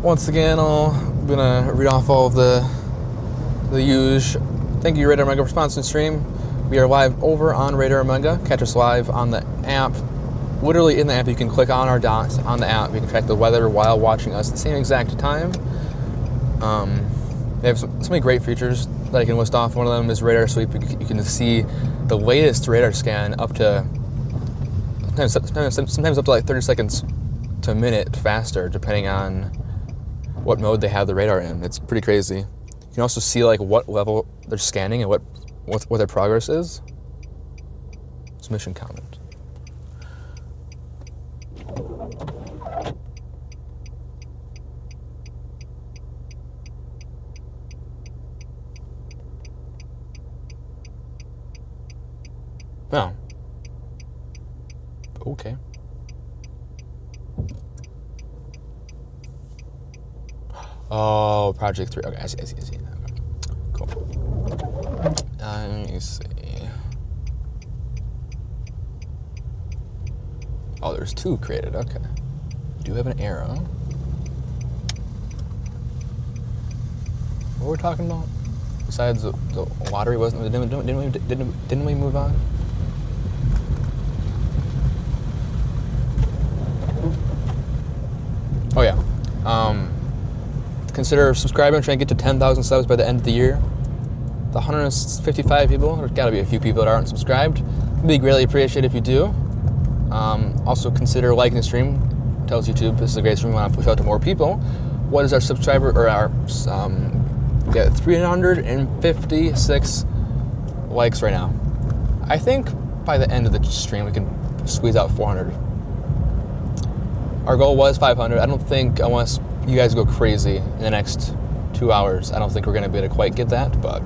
Once again, I'm gonna read off all of the usual. Thank you, Radar Omega, for sponsoring the stream. We are live over on Radar Omega. Catch us live on the app. Literally in the app, you can click on our dots on the app. You can track the weather while watching us at the same exact time. They have so many great features that I can list off. One of them is radar sweep. You can see the latest radar scan up to sometimes up to like 30 seconds to a minute faster, depending on what mode they have the radar in. It's pretty crazy. You can also see like what level they're scanning and what their progress is. Submission comment. Oh. Okay. Oh, Project 3. Okay, I see. Okay. Cool. Let me see. Oh, there's 2 created. Okay. Do have an arrow. What were we talking about? Besides the lottery, didn't we move on? Oh yeah. Consider subscribing, trying to get to 10,000 subs by the end of the year. The 155 people, there's got to be a few people that aren't subscribed. It'd be greatly appreciated if you do. Also consider liking the stream. Tells YouTube this is a great stream. We want to push out to more people. What is our subscriber or our 356 likes right now. I think by the end of the stream we can squeeze out 400. Our goal was 500. I don't think, unless you guys go crazy in the next 2 hours, I don't think we're going to be able to quite get that, but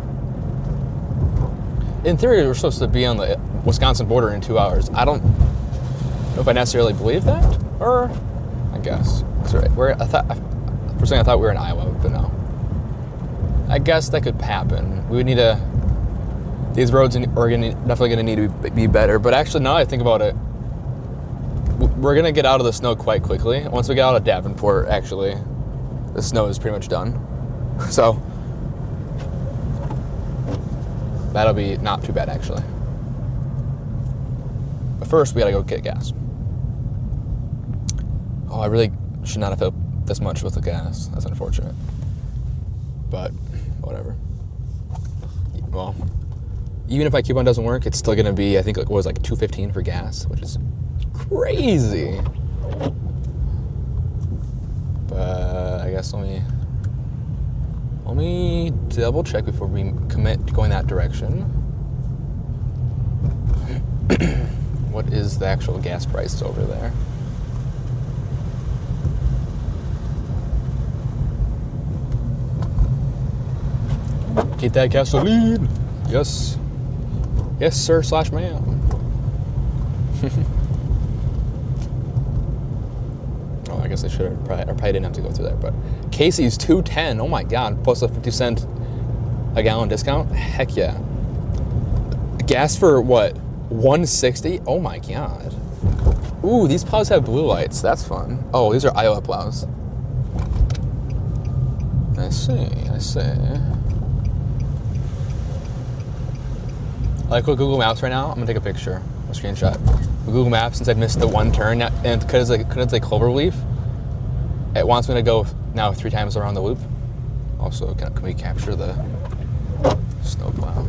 in theory we're supposed to be on the Wisconsin border in 2 hours. I don't know if I necessarily believe that, or I guess. That's right. First thing I thought we were in Iowa, but no. I guess that could happen. We would need these roads in Oregon definitely going to need to be better, but actually now I think about it, we're going to get out of the snow quite quickly. Once we get out of Davenport, actually, the snow is pretty much done. So, that'll be not too bad, actually. But first, we got to go get gas. Oh, I really should not have filled this much with the gas. That's unfortunate. But, whatever. Well, even if my coupon doesn't work, it's still going to be, I think, like $2.15 for gas, which is crazy. But I guess let me double check before we commit to going that direction. What is the actual gas price over there? Get that gasoline. Yes. Yes, sir, / ma'am. Oh, I guess I should have probably didn't have to go through there, but Casey's $2.10. Oh my God, plus a 50-cent a gallon discount. Heck yeah. Gas for what? $1.60? Oh my God. Ooh, these plows have blue lights. That's fun. Oh, these are Iowa plows. I see. I like Google Maps right now. I'm gonna take a picture, a screenshot. With Google Maps, since I missed the one turn, and because it's a clover leaf, it wants me to go now 3 times around the loop. Also, can we capture the snow plow?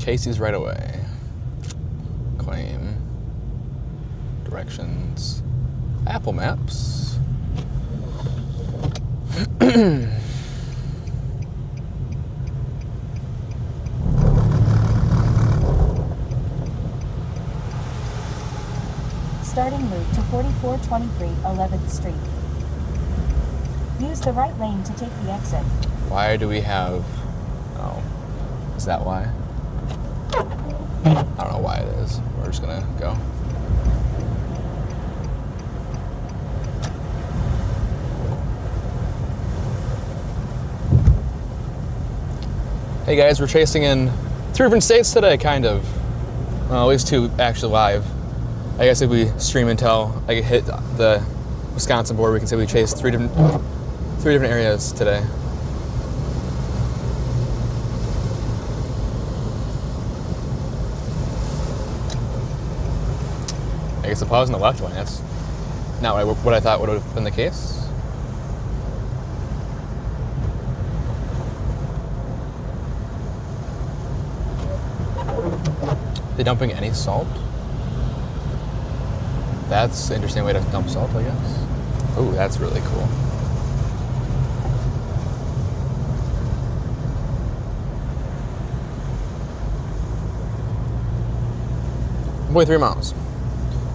chase these right away. Claim. Directions. Apple Maps. Starting route to 4423 11th Street. Use the right lane to take the exit. Why do we have... Oh. Is that why? I don't know why it is. We're just gonna go. Hey guys, we're chasing in 3 different states today, kind of. Well, at least 2 actually live. I guess if we stream until I hit the Wisconsin border, we can say we chased 3 different areas today. I guess the pause in the left one, that's not what I thought would have been the case. They dumping any salt? That's an interesting way to dump salt, I guess. Oh, that's really cool. Boy, 3 miles.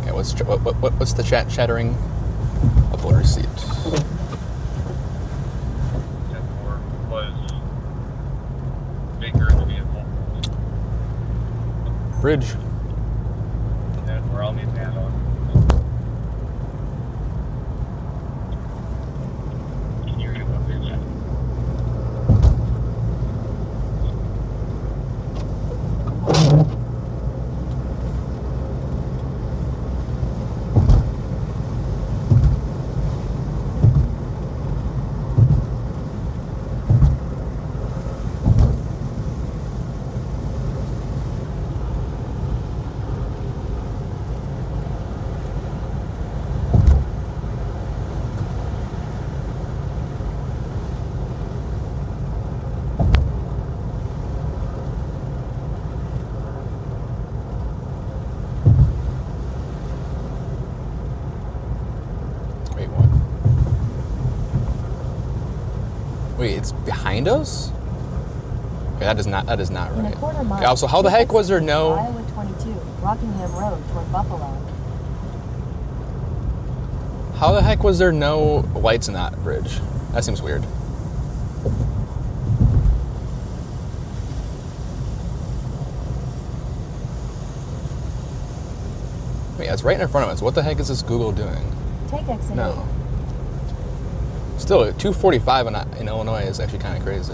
Okay, what's the chat chattering? Upload receipt. 10-4 was Baker in the vehicle. Bridge. And we're all meeting that on. Can you read what they said? Wait, it's behind us? Okay, that is not In right. a quarter mile. Okay, also, how the heck was there no... Iowa 22, Rockingham Road toward Buffalo. How the heck was there no lights in that bridge? That seems weird. Wait, it's right in front of us. What the heck is this Google doing? Take exit No. Still, 245 in Illinois is actually kind of crazy.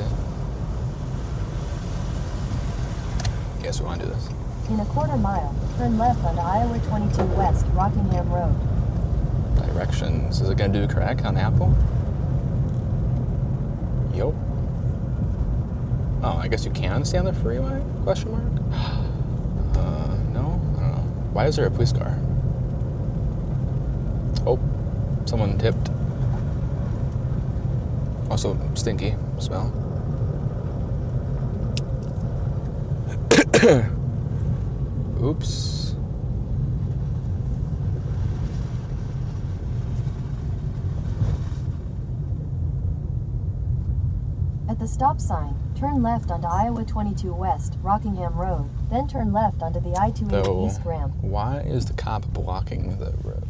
Guess we want to do this. 8. In a quarter mile, turn left onto Iowa 22 West, Rockingham Road. Directions. Is it going to do correct on Apple? Yup. Oh, I guess you can stay on the freeway? Question mark? No? I don't know. Why is there a police car? Oh, someone tipped. Also, stinky smell. Oops. At the stop sign, turn left onto Iowa 22 West, Rockingham Road, then turn left onto the I-280 Though, East ramp. why is the cop blocking the road?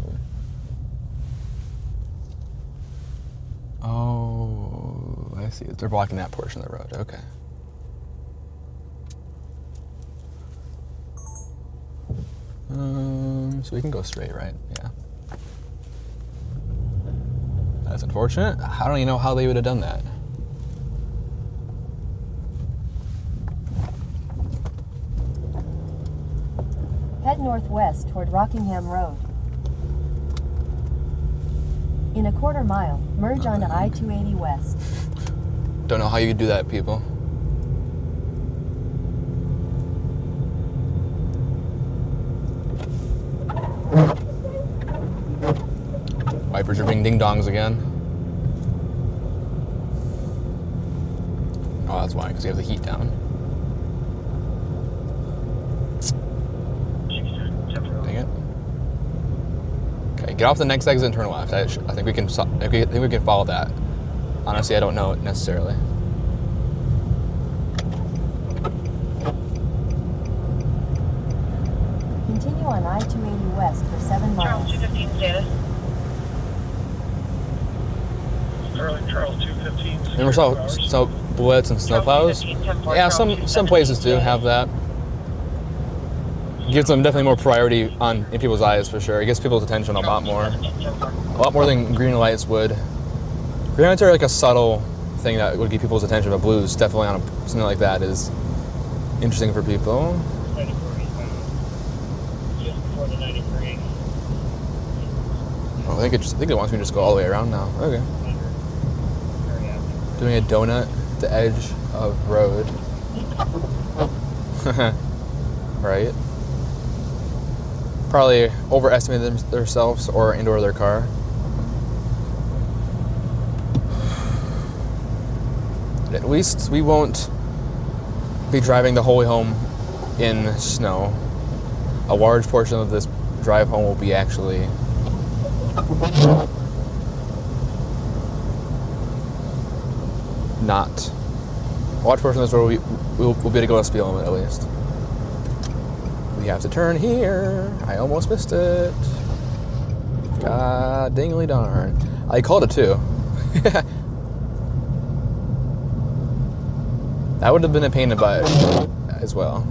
Oh, I see. They're blocking that portion of the road. Okay. So we can go straight, right? Yeah. That's unfortunate. I don't even know how they would have done that. Head northwest toward Rockingham Road. In a quarter mile, merge onto I-280 West. Don't know how you do that, people. Wipers are being ding-dongs again. Oh, that's why, because you have the heat down. Dang it. Okay, get off the next exit and turn left. I think we can. I think we can follow that. Honestly, I don't know it necessarily. Continue on I-280 west for 7 Charles miles. 215 status. Charles 215. Remember so blitz and snowplows? Yeah, some places do have that. Gives them definitely more priority in people's eyes for sure. It gets people's attention a lot more than green lights would. Green lights are like a subtle thing that would get people's attention, but blues definitely on something like that is interesting for people. 94 eastbound. Just before the 93. Oh, I think it wants me to just go all the way around now. Okay. Very active. Doing a donut at the edge of road. Right. Probably overestimated themselves or their car. At least we won't be driving the whole way home in snow. A large portion of this drive home will be actually not. A large portion of this road we'll be able to go to speed limit at least. We have to turn here. I almost missed it. God dingly darn. I called it too. That would have been a pain in the butt as well.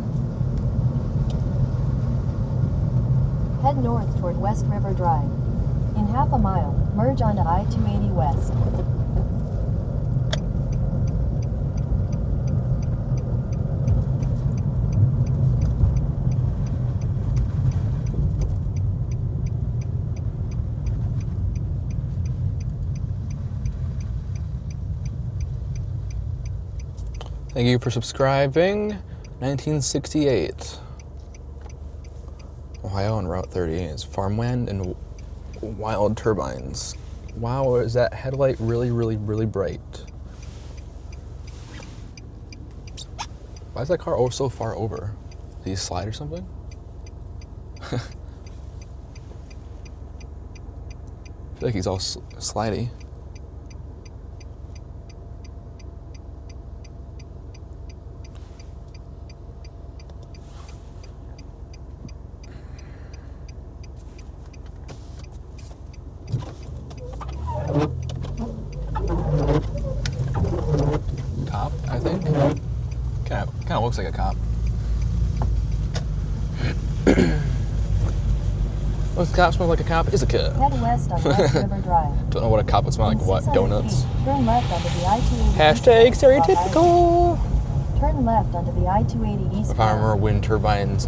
Head north toward West River Drive. In half a mile, merge onto I-280 west. Thank you for subscribing. 1968. Ohio on Route 30 is farmland and wild turbines. Wow, is that headlight really, really, really bright? Why is that car so far over? Did he slide or something? I feel like he's all slidey. Cop, I think. Kind of looks like a cop. Looks a cop, smells like a cop, is a cop. Head west on West River Drive. Don't know what a cop would smell like. In What? 600 Donuts? feet, turn left onto the I-280 Hashtag east stereotypical. Turn left onto the I-280 east. If I remember wind turbines,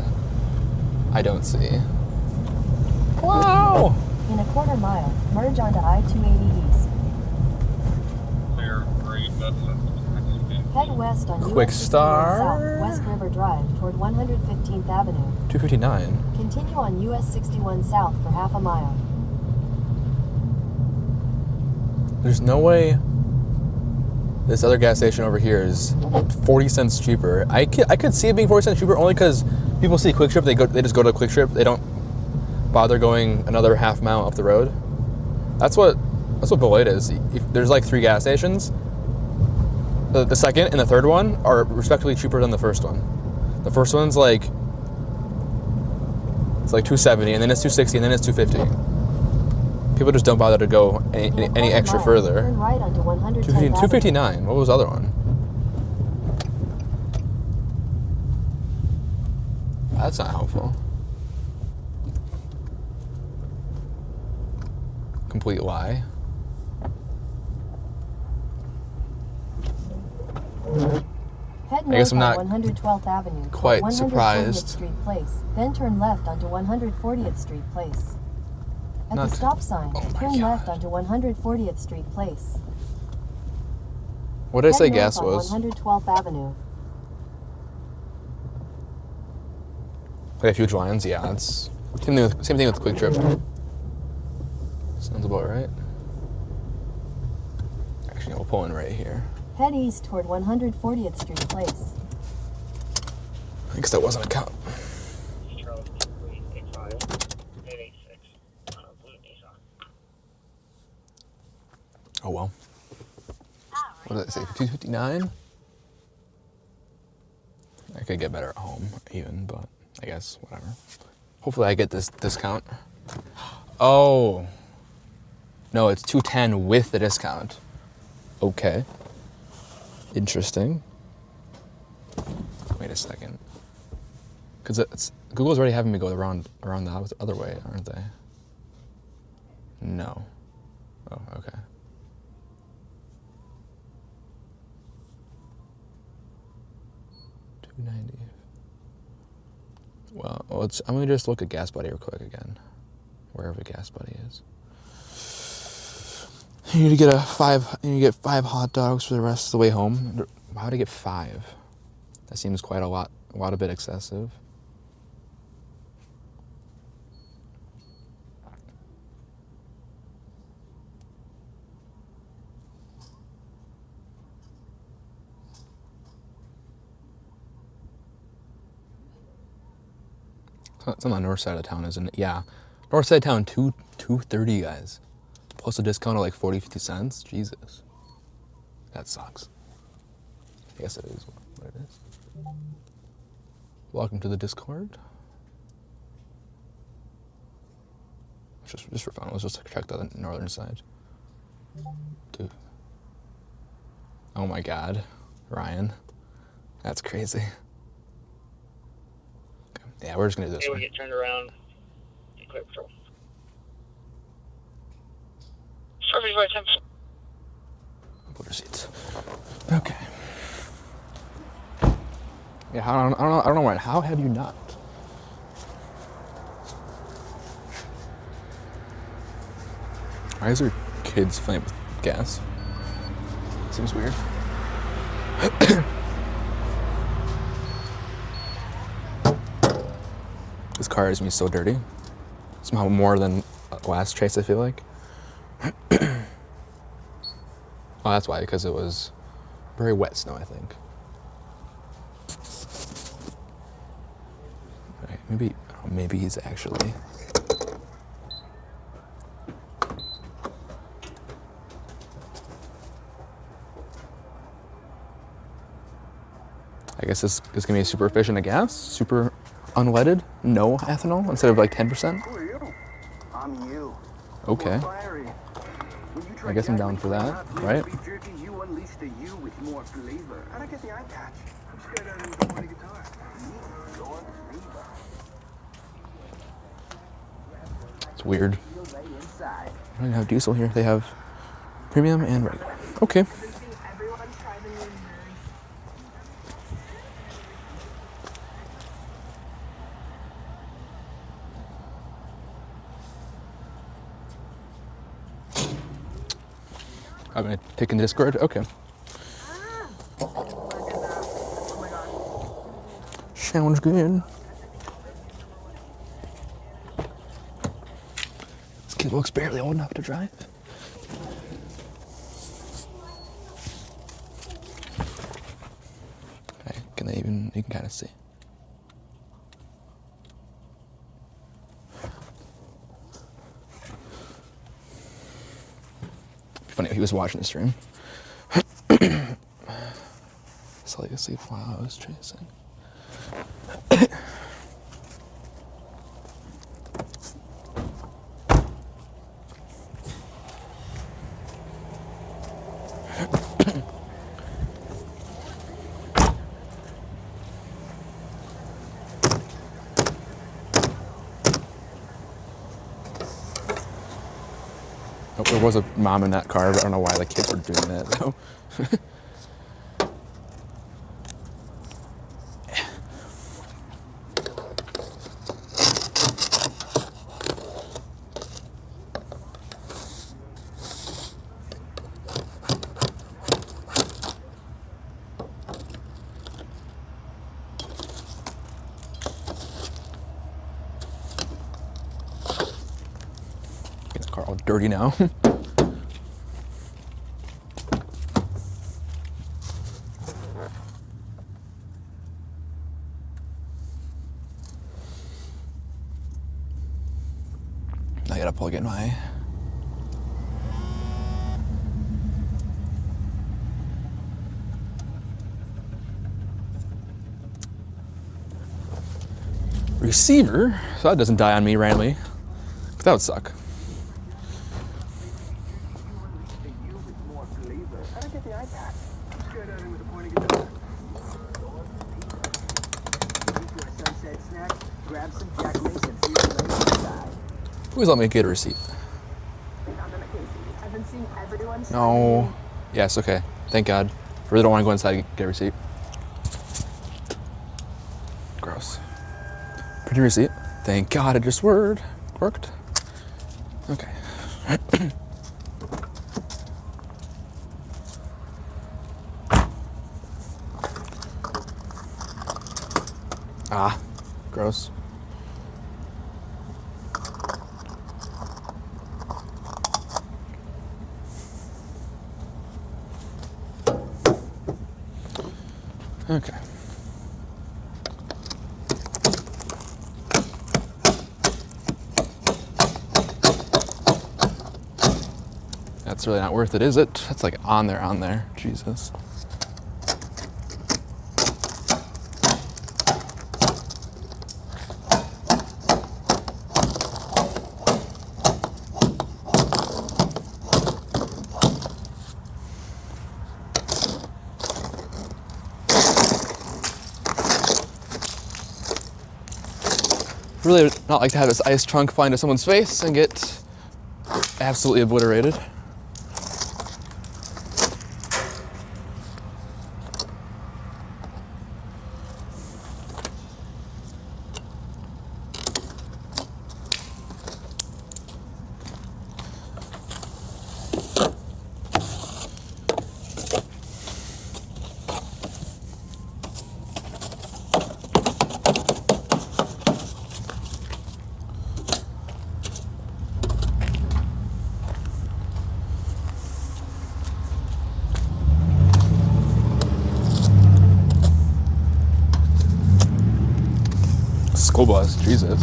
I don't see. Wow! In a quarter mile, merge onto I-280 east. Clear, green, that's Head west on Quick US 61 start. South West River Drive toward 115th Avenue. 259. Continue on US 61 South for half a mile. There's no way this other gas station over here is 40 cents cheaper. I could see it being 40 cents cheaper only because people see Quick Trip, they just go to Quick Trip. They don't bother going another half mile up the road. That's what Beloit is. If there's like 3 gas stations. The second and the third one are respectively cheaper than the first one. The first one's like it's like $270, and then it's $260, and then it's $250. People just don't bother to go any extra further. Turn right onto 110th Avenue. $259. What was the other one? That's not helpful. Complete lie. Head I guess north I'm not on 112th Avenue. toward quite 140th surprised. Street Place. Then turn left onto 140th Street Place. At Not- the stop sign, Oh my turn God. left onto 140th Street Place. What did I say Head north gas on was? 112th Avenue. Like huge lines? Yeah, it's same thing with Quick Trip. Sounds about right. Actually, we'll pull in right here. Head east toward 140th Street Place. I guess that wasn't a cop. Charles 285. Oh well. What did I say? 259? I could get better at home, even, but I guess whatever. Hopefully, I get this discount. Oh. No, it's 210 with the discount. Okay. Interesting. Wait a second. Because Google's already having me go around the other way, aren't they? No. Oh, okay. $290. Well, I'm gonna just look at Gas Buddy real quick again, wherever Gas Buddy is. You need to get 5 hot dogs for the rest of the way home. How to get 5? That seems quite a bit excessive. It's on the north side of town, isn't it? Yeah. North side of town, $2.30, guys. Plus a discount of like 40-50 cents. Jesus. That sucks. I guess it is what it is. Welcome to the Discord. Just for fun, let's just check the northern side. Dude. Oh my god. Ryan. That's crazy. Yeah, we're just gonna do this Hey, one. we get turned around. Quick patrol. Service by 10. Put receipts. Okay. Yeah, I don't know why. How have you not? Why is there kids filling with gas? Seems weird. This car is me so dirty. Somehow more than last Chase, I feel like. Oh, that's why, because it was very wet snow, I think. Right, maybe he's actually. I guess this is gonna be super efficient at gas, super unleaded, no ethanol instead of like 10%. Who are you? I'm you. Okay. I guess I'm down for that, right? Beef jerky, you unleash the you with more flavor. I don't get the eye patch. I'm scared I don't go on the guitar. Your flavor. It's weird. Inside. They don't have diesel here. They have premium and regular. Okay. I'm gonna take in the Discord. Okay. Sounds good. This kid looks barely old enough to drive. Okay, you can kind of see. Funny if he was watching the stream. So you see while I was chasing. There was a mom in that car, but I don't know why the kids were doing that though. Get the car all dirty now. I gotta plug in my receiver, so that doesn't die on me randomly. That would suck. You with more flavor. I don't get the eye patch. I'm scared of him with a pointy guitar. For a sunset snack, grab some Jack Mason for your legs inside. Please let me get a receipt. I've been seeing everyone. No. Yes, okay. Thank God. I really don't want to go inside and get a receipt. Gross. Pretty receipt. Thank God it just worked. Okay. Ah, gross. Okay. That's really not worth it, is it? That's like on there. Jesus. Really would not like to have this ice trunk fly into someone's face and get absolutely obliterated. School bus, Jesus.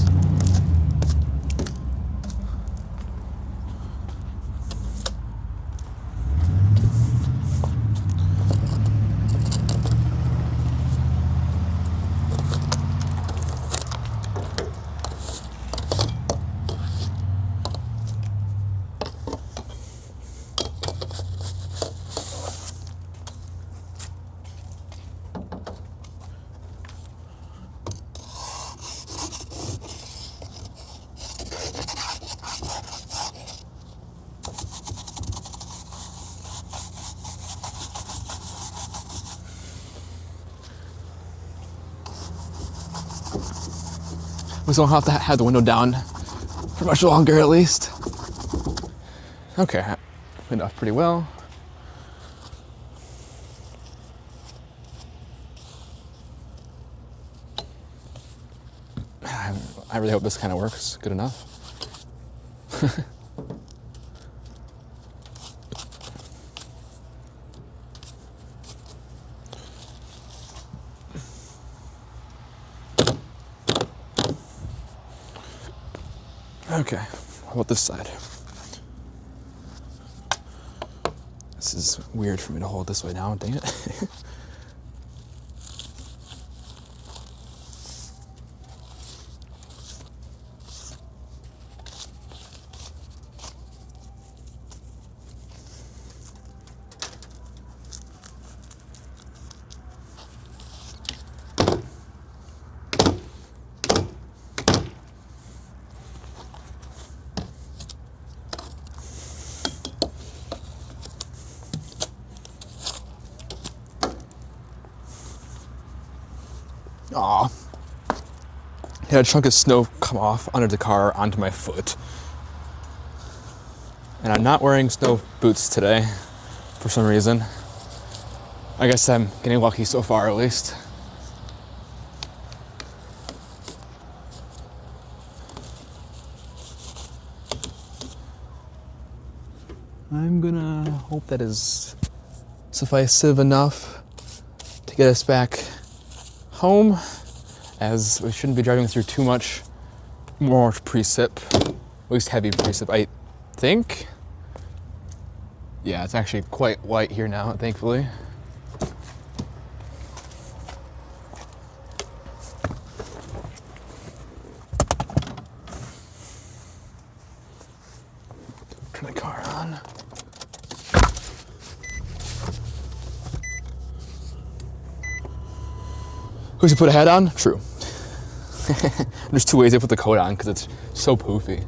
We don't have to have the window down for much longer, at least. Okay, went off pretty well. I really hope this kind of works good enough. Okay, how about this side? This is weird for me to hold this way now, dang it. Aw. Had a chunk of snow come off under the car onto my foot. And I'm not wearing snow boots today for some reason. I guess I'm getting lucky so far, at least. I'm gonna hope that is sufficient enough to get us back home, as we shouldn't be driving through too much more precip, at least heavy precip, I think. Yeah, it's actually quite light here now, thankfully. We should put a hat on? True. There's two ways to put the coat on because it's so poofy.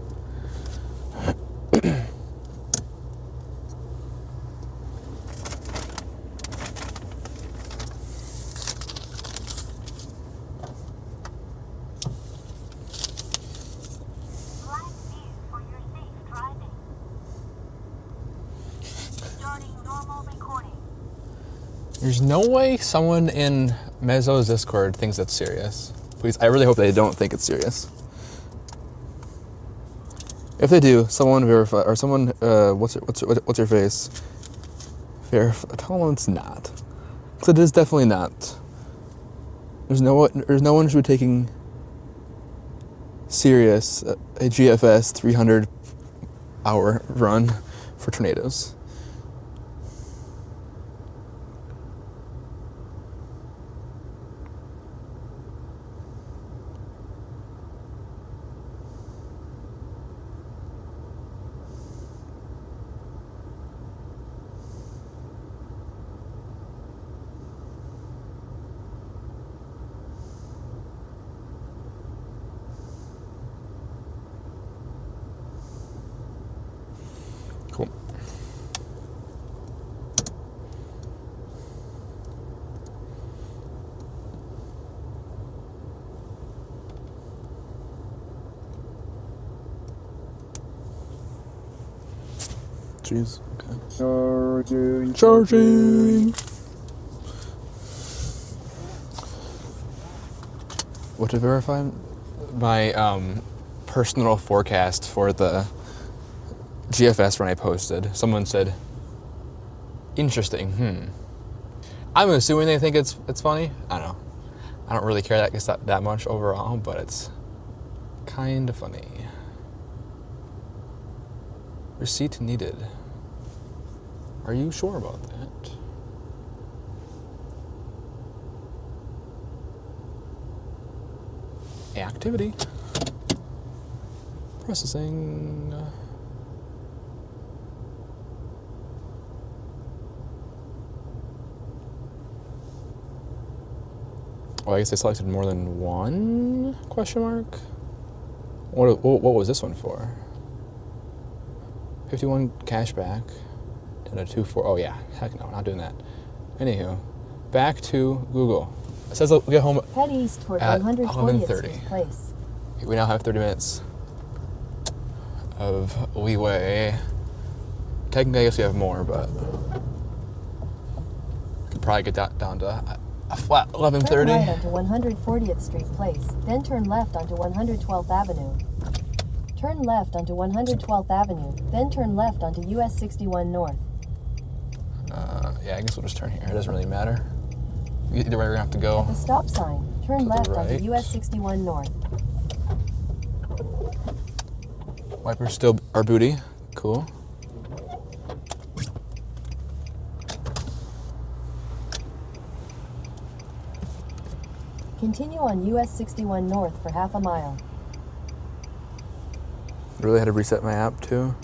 There's no way someone in Mezzo's Discord thinks that's serious. Please, I really hope they don't think it's serious. If they do, someone verify, or someone, what's your face? Verify. Tell them it's not, because it is definitely not. There's no one should be taking serious a GFS 300-hour run for tornadoes. Cool. Jeez. Okay. Charging. What to verify? My personal forecast for the GFS when I posted. Someone said, interesting, I'm assuming they think it's funny. I don't know. I don't really care that much overall, but it's kind of funny. Receipt needed. Are you sure about that? Activity. Processing. Oh, I guess I selected more than one question mark. What was this one for? 51 cashback. And a 2-4. Oh yeah, heck no, not doing that. Anywho, back to Google. It says we'll get home Head east toward at 120th 11:30. Street Place. We now have 30 minutes of leeway. Technically, I guess we have more, but we could probably get that down to a flat 11:30. Turn right onto 140th Street Place, then turn left onto 112th Avenue. Turn left onto 112th Avenue, then turn left onto US 61 North. Yeah, I guess we'll just turn here. It doesn't really matter. Either way, we're gonna have to go. At the stop sign, turn left right. onto US 61 North. Wipers still our booty. Cool. Continue on US 61 North for half a mile. Really had to reset my app too.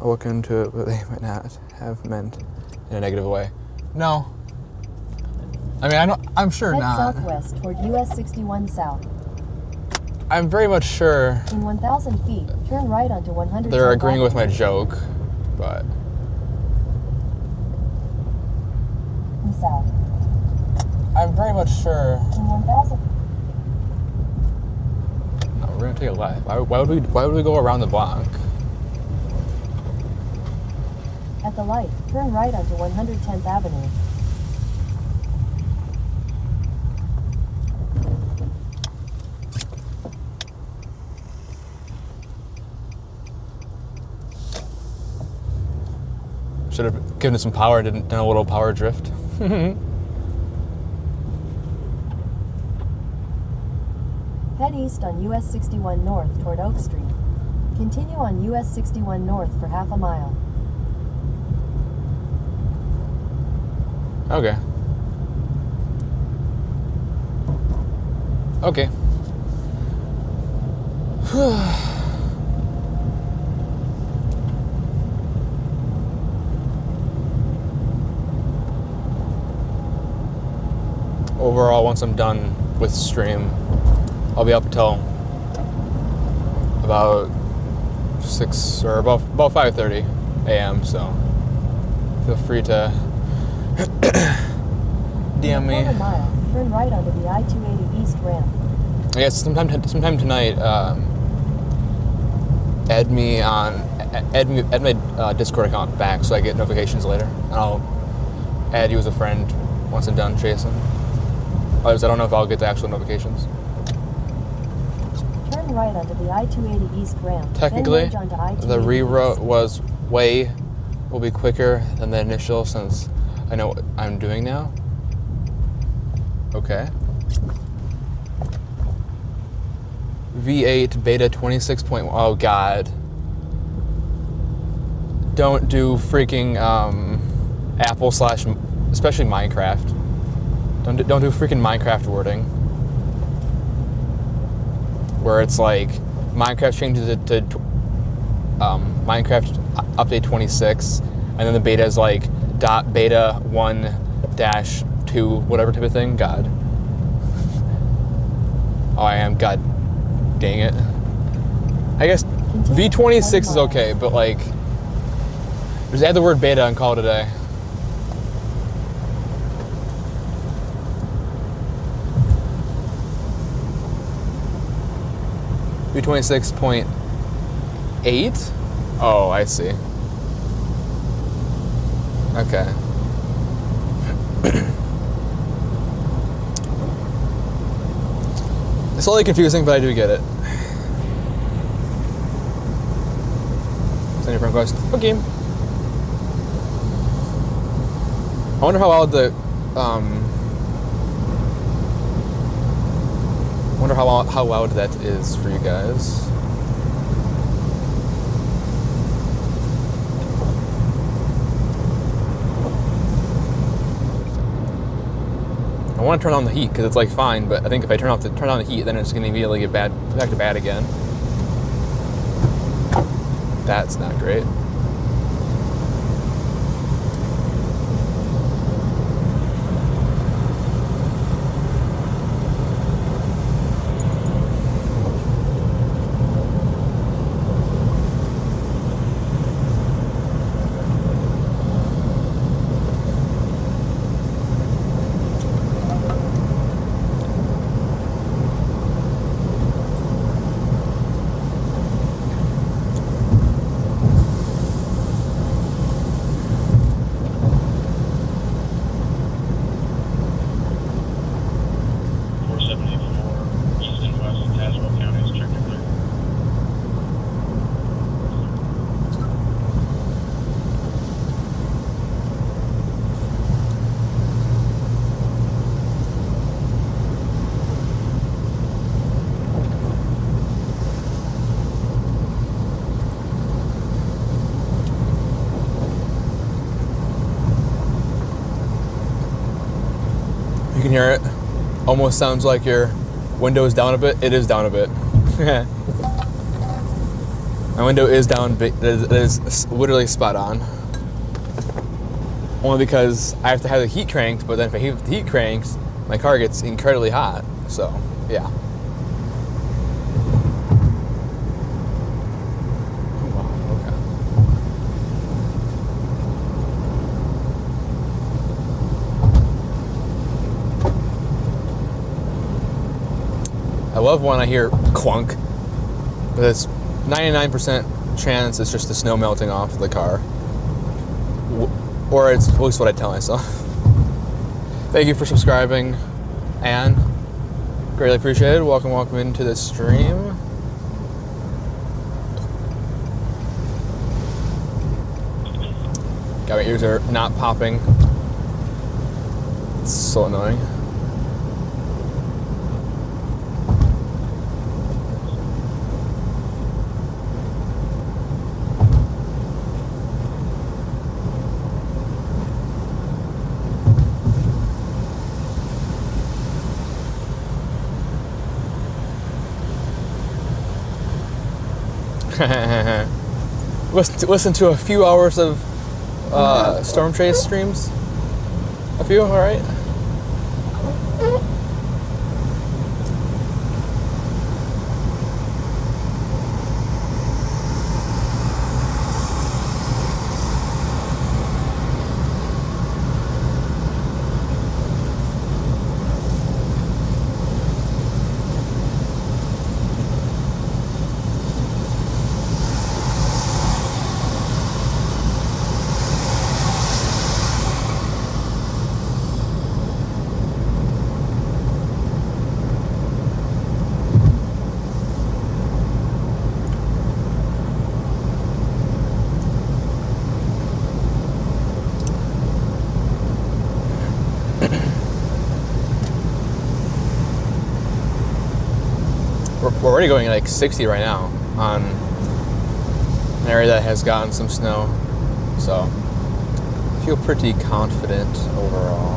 I'll look into it, but they might not have meant in a negative way. No. I mean, I'm sure Head not. southwest toward US 61 South. I'm very much sure In 1,000 feet, turn right onto 100. they're agreeing with my joke, but South. I'm very much sure. In 1,000. No, we're gonna take a left. Why would we go around the block? At the light, turn right onto 110th Avenue. Should have given it some power, done a little power drift. Head east on US 61 North toward Oak Street. Continue on US 61 North for half a mile. Okay. Okay. overall, once I'm done with stream, I'll be up until about 6 or about 5:30 a.m. So feel free to DM me. In a quarter mile, turn right onto the I-280 East ramp. I guess sometime tonight, add my Discord account back so I get notifications later, and I'll add you as a friend once I'm done chasing. Otherwise, I don't know if I'll get the actual notifications. Turn right onto the I-280 East ramp. Technically, then merge onto I-280 the reroute East. will be quicker than the initial since I know what I'm doing now. Okay. V8 beta 26.1. Oh god. Don't do freaking Apple / especially Minecraft. Don't do freaking Minecraft wording. Where it's like Minecraft changes it to Minecraft update 26, and then the beta is like .beta 1-2 whatever type of thing. God. Oh, I am. God dang it. I guess V26 is okay, but like, just add the word beta and call it a day. V26.8? Oh, I see. Okay. It's slightly confusing, but I do get it. Send your friend request. Okay. I wonder how loud the wonder how loud that is for you guys. I want to turn on the heat because it's like fine, but I think if I turn on the heat, then it's going to immediately get back to bad again. That's not great. You can hear it. Almost sounds like your window is down a bit. It is down a bit. My window is down a bit. It is literally spot on. Only because I have to have the heat cranked, but then if I have the heat cranked, my car gets incredibly hot. So, yeah. I love when I hear clunk, but it's 99% chance it's just the snow melting off the car. Or it's at least what I tell myself. Thank you for subscribing, Anne. Greatly appreciated. Welcome into the stream. God, my ears are not popping. It's so annoying. Listen to a few hours of Storm Chase streams. A few, all right. we're already going like 60 right now on an area that has gotten some snow. So I feel pretty confident overall.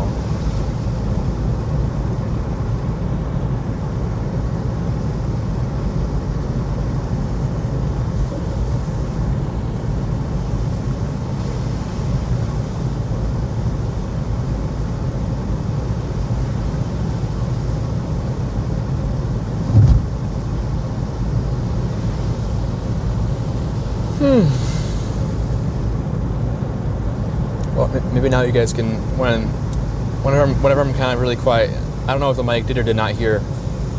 Well, maybe now you guys can, whenever I'm kind of really quiet, I don't know if the mic did or did not hear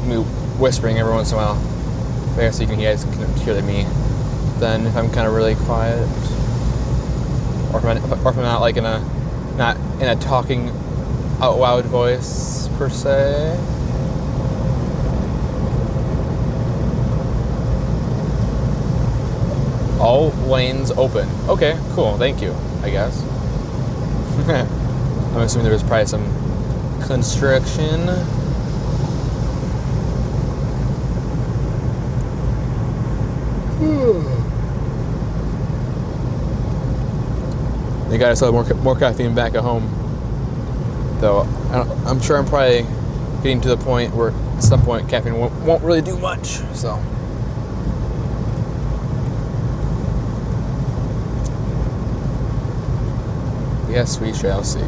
me whispering every once in a while. But I guess you guys can hear me then if I'm kind of really quiet, or if I'm not like in a talking out loud voice per se. All lanes open. Okay, cool. Thank you, I guess. I'm assuming there was probably some construction. They got us more caffeine back at home. Though I'm sure I'm probably getting to the point where at some point caffeine won't really do much. So. Yes, we shall see.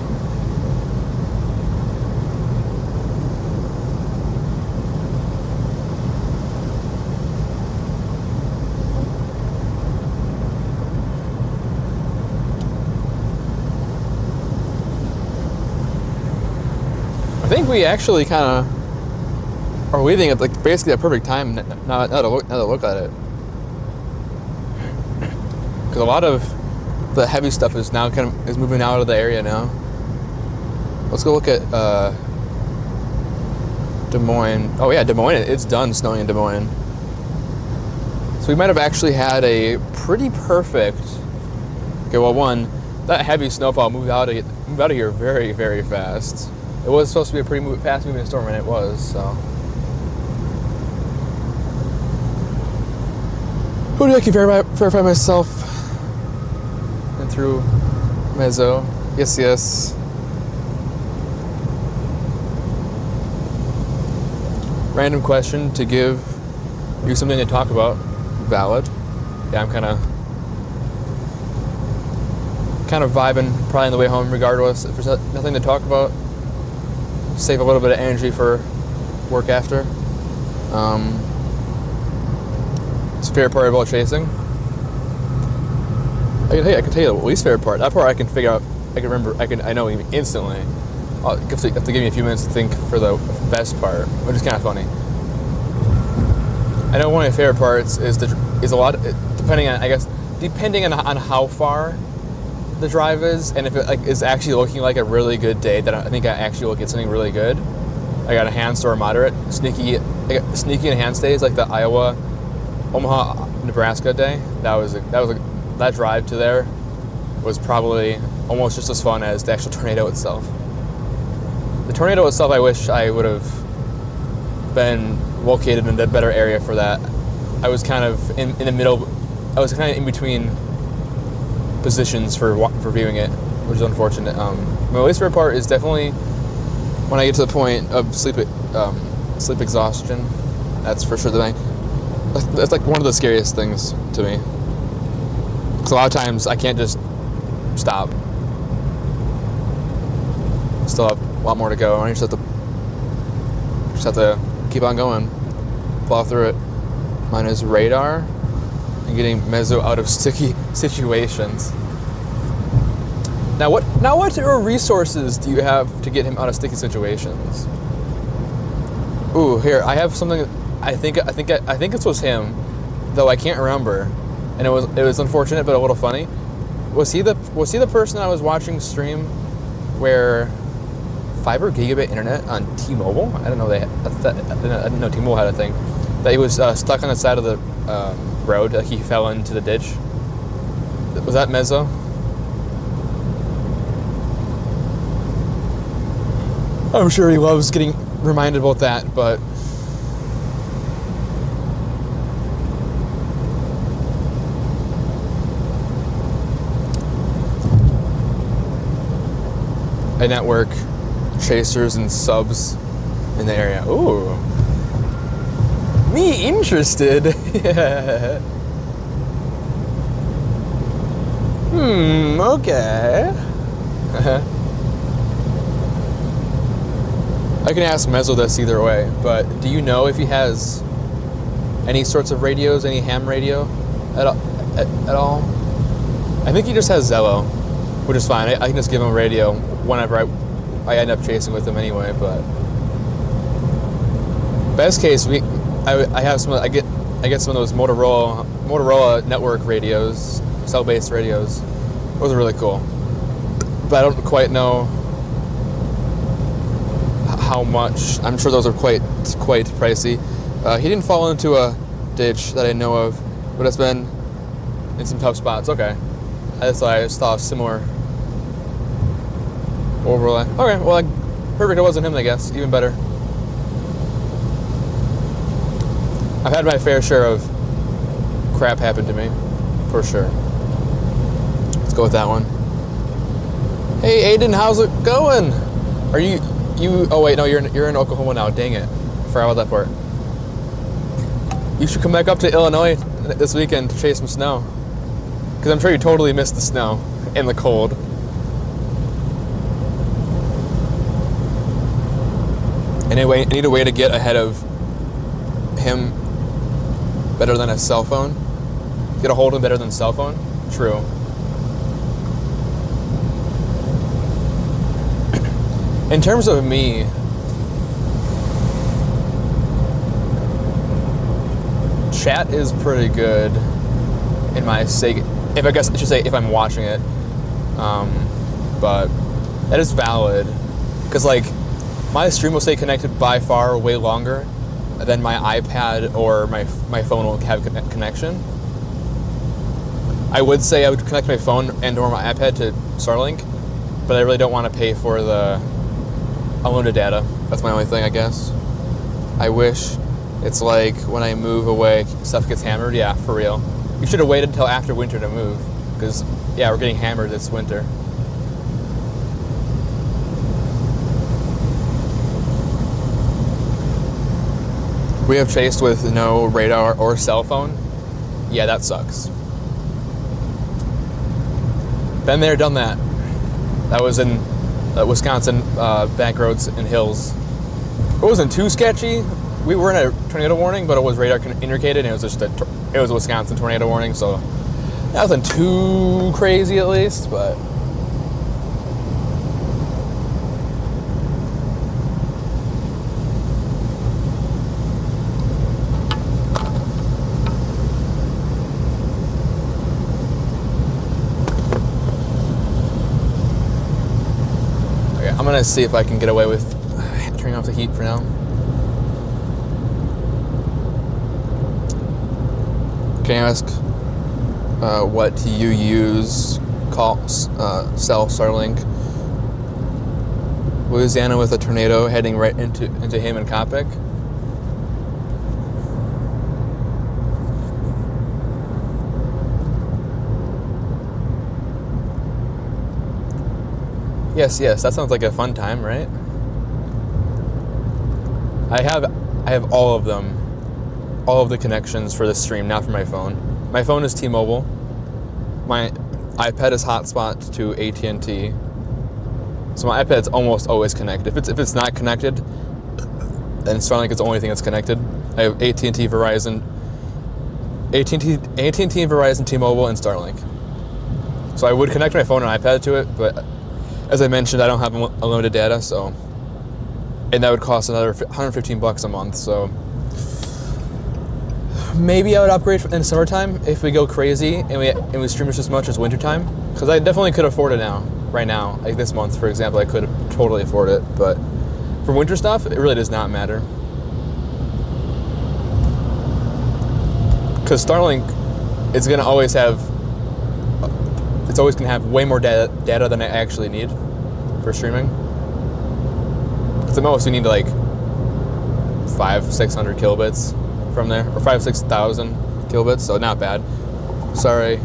I think we actually kind of are leaving at like basically a perfect time now to look at it, because a lot of the heavy stuff is now is moving out of the area now. Let's go look at Des Moines. Oh yeah, Des Moines. It's done snowing in Des Moines. So we might have actually had a pretty perfect. Okay, well, one, that heavy snowfall moved out of here very, very fast. It was supposed to be a pretty fast moving storm, and it was. So. Who do I can verify myself? Through Mezzo. Yes. Random question to give you something to talk about. Valid. Yeah, I'm kind of vibing probably on the way home regardless. If there's nothing to talk about, save a little bit of energy for work after. It's a favorite part about chasing. I can tell you the least favorite part. That part I can figure out. I can remember. I know instantly. You have to give me a few minutes to think for the best part, which is kind of funny. I know one of my favorite parts is a lot. Depending on how far the drive is, and if it is actually looking like a really good day, then I think I actually will get something really good. I got a enhanced or moderate, sneaky enhanced days like the Omaha, Nebraska day. That drive to there was probably almost just as fun as the actual tornado itself. The tornado itself, I wish I would have been located in a better area for that. I was kind of in the middle. I was kind of in between positions for viewing it, which is unfortunate. My least favorite part is definitely when I get to the point of sleep exhaustion. That's for sure the thing. That's like one of the scariest things to me. Because a lot of times I can't just stop. Still have a lot more to go. I just have to keep on going, plow through it. Mine is radar and getting Mezzo out of sticky situations. Now what resources do you have to get him out of sticky situations? Ooh, here I have something. I think this was him, though I can't remember. And it was unfortunate, but a little funny. Was he the person I was watching stream where fiber gigabit internet on T-Mobile? I didn't know I didn't know T-Mobile had a thing. That he was stuck on the side of the road, like he fell into the ditch. Was that Mezzo? I'm sure he loves getting reminded about that, but I network chasers and subs in the area. Ooh. Me interested. Okay. I can ask Mezzo this either way, but do you know if he has any sorts of radios, any ham radio at all? I think he just has Zello, which is fine. I can just give him a radio whenever I end up chasing with him anyway, but best case, I have some. I get some of those Motorola network radios, cell-based radios. Those are really cool, but I don't quite know how much. I'm sure those are quite pricey. He didn't fall into a ditch that I know of, but it's been in some tough spots. Okay, I just thought similar overlay. Okay, well, perfect. It wasn't him, I guess. Even better. I've had my fair share of crap happen to me, for sure. Let's go with that one. Hey, Aiden, how's it going? Are you? Oh wait, no, you're in Oklahoma now. Dang it, forgot about that part. You should come back up to Illinois this weekend to chase some snow, because I'm sure you totally missed the snow and the cold. Anyway, I need a way to get ahead of him better than a cell phone. Get a hold of him better than a cell phone. True. In terms of me, chat is pretty good in my sake. If I guess I should say if I'm watching it, but that is valid because like my stream will stay connected by far way longer than my iPad or my phone will have connection. I would say I would connect my phone and or my iPad to Starlink, but I really don't want to pay for the unlimited data. That's my only thing, I guess. I wish it's like when I move away, stuff gets hammered. Yeah, for real. You should have waited until after winter to move, because yeah, we're getting hammered this winter. We have chased with no radar or cell phone. Yeah, that sucks. Been there, done that. That was in Wisconsin back roads and hills. It wasn't too sketchy. We were in a tornado warning, but it was radar indicated, and it was just it was a Wisconsin tornado warning, so that wasn't too crazy at least, but. I'm gonna see if I can get away with turning off the heat for now. Can I ask what you use cell Starlink? Louisiana with a tornado heading right into him in Coppic. Yes, that sounds like a fun time, right? I have all of them, all of the connections for the stream, not for my phone. My phone is T-Mobile. My iPad is hotspot to AT&T. So my iPad's almost always connected. If it's not connected, then Starlink is the only thing that's connected. I have AT&T, Verizon, Verizon, T-Mobile, and Starlink. So I would connect my phone and iPad to it, but as I mentioned, I don't have unlimited data, so, and that would cost another $115 a month. So maybe I would upgrade in the summertime if we go crazy and we stream just as much as wintertime, because I definitely could afford it right now. Like this month, for example, I could totally afford it, but for winter stuff, it really does not matter. Because Starlink is going to always have. It's always going to have way more data than I actually need for streaming. At the most, you need like 500-600 kilobits from there, or 5,000-6,000 kilobits, so not bad. Sorry.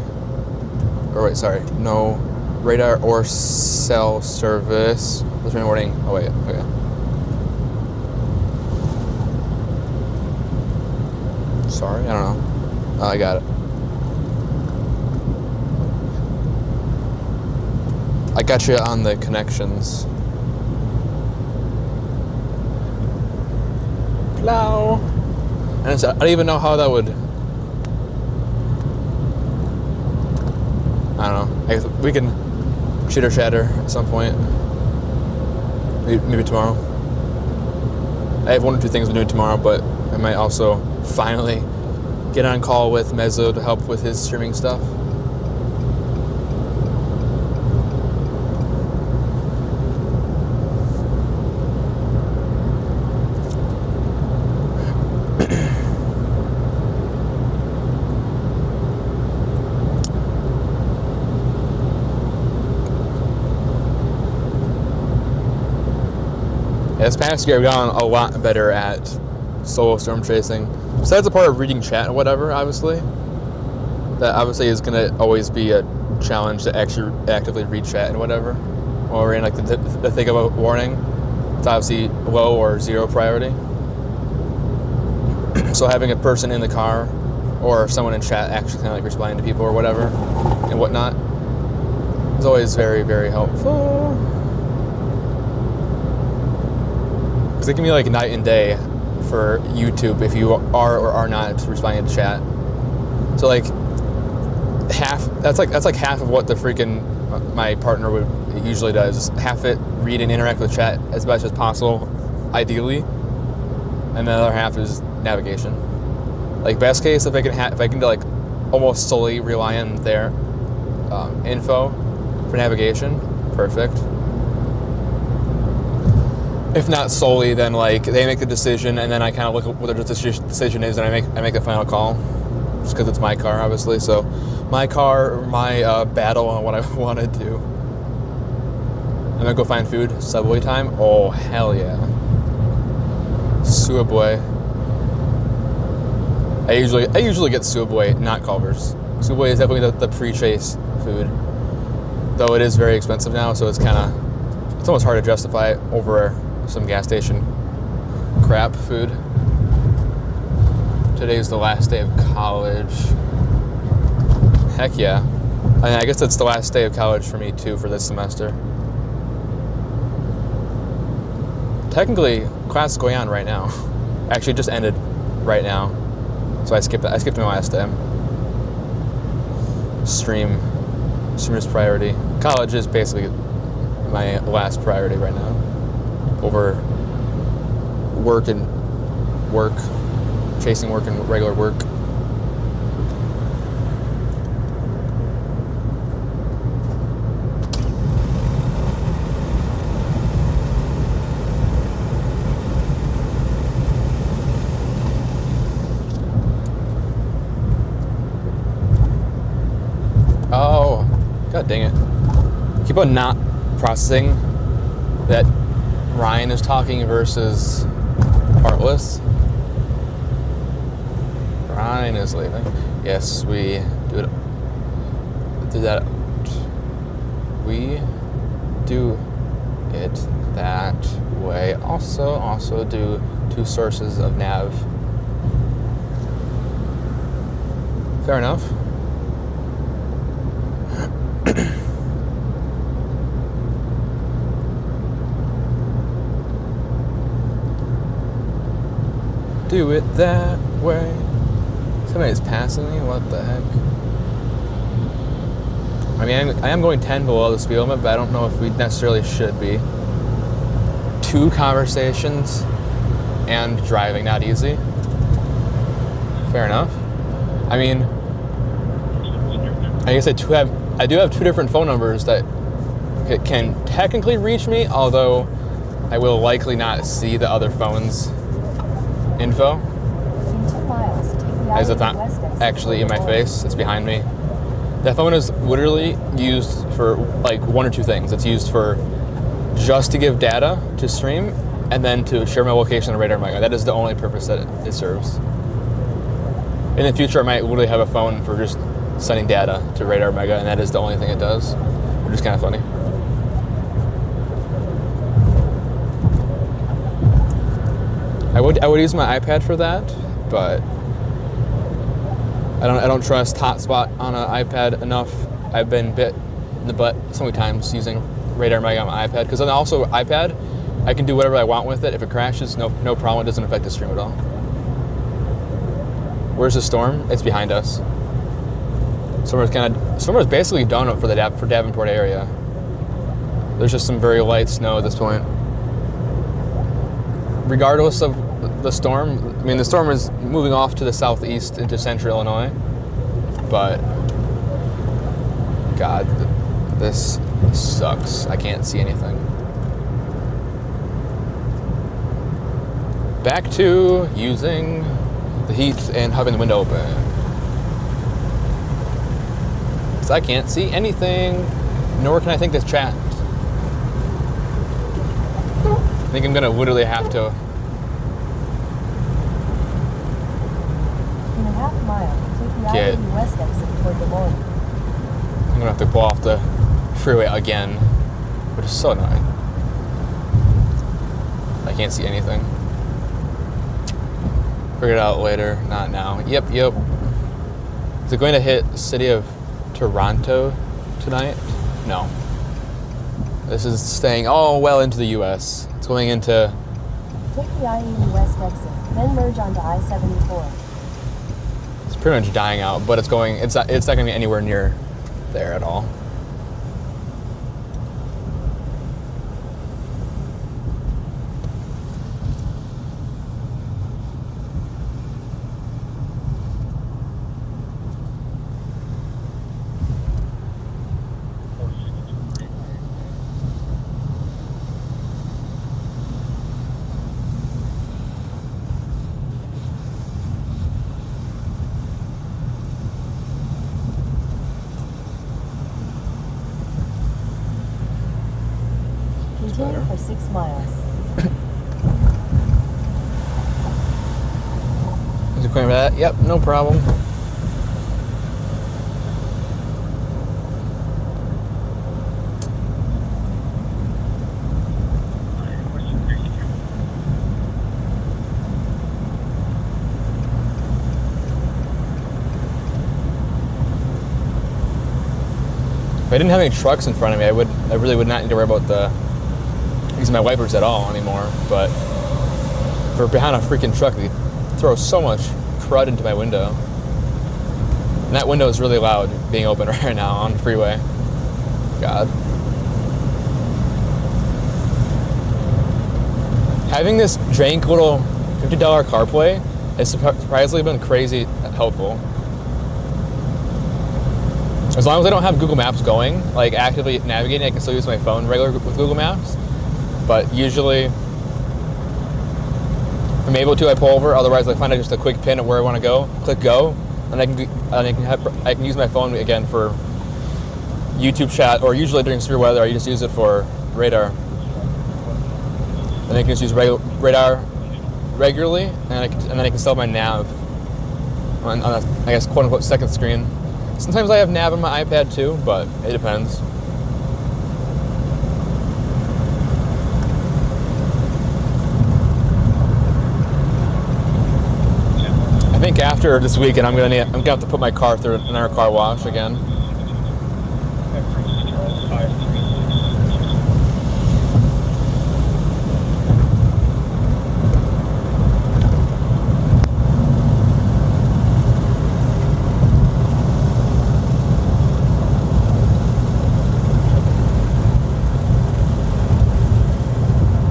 No. Radar or cell service. Listening warning. Oh wait, okay. Sorry, I don't know. Oh, I got it. I got you on the connections. Hello. And I don't even know how that would. I don't know. I guess we can chitter chatter at some point. Maybe tomorrow. I have one or two things I'm doing tomorrow, but I might also finally get on call with Mezzo to help with his streaming stuff. This past year, I've gotten a lot better at solo storm chasing. Besides the part of reading chat and whatever, obviously, that obviously is going to always be a challenge to actually actively read chat and whatever. Or in like the thing about warning, it's obviously low or zero priority. So having a person in the car or someone in chat actually kind of like responding to people or whatever and whatnot is always very, very helpful. Because it can be like night and day for YouTube if you are or are not responding to chat. So like that's like half of what the freaking my partner usually does. Just half it read and interact with chat as much as possible, ideally, and the other half is navigation. Like best case, if I can like almost solely rely on their info for navigation, perfect. If not solely, then like they make the decision, and then I kind of look at what their decision is, and I make the final call, just because it's my car, obviously. So my car, my battle on what I want to do. I'm gonna go find food. Subway time. Oh hell yeah. Subway. I usually get Subway, not Culver's. Subway is definitely the pre-chase food, though it is very expensive now, so it's almost hard to justify it over some gas station crap food. Today's the last day of college. Heck yeah. I guess that's the last day of college for me too for this semester. Technically, class is going on right now. Actually, it just ended right now. So I skipped my last day. Stream is priority. College is basically my last priority right now. Over chasing work and regular work. Oh, god dang it. Keep on not processing that Ryan is talking versus Heartless. Ryan is leaving. Yes, we do that. We do it that way. Also do two sources of nav. Fair enough. Do it that way. Somebody's passing me? What the heck? I mean, I am going 10 below the speed limit, but I don't know if we necessarily should be. 2 conversations and driving not easy. Fair enough. I mean, I guess I do have 2 different phone numbers that can technically reach me, although I will likely not see the other phone's info. In 2 miles, take the As it's island not west exit actually in my north. face, it's behind me. That phone is literally used for like 1 or 2 things. It's used for just to give data to stream and then to share my location on Radar Mega. That is the only purpose that it serves. In the future, I might literally have a phone for just sending data to Radar Mega, and that is the only thing it does. which is kind of funny. I would use my iPad for that, but I don't trust hotspot on an iPad enough. I've been bit in the butt so many times using radar mic on my iPad, because then also iPad, I can do whatever I want with it. If it crashes, no problem. It doesn't affect the stream at all. Where's the storm? It's behind us. Storm is basically done for Davenport area. There's just some very light snow at this point. Regardless of the storm, I mean, the storm is moving off to the southeast into central Illinois, but God, this sucks. I can't see anything. Back to using the heat and having the window open. Because I can't see anything, nor can I think this chat. I think I'm gonna literally have to. In a half mile, take the Get- I-80 west exit for Des Moines. I'm gonna have to pull off the freeway again, which is so annoying. I can't see anything. Figure it out later, not now. Yep. Is it going to hit the city of Toronto tonight? No. This is staying all well into the U.S. It's going into. Take the I-80 west exit, then merge onto I-74. It's pretty much dying out, but it's going. It's not going to be anywhere near there at all. Continue for 6 miles. Is it going for that? Yep, no problem. If I didn't have any trucks in front of me, I really would not need to worry about using my wipers at all anymore. But for behind a freaking truck, they throw so much crud into my window. And that window is really loud being open right now on the freeway. God. Having this jank little $50 CarPlay has surprisingly been crazy helpful. As long as I don't have Google Maps going, like actively navigating, I can still use my phone regularly with Google Maps. But usually, if I'm able to, I pull over. Otherwise, I find just a quick pin at where I want to go, click go, and I can use my phone again for YouTube chat, or usually during severe weather, I just use it for radar. And I can just use radar regularly, and then I can still have my nav on a, I guess, quote unquote second screen. Sometimes I have nav on my iPad too, but it depends. I think after this weekend, I'm gonna have to put my car through another car wash again.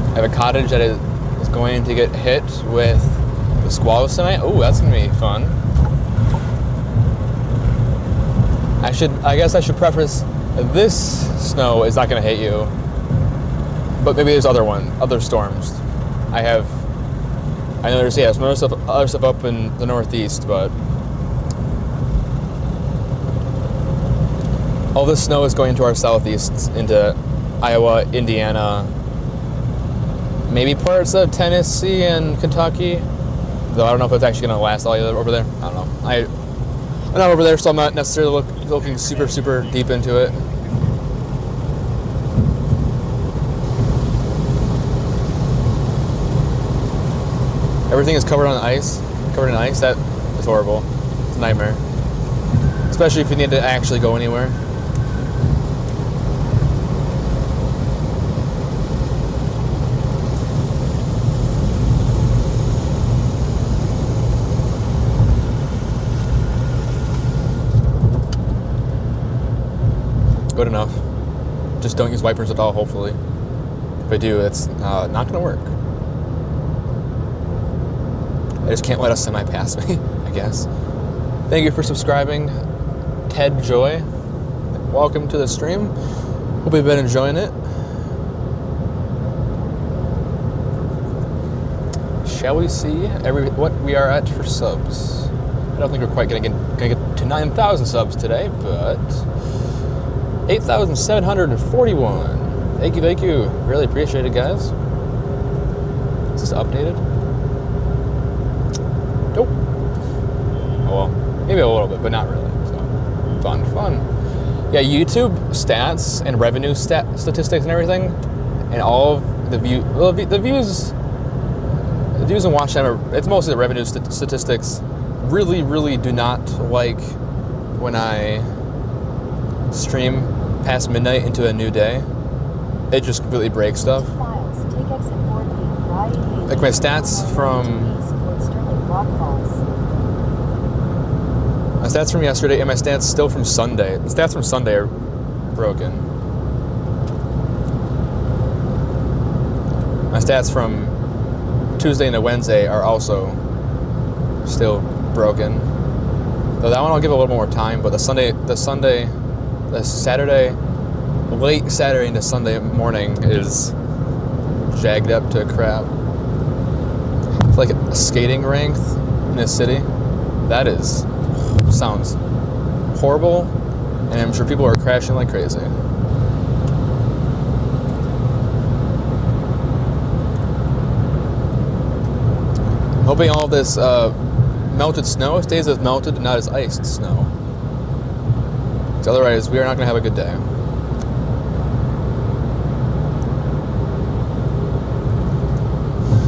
I have a cottage that is going to get hit with the squalls tonight. Oh, that's gonna be fun. I guess I should preface, this snow is not gonna hit you, but maybe there's other storms. I know there's some other stuff up in the Northeast, but all this snow is going to our southeast, into Iowa, Indiana, maybe parts of Tennessee and Kentucky. Though I don't know if it's actually going to last all the way over there. I don't know. I'm not over there, so I'm not necessarily looking super deep into it. Everything is covered on ice. Covered in ice. That is horrible. It's a nightmare. Especially if you need to actually go anywhere. Good enough. Just don't use wipers at all, hopefully. If I do, it's not going to work. I just can't let a semi pass me, I guess. Thank you for subscribing, Ted Joy. Welcome to the stream. Hope you've been enjoying it. Shall we see what we are at for subs? I don't think we're quite gonna get to 9,000 subs today, but 8,741. Thank you. Really appreciate it, guys. Is this updated? Nope. Oh well, maybe a little bit, but not really. So, fun. Yeah, YouTube stats and revenue statistics and everything, and all of the views and watch time. It's mostly the revenue statistics. Really do not like when I stream past midnight into a new day. It just completely breaks stuff. Like my stats from yesterday and my stats still from Sunday. The stats from Sunday are broken. My stats from Tuesday into Wednesday are also still broken. Though that one I'll give a little more time, but the Saturday, late Saturday into Sunday morning is jagged up to crap. It's like a skating rink in a city. That sounds horrible, and I'm sure people are crashing like crazy. I'm hoping all this melted snow stays as melted and not as iced snow. Because otherwise, we are not going to have a good day.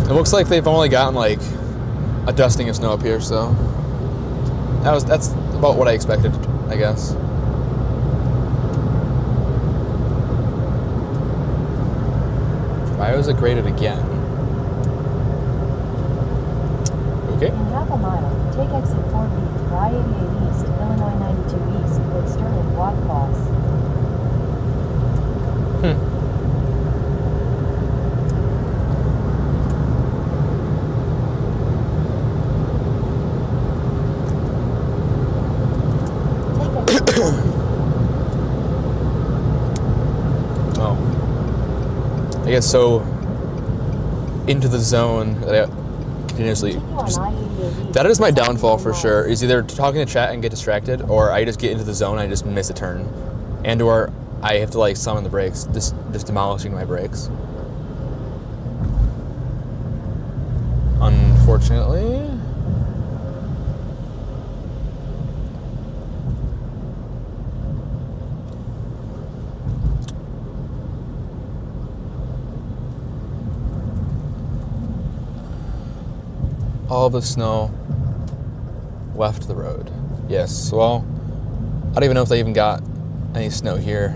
It looks like they've only gotten like a dusting of snow up here, so that's about what I expected, I guess. Why was it graded again? Okay. In half a mile, take exit 4B for I-88 East, Illinois 92 East, with Sterling Walk Falls. Oh. I guess so into the zone that I continuously that is my downfall for sure, is either talking to chat and get distracted, or I just get into the zone and I just miss a turn, and or I have to like summon the brakes, just demolishing my brakes. Unfortunately. All the snow left the road. Yes, well, I don't even know if they even got any snow here.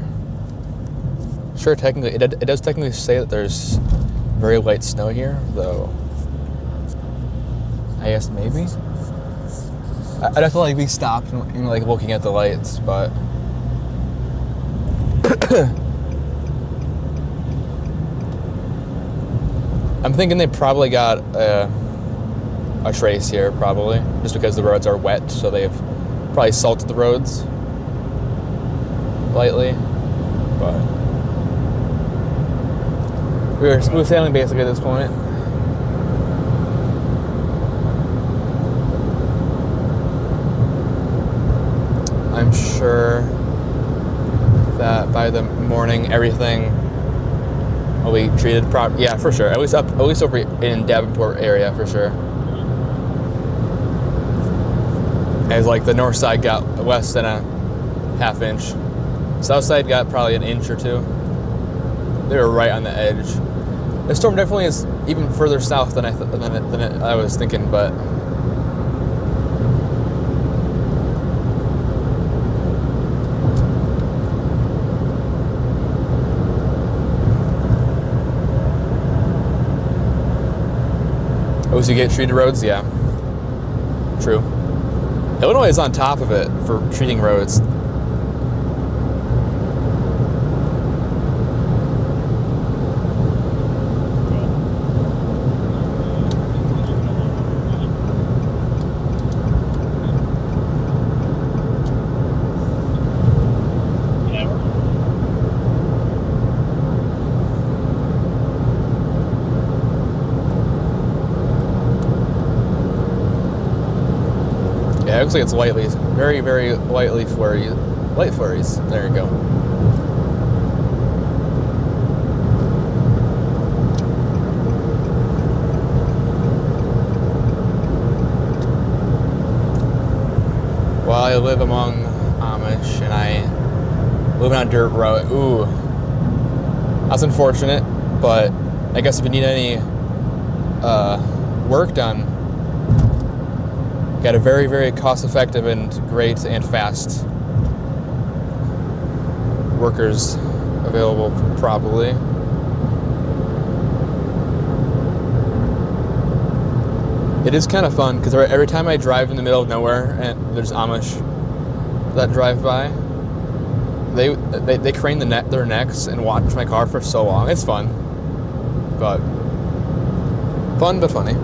Sure, technically, it does technically say that there's very light snow here, though. I guess maybe. I'd have to like be stopped and like looking at the lights, but I'm thinking they probably got a trace here, probably, just because the roads are wet, so they've probably salted the roads lightly, but we're smooth sailing basically at this point. I'm sure that by the morning everything will be treated properly. Yeah, for sure. At least over in Davenport area, for sure. As like the north side got less than a half inch. South side got probably an inch or two. They were right on the edge. The storm definitely is even further south than I was thinking, but oh, so you get treated roads? Yeah. True. Illinois is on top of it for treating roads. Yeah, it looks like it's lightly, very, very lightly flurry, light flurries. There you go. Well, I live among Amish and I live on a dirt road. Ooh, that's unfortunate, but I guess if you need any work done, got a very, very cost-effective and great and fast workers available, probably. It is kind of fun because every time I drive in the middle of nowhere and there's Amish that drive by, they crane their necks and watch my car for so long. It's fun, but funny.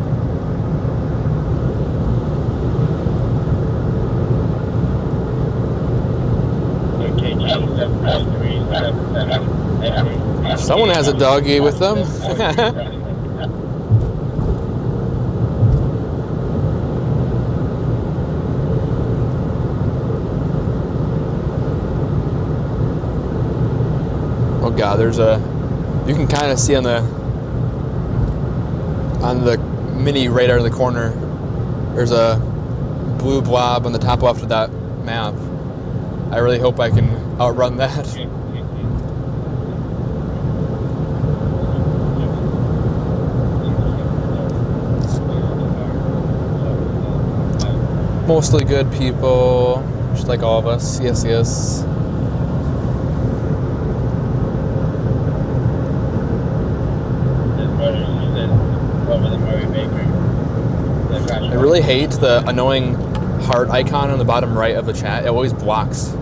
Someone has a doggy with them. Oh God, you can kind of see on the mini radar in the corner, there's a blue blob on the top left of that map. I really hope I can outrun that. Mostly good people, just like all of us. Yes, yes. I really hate the annoying heart icon on the bottom right of the chat. It always blocks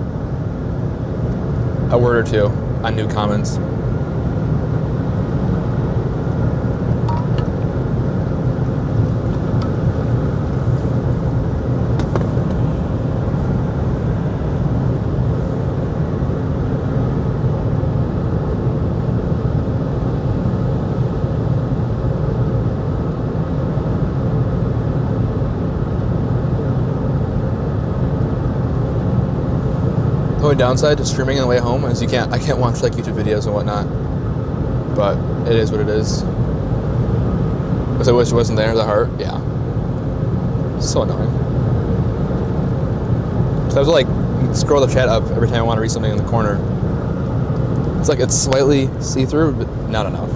a word or two on new comments. The only downside to streaming on the way home is I can't watch like YouTube videos and whatnot. But it is what it is. Because I wish it wasn't there, the heart, yeah. So annoying. So I have to like scroll the chat up every time I want to read something in the corner. It's like it's slightly see-through, but not enough.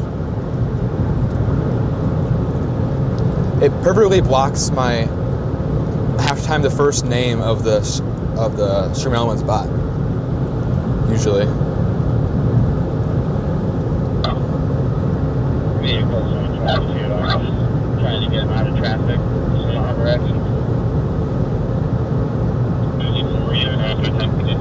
It perfectly blocks my half-time the first name of the Stream Elements bot. Usually. Vehicles on 22, I'm just trying to get them out of traffic so they don't have directions. Were you even after attempting it?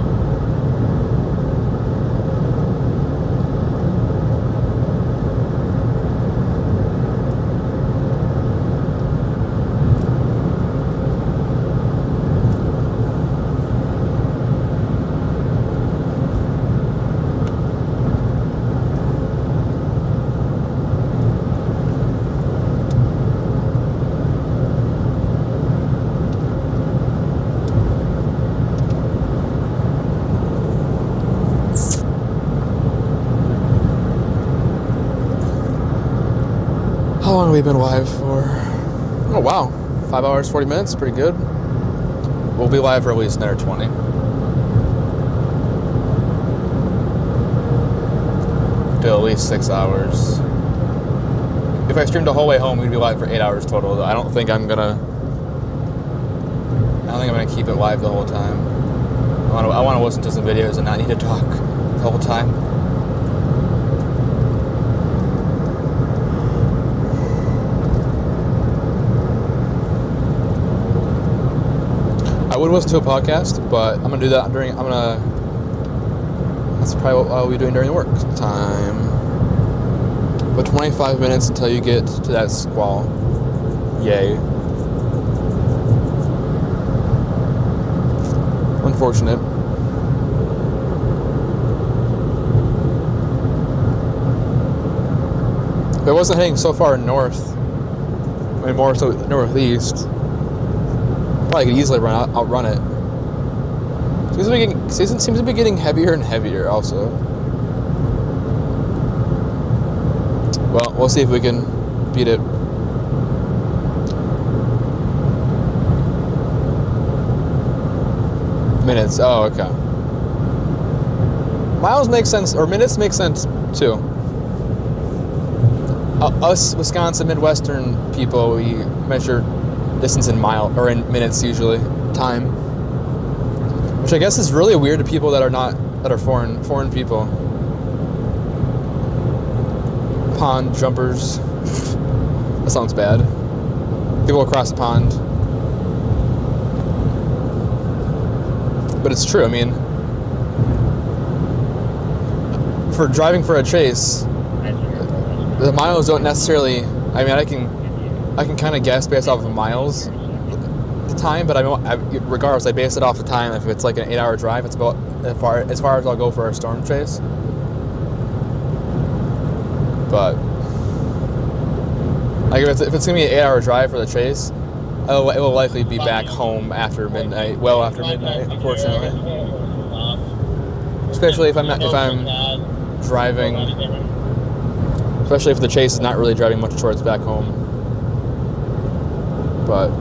How long have we been live for? Oh wow, 5 hours, 40 minutes, pretty good. We'll be live for at least another 20. Till at least 6 hours. if I streamed the whole way home, we'd be live for 8 hours total. I don't think I'm gonna keep it live the whole time. I want to listen to some videos and not need to talk the whole time. I would listen to a podcast, but I'm gonna do that that's probably what I'll be doing during the work time. But 25 minutes until you get to that squall. Yay. Unfortunate. If I wasn't heading so far north, I mean more so northeast, I could easily outrun it. Season seems to be getting heavier and heavier also. Well, we'll see if we can beat it. Minutes. Oh, okay. Miles make sense, or minutes make sense too. Us Wisconsin Midwestern people, we measure distance in minutes usually. Time, which I guess is really weird to people that are foreign people. Pond jumpers. That sounds bad. People across the pond. But it's true. I mean, for driving for a chase, the miles don't necessarily. I mean, I can kind of guess based off of miles, the time. But regardless, I base it off the time. If it's like an 8-hour drive, it's about as far as I'll go for a storm chase. But like if it's gonna be an 8-hour drive for the chase, it will likely be back home after midnight. Well, after midnight, unfortunately. Especially if I'm driving. Especially if the chase is not really driving much towards back home. But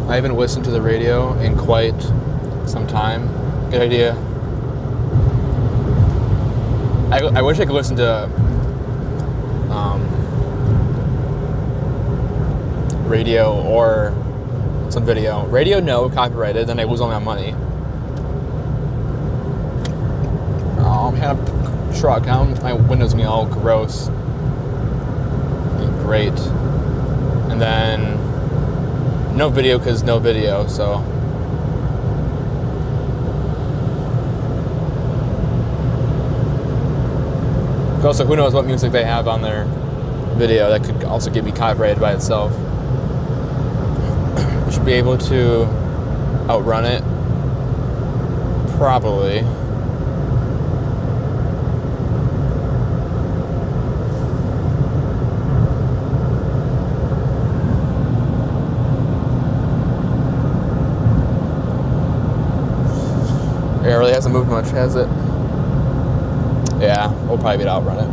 I haven't listened to the radio in quite some time. Good idea. I wish I could listen to radio or some video. Radio, no, copyrighted, then I lose all my money. Oh, I'm having a truck. My windows be all gross. Great. And then no video because no video, so. Also, who knows what music they have on their video that could also get me copyrighted by itself. You should be able to outrun it. Probably. Yeah, it really hasn't moved much, has it? Yeah, we'll probably be able to outrun it.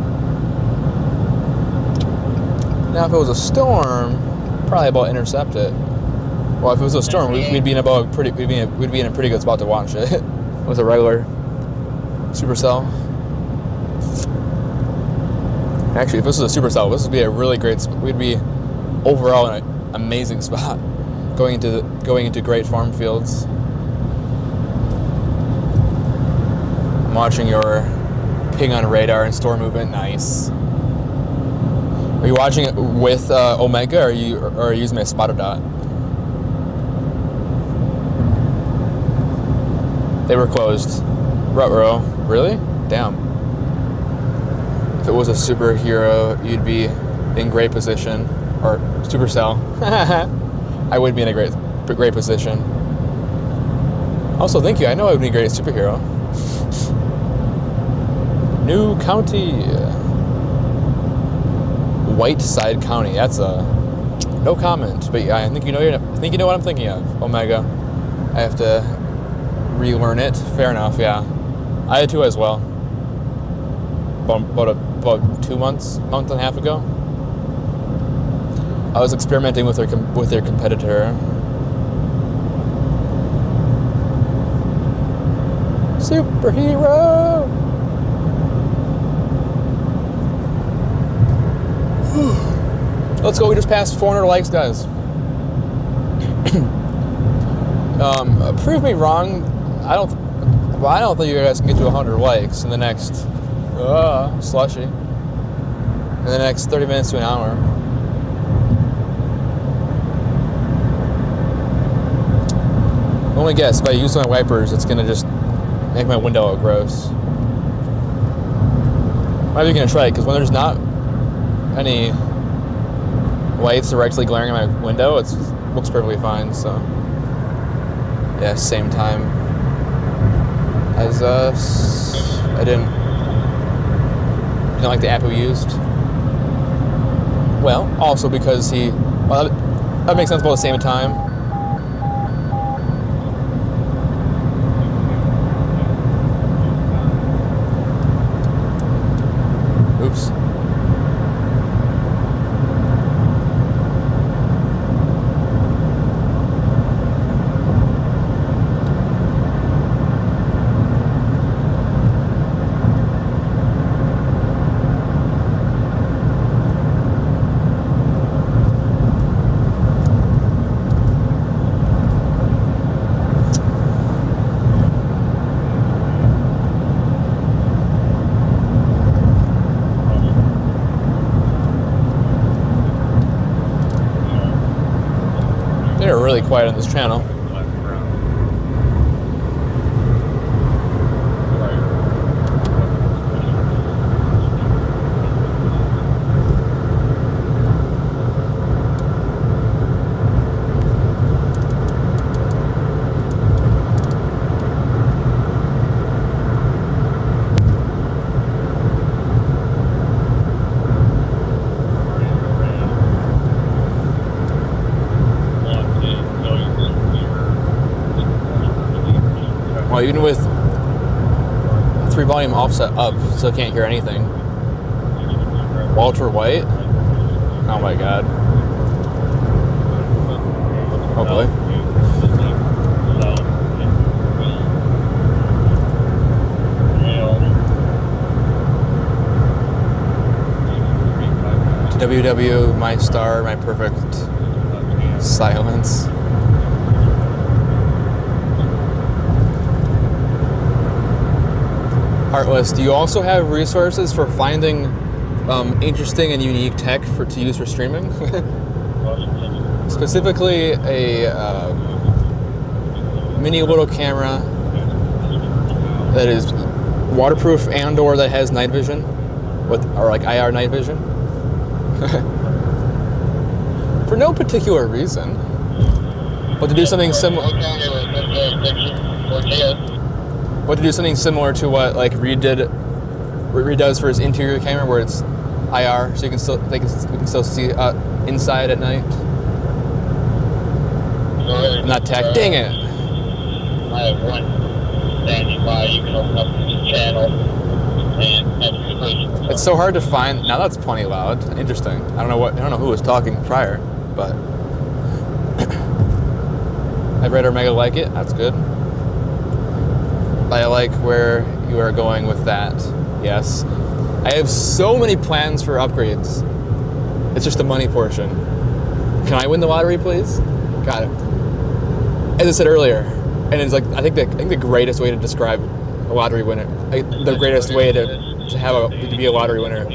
Now, if it was a storm, probably about intercept it. Well, if it was a storm, we'd be in a pretty good spot to watch it with a regular supercell. Actually, if this was a supercell, this would be a really great. We'd be overall in an amazing spot, going into great farm fields. I'm watching your ping on radar and store movement. Nice. Are you watching it with Omega, or are you using my spotter dot? They were closed. Ruh-roh. Really? Damn. If it was a superhero, you'd be in great position. Or Supercell. I would be in a great position. Also, thank you. I know I would be a great superhero. New county. Whiteside County. That's a no comment. But yeah, I think you know what I'm thinking of. Omega. I have to relearn it. Fair enough. Yeah, I had to as well. About 2 months, month and a half ago. I was experimenting with their competitor. Superhero. Let's go. We just passed 400 likes, guys. Prove me wrong. I don't think you guys can get to 100 likes in the next slushy. In the next 30 minutes to an hour. Only guess if I use my wipers, it's gonna just make my window look gross. Might be gonna try it because when there's not any lights directly glaring at my window, it looks perfectly fine. So yeah, same time as I didn't like the app we used. Well, also because that makes sense about the same time. Oops. They're really quiet on this channel. Well, even with 3 volume offset up, still can't hear anything. Walter White? Oh my god. Hopefully. WW, my star, my perfect silence. Heartless, do you also have resources for finding interesting and unique tech to use for streaming? Specifically, a mini little camera that is waterproof and/or that has night vision, or like IR night vision, for no particular reason, but to do something similar. But to do something similar to what like Reed does for his interior camera, where it's IR, so we can still see inside at night. Not tech. Dang it! I have one standing by. You can open up the channel and have your. It's so hard to find. Now that's plenty loud. Interesting. I don't know who was talking prior, but I've read or mega like it. That's good. I like where you are going with that. Yes. I have so many plans for upgrades. It's just the money portion. Can I win the lottery, please? Got it. As I said earlier, and it's like I think the greatest way to describe a lottery winner, the greatest way to be a lottery winner.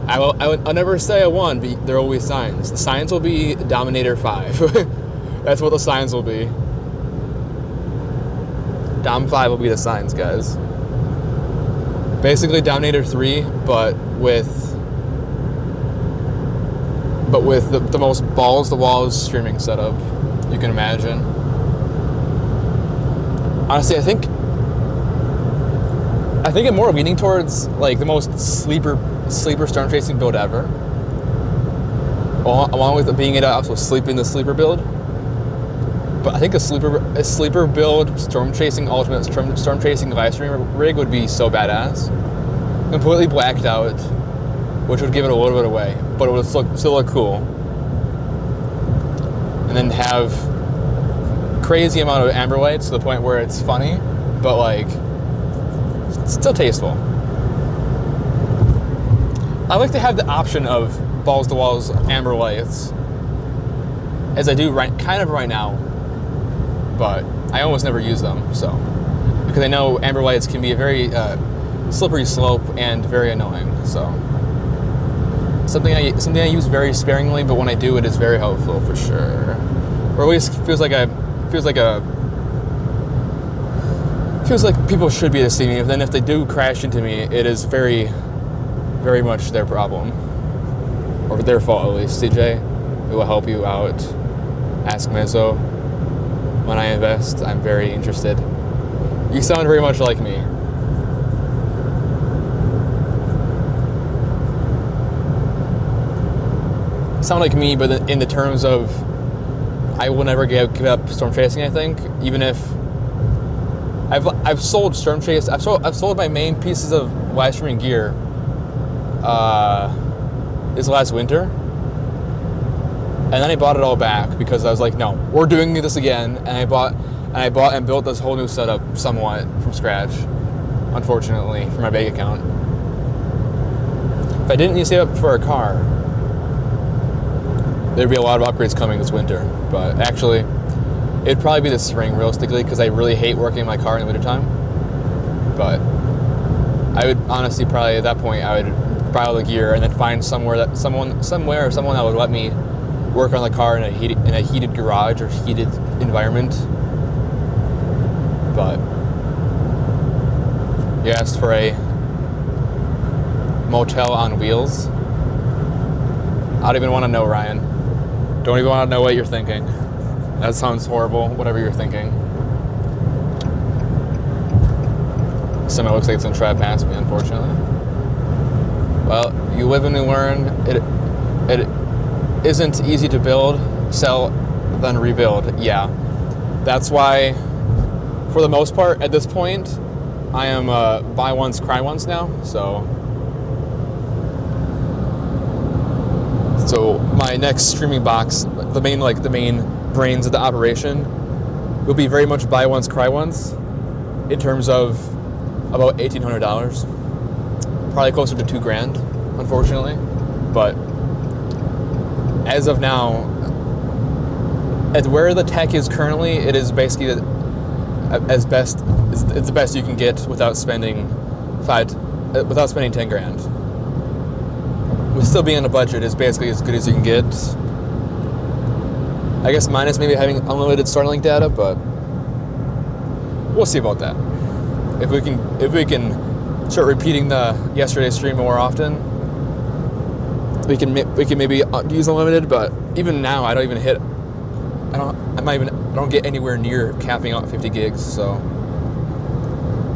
I'll never say I won, but there will be signs. The signs will be Dominator 5. That's what the signs will be. Dom 5 will be the signs, guys. Basically Dominator 3, but with the most balls-to-walls streaming setup you can imagine. Honestly, I think I'm more leaning towards like the most sleeper storm chasing build ever, along with being able to also sleep in the sleeper build. But I think a sleeper build storm chasing ultimate storm chasing live stream rig would be so badass. Completely blacked out, which would give it a little bit away, but it would still look cool. And then have crazy amount of amber lights to the point where it's funny, but like Still tasteful. I like to have the option of balls to walls amber lights, as I do kind of right now, but I almost never use them. So, because I know amber lights can be a very slippery slope and very annoying. So, something I use very sparingly, but when I do, it is very helpful for sure. Or at least feels like people should be able to see me. And then if they do crash into me, it is very, very much their problem. Or their fault, at least. CJ, we will help you out. Ask Mezzo. When I invest, I'm very interested. You sound very much like me. Sound like me, but in the terms of I will never give up storm chasing. I think, even if I've sold storm chase, I've sold my main pieces of live streaming gear this last winter, and then I bought it all back because I was like, no, we're doing this again, and I bought and built this whole new setup somewhat from scratch, unfortunately, for my bank account. If I didn't need to save up for a car, there'd be a lot of upgrades coming this winter, but actually, it'd probably be this spring, realistically, because I really hate working in my car in the wintertime. But I would honestly probably at that point I would buy all the gear and then find someone that would let me work on the car in a heated garage or heated environment. But you asked for a motel on wheels. I don't even want to know, Ryan. Don't even want to know what you're thinking. That sounds horrible, whatever you're thinking. Semi looks like it's gonna try to pass me, unfortunately. Well, you live and you learn. It isn't easy to build, sell, then rebuild. Yeah. That's why, for the most part, at this point, I am buy once, cry once now, so my next streaming box, the main brains of the operation, will be very much buy once, cry once, in terms of about $1,800, probably closer to $2,000, unfortunately. But as of now, at where the tech is currently, it is basically it's the best you can get without spending $10,000. With still being on a budget, is basically as good as you can get. I guess minus maybe having unlimited Starlink data, but we'll see about that. If we can start repeating the yesterday's stream more often, we can maybe use unlimited. But even now, I don't get anywhere near capping out 50 gigs. So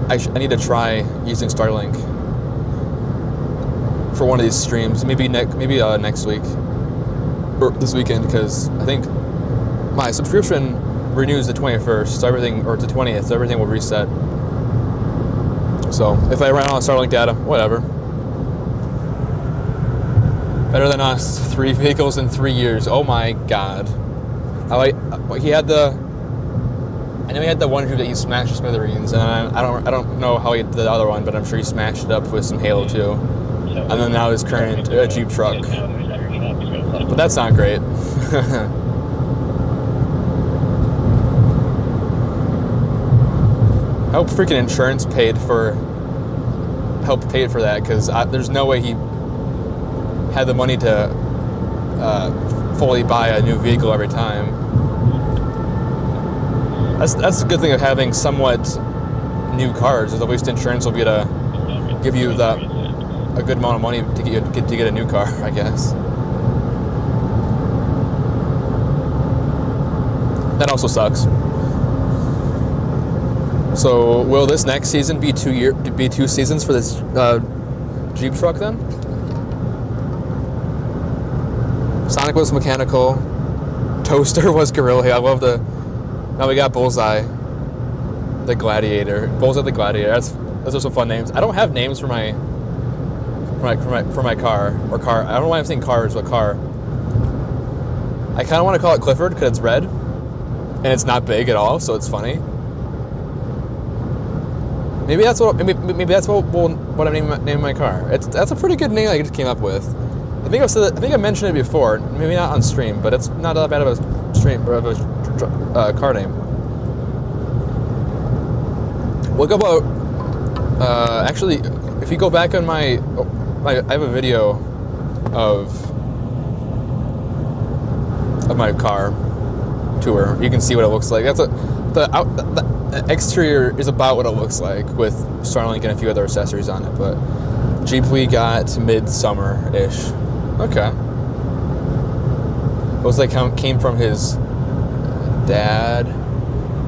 I need to try using Starlink for one of these streams, maybe next week or this weekend, because I think my subscription renews the 21st, so everything, or the 20th, so everything will reset. So if I run out of Starlink data, whatever. Better than us, 3 vehicles in 3 years. Oh my god! I know he had the one Jeep that he smashed to smithereens, and I don't know how he did the other one, but I'm sure he smashed it up with some Halo 2. And then now his current Jeep truck. But that's not great. I hope freaking insurance helped pay for that, because there's no way he had the money to fully buy a new vehicle every time. That's the good thing of having somewhat new cars, is at least insurance will be able to give you a good amount of money to get a new car, I guess. That also sucks. So will this next season be 2 seasons for this Jeep truck then? Sonic was mechanical. Toaster was Gorilla. I love now we got Bullseye, the Gladiator. Bullseye the Gladiator. Those are some fun names. I don't have names for my car, or car. I don't know why I'm saying cars, but car. I kind of want to call it Clifford because it's red, and it's not big at all, so it's funny. Maybe that's what I'm naming my car. That's a pretty good name I just came up with. I think I mentioned it before. Maybe not on stream, but it's not that bad of a stream or of a car name. Look about actually, if you go back on I have a video of my car tour. You can see what it looks like. The exterior is about what it looks like with Starlink and a few other accessories on it. But Jeep we got midsummer-ish. Okay. It was like came from his dad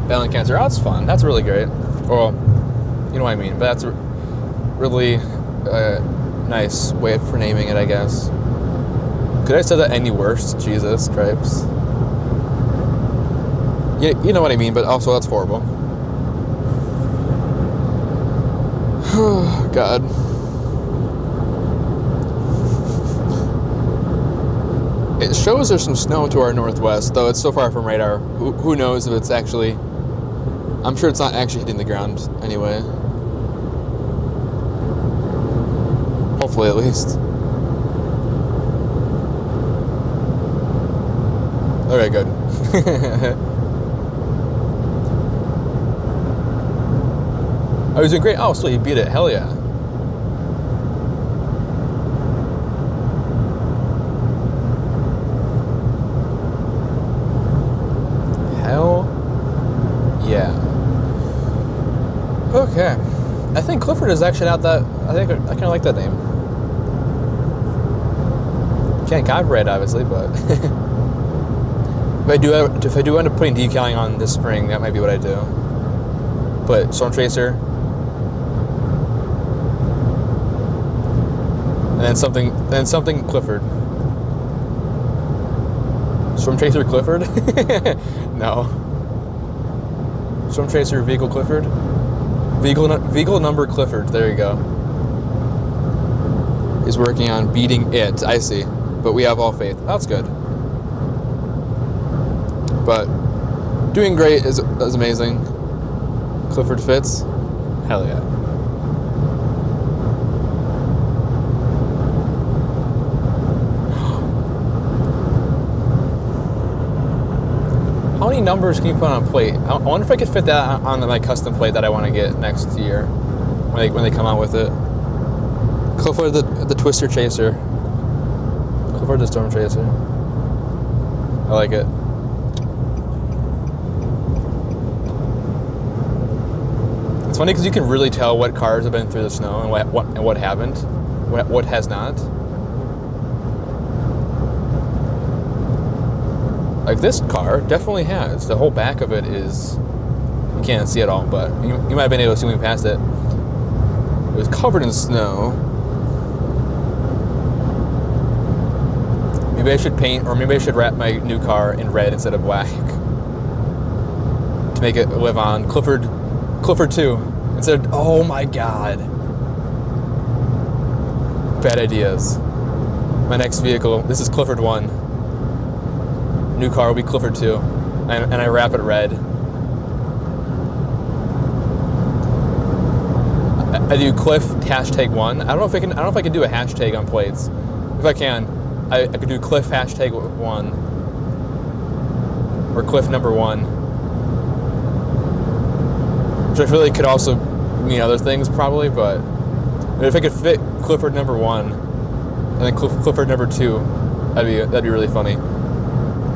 battling cancer. Oh, that's fun. That's really great. Well, you know what I mean. But that's really nice way for naming it, I guess. Could I have said that any worse? Jesus Christ. Yeah, you know what I mean, but also that's horrible. God. It shows there's some snow to our northwest, though it's so far from radar. Who knows if it's actually... I'm sure it's not actually hitting the ground anyway. Hopefully, at least. Okay, good. I was doing great. Oh, so you beat it. Hell yeah. Hell yeah. Okay. I think Clifford is actually not that... I kind of like that name. Can't copyright, obviously, but... If I do end up putting decaling on this spring, that might be what I do. But Storm Chaser... And then something Clifford. Storm Chaser Clifford? No. Storm Chaser Vehicle Clifford? Vehicle number Clifford. There you go. He's working on beating it. I see. But we have all faith. That's good. But doing great is amazing. Clifford fits. Hell yeah. How many numbers can you put on a plate? I wonder if I could fit that on my custom plate that I want to get next year when they come out with it. Clifford the Twister Chaser. Clifford the Storm Chaser. I like it. It's funny because you can really tell what cars have been through the snow and what haven't, what has not. Like this car definitely has. The whole back of it is, you can't see it all, but you might have been able to see when we passed it. It was covered in snow. Maybe I should paint, or maybe I should wrap my new car in red instead of black to make it live on. Clifford 2 instead of, oh my god. Bad ideas. My next vehicle, this is Clifford 1. New car will be Clifford 2, and I wrap it red. I do Cliff #1. I don't know if I can do a hashtag on plates. If I can, I could do Cliff #1 or Cliff number 1, which I feel like could also mean other things probably. But if I could fit Clifford number 1 and then Clifford number 2, that'd be really funny.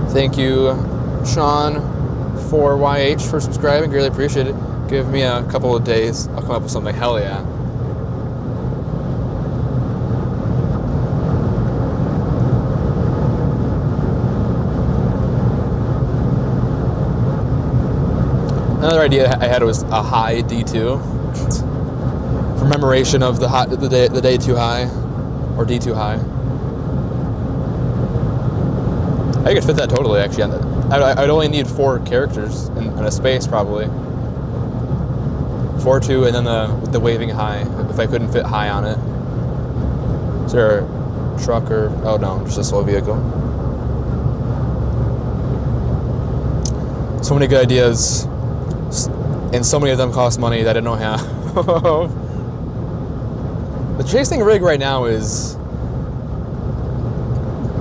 Thank you, Sean, for YH for subscribing. Greatly appreciate it. Give me a couple of days. I'll come up with something. Hell yeah. Another idea I had was a high D2 for commemoration of the day too high, or D2 high. I could fit that totally, actually. I'd only need 4 characters in a space, probably. 4, 2, and then the waving high, if I couldn't fit high on it. Is there a truck or... Oh, no, just a slow vehicle. So many good ideas, and so many of them cost money that I don't have. The chasing rig right now is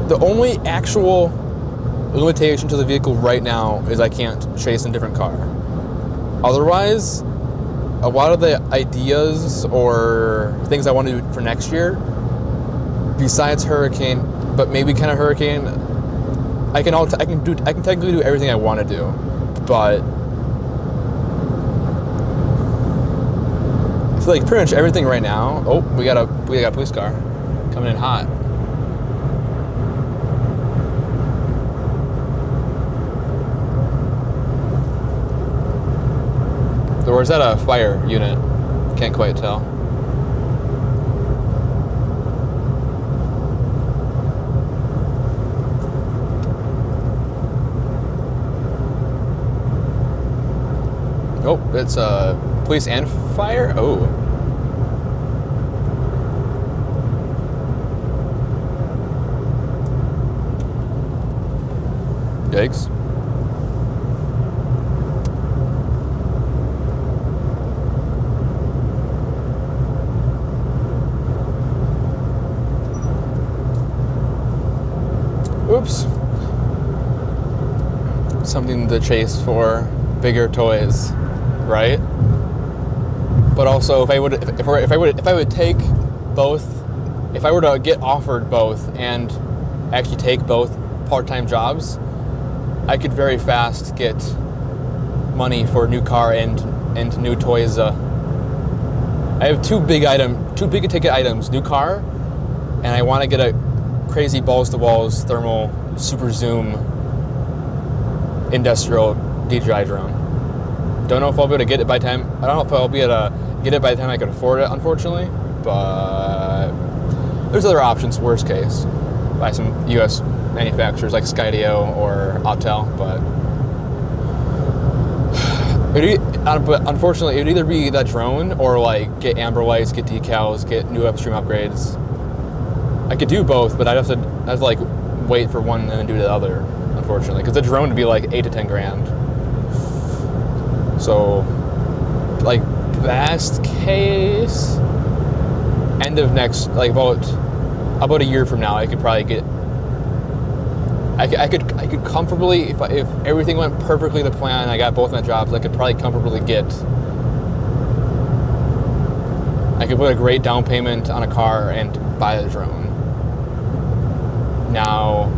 the only actual limitation to the vehicle right now is I can't chase in a different car. Otherwise, a lot of the ideas or things I want to do for next year, besides Hurricane, but maybe kind of Hurricane, I can technically do everything I want to do, but I feel like pretty much everything right now. Oh, we got a police car coming in hot. Or is that a fire unit? Can't quite tell. Oh, it's police and fire? Oh. Yikes. Oops. Something to chase for bigger toys, right? But also, if I would take both, if I were to get offered both and actually take both part-time jobs, I could very fast get money for a new car and new toys. I have two big ticket items: new car, and I want to get a crazy balls-to-walls thermal super zoom industrial DJI drone. Don't know if I'll be able to get it by time. I don't know if I'll be able to get it by the time I can afford it, unfortunately. But there's other options. Worst case, buy some U.S. manufacturers like Skydio or Autel. But unfortunately, it would either be that drone or like get amber lights, get decals, get new upstream upgrades. I could do both, but I'd have to like wait for one and then do the other, unfortunately, because the drone would be like 8 to 10 grand. So, like best case, end of next, like about a year from now, I could probably get. I could comfortably, if everything went perfectly to plan, I got both my jobs, I could probably comfortably get. I could put a great down payment on a car and buy the drone. Now,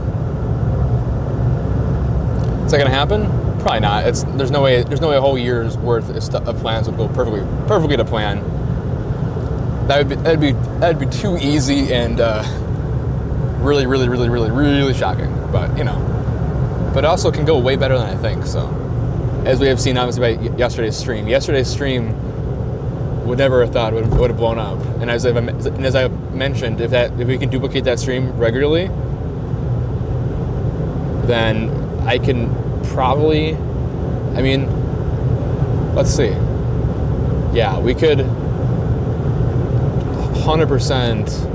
is that gonna happen? Probably not. There's no way a whole year's worth of plans would go perfectly to plan. That'd be too easy and really shocking. But but it also can go way better than I think. So, as we have seen obviously by yesterday's stream would never have thought would have blown up. And as I've mentioned, if we can duplicate that stream regularly, then I can probably, let's see. Yeah, we could 100%.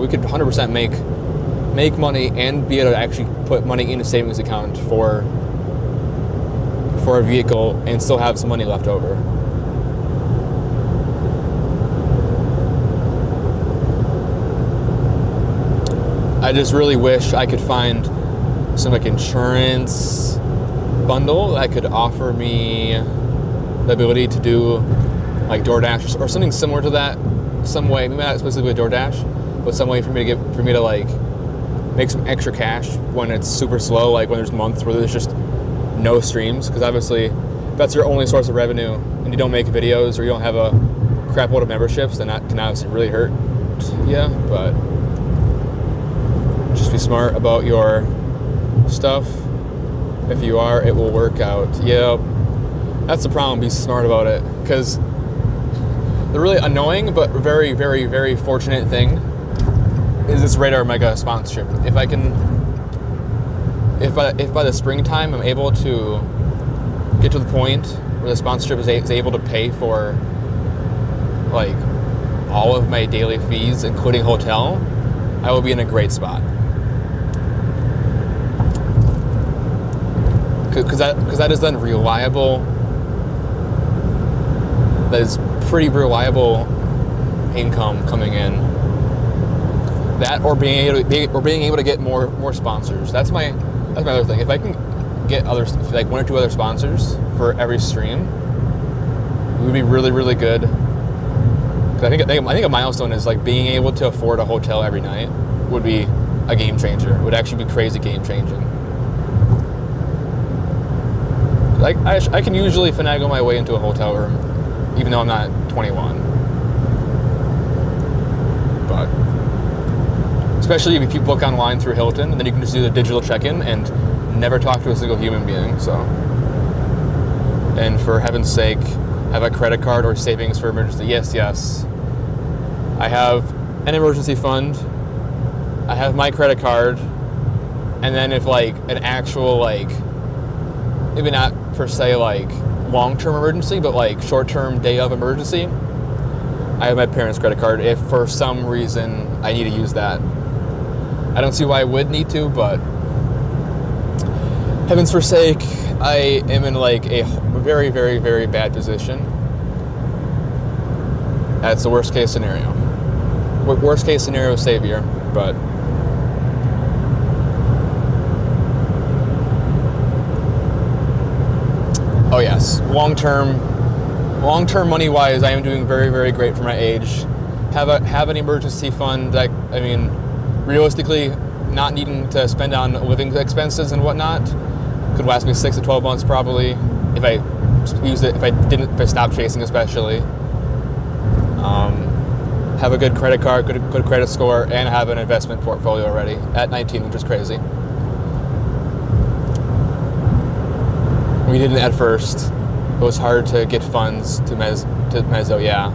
We could 100% make money and be able to actually put money in a savings account for a vehicle and still have some money left over. I just really wish I could find some like insurance bundle that could offer me the ability to do like DoorDash or something similar to that, some way, maybe not specifically DoorDash, but some way for me to like make some extra cash when it's super slow, like when there's months where there's just no streams, because obviously if that's your only source of revenue and you don't make videos or you don't have a crap load of memberships, then that can obviously really hurt. Yeah, but just be smart about your stuff. If you are, it will work out. Yeah, that's the problem. Be smart about it, because the really annoying but very, very, very fortunate thing is this Radar Mega sponsorship. If by the springtime I'm able to get to the point where the sponsorship is able to pay for like all of my daily fees, including hotel, I will be in a great spot. because that is then reliable. That is pretty reliable income coming in. That or being able to get more sponsors. That's my other thing. If I can get like 1 or 2 other sponsors for every stream, it would be really, really good. I think a milestone is like being able to afford a hotel every night would be a game changer. It would actually be crazy game changing. Like I can usually finagle my way into a hotel room, even though I'm not 21. But especially if you book online through Hilton, and then you can just do the digital check-in and never talk to a single human being. So, and for heaven's sake, have a credit card or savings for emergency. Yes. I have an emergency fund. I have my credit card, and then if like an actual like, maybe not per se like long-term emergency, but like short-term day of emergency, I have my parents' credit card if for some reason I need to use that. I don't see why I would need to, but heaven's forsake, I am in like a very, very, very bad position. That's the worst case scenario. Worst case scenario savior, but oh yes, long term money wise, I am doing very, very great for my age. Have an emergency fund that, I mean, realistically, not needing to spend on living expenses and whatnot, could last me 6 to 12 months probably if I use it. If I stopped chasing, especially. Have a good credit card, good credit score, and have an investment portfolio already at 19, which is crazy. We didn't at first. It was hard to get funds to Mezzo, yeah.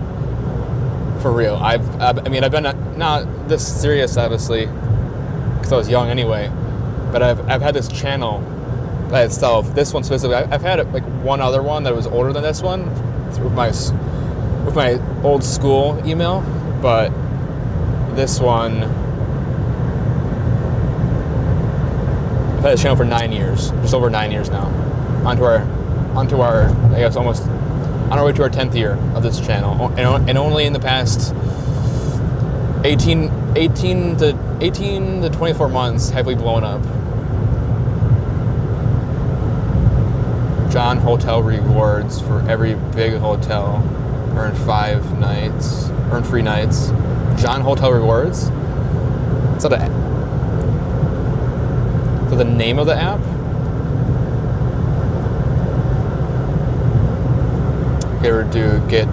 For real. I've been not this serious, obviously, because I was young anyway, but I've had this channel by itself. This one specifically, I've had like one other one that was older than this one with my old school email, but this one, I've had this channel for 9 years, just over 9 years now. Onto our I guess almost on our way to our 10th year of this channel, and only in the past 18 to 24 months have we blown up. John Hotel rewards for every big hotel. Earn free nights. John Hotel rewards. Is that the name of the app? If you ever do get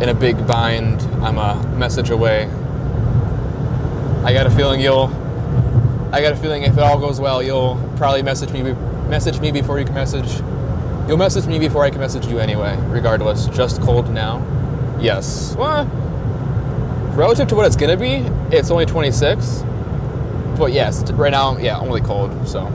in a big bind, I'm a message away. I got a feeling if it all goes well, you'll probably message me before you can message. You'll message me before I can message you anyway, regardless. Just cold now? Yes. Well, relative to what it's gonna be, it's only 26. But yes, right now, yeah, only cold, so.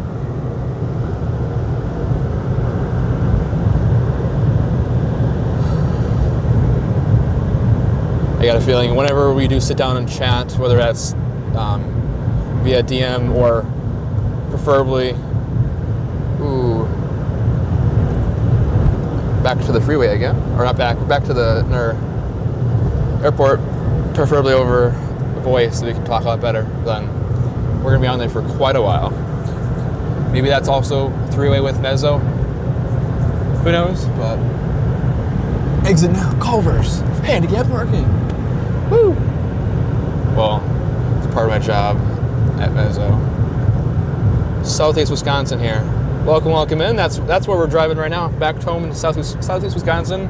I got a feeling whenever we do sit down and chat, whether that's via DM or preferably, back to the freeway again, or not back to the airport, preferably over voice so we can talk a lot better. Then we're gonna be on there for quite a while. Maybe that's also three-way with Mezzo. Who knows? But exit now, Culver's, handicap parking. Woo! Well, it's part of my job at Mezzo. Southeast Wisconsin here. Welcome in. That's where we're driving right now. Back home in Southeast Wisconsin.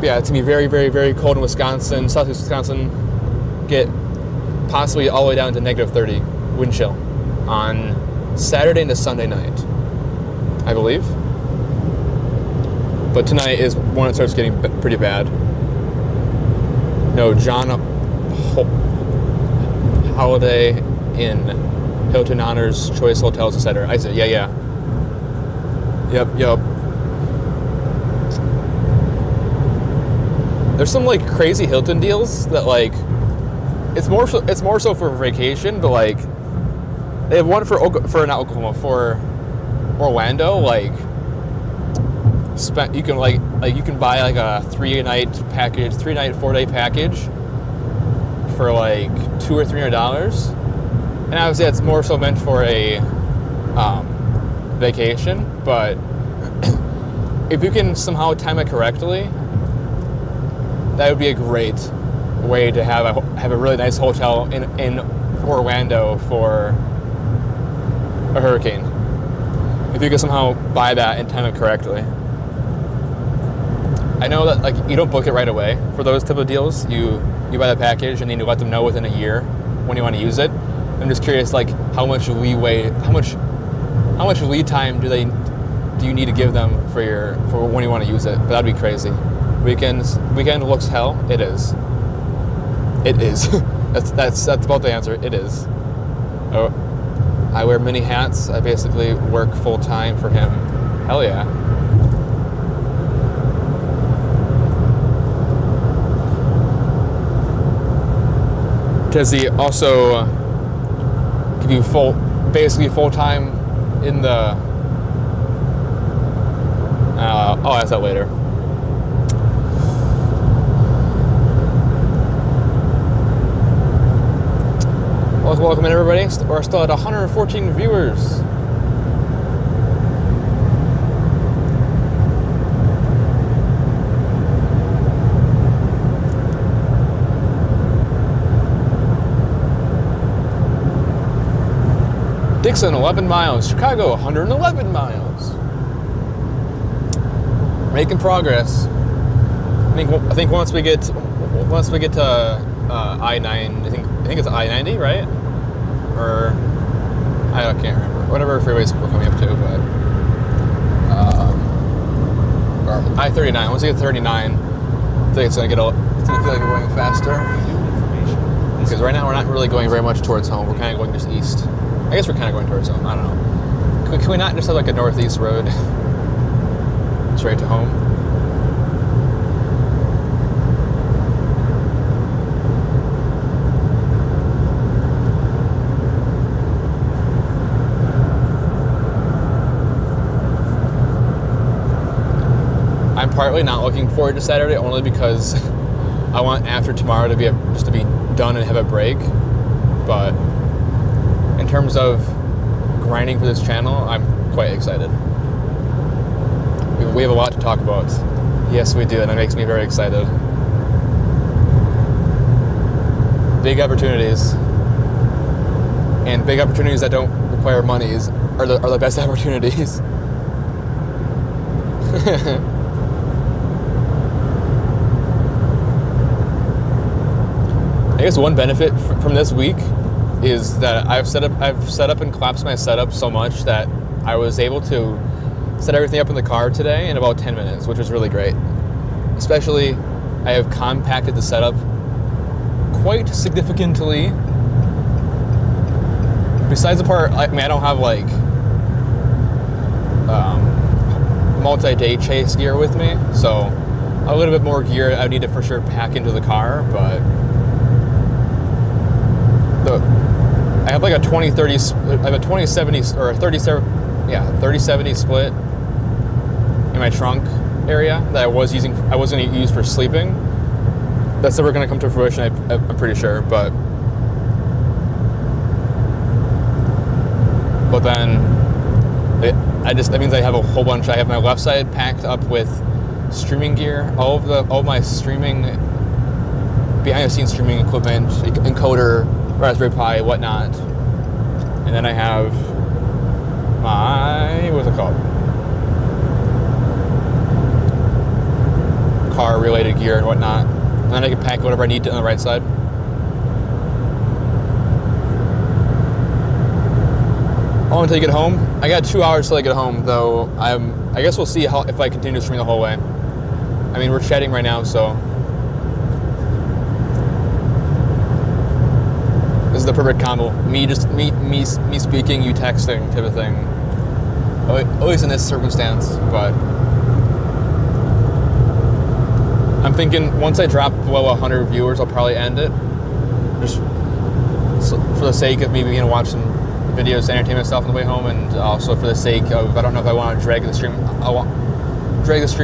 Yeah, it's gonna be very, very, very cold in Wisconsin. Southeast Wisconsin get possibly all the way down to -30 wind chill on Saturday into Sunday night, I believe. But tonight is when it starts getting pretty bad. No, John Holiday Inn, Hilton Honors, Choice Hotels, etc. I said, yeah. Yep. There's some like crazy Hilton deals that like it's more so for vacation, but like they have one for Orlando, like you can you can buy like a 3-night package, 3-night 4-day package for like $200 or $300, and obviously that's more so meant for a vacation. But if you can somehow time it correctly, that would be a great way to have a really nice hotel in Orlando for a hurricane. If you can somehow buy that and time it correctly. I know that like you don't book it right away for those type of deals. You buy the package and then you let them know within a year when you want to use it. I'm just curious, like how much leeway, how much lead time do you need to give them for when you want to use it? But that'd be crazy. Weekend looks hell. It is. It is. that's about the answer. It is. Oh, I wear many hats. I basically work full time for him. Hell yeah. Does he also give you basically full time in the? I'll ask that later. Welcome in, everybody. We're still at 114 viewers. Dixon, 11 miles. Chicago, 111 miles. Making progress. I think once we get to I-9, I think it's I-90, right? Or I can't remember. Whatever freeways we're coming up to, but or I-39. Once we get 39, I think it's gonna feel like we're going faster. Because right now we're not really going very much towards home. We're kind of going just east. I guess we're kind of going towards home. I don't know. Can we not just have like a northeast road straight to home? I'm partly not looking forward to Saturday only because I want after tomorrow to be just to be done and have a break. But in terms of grinding for this channel, I'm quite excited. We have a lot to talk about. Yes, we do, and that makes me very excited. Big opportunities. And big opportunities that don't require money are the best opportunities. I guess one benefit from this week is that I've set up and collapsed my setup so much that I was able to set everything up in the car today in about 10 minutes, which was really great. Especially, I have compacted the setup quite significantly. Besides the part, I don't have like multi-day chase gear with me, so a little bit more gear I would need to for sure pack into the car, but I have like a 20-30, I have a 20-70 or a 30-70 split in my trunk area that I was going to use for sleeping. That's never going to come to fruition, I'm pretty sure, but then that means I have a whole bunch. I have my left side packed up with streaming gear, all of my streaming, behind the scenes streaming equipment, encoder, Raspberry Pi, whatnot. And then I have my, what's it called? Car related gear and whatnot. And then I can pack whatever I need to on the right side. Oh, until you get home? I got 2 hours till I get home, though. I guess we'll see if I continue to stream the whole way. I mean, we're chatting right now, so this is the perfect combo. Me speaking, you texting, type of thing. Always in this circumstance, but I'm thinking once I drop below 100 viewers, I'll probably end it. Just for the sake of me being able to watch some videos to entertain myself on the way home, and also for the sake of, I don't know if I want to drag the stream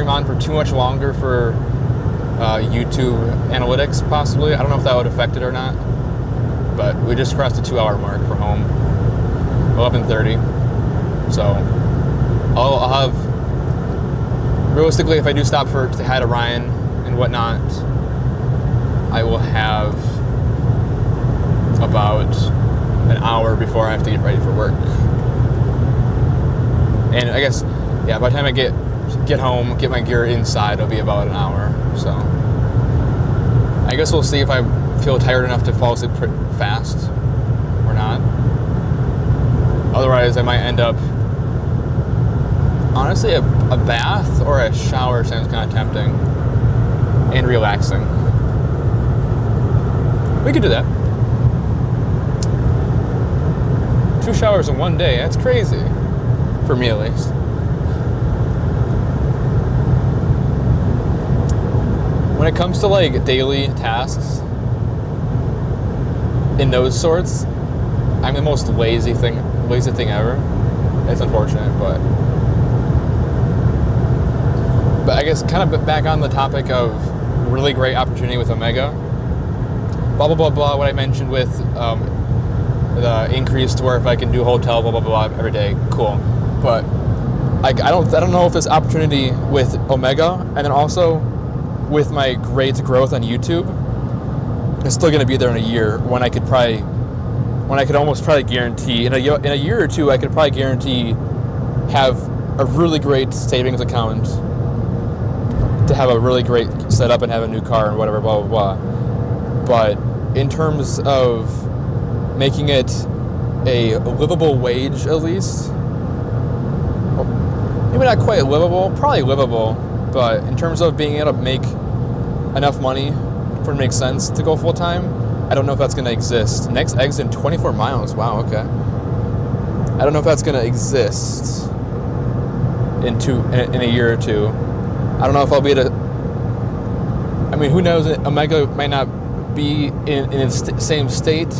on for too much longer for YouTube analytics, possibly. I don't know if that would affect it or not, but we just crossed the 2-hour mark for home, 11:30. So I'll have, realistically, if I do stop to say hi to Ryan and whatnot, I will have about an hour before I have to get ready for work. And I guess, yeah, by the time I get home, get my gear inside, it'll be about an hour. So I guess we'll see if I feel tired enough to fall asleep fast or not. Otherwise, I might end up, honestly, a bath or a shower sounds kind of tempting and relaxing. We could do that. 2 showers in one day, that's crazy. For me, at least. When it comes to like daily tasks in those sorts, I'm the most lazy thing ever. It's unfortunate, but I guess kind of back on the topic of really great opportunity with Omega. Blah blah blah blah. What I mentioned with the increase to where if I can do hotel blah blah blah every day, cool. But I don't know if this opportunity with Omega and then also with my great growth on YouTube is still going to be there in a year when I could almost guarantee in a year or two I could probably guarantee have a really great savings account to have a really great setup and have a new car and whatever blah blah blah. But in terms of making it a livable wage, at least, maybe not quite livable, probably livable, but in terms of being able to make enough money for it to make sense to go full time, I don't know if that's going to exist. Next exit in 24 miles. Wow, okay. I don't know if that's going to exist in a year or two. I don't know if I'll be able to. I mean, who knows? Omega might not be in its same state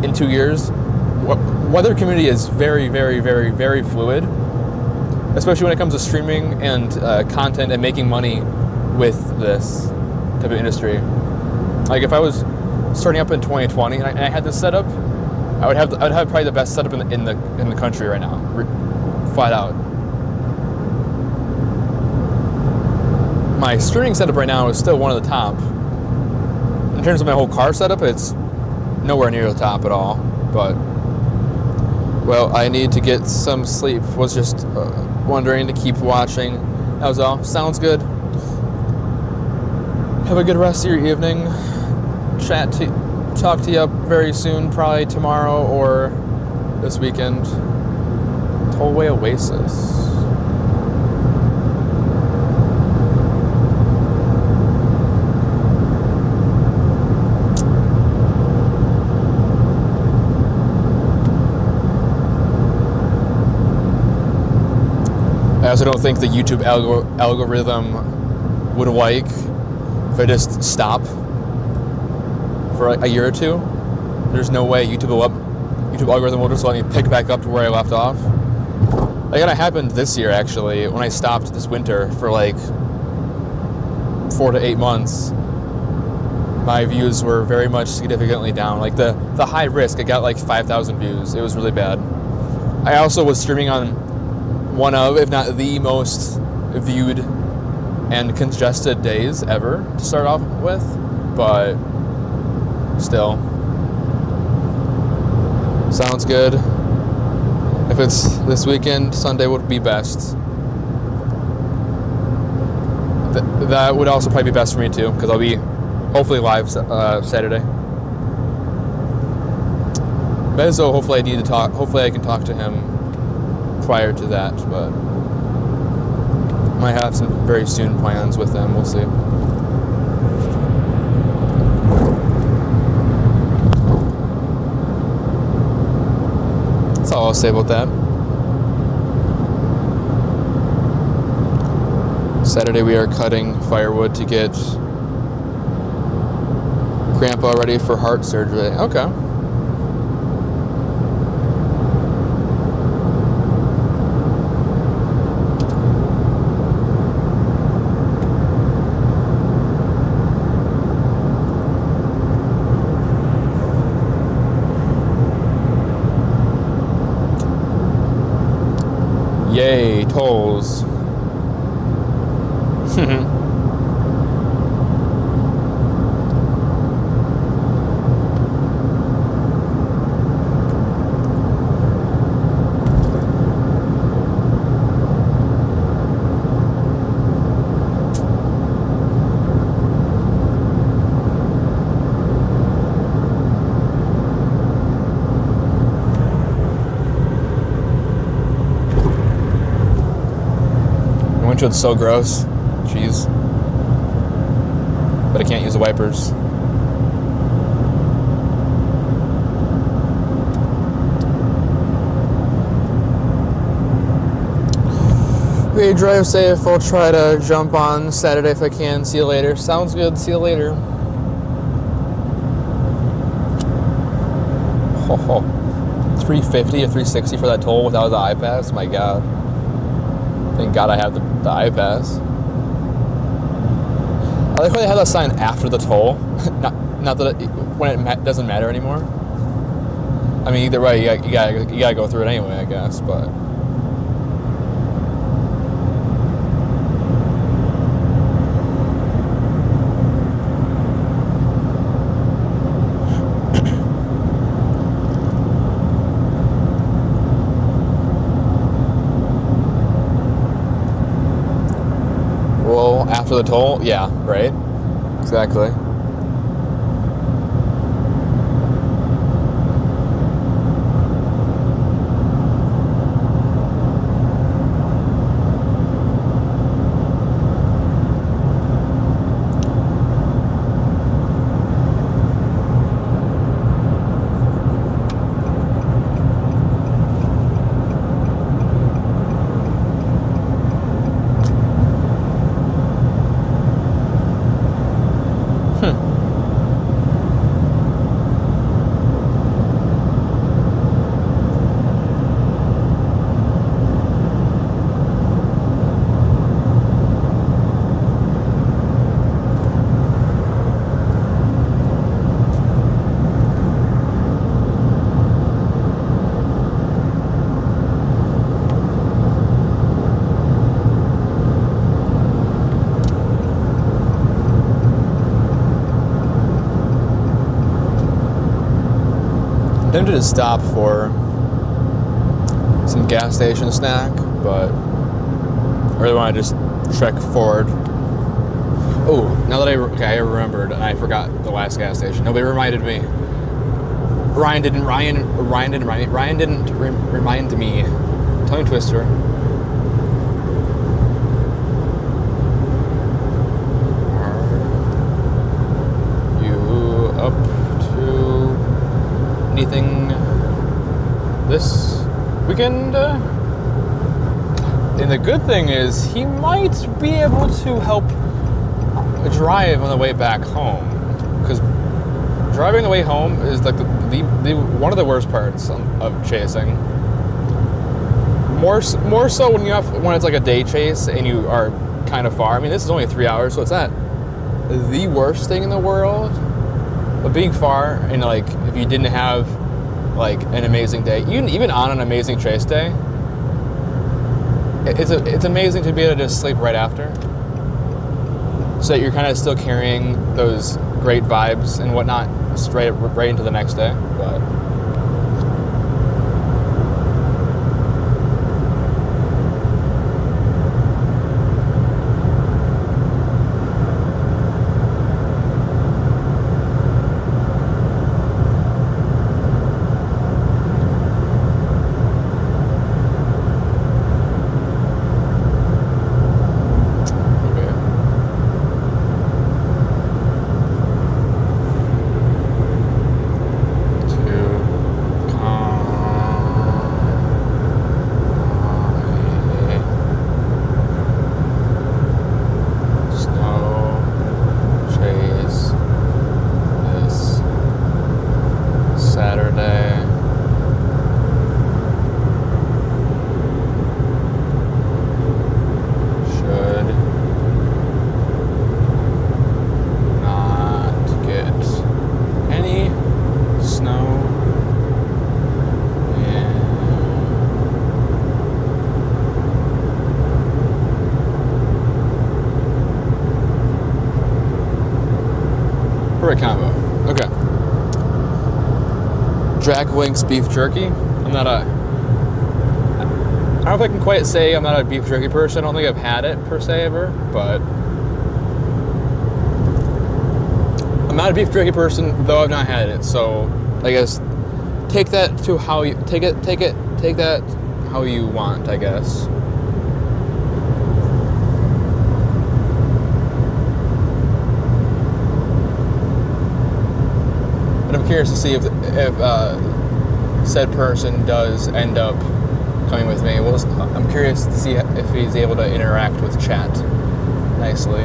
in 2 years. Weather community is very, very, very, very fluid, especially when it comes to streaming and content and making money with this type of industry. Like if I was starting up in 2020 and I had this setup, I'd have probably the best setup in the country right now, flat out. My streaming setup right now is still one of the top. In terms of my whole car setup, it's nowhere near the top at all. But, well, I need to get some sleep. Was just wondering to keep watching. That was all. Sounds good. Have a good rest of your evening. Talk to you up very soon, probably tomorrow or this weekend. Tollway Oasis. I also don't think the YouTube algorithm would like if I just stop for a year or two. There's no way YouTube algorithm will just let me pick back up to where I left off. Like that happened this year actually when I stopped this winter for like 4 to 8 months. My views were very much significantly down. Like the high risk, I got like 5,000 views. It was really bad. I also was streaming on one of, if not the most viewed and congested days ever to start off with, but still. Sounds good. If it's this weekend, Sunday would be best. That would also probably be best for me too, because I'll be hopefully live Saturday. Bezzo, hopefully I can talk to him prior to that, but might have some very soon plans with them. We'll see. That's all I'll say about that. Saturday we are cutting firewood to get Grandpa ready for heart surgery. Okay. Yay, tolls. Windshield's so gross. Jeez. But I can't use the wipers. Okay, drive safe. I'll try to jump on Saturday if I can. See you later. Sounds good. See you later. Oh, 350 or 360 for that toll without the iPass? My God. Thank God I have the iPass. I like how they have that sign after the toll. not that when it doesn't matter anymore. I mean, either way, you gotta go through it anyway, I guess. But after the toll, yeah, right? Exactly. I'm tempted to stop for some gas station snack, but I really want to just trek forward. Oh, now that I remembered and I forgot the last gas station. Nobody reminded me. Ryan didn't remind me. Tongue twister. Are you up to anything this weekend? And the good thing is he might be able to help drive on the way back home, because driving the way home is like the one of the worst parts of chasing. More so when it's like a day chase and you are kind of far. I mean, this is only 3 hours, so it's not the worst thing in the world. But being far, and like if you didn't have like an amazing day, even on an amazing chase day, it's amazing to be able to just sleep right after, so that you're kind of still carrying those great vibes and whatnot right into the next day. But Jack Link's beef jerky. I'm not a... I don't know if I can quite say I'm not a beef jerky person. I don't think I've had it per se ever, but... I'm not a beef jerky person, though I've not had it, so I guess take that to how you... Take that how you want, I guess. But I'm curious to see if said person does end up coming with me. I'm curious to see if he's able to interact with chat nicely.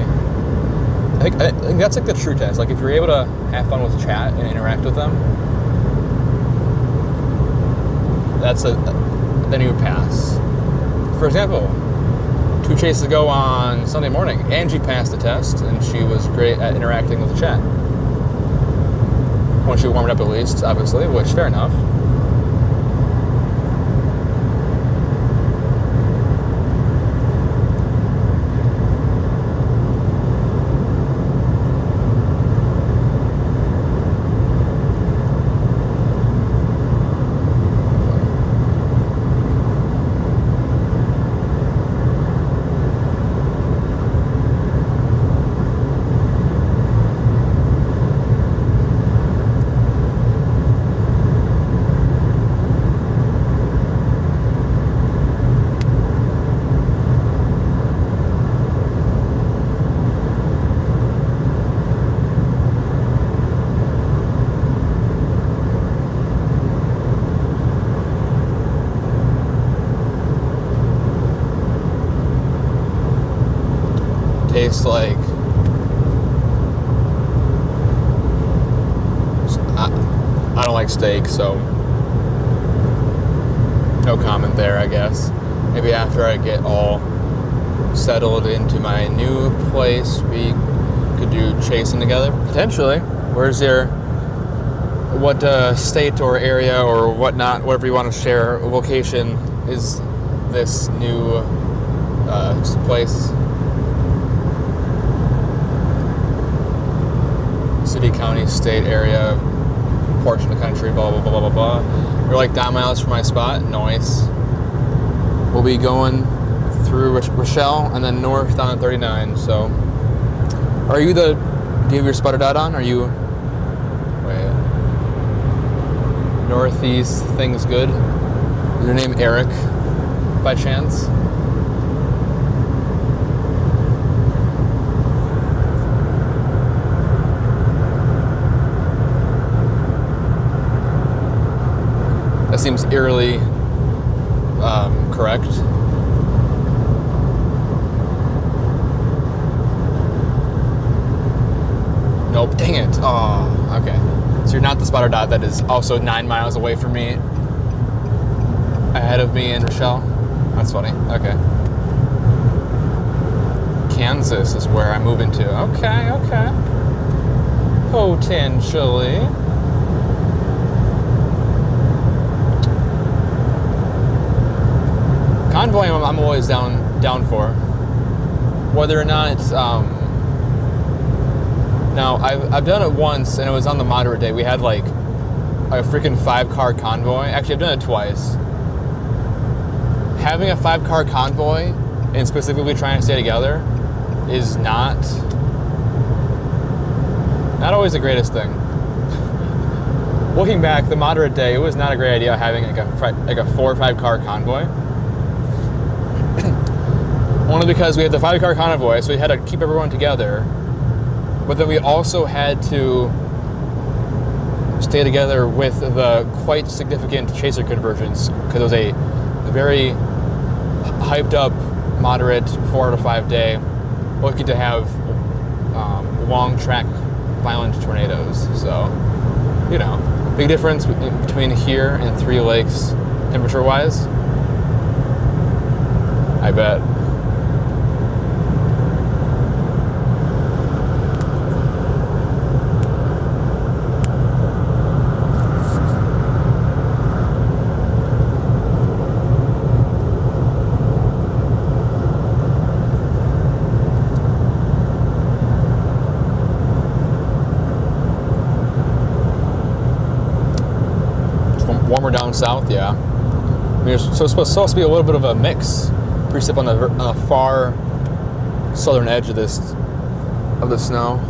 I think that's like the true test. Like if you're able to have fun with chat and interact with them, then you pass. For example, 2 chases ago on Sunday morning, Angie passed the test and she was great at interacting with the chat. When she warmed up at least, obviously, which fair enough. Tastes like I don't like steak, so no comment there, I guess. Maybe after I get all settled into my new place, we could do chasing together, potentially. What state or area or whatnot, whatever you want to share, location is this new place? City, county, state, area, portion of the country, blah, blah, blah, blah, blah, blah. We're like 9 miles from my spot. Nice. We'll be going through Rochelle and then north down at 39. So, do you have your spotter dot on? Are you, wait, northeast, things good? Is your name Eric, by chance? That seems eerily correct. Nope, dang it. Oh, okay. So you're not the spotter dot that is also 9 miles away from me, ahead of me in Rochelle? That's funny. Okay. Kansas is where I'm moving to. Okay. Potentially. Convoy, I'm always down for. Whether or not it's now I've done it once and it was on the moderate day. We had like a freaking 5-car convoy. Actually, I've done it twice. Having a 5-car convoy and specifically trying to stay together is not always the greatest thing. Looking back, the moderate day, it was not a great idea having like a 4 or 5-car convoy. Only because we had the 5-car convoy, so we had to keep everyone together. But then we also had to stay together with the quite significant chaser convergence because it was a very hyped up, moderate 4 out of 5 day, looking to have long track violent tornadoes. So, big difference between here and 3 Lakes temperature wise. I bet. down south, yeah. I mean, it's supposed to be a little bit of a mix. Precip on the far southern edge of the snow.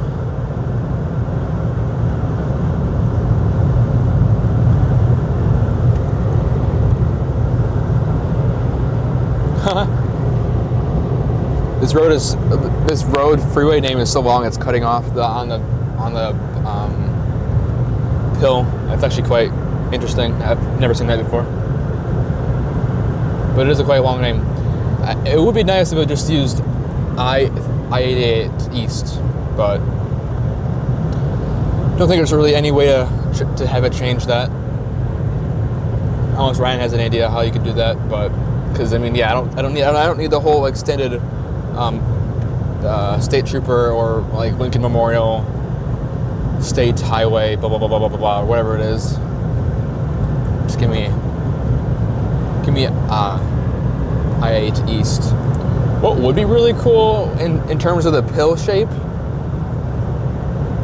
This road freeway name is so long it's cutting off on the hill. That's actually quite interesting. I've never seen that before, but it is a quite long name. It would be nice if it just used I-88 East, but I don't think there's really any way to have it change that. Unless Ryan has an idea how you could do that, but because I mean, yeah, I don't need the whole extended state trooper or like Lincoln Memorial State Highway, blah blah blah blah blah blah, or whatever it is. Just give me I-8 East. What would be really cool in terms of the pill shape,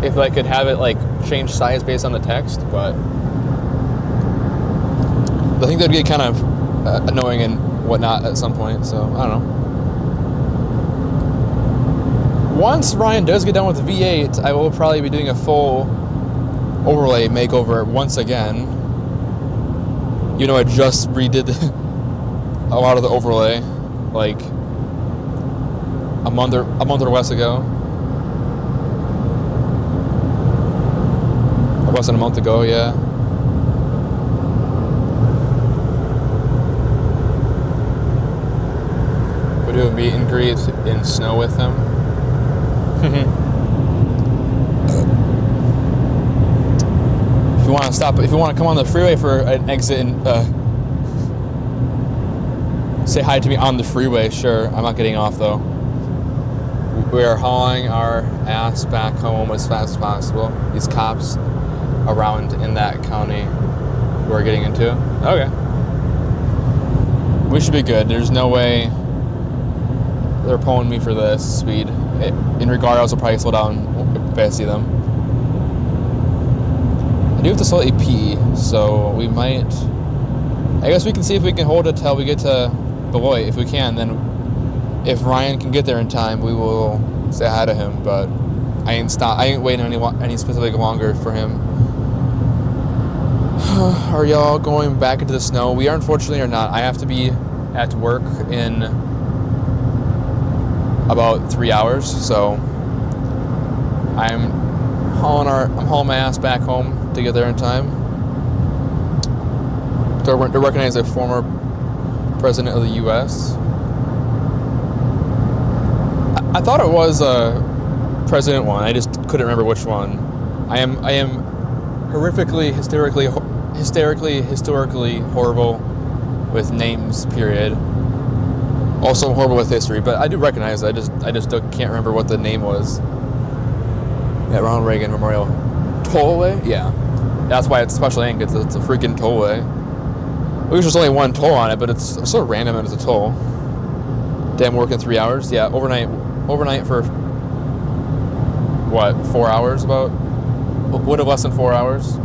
if I could have it like change size based on the text, but I think that'd get kind of annoying and whatnot at some point, so I don't know. Once Ryan does get done with the V8, I will probably be doing a full overlay makeover once again. You know, I just redid a lot of the overlay like a month or less ago. Less than a month ago, yeah. We do a meet and greet in snow with him. If you want to stop, if you want to come on the freeway for an exit and say hi to me on the freeway, sure. I'm not getting off though. We are hauling our ass back home as fast as possible. These cops around in that county we're getting into. Okay. We should be good. There's no way they're pulling me for this speed. In regardless, I'll probably slow down if I see them. I do have to slightly pee, so we might... I guess we can see if we can hold it till we get to Beloit. If we can, then if Ryan can get there in time, we will say hi to him, but I ain't waiting any specific longer for him. Are y'all going back into the snow? We are, unfortunately, or not. I have to be at work in about 3 hours, so I'm hauling my ass back home to get there in time. To recognize a former president of the U.S. I thought it was a president one. I just couldn't remember which one. I am horrifically, historically horrible with names. Period. Also horrible with history, but I do recognize it. I just can't remember what the name was. Yeah, Ronald Reagan Memorial Tollway. Yeah, that's why it's special ink. It's a freaking tollway. I wish there's only one toll on it, but it's so random and it's a toll. Damn, working 3 hours. Yeah, overnight for what? 4 hours about. Would have less than 4 hours.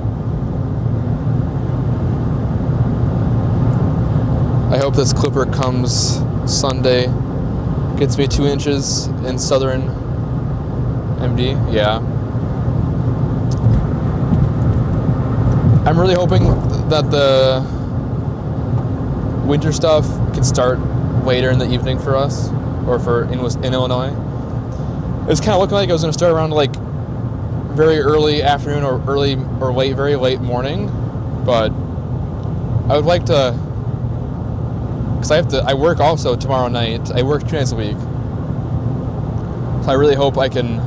I hope this clipper comes Sunday. Gets me 2 inches in southern MD. Yeah. I'm really hoping that the winter stuff can start later in the evening for us, or in Illinois. It was kind of looking like it was going to start around like very early afternoon or very late morning, but I would like to, because I work also tomorrow night. I work 2 nights a week, so I really hope I can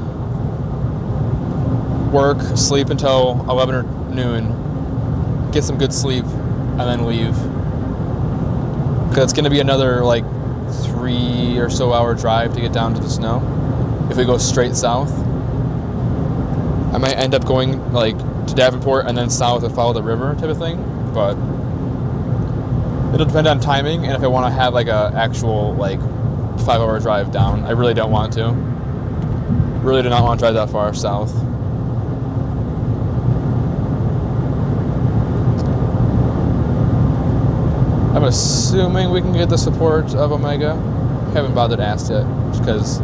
work, sleep until 11 or noon, get some good sleep, and then leave. Because it's going to be another like 3 or so hour drive to get down to the snow. If we go straight south, I might end up going like to Davenport and then south and follow the river type of thing. But it'll depend on timing and if I want to have like a actual like 5 hour drive down. I really don't want to. Really do not want to drive that far south. I'm assuming we can get the support of Omega. Haven't bothered to ask yet, just because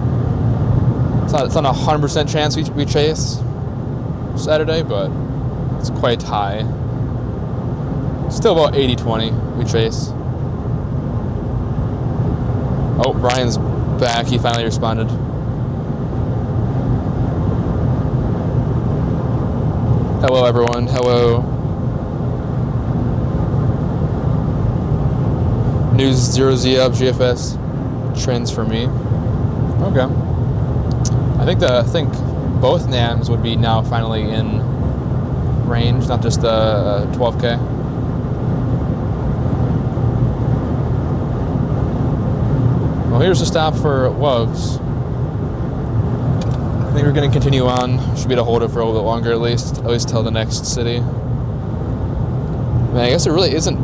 it's not a 100% chance we chase Saturday, but it's quite high. Still about 80-20 we chase. Oh, Brian's back. He finally responded. Hello, everyone. Hello. News 0Z up, GFS trends for me. Okay. I think both NAMs would be now finally in range, not just the 12K. Well, here's the stop for Woves. I think we're going to continue on. Should be able to hold it for a little bit longer, at least till the next city. I guess there really isn't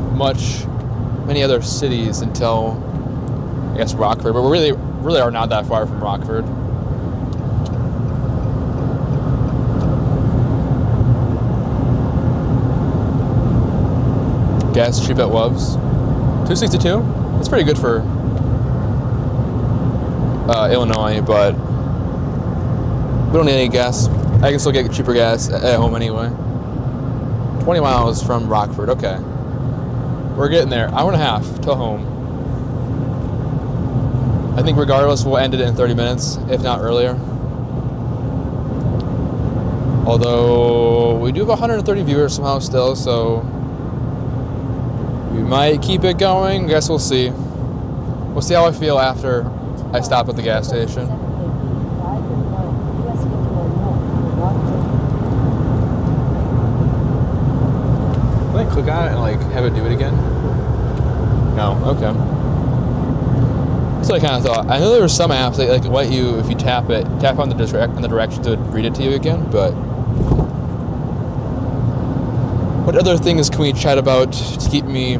many other cities until, I guess, Rockford, but we really are not that far from Rockford. Gas cheap at Woves. 262. That's pretty good for Illinois, but we don't need any gas. I can still get cheaper gas at home anyway. 20 miles from Rockford. Okay. We're getting there. Hour and a half till home. I think regardless, we'll end it in 30 minutes, if not earlier. Although, we do have 130 viewers somehow still, so we might keep it going. I guess we'll see. We'll see how I feel after I stop at the gas station. Can I click on it and have it do it again? No. Okay. So I kind of thought. I know there were some apps that let you, if you tap on the directions, it would read it to you again. But what other things can we chat about to keep me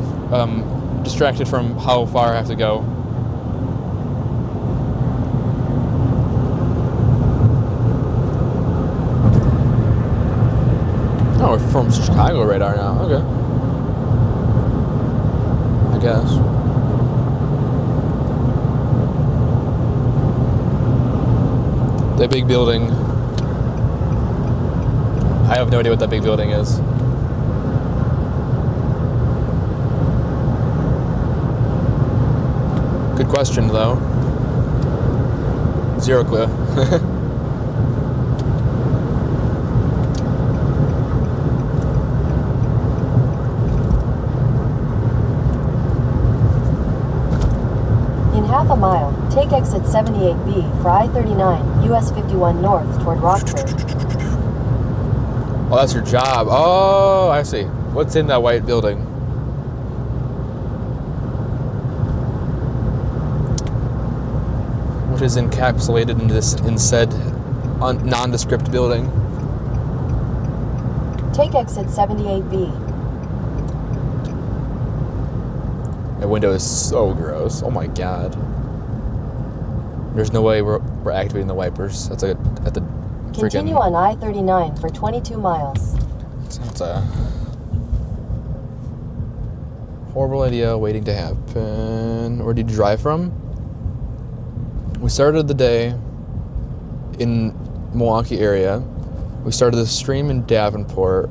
distracted from how far I have to go? Oh, we're from Chicago radar now. Okay. I guess. The big building. I have no idea what that big building is. Good question, though. Zero clue. Half a mile, take exit 78B for I-39, US 51 north toward Rockford. Oh, that's your job. Oh, I see. What's in that white building? What is encapsulated in said nondescript building? Take exit 78B. That window is so gross. Oh my god. There's no way we're activating the wipers. That's at the freaking... Continue on I-39 for 22 miles. Sounds a horrible idea waiting to happen. Where did you drive from? We started the day in Milwaukee area. We started the stream in Davenport.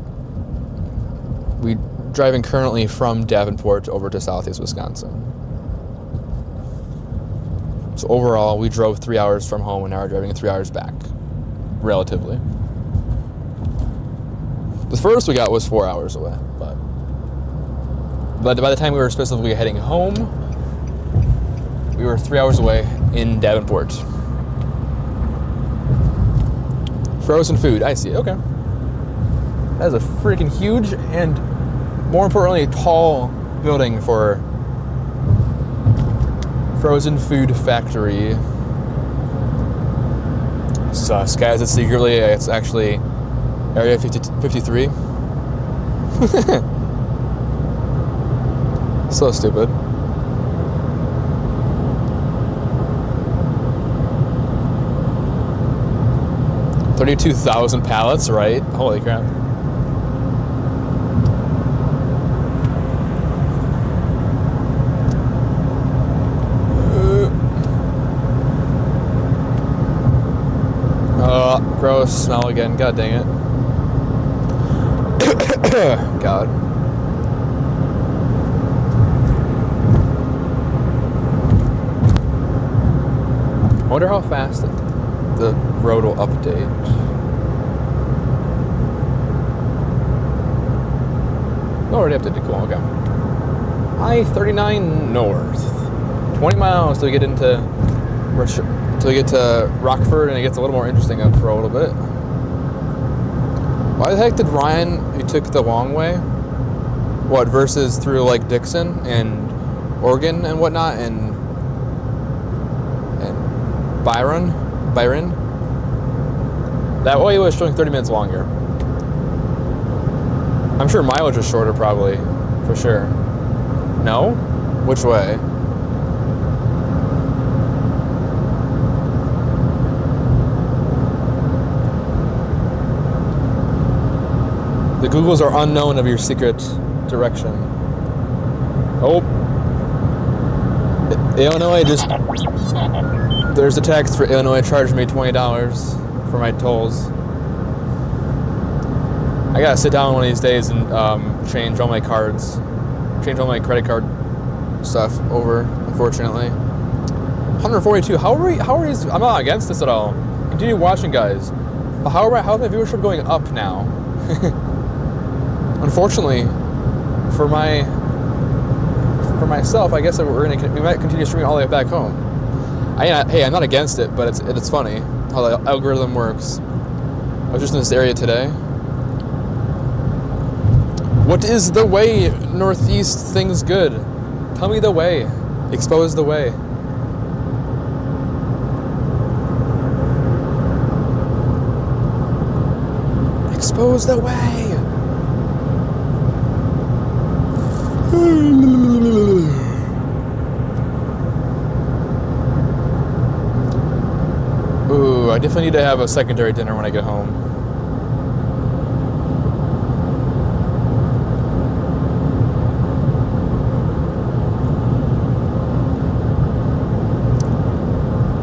We driving currently from Davenport over to Southeast Wisconsin. So overall, we drove 3 hours from home, and now we're driving 3 hours back, relatively. The furthest we got was 4 hours away, but by the time we were specifically heading home, we were 3 hours away in Davenport. Frozen food, I see, okay. That is a freaking huge and, more importantly, a tall building for frozen food factory. Sus, guys, it's secretly, it's actually Area 53. So stupid. $32,000 pallets, right? Holy crap. Gross smell again. God dang it. God. I wonder how fast the road will update. No, already updated. Cool. Okay. I-39 north. 20 miles till we get into Rockford, and it gets a little more interesting up for a little bit. Why the heck did Ryan, he took the long way? What, versus through like Dixon and Oregon and whatnot, and Byron? That way was showing 30 minutes longer. I'm sure mileage was shorter probably, for sure. No? Which way? The Googles are unknown of your secret direction. Oh. Illinois just... There's a text for Illinois charged me $20 for my tolls. I gotta sit down one of these days and change all my cards. Change all my credit card stuff over, unfortunately. 142. How are these... I'm not against this at all. Continue watching, guys. But how is my viewership going up now? Unfortunately, for myself, I guess we might continue streaming all the way back home. Hey, I'm not against it, but it's funny how the algorithm works. I was just in this area today. What is the way? Northeast things good. Tell me the way. Expose the way. Expose the way. Ooh, I definitely need to have a secondary dinner when I get home.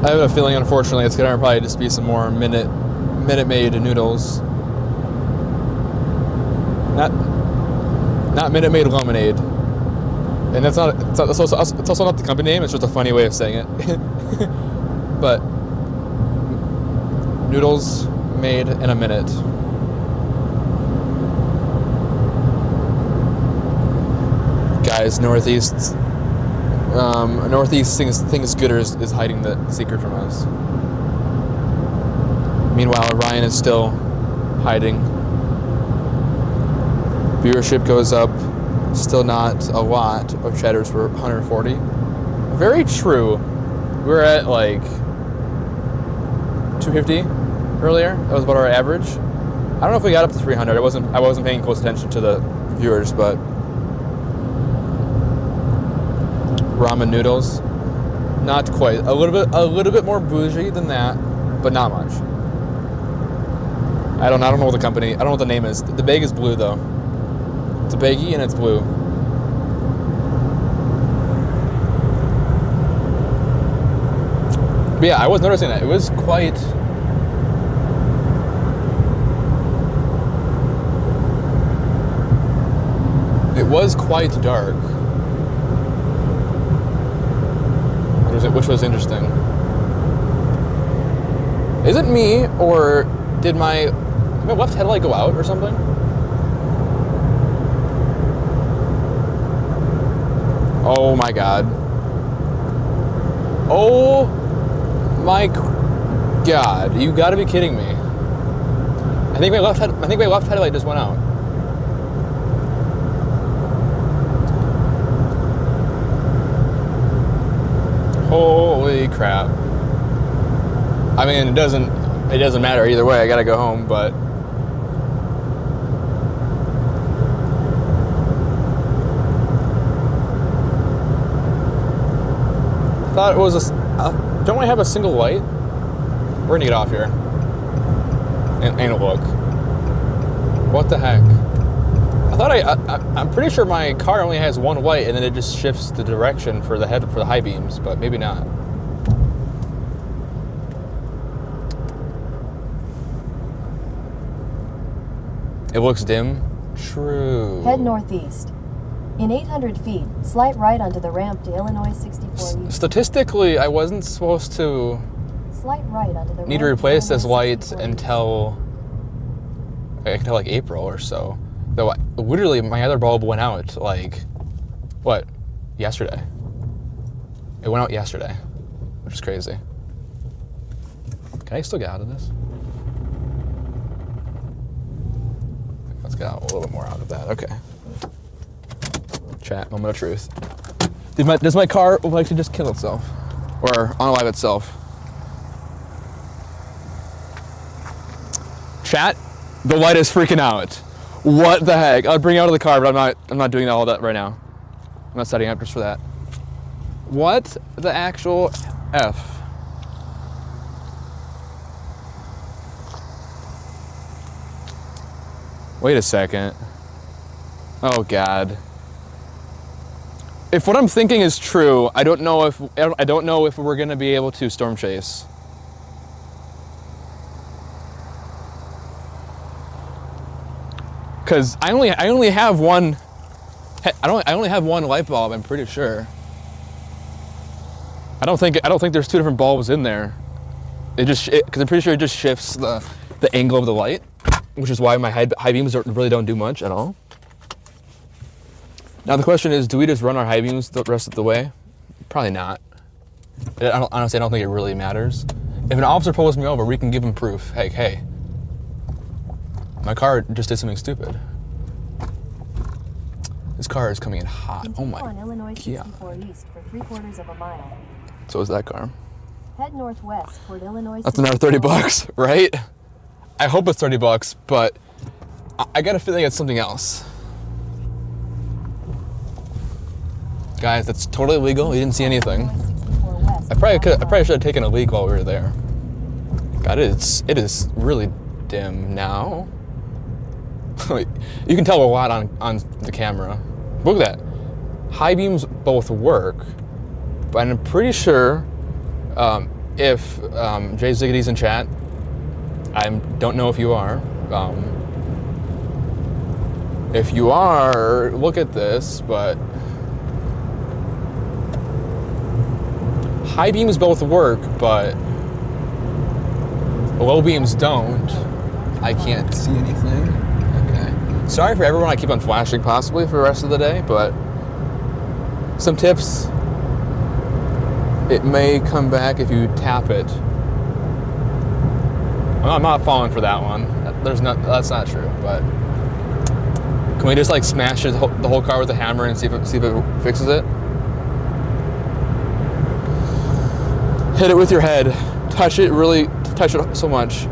I have a feeling, unfortunately, it's gonna probably just be some more Minute Maid noodles. Not Minute Maid lemonade. And it's also not the company name, it's just a funny way of saying it. But noodles made in a minute. Guys, Northeast things gooder is hiding the secret from us. Meanwhile, Ryan is still hiding. Viewership goes up. Still not a lot of chatters for 140. Very true. We were at like 250 earlier. That was about our average. I don't know if we got up to 300. I wasn't paying close attention to the viewers, but ramen noodles, not quite. A little bit more bougie than that, but not much. I don't know what the company. I don't know what the name is. The bag is blue though. It's a baggie and it's blue. But yeah, I was noticing that. It was quite... It was quite dark. Which was interesting. Is it me, or did my left headlight go out or something? Oh my god. Oh my god. You gotta be kidding me. I think my left headlight just went out. Holy crap. I mean, it doesn't matter either way. I gotta go home, but I thought it was don't I have a single light? We're gonna get off here and look. What the heck? I thought I'm pretty sure my car only has one light, and then it just shifts the direction for the high beams, but maybe not. It looks dim. True. Head northeast. In 800 feet, slight right onto the ramp to Illinois 64 East. Statistically, I wasn't supposed to Slight right onto the need to ramp replace this Illinois light 64 East. until like April or so. Though literally my other bulb went out like, what, yesterday. It went out yesterday, which is crazy. Can I still get out of this? Let's get out a little bit more out of that. Okay. Chat, moment of truth. Does my car like to just kill itself? Or unalive itself? Chat, the light is freaking out. What the heck? I'll bring it out of the car, but I'm not doing all that right now. I'm not setting up just for that. What the actual F? Wait a second. Oh God. If what I'm thinking is true, I don't know if we're gonna be able to storm chase. Cause I only have one. I only have one light bulb. I'm pretty sure. I don't think there's two different bulbs in there. Because I'm pretty sure it just shifts the angle of the light, which is why my high beams really don't do much at all. Now the question is, do we just run our high beams the rest of the way? Probably not. Honestly, I don't think it really matters. If an officer pulls me over, we can give him proof. Hey, my car just did something stupid. This car is coming in hot. Oh my on Illinois 64 God. East for 3/4 of a mile. So is that car. Head northwest toward Illinois. That's another 30 bucks, right? I hope it's 30 bucks, but I got a feeling it's something else. Guys, that's totally legal. You didn't see anything. I probably should have taken a leak while we were there. God, it is really dim now. You can tell a lot on the camera. Look at that. High beams both work, but I'm pretty sure if Jay Ziggity's in chat, I don't know if you are. If you are, look at this, but high beams both work, but low beams don't. I can't see anything. Okay. Sorry for everyone I keep on flashing possibly for the rest of the day, but some tips. It may come back if you tap it. I'm not falling for that one. That's not true, but can we just like smash the whole car with a hammer and see if it fixes it? Hit it with your head. Touch it so much.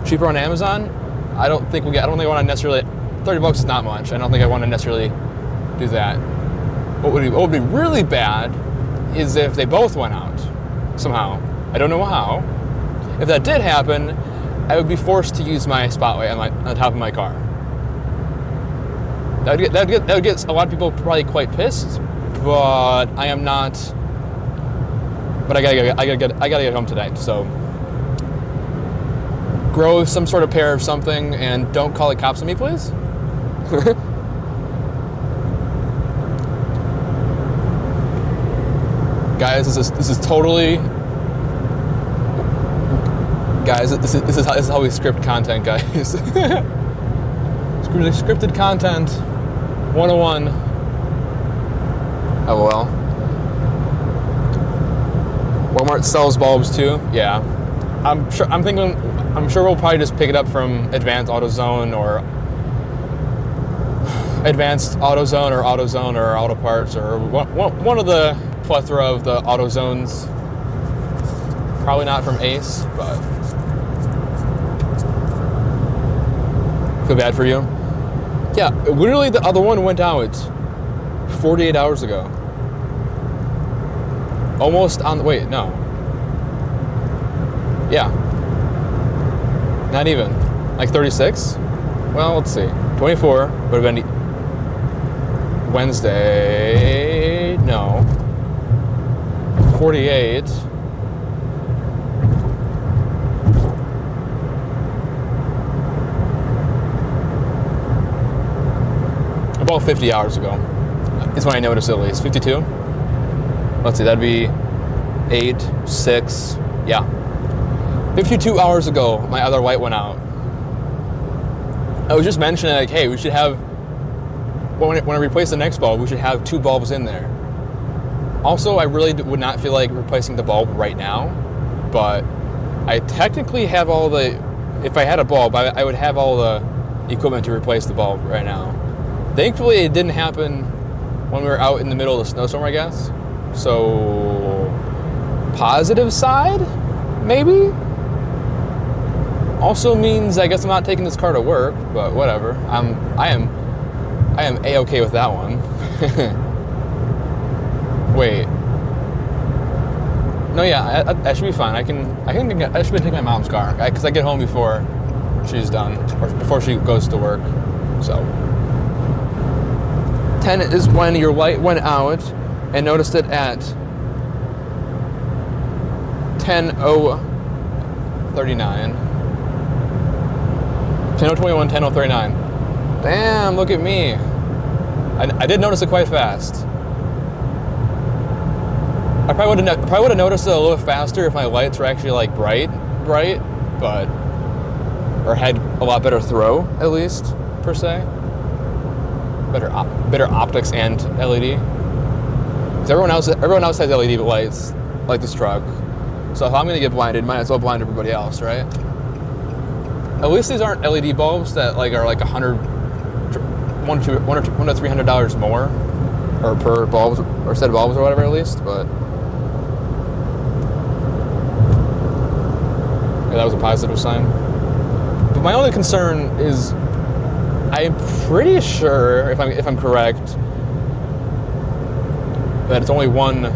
Cheaper on Amazon? I don't think I want to necessarily. 30 bucks is not much. I don't think I want to necessarily do that. What would be really bad is if they both went out somehow. I don't know how. If that did happen, I would be forced to use my spotlight on the top of my car. That would get a lot of people probably quite pissed, but I am not. But I gotta get home tonight. So grow some sort of pair of something and don't call the cops on me, please. Guys, this is totally. Guys, this is how we script content, guys. Scripted content 101. Oh well. Walmart sells bulbs too. Yeah, I'm sure we'll probably just pick it up from Advanced AutoZone or AutoZone or Auto Parts or one of the plethora of the AutoZones. Probably not from Ace, but feel bad for you. Yeah, literally the other one went out 48 hours ago. Almost on the, wait, no. Yeah. Not even. Like 36? Well, let's see. 24 would have been Wednesday. No. 48. Well, 50 hours ago. It's when I noticed it at least. 52? Let's see, that'd be 8, 6, yeah. 52 hours ago, my other light went out. I was just mentioning, like, hey, we should have, when I replace the next bulb, we should have 2 bulbs in there. Also, I really would not feel like replacing the bulb right now, but I technically have all the, if I had a bulb, I would have all the equipment to replace the bulb right now. Thankfully, it didn't happen when we were out in the middle of the snowstorm, I guess. So, positive side, maybe? Also means I guess I'm not taking this car to work, but whatever. I am A-okay with that one. Wait. No, yeah, I should be fine. I should be taking my mom's car because I get home before she's done or before she goes to work. So 10 is when your light went out and noticed it at 10:39. 10:21, 10:39. Damn, look at me. I did notice it quite fast. I probably would have noticed it a little faster if my lights were actually like bright, but or had a lot better throw at least per se. Better optics and LED. Because everyone else has LED lights like this truck. So if I'm gonna get blinded, might as well blind everybody else, right? At least these aren't LED bulbs that like are like $100 to $300 more, or per bulbs or set of bulbs or whatever at least. But yeah, that was a positive sign. But my only concern is, I'm pretty sure, if I'm correct, that it's only one.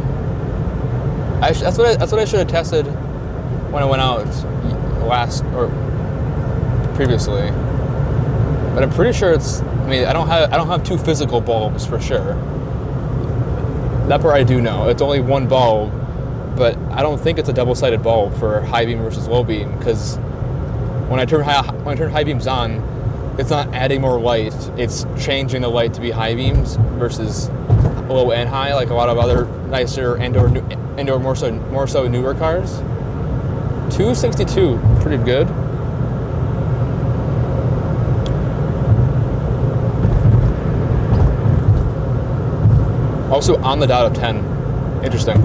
That's what I should have tested when I went out previously. But I'm pretty sure it's. I mean, I don't have 2 physical bulbs for sure. That part I do know. It's only one bulb, but I don't think it's a double-sided bulb for high beam versus low beam, because when I turn high beams on, it's not adding more light. It's changing the light to be high beams versus low and high, like a lot of other nicer and/or more so newer cars. 262, pretty good. Also on the dot of 10. Interesting.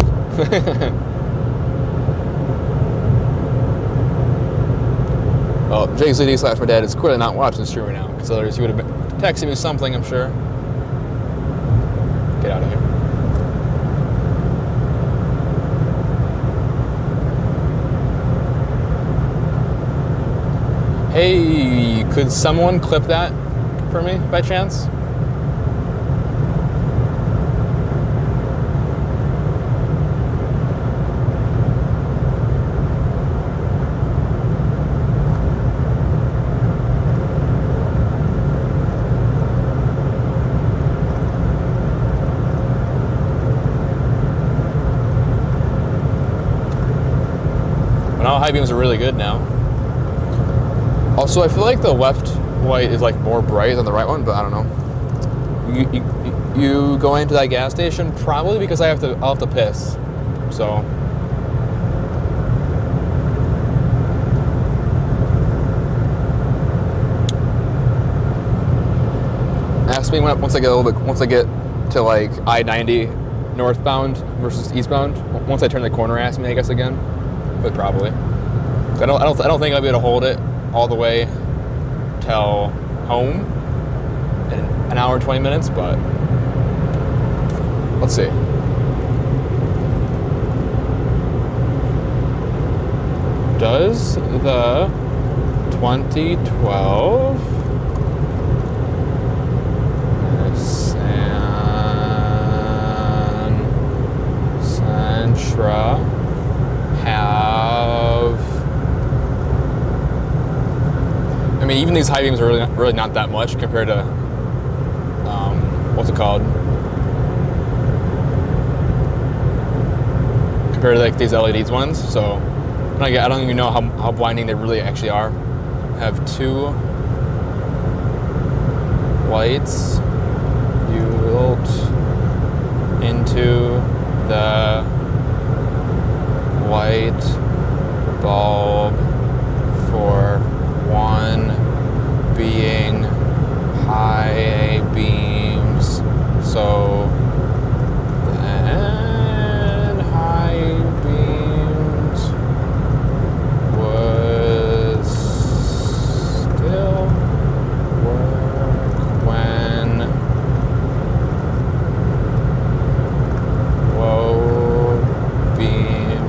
Well, JZD / my dad is clearly not watching this stream right now, because otherwise he would have been texting me something, I'm sure. Get out of here. Hey, could someone clip that for me by chance? High beams are really good now. Also, I feel like the left light is like more bright than the right one, but I don't know. You go into that gas station probably because I'll have to piss. So ask me once I get to like I-90 northbound versus eastbound. Once I turn the corner, ask me, I guess, again. But probably. I don't think I'll be able to hold it all the way till home in an hour and 20 minutes, but let's see. Does the 2012 Nissan Sentra have? I mean, even these high beams are really not that much compared to what's it called? Compared to like these LEDs ones. So I don't even know how blinding they really actually are. I have 2 lights. tilt into the white bulb for 1 being high beams. So then high beams would still work when low beam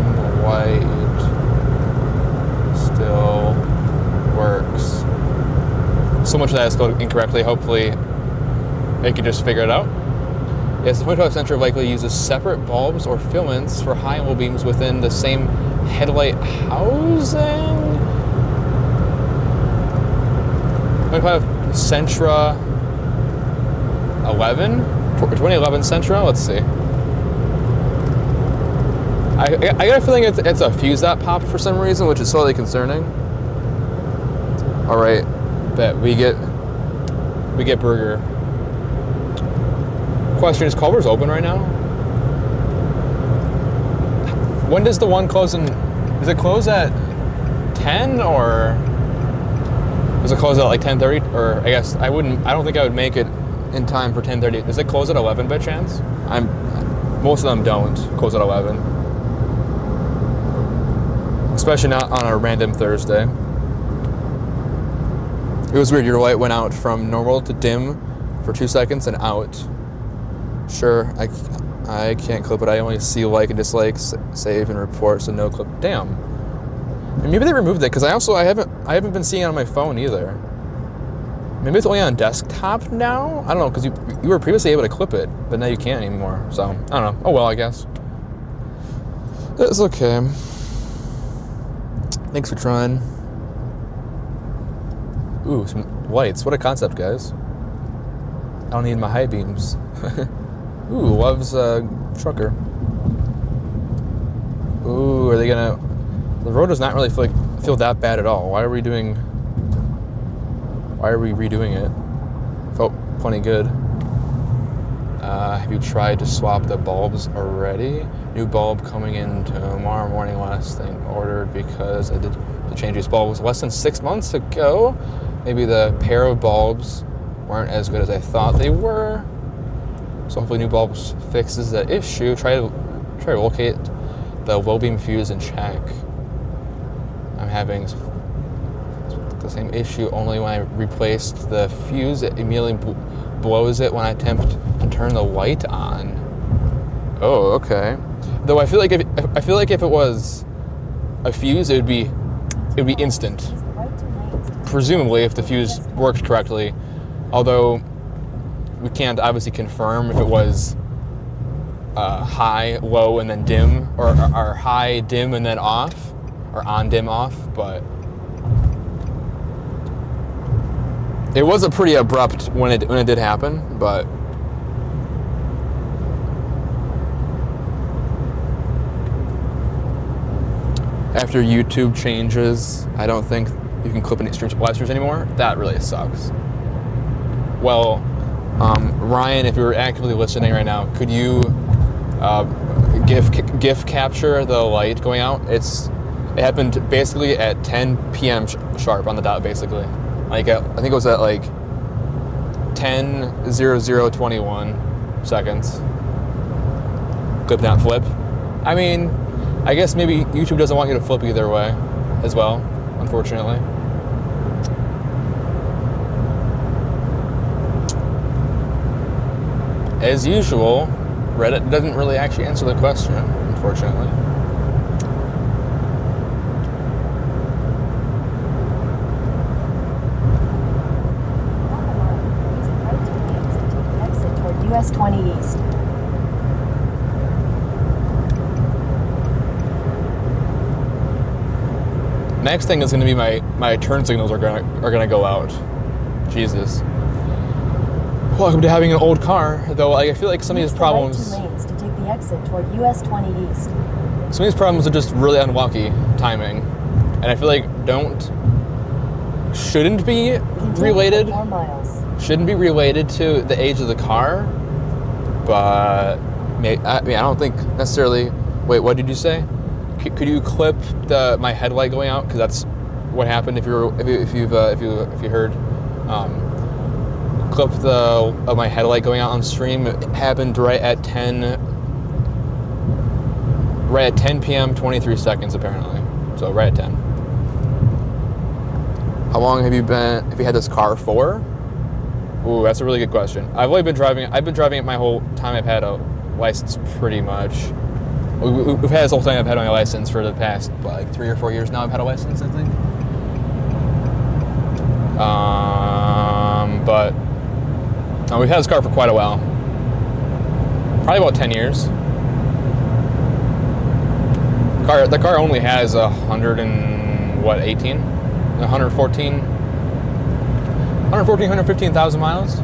white still works. So much of that is spelled incorrectly. Hopefully they can just figure it out. Yes, the 25 Centra likely uses separate bulbs or filaments for high and low beams within the same headlight housing. 25 Centra 11? 2011 Centra? Let's see. I got a feeling it's a fuse that popped for some reason, which is slightly concerning. Alright, bet we get burger. Question, is Culver's open right now? When does the one close does it close at 10 or does it close at like 10:30? Or I guess I don't think I would make it in time for 10:30. Does it close at 11 by chance? Most of them don't close at 11. Especially not on a random Thursday. It was weird, your light went out from normal to dim for 2 seconds and out. Sure, I can't clip it. I only see like and dislikes, save and report, so no clip. Damn. And maybe they removed it because I haven't been seeing it on my phone either. Maybe it's only on desktop now. I don't know because you were previously able to clip it, but now you can't anymore. So I don't know. Oh well, I guess it's okay. Thanks for trying. Ooh, some lights. What a concept, guys. I don't need my high beams. Ooh, loves trucker. Ooh, are they gonna? The road does not really feel that bad at all. Why are we redoing it? Felt plenty good. Have you tried to swap the bulbs already? New bulb coming in tomorrow morning. Last thing ordered because I did the change these bulbs less than 6 months ago. Maybe the pair of bulbs weren't as good as I thought they were. So hopefully new bulbs fixes the issue. Try to locate the low beam fuse and check. I'm having the same issue, only when I replaced the fuse, it immediately blows it when I attempt to turn the light on. Oh, okay. Though I feel like if it was a fuse, it would be instant. Presumably, if the fuse worked correctly. Although we can't obviously confirm if it was high, low, and then dim, or high, dim, and then off, or on, dim, off, but it was a pretty abrupt when it did happen, but after YouTube changes, I don't think you can clip any streams live streams anymore. That really sucks. Well, Ryan, if you're actively listening right now, could you GIF capture the light going out? It happened basically at 10 p.m. sharp on the dot, basically. Like I think it was at like 10:00:21 seconds. Clip, not flip. I mean, I guess maybe YouTube doesn't want you to flip either way, as well, unfortunately. As usual, Reddit doesn't really actually answer the question, unfortunately. Exit toward US 20 East. Next thing is going to be my turn signals are gonna go out. Jesus. Welcome to having an old car, though. I feel like some of these problems. Use the right 2 lanes to take the exit toward US 20 East. Some of these problems are just really unlucky timing, and I feel like shouldn't be related. 4 miles. Shouldn't be related to the age of the car, but I don't think necessarily. Wait, what did you say? Could you clip my headlight going out? Because that's what happened. If you heard, clip of my headlight going out on stream. It happened right at 10 p.m. 23 seconds apparently. So right at 10. How long have you had this car for? Ooh, that's a really good question. I've been driving it my whole time I've had a license, pretty much. We've had this whole time I've had my license for the past, like, 3 or 4 years now I've had a license, I think. But we've had this car for quite a while. Probably about 10 years. The car only has 115,000 miles.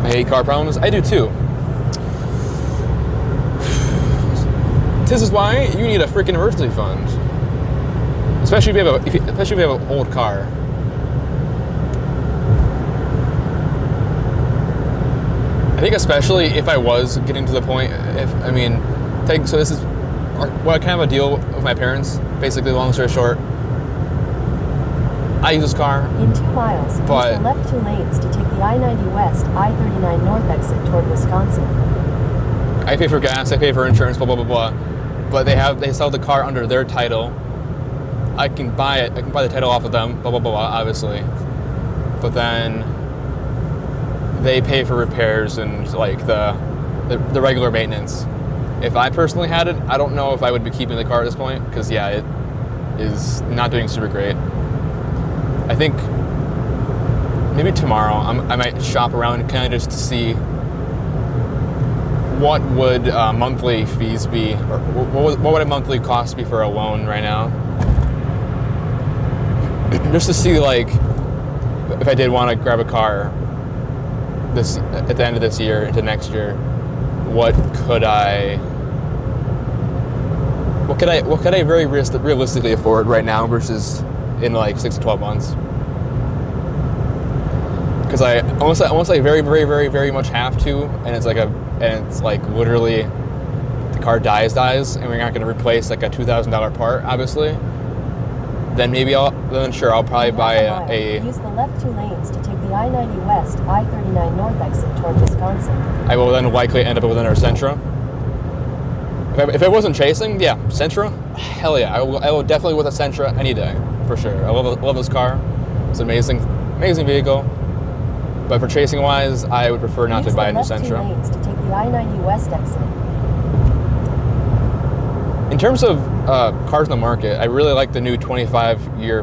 I hate car problems. I do too. This is why you need a freaking emergency fund, especially if you have an old car. I think especially if I was getting to the point, so this is what kind of a deal with my parents. Basically, long story short, I use this car. In 2 miles, use the left 2 lanes to take the I-90 West, I-39 North exit toward Wisconsin. I pay for gas, I pay for insurance, blah, blah, blah, blah. But they sell the car under their title. I can buy the title off of them, blah, blah, blah, blah, obviously. But then they pay for repairs and like the regular maintenance. If I personally had it, I don't know if I would be keeping the car at this point, because yeah, it is not doing super great. I think maybe tomorrow I might shop around kind of just to see what would monthly fees be, or what would a monthly cost be for a loan right now, just to see like if I did want to grab a car at the end of this year into next year, what could I very realistically afford right now versus in like 6 to 12 months? Because I almost like very, very, very, very much have to, and it's like literally the car dies, and we're not going to replace like a $2,000 part, obviously. Then maybe I'll probably buy a. Use the left 2 lanes to take the I-90 West, I-39 North exit toward Wisconsin. I will then likely end up with another Sentra. If I wasn't chasing, yeah, Sentra, hell yeah, I will definitely with a Sentra any day, for sure. I love this car. It's an amazing vehicle. But for chasing wise, I would prefer not to buy a new Sentra. Use the left 2 lanes to take the I-90 West exit. In terms of cars in the market, I really like the new 25-year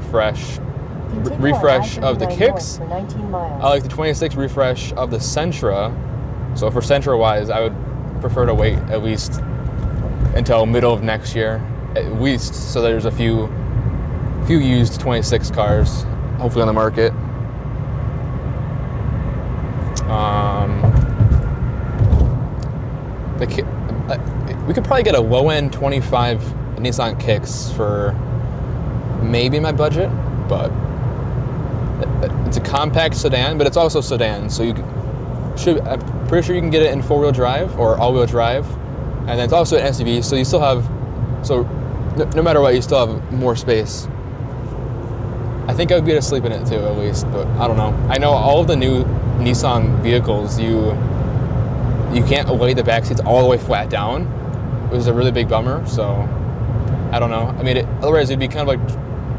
refresh of the Kicks. For 19 miles. I like the 26 refresh of the Sentra. So for Sentra wise, I would prefer to wait at least until middle of next year, at least, so there's a few used 26 cars hopefully on the market. We could probably get a low-end 25 Nissan Kicks for maybe my budget, but it's a compact sedan, but it's also sedan, so I'm pretty sure you can get it in 4-wheel drive or all-wheel drive, and then it's also an SUV, so you still have, no matter what, you still have more space. I think I would be able to sleep in it too, at least, but I don't know. I know all of the new Nissan vehicles, you can't lay the back seats all the way flat down. It was a really big bummer, so I don't know. I mean, otherwise it'd be kind of like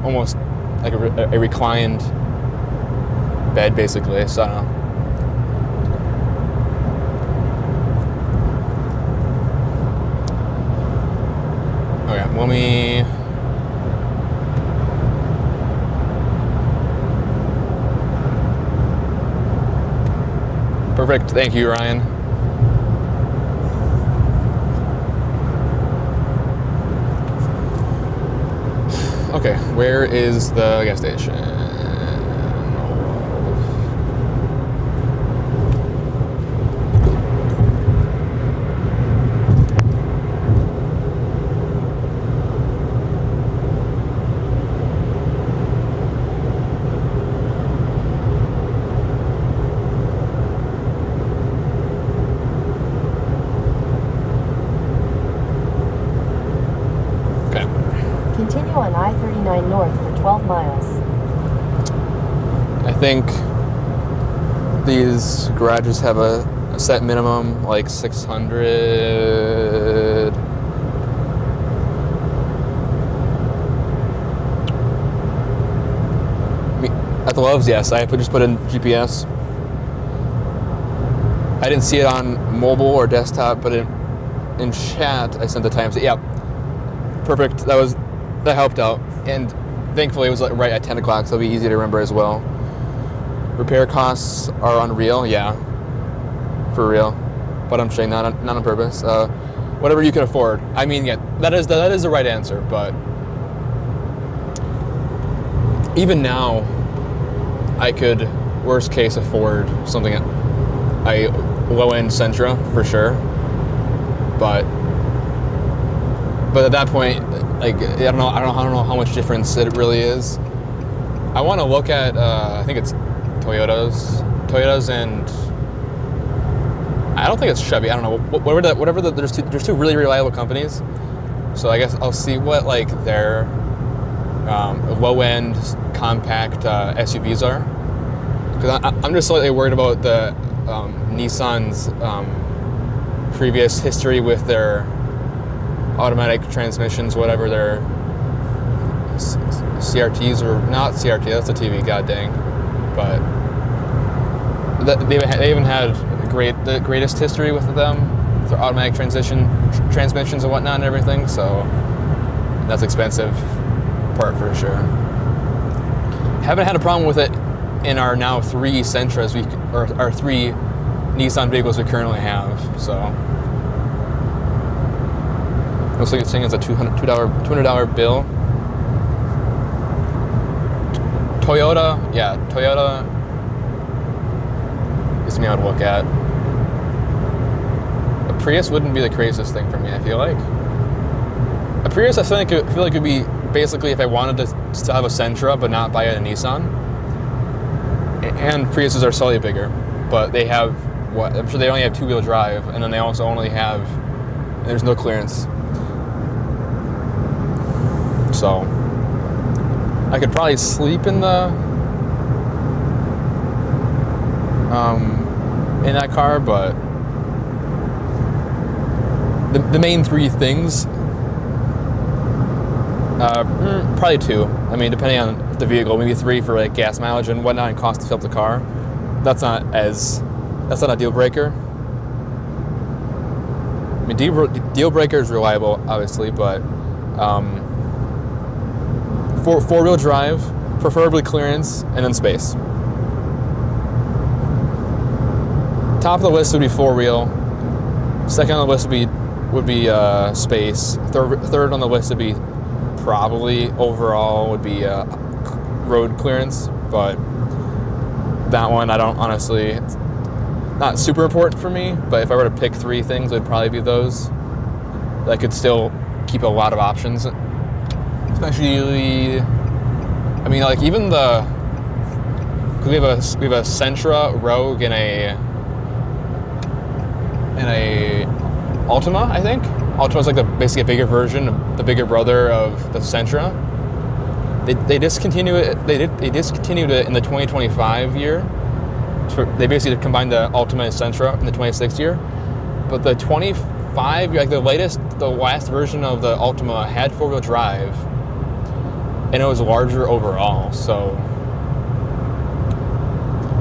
almost like a reclined bed, basically, so I don't know. Okay, let me... Perfect, thank you, Ryan. Okay, where is the gas station? Continue on I-39 north for 12 miles. I think these garages have a set minimum, like 600. At the Loves, yes. I just put in GPS. I didn't see it on mobile or desktop, but in chat I sent the times. Yeah, perfect. That helped out, and thankfully it was like right at 10 o'clock, so it'll be easy to remember as well. Repair costs are unreal, yeah, for real. But I'm saying not on purpose. Whatever you can afford. I mean, yeah, that is the right answer. But even now, I could worst case afford something. A low-end Sentra for sure, but at that point, like I don't know how much difference it really is. I want to look at I think it's Toyotas, and I don't think it's Chevy. I don't know whatever. There's two really reliable companies, so I guess I'll see what like their low-end compact SUVs are, because I'm just slightly worried about the Nissan's previous history with their automatic transmissions, whatever their CRTs, or not CRT, that's a TV, god dang. But they haven't had the greatest history with them, their automatic transmissions and whatnot and everything, so that's expensive part for sure. Haven't had a problem with it in our now 3 Sentras, or our 3 Nissan vehicles we currently have, so. Looks like it's saying it's a $200 bill. Toyota is something I would look at. A Prius wouldn't be the craziest thing for me, I feel like. A Prius, I feel like it would be basically if I wanted to still have a Sentra but not buy a Nissan. And Priuses are slightly bigger, but they have I'm sure they only have 2-wheel drive, and then they also only have, there's no clearance. So I could probably sleep in that car, but the main 3 things, probably 2. I mean, depending on the vehicle, maybe 3 for like gas mileage and whatnot, and cost to fill up the car. That's not a deal breaker. I mean, deal breaker is reliable, obviously, but 4-wheel drive, preferably clearance, and then space. Top of the list would be 4-wheel. Second on the list would be space. Third on the list would be probably overall would be road clearance, but that one I don't honestly. It's not super important for me, but if I were to pick 3 things, it would probably be those. That could still keep a lot of options. Especially, I mean, like even cause we have a Sentra, Rogue, and a Altima, I think. Altima's like basically a bigger version, the bigger brother of the Sentra. They discontinued it. They discontinued it in the 2025 year. So they basically combined the Altima and Sentra in the 26th year. But the 25, like the last version of the Altima had 4-wheel drive, and it was larger overall. So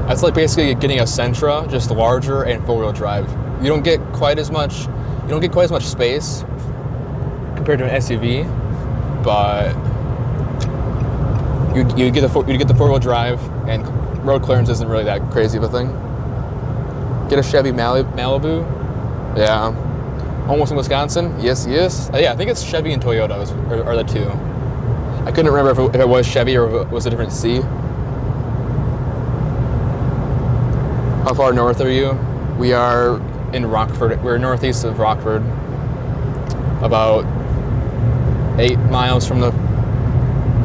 that's like basically getting a Sentra, just larger and 4-wheel drive. You don't get quite as much space compared to an SUV, but you get the 4-wheel drive, and road clearance isn't really that crazy of a thing. Get a Chevy Malibu, yeah. Almost in Wisconsin, yes. Yeah, I think it's Chevy and Toyota are the 2. I couldn't remember if it was Chevy or if it was a different C. How far north are you? We are in Rockford. We're northeast of Rockford, about 8 miles from the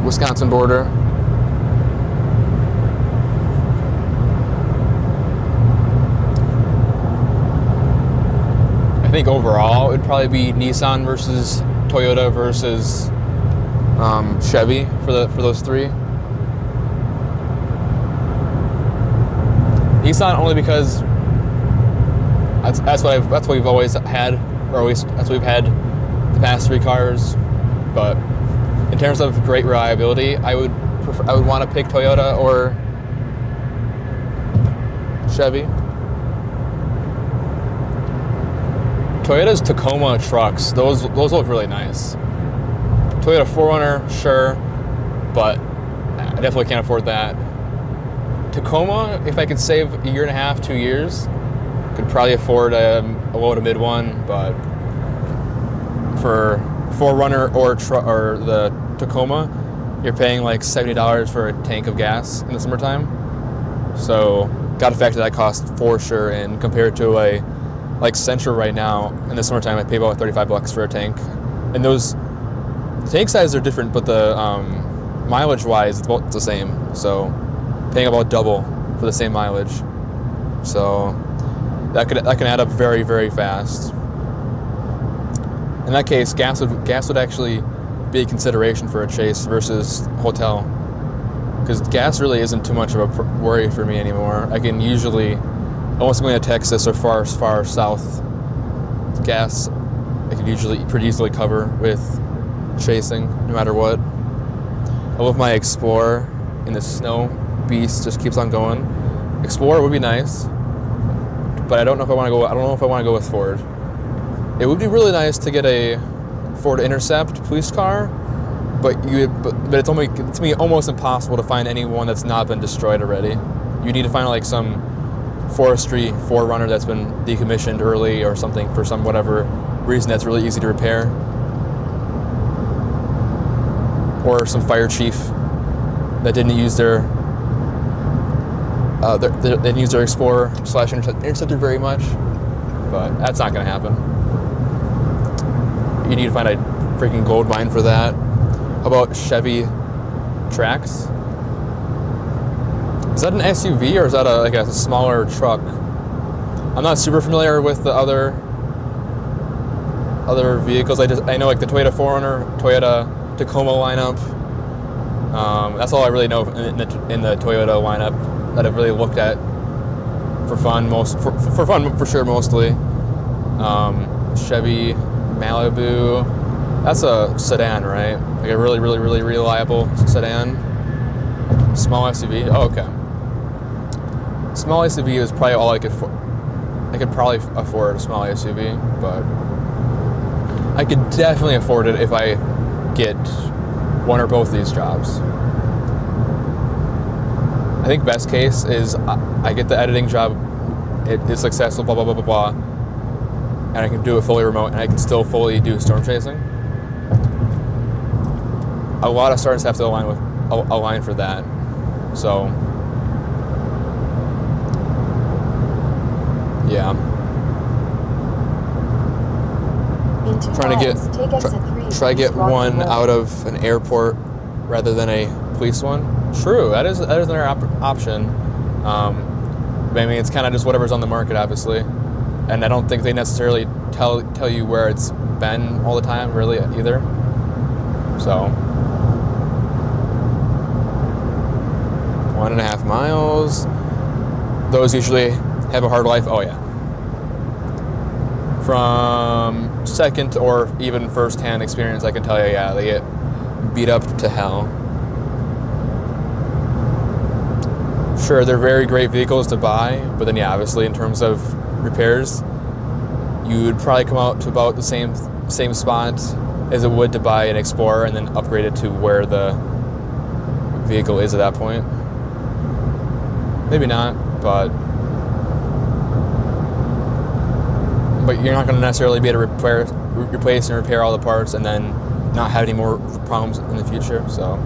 Wisconsin border. I think overall it would probably be Nissan versus Toyota versus Chevy for those three. Nissan only because that's what we've always had, or always that's what we've had the past three cars. But in terms of great reliability, I would want to pick Toyota or Chevy. Toyota's Tacoma trucks, those look really nice. Toyota 4Runner, sure, but I definitely can't afford that. Tacoma, if I could save a year and a half, 2 years, could probably afford a low to mid one, but for 4Runner or the Tacoma, you're paying like $70 for a tank of gas in the summertime. So got to factor that cost for sure in, compared to a like Sentra right now in the summertime. I pay about $35 for a tank, and those tank sizes are different, but the mileage wise it's about the same. So paying about double for the same mileage. So that can add up very, very fast. In that case, gas would actually be a consideration for a chase versus hotel, because gas really isn't too much of a worry for me anymore. I can usually, unless I'm going to Texas or far south, gas I can usually pretty easily cover with chasing, no matter what. I love my Explorer, and the snow beast just keeps on going. Explorer would be nice, but I don't know if I want to go with Ford. It would be really nice to get a Ford Intercept police car, but it's to me almost impossible to find anyone that's not been destroyed already. You need to find like some forestry 4Runner that's been decommissioned early or something for some whatever reason that's really easy to repair, or some fire chief that didn't use their Explorer / Interceptor very much, but that's not going to happen. You need to find a freaking gold mine for that. How about Chevy Trax? Is that an SUV or is that a smaller truck? I'm not super familiar with the other vehicles. I know like the Toyota 4Runner, Toyota Tacoma lineup. That's all I really know in the Toyota lineup that I've really looked at for fun. For fun for sure, mostly. Chevy Malibu. That's a sedan, right? Like a really, really, really reliable sedan. Small SUV. Oh, okay. Small SUV is probably all I could probably afford a small SUV, but I could definitely afford it if I get one or both of these jobs. I think best case is I get the editing job, it is successful, blah, blah, blah, blah, blah, and I can do it fully remote, and I can still fully do storm chasing. A lot of startups have to align for that. So, yeah. In 2 Trying to miles, take exit 3 try to get East Rocky one Road. out of an airport rather than a police one. True, that is another option. But I mean, it's kind of just whatever's on the market, obviously, and I don't think they necessarily tell you where it's been all the time, really, either. So, 1.5 miles. Those usually have a hard life. Oh yeah. From second or even first-hand experience, I can tell you, yeah, they get beat up to hell. Sure, they're very great vehicles to buy, but then yeah, obviously in terms of repairs, you would probably come out to about the same spot as it would to buy an Explorer and then upgrade it to where the vehicle is at that point. Maybe not, but you're not going to necessarily be able to replace and repair all the parts and then not have any more problems in the future. So,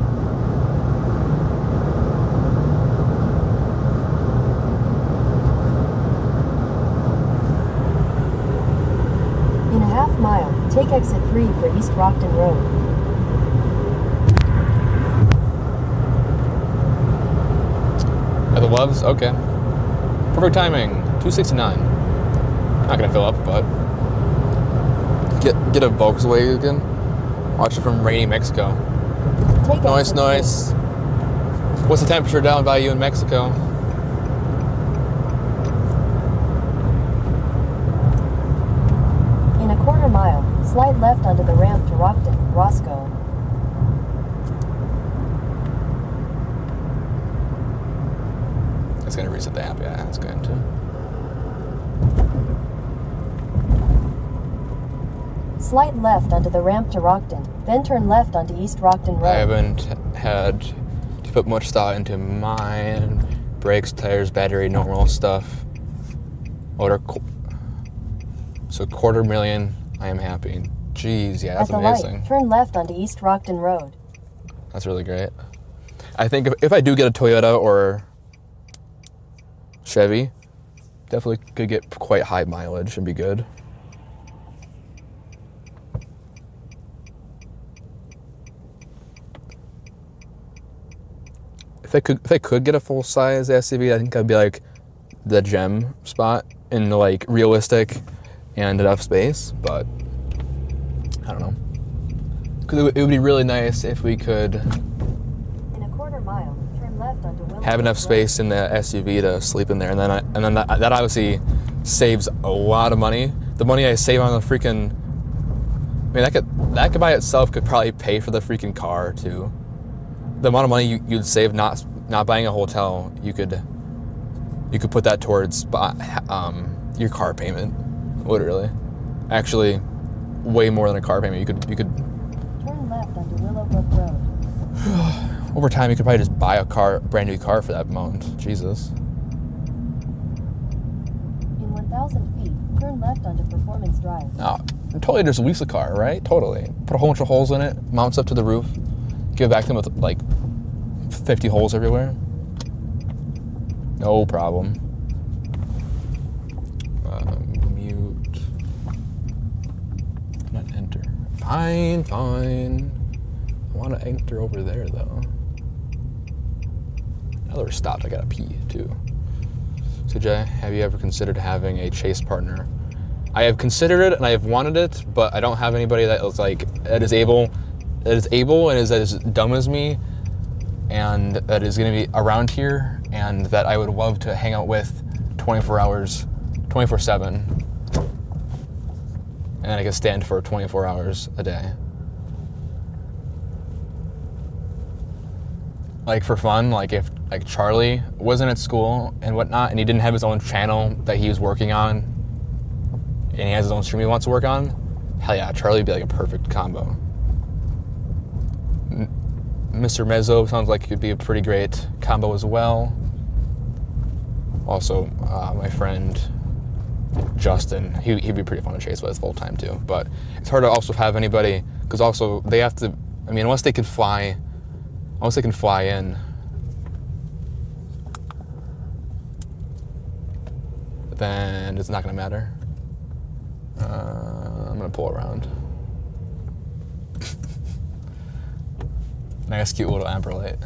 In a half mile, take exit 3 for East Rockton Road. At the Loves, okay. Perfect timing, 269. Not gonna fill up, but get a Volkswagen. Watch it from rainy Mexico. Take Nice, exit nice. What's the temperature down by you in Mexico? In a quarter mile, slide left onto the ramp to Rockton, Roscoe. It's gonna reset the app, yeah, that's good too. Slide left onto the ramp to Rockton, then turn left onto East Rockton Road. I haven't had to put much thought into mine. Brakes, tires, battery, normal stuff. So $250,000, I am happy. Jeez, yeah, that's At the amazing. light, turn left onto East Rockton Road. That's really great. I think if I do get a Toyota or Chevy, definitely could get quite high mileage and be good. If I could get a full size SUV, I think I'd be like the gem spot in the like realistic and enough space, but I don't know. Because it would be really nice if we could In a quarter mile, turn left onto Willow have enough Brook space in the SUV to sleep in there, and then that obviously saves a lot of money. The money I save on the freaking, I mean that could by itself could probably pay for the freaking car too. The amount of money you'd save not buying a hotel, you could put that towards your car payment, literally. Actually, way more than a car payment. You could Turn left onto Willowbrook Road. over time you could probably just buy a brand new car for that amount. Jesus. In 1,000 feet, turn left onto Performance Drive. No, totally just lease a car, right? Totally. Put a whole bunch of holes in it, mounts up to the roof, give it back to them with like 50 holes everywhere. No problem. Mute. Not enter. Fine. I want to enter over there though. Now that we're stopped, I gotta pee too. So Jay, have you ever considered having a chase partner? I have considered it and I have wanted it, but I don't have anybody that is able and is as dumb as me, and that is going to be around here, and that I would love to hang out with 24/7, and I can stand for 24 hours a day. Like for fun, like if like Charlie wasn't at school and whatnot, and he didn't have his own channel that he was working on, and he has his own stream he wants to work on, hell yeah, Charlie would be like a perfect combo. Mr. Mezzo sounds like it could be a pretty great combo as well. Also, my friend Justin, he'd be pretty fun to chase with full time too. But it's hard to also have anybody, because also they have to, I mean, unless they can fly in, then it's not gonna matter. I'm gonna pull around. Nice, cute little amber light.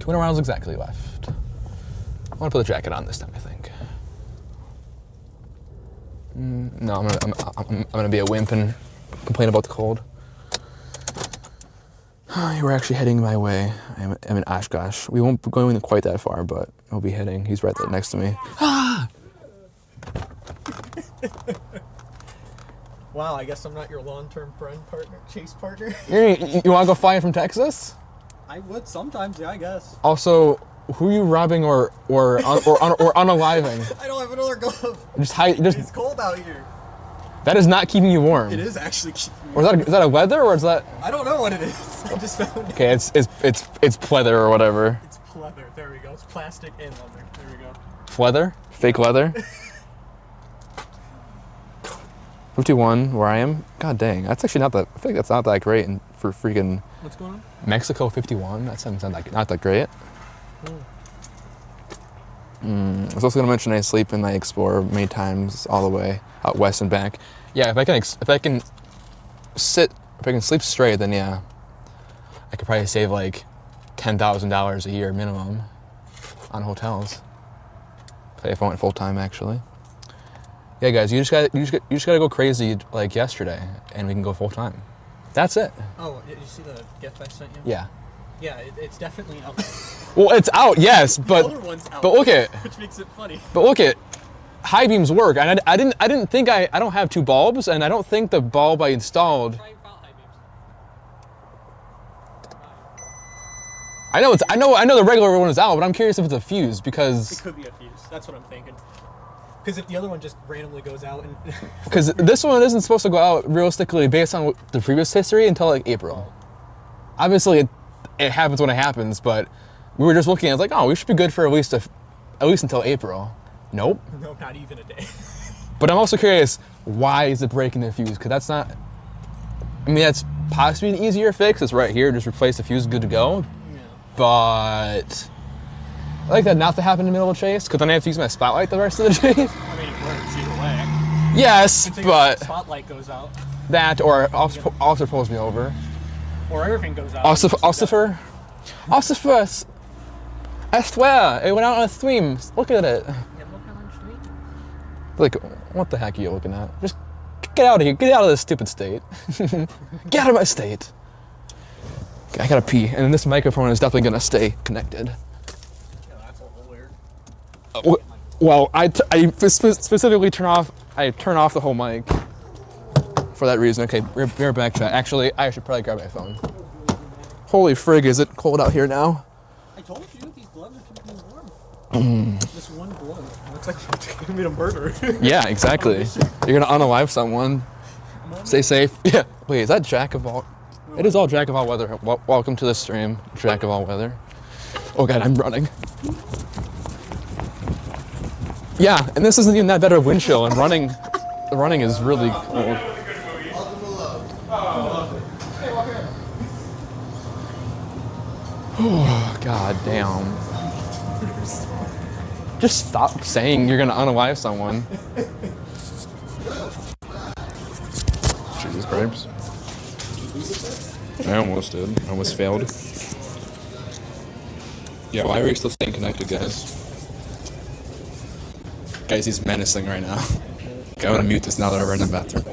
200 miles exactly left. I want to put the jacket on this time, I think. No, I'm gonna be a wimp and complain about the cold. You were actually heading my way. I'm in Oshkosh. We won't be going quite that far, but we'll be heading. He's right there next to me. Wow, I guess I'm not your long-term chase partner. You want to go flying from Texas? I would sometimes, yeah, I guess. Also, who are you robbing or unaliving? I don't have another glove. It's cold out here. That is not keeping you warm. It is actually keeping me Or is that a leather or is that? I don't know what it is. I just found it. Okay, it's pleather or whatever. It's pleather. There we go. It's plastic and leather. There we go. Pleather? Fake leather? 51, where I am? God dang, that's actually not that, I feel like that's not that great for freaking... What's going on? Mexico 51, that sounds not that great. I was also going to mention I sleep in my Explorer many times all the way out west and back. Yeah, if I can sleep straight, then yeah, I could probably save like $10,000 a year minimum on hotels. If I went full time, actually. Yeah, guys, you just gotta go crazy like yesterday, and we can go full time. That's it. Oh, did you see the GIF I sent you? Yeah. Yeah, it's definitely out. Well, it's out, yes, but The other one's out, but look at which makes it funny. but look at high beams work, and I didn't think I don't have 2 bulbs, and I don't think the bulb I installed. Try without high beams. I know the regular one is out, but I'm curious if it's a fuse It because could be a fuse. That's what I'm thinking. Because if the other one just randomly goes out and this one isn't supposed to go out realistically based on the previous history until like April. Obviously, it happens when it happens, but we were just looking at it, like, oh, we should be good for at least until April. Nope. no, not even a day. But I'm also curious, why is it breaking the fuse? Because that's not. I mean, that's possibly an easier fix. It's right here. Just replace the fuse, good to go. Yeah. But I like that not to happen in the middle of a chase, because then I have to use my spotlight the rest of the chase. I mean, it works either way. Yes, Until but your spotlight goes out, that or also pulls me over. or everything goes out. Ossifer, I swear, it went out on a stream. Look at it. Like, what the heck are you looking at? Just get out of here. Get out of this stupid state. Get out of my state. Okay, I gotta pee, and this microphone is definitely gonna stay connected. Yeah, that's a little weird. Well, I specifically turn off the whole mic for that reason. Okay, we're back, chat. Actually, I should probably grab my phone. Holy frig, is it cold out here now? I told you, these gloves are keeping me warm. This one glove looks like it's gonna be a murder. Yeah, exactly. You're gonna unalive someone. Stay safe. Yeah. Wait, is that Jack of all? It is all Jack of all weather. Welcome to the stream, Jack of all weather. Oh god, I'm running. Yeah, and this isn't even that better of wind chill, and the running is really cold. Oh, god damn. Just stop saying you're gonna unalive someone. Jesus Christ. I almost did. I almost failed. Yeah, why are we still staying connected, guys? Guys, he's menacing right now. Okay, I'm gonna mute this now that we're in the bathroom.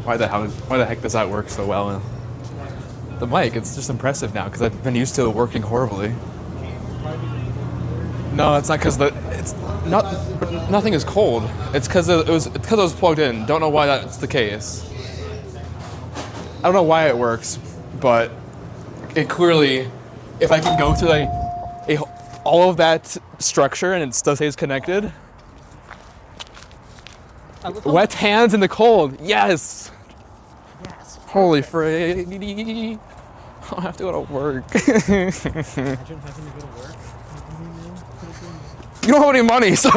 Why the heck does that work so well? The mic, it's just impressive now because I've been used to it working horribly. No, it's not because nothing is cold. It's because it was plugged in. Don't know why that's the case. I don't know why it works, but it clearly, if I can go through all of that structure and it still stays connected. Wet hands in the cold. Yes. Yes. Holy Freddy. I'll have to go to work. Imagine having to go to work. You don't have any money, so.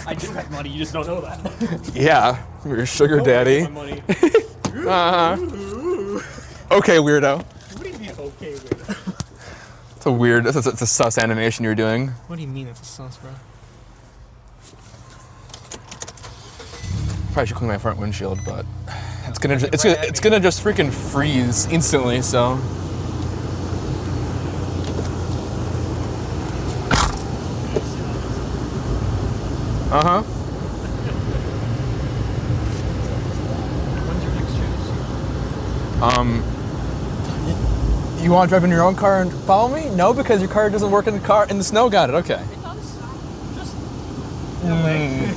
I do have money, you just don't know that. Yeah, you're a sugar daddy. My money. Okay, weirdo. What do you mean, okay, weirdo? It's a sus animation you're doing. What do you mean it's a sus, bro? Probably should clean my front windshield, but it's gonna just freaking freeze instantly. So. Uh huh. When's your next chance? You want to drive in your own car and follow me? No, because your car doesn't work in the snow. Got it. Okay. It does. Just in a way.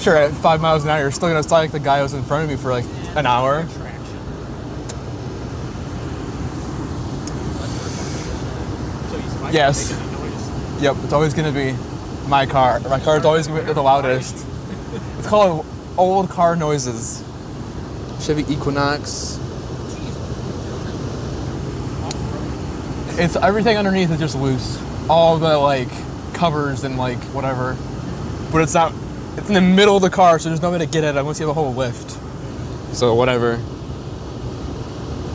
Sure, at 5 miles an hour, you're still gonna start like the guy who was in front of me for like an hour. Traction. So Yes. Yep, it's always gonna be my car. My car's always gonna be the loudest. It's called old car noises. Chevy Equinox. It's everything underneath is just loose. All the like covers and like whatever. But it's not. It's in the middle of the car, so there's no way to get at it unless you have a whole lift. So whatever.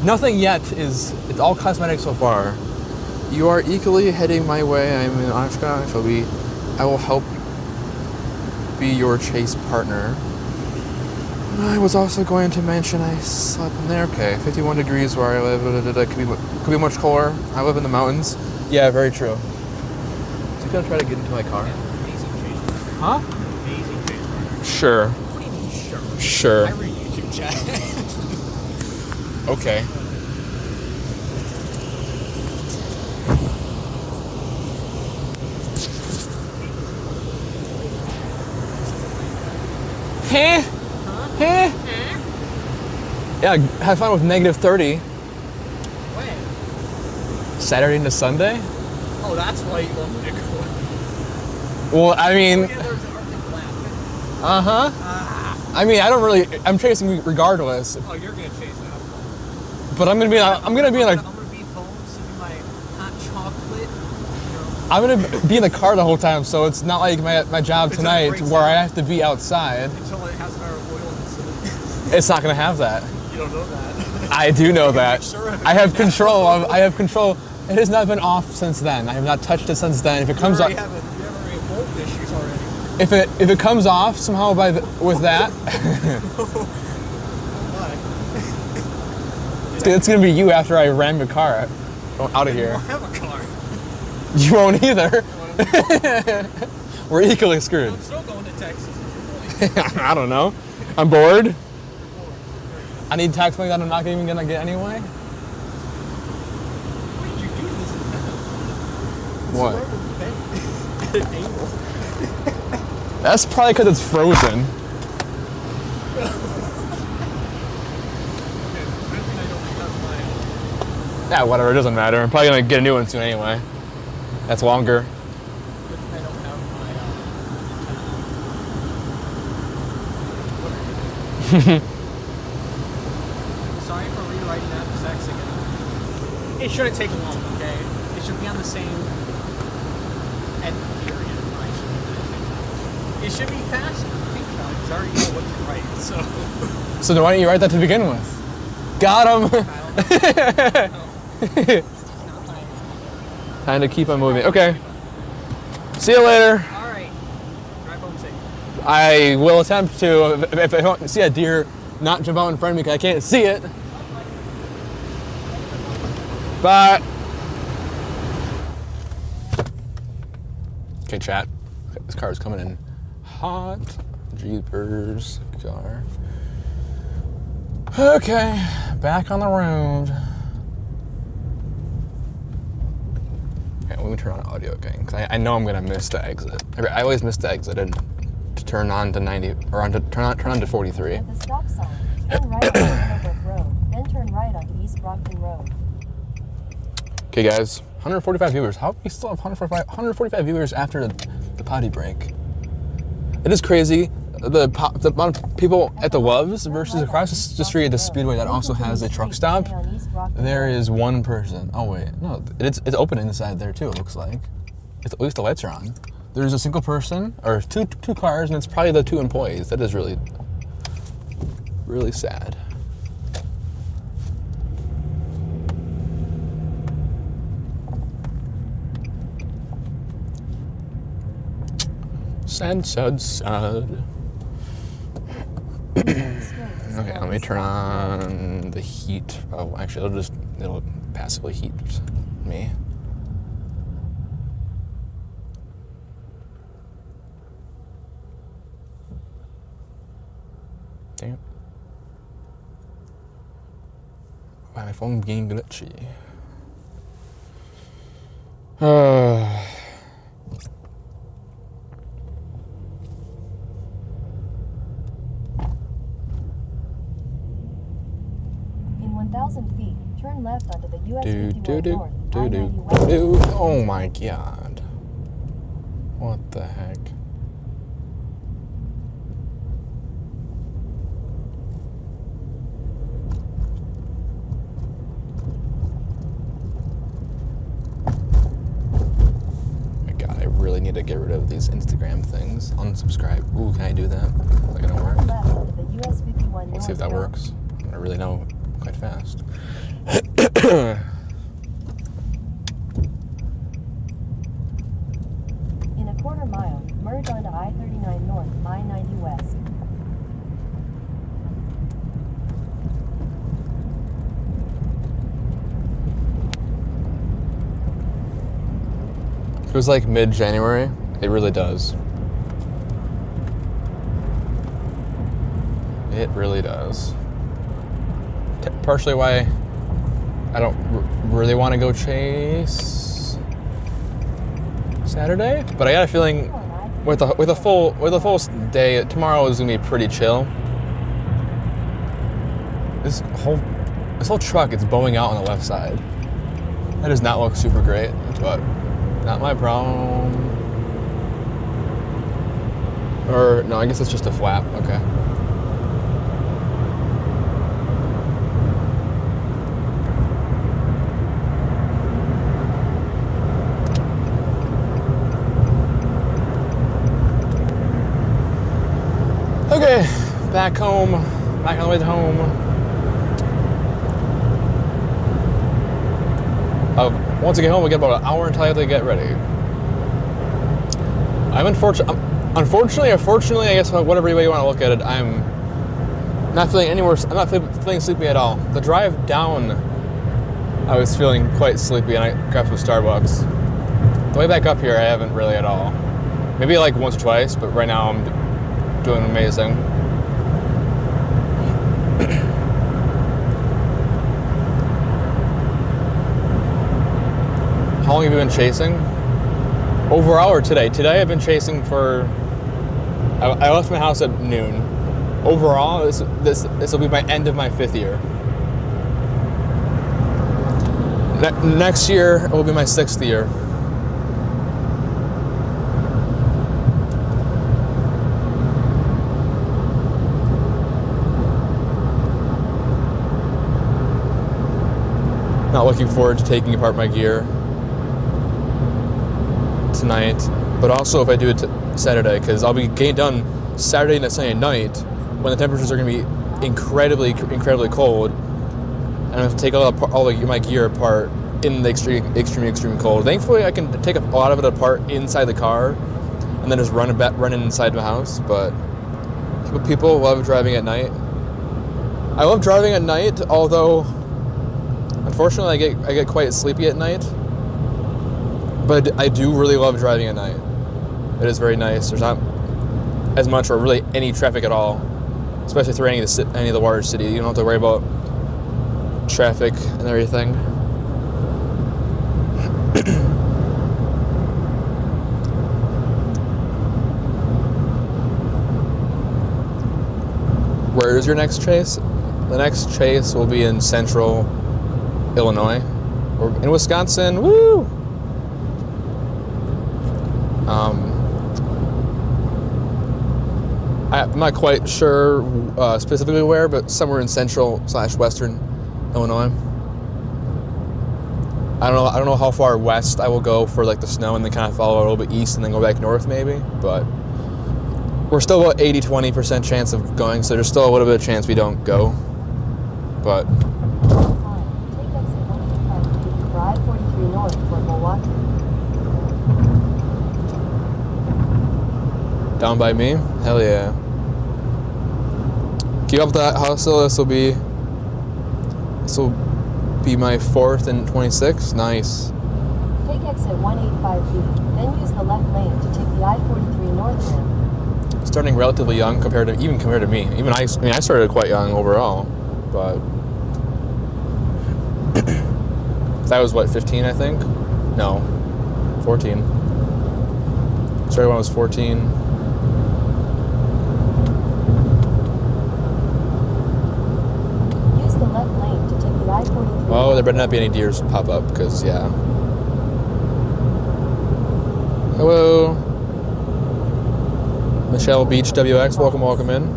Nothing yet is. It's all cosmetic so far. You are equally heading my way. I'm in Oshkosh. I will help be your chase partner. I was also going to mention I slept in there. Okay, 51 degrees where I live. Could be much colder. I live in the mountains. Yeah, very true. Is he gonna try to get into my car? Huh? Sure. What do you mean, sure? Sure. I read YouTube chat. Okay. Huh? Huh? Yeah, have fun with -30. When? Saturday into Sunday? Oh, that's why you want me to go. Well, I mean, Yeah, there's an Arctic blast. uh-huh. I mean, I don't really, I'm chasing regardless, Oh, you're gonna chase that. but I'm gonna be in I'm gonna be a, home sipping my hot chocolate. You know, I'm gonna be in the car the whole time, so it's not like my job It's a tonight great where I sound. have to be outside. until it has our oil incident. It's not gonna have that. You don't know that. I do know that. make sure of it. I have control. I have control. It has not been off since then. I have not touched it since then. If it comes up, You have already volt issues already. if it comes off somehow with that, it's gonna be you after I ram your car out of I here. don't have a car. You won't either. We're equally screwed. I'm still going to Texas. I don't know. I'm bored. I need tax money that I'm not even gonna get anyway. What did you do this? What? At an angle. That's probably because it's frozen. Yeah, whatever. It doesn't matter. I'm probably gonna get a new one soon anyway. That's longer. I don't have my. Sorry for rewriting that text again. It shouldn't take long, okay? It should be on the same end period. It should be faster. Think about it, 'cause I already know what to write. So Why don't you write that to begin with? Got him. Time to keep on moving. Okay. See you later. all right, drive home safe. I will attempt to. If I don't see a deer, not jump out in front of me because I can't see it. Bye. Okay, chat. This car is coming in hot. Jeepers car. Okay, back on the road. Okay, let me turn on audio again because I know I'm gonna miss the exit. I always miss the exit and to turn on to 90 or on to turn on to 43. At the stop sign, turn right onto Millbrook Road, then turn right onto East Brockton Road. Okay, guys, 145 viewers. How do we still have 145 viewers after the potty break? It is crazy. the amount of people at the Loves versus across the street at the Speedway that also has a truck stop. There is one person. Oh wait, no, it's open inside there too. It looks like. At least the lights are on. There's a single person or two cars, and it's probably the 2 employees. That is really sad. Sad. Okay, let me turn on the heat. Oh, actually, it'll passively heat me. Dang it. Why my phone being glitchy? In 1,000 feet, turn left onto the US 51 North, I-90 West. Oh my god. What the heck? Need to get rid of these Instagram things. Unsubscribe. Ooh, can I do that? Is that gonna work? Turn left onto the US 51 Let's see if that works. I really know quite fast. In a quarter mile, merge onto I-39 North, I-90 West. It was like mid-January. It really does. It really does. Partially why I don't really want to go chase Saturday, but I got a feeling with a full day tomorrow is gonna be pretty chill. This whole truck is bowing out on the left side. That does not look super great, but not my problem. Or, no, I guess it's just a flap. Okay. Okay, back home. Back on the way home. Once I get home, we get about an hour until I have to get ready. Unfortunately, or fortunately, I guess whatever way you want to look at it, I'm not feeling any worse. I'm not feeling sleepy at all. The drive down, I was feeling quite sleepy, and I grabbed some Starbucks. The way back up here, I haven't really at all. Maybe like once or twice, but right now I'm doing amazing. How long have you been chasing? Overall or today? Today I've been chasing for. I left my house at noon. Overall, this will be my end of my 5th year. Next year it will be my 6th year. Not looking forward to taking apart my gear tonight, but also if I do it Saturday, because I'll be getting done Saturday and Sunday night when the temperatures are going to be incredibly cold, and I have to take all my gear apart in the extreme cold. Thankfully, I can take a lot of it apart inside the car and then just run it inside my house. But people love driving at night. I love driving at night, although unfortunately I get quite sleepy at night. But I do really love driving at night. It is very nice. There's not as much or really any traffic at all, especially through any of the large city. You don't have to worry about traffic and everything. Where is your next chase? The next chase will be in central Illinois. Or in Wisconsin. Woo! I'm not quite sure specifically where, but somewhere in central/western Illinois. I don't know how far west I will go for like the snow, and then kind of follow a little bit east and then go back north maybe. But we're still about 80-20% chance of going, so there's still a little bit of chance we don't go. But Take exit 185 for I-43 north toward Milwaukee. down by me, hell yeah. Keep up that hustle. This will be my 4th and 26. Nice. Take exit 185B, then use the left lane to take the I-43 north ramp. Starting relatively young compared to me. Even I started quite young overall, but that was what, 15 I think? No, 14. Started when I was 14. Use the left lane to take the I-43. Oh, there better not be any deers pop up, because yeah. Hello. Michelle Beach WX, welcome in.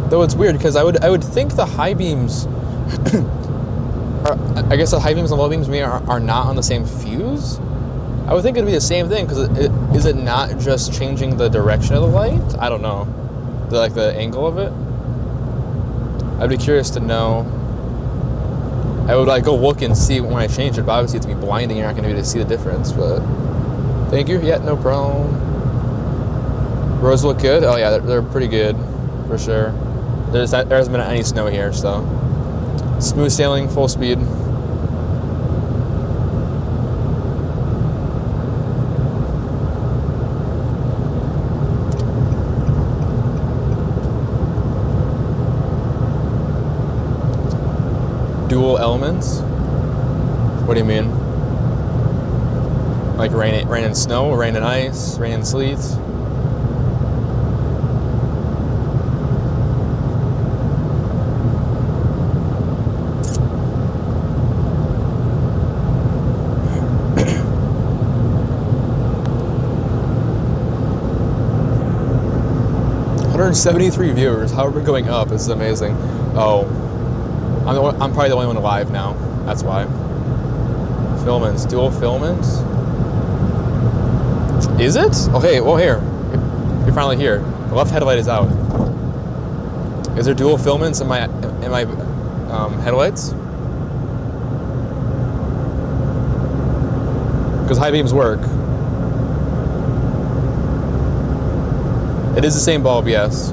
Though it's weird because I would think the high beams, I guess the high beams and low beams are not on the same fuse. I would think it'd be the same thing because is it not just changing the direction of the light? I don't know, the angle of it. I'd be curious to know. I would go look and see when I change it, but obviously it's me blinding. You're not going to be able to see the difference. But thank you. Yeah, no problem. Roads look good. Oh yeah, they're pretty good for sure. There hasn't been any snow here, so smooth sailing, full speed. Dual elements? What do you mean? Like rain and snow, rain and ice, rain and sleet? $173 viewers. How are we going up? This is amazing. Oh. I'm probably the only one alive now. That's why. Filaments. Dual filaments? Is it? Okay, well here. You're finally here. The left headlight is out. Is there dual filaments in my headlights? Because high beams work. It is the same bulb, yes.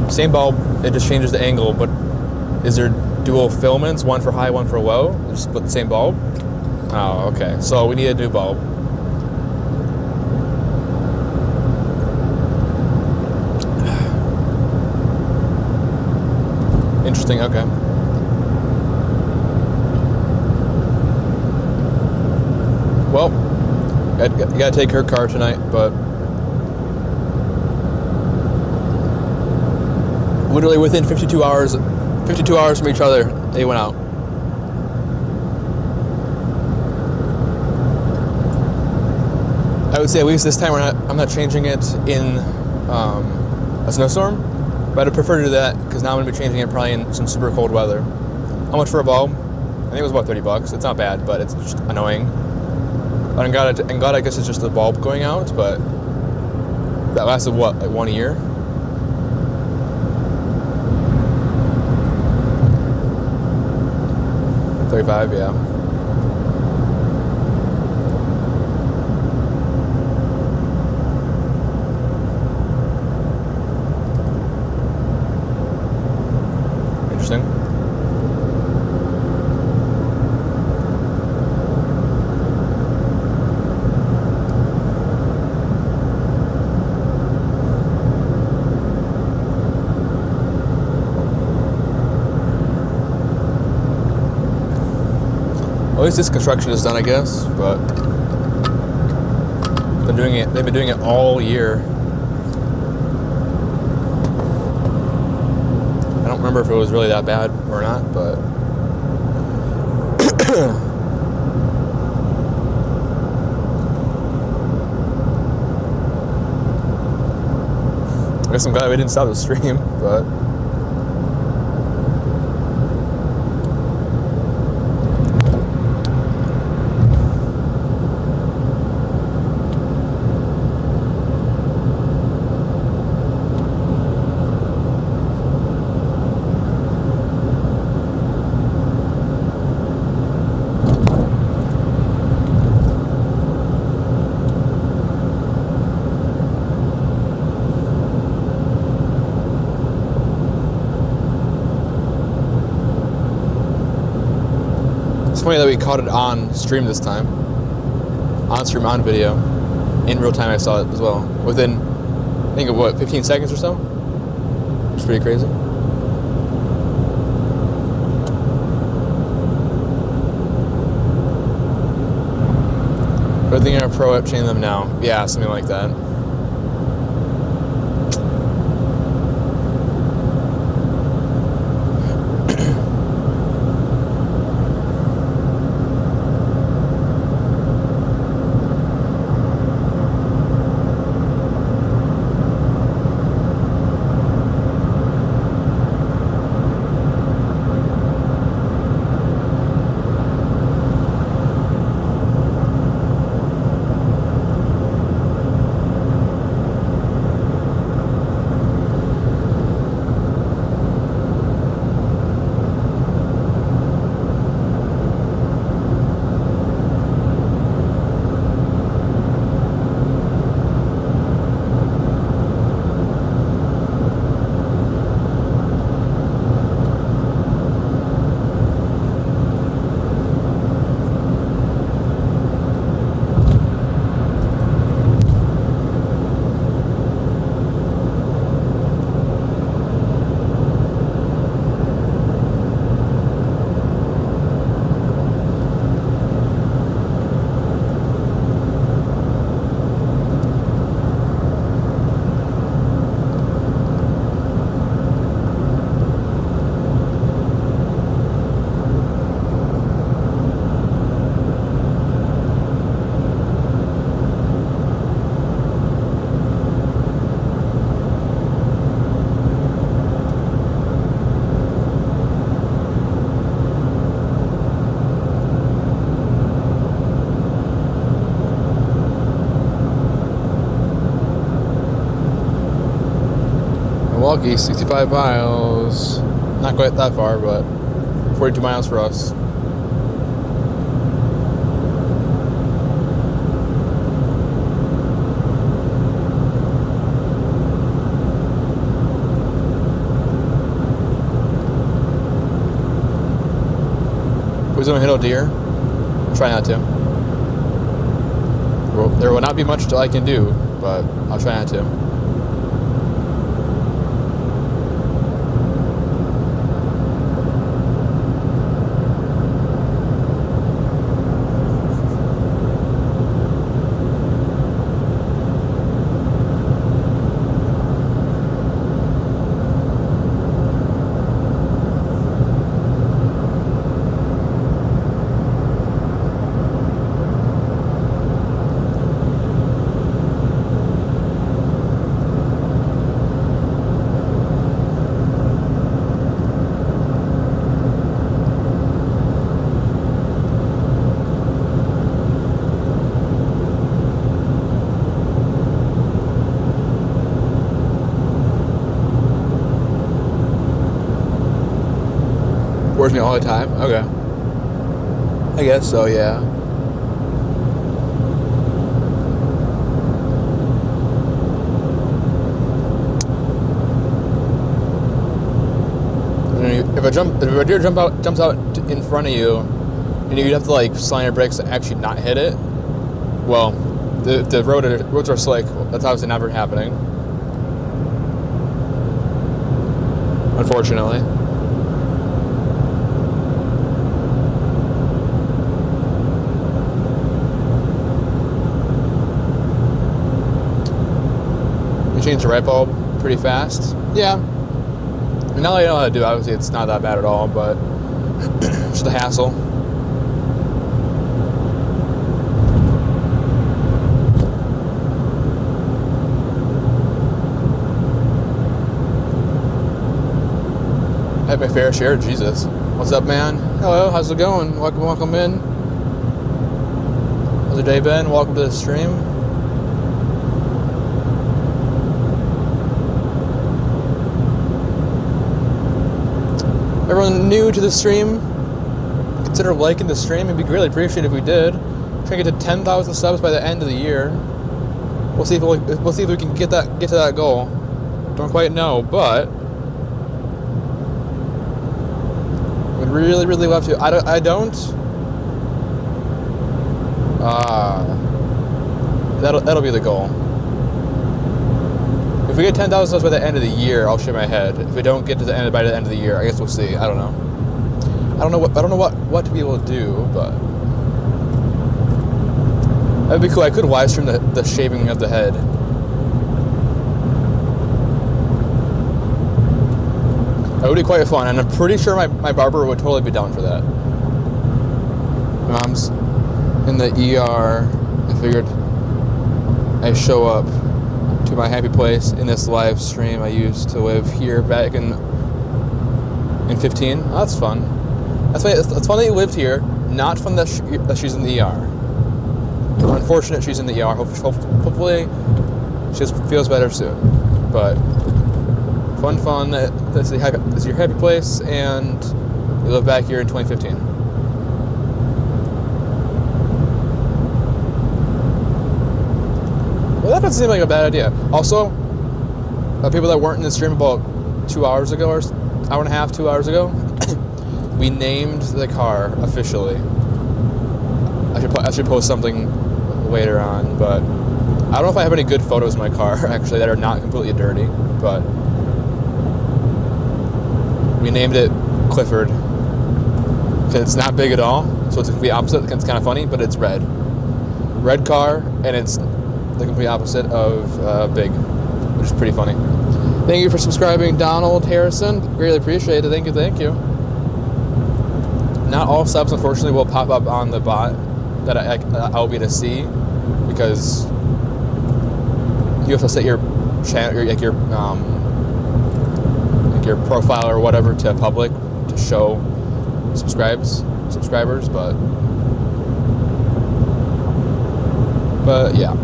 Same bulb, it just changes the angle, but is there dual filaments, one for high, one for low? Just put the same bulb? Oh, okay. So we need a new bulb. Interesting, okay. Well, you gotta take her car tonight, but literally within 52 hours from each other, they went out. I would say at least this time I'm not changing it in a snowstorm, but I'd prefer to do that because now I'm going to be changing it probably in some super cold weather. How much for a bulb? I think it was about $30. It's not bad, but it's just annoying. But I'm glad I guess it's just the bulb going out, but that lasted what, like 1 year? $35, yeah. Interesting. At least this construction is done, I guess, but they've been doing it all year. I don't remember if it was really that bad or not, but I guess I'm glad we didn't stop the stream, but. It's funny that we caught it on stream this time. On stream, on video. In real time I saw it as well. Within, I think of what, 15 seconds or so? Which is pretty crazy. But I think our pro app changed them now. Yeah, something like that. Milwaukee, 65 miles. Not quite that far, but 42 miles for us. Who's gonna hit a deer? Try not to. Well, there will not be much I can do, but I'll try not to. Bores me all the time? Okay. I guess so, yeah. If a deer jumps out in front of you, and you'd have to like slam your brakes to actually not hit it, well, if the roads are slick, that's obviously never happening. Unfortunately. Change the light bulb pretty fast. Yeah. And now that I know how to do it, obviously it's not that bad at all, but just a hassle. had my fair share. Jesus. What's up, man? Hello, how's it going? Welcome in. How's your day been? Welcome to the stream. Everyone new to the stream, consider liking the stream. It'd be greatly appreciated if we did. Try to get to 10,000 subs by the end of the year. We'll see if we can get to that goal. Don't quite know, but would really love to. I don't. That'll be the goal. If we get 10,000 subs by the end of the year, I'll shake my head. If we don't get to the end by the end of the year, I guess we'll see. I don't know. I don't know what to be able to do, but that'd be cool. I could live stream the shaving of the head. That would be quite fun, and I'm pretty sure my barber would totally be down for that. Mom's in the ER. I figured I'd show up to my happy place in this live stream. I used to live here back in 15. Oh, that's fun. It's fun that you lived here. Not fun that she's in the ER. Unfortunate she's in the ER. Hopefully she just feels better soon. But fun. This is your happy place, and you live back here in 2015. Well, that doesn't seem like a bad idea. Also, people that weren't in the stream about 2 hours ago, or hour and a half, 2 hours ago, we named the car officially. I should post something later on, but I don't know if I have any good photos of my car actually that are not completely dirty. But we named it Clifford because it's not big at all, so it's the complete opposite. It's kind of funny, but it's red car, and it's the complete opposite of big, which is pretty funny. Thank you for subscribing, Donald Harrison. Greatly appreciate it. Thank you. Not all subs, unfortunately, will pop up on the bot that I'll be to see, because you have to set your channel, your profile or whatever to public to show subscribers, but yeah.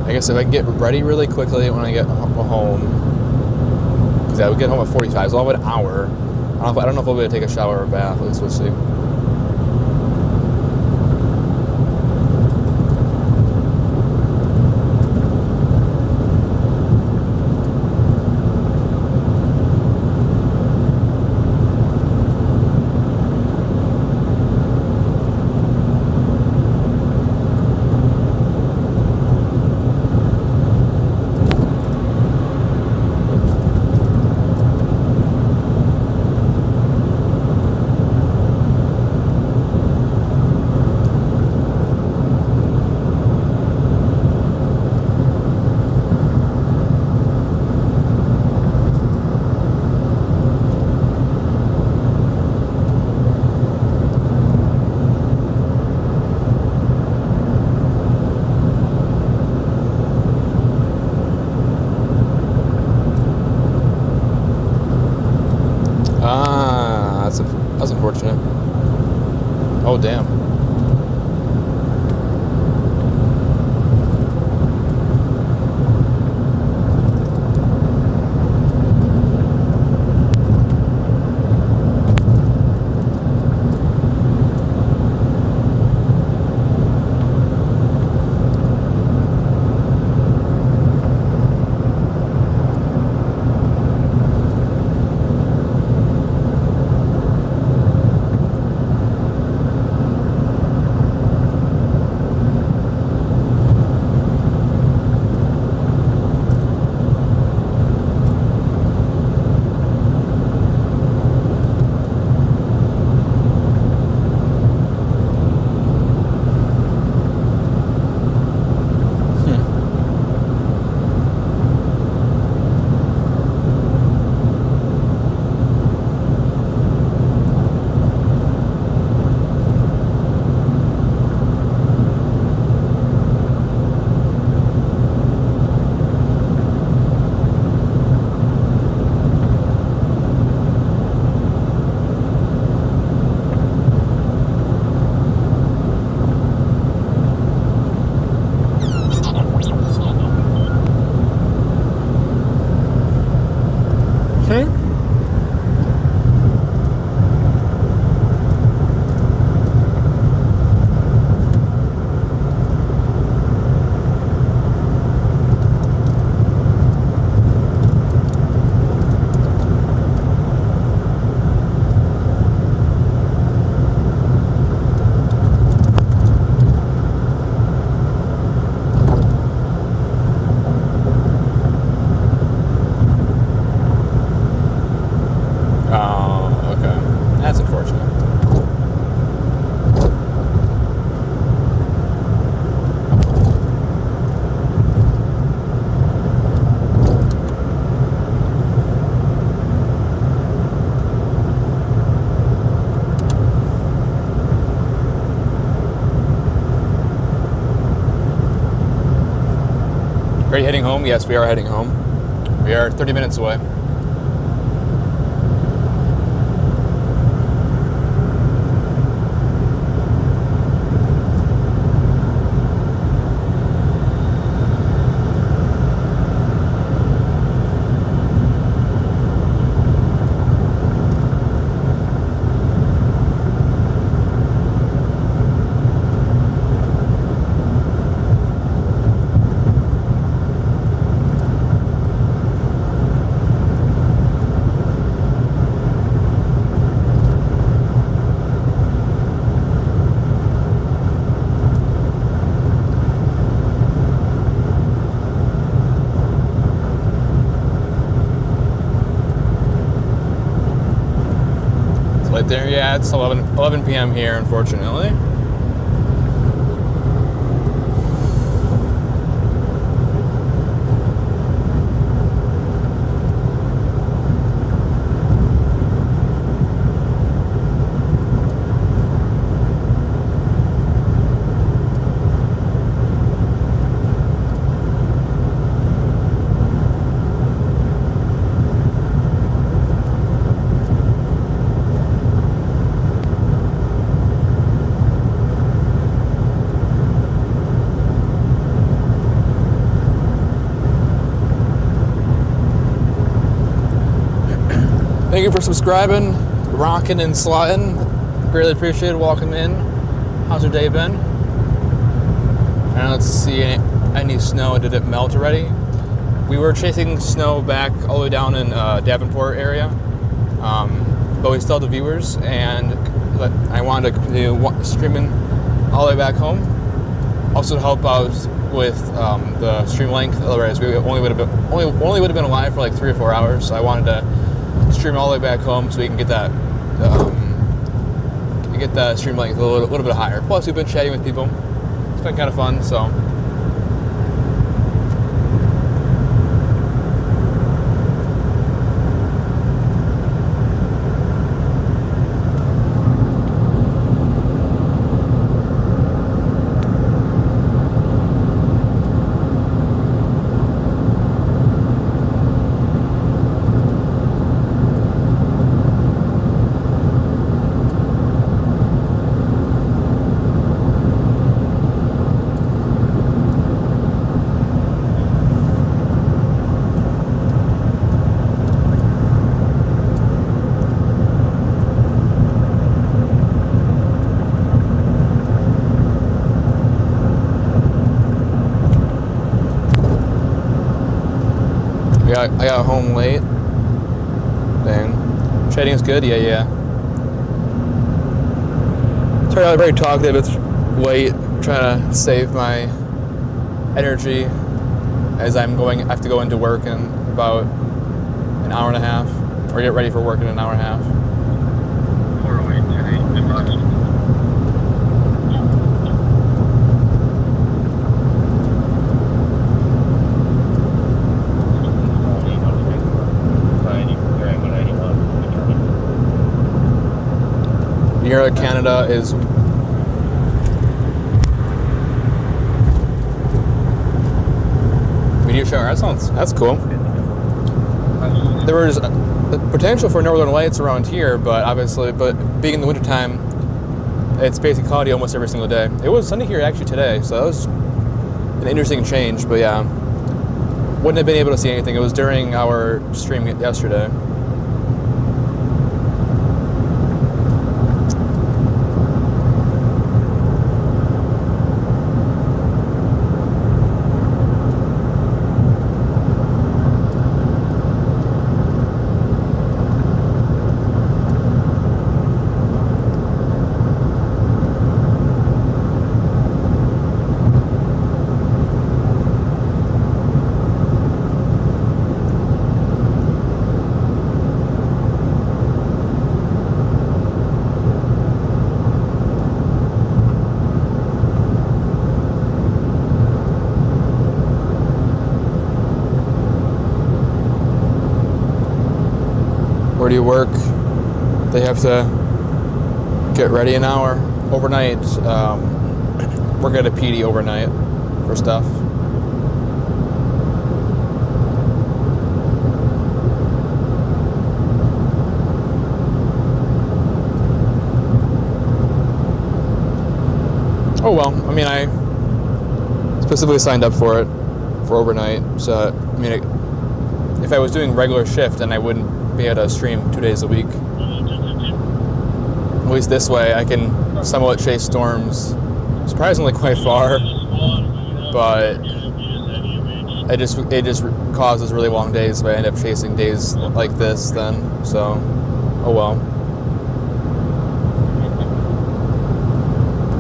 I guess if I can get ready really quickly when I get home, because I would get home at 45, so I'll have an hour. I don't know if I'll be able to take a shower or a bath. We'll see. That's unfortunate. Oh, damn. Are you heading home? Yes, we are heading home. We are 30 minutes away. Right there, yeah, it's 11 p.m. here, unfortunately. Thank you for subscribing, rocking and slotting. Greatly appreciated. Welcome in. How's your day been? And let's see any snow. Did it melt already? We were chasing snow back all the way down in Davenport area, but we still have the viewers, and I wanted to continue streaming all the way back home. Also to help out with the stream length. Otherwise, we only would have been alive for like 3 or 4 hours. So I wanted to stream all the way back home so we can get that stream length a little bit higher. Plus, we've been chatting with people. It's been kind of fun. So. I got home late. Dang. Trading is good? Yeah. Sorry, I'm very talkative. It's late. I'm trying to save my energy as I have to go into work in about an hour and a half, or get ready for work in an hour and a half. Canada is meteor shower. That's cool. There was the potential for northern lights around here, but being in the wintertime, it's basically cloudy almost every single day. It was sunny here actually today, so that was an interesting change. But yeah, wouldn't have been able to see anything. It was during our stream yesterday. Where do you work? They have to get ready an hour overnight. Work at a PD overnight for stuff. Oh well. I mean, I specifically signed up for it for overnight. So I mean, if I was doing regular shift, then I wouldn't be able to stream 2 days a week. At least this way, I can somewhat chase storms surprisingly quite far, but it just causes really long days if I end up chasing days like this then. So, oh well.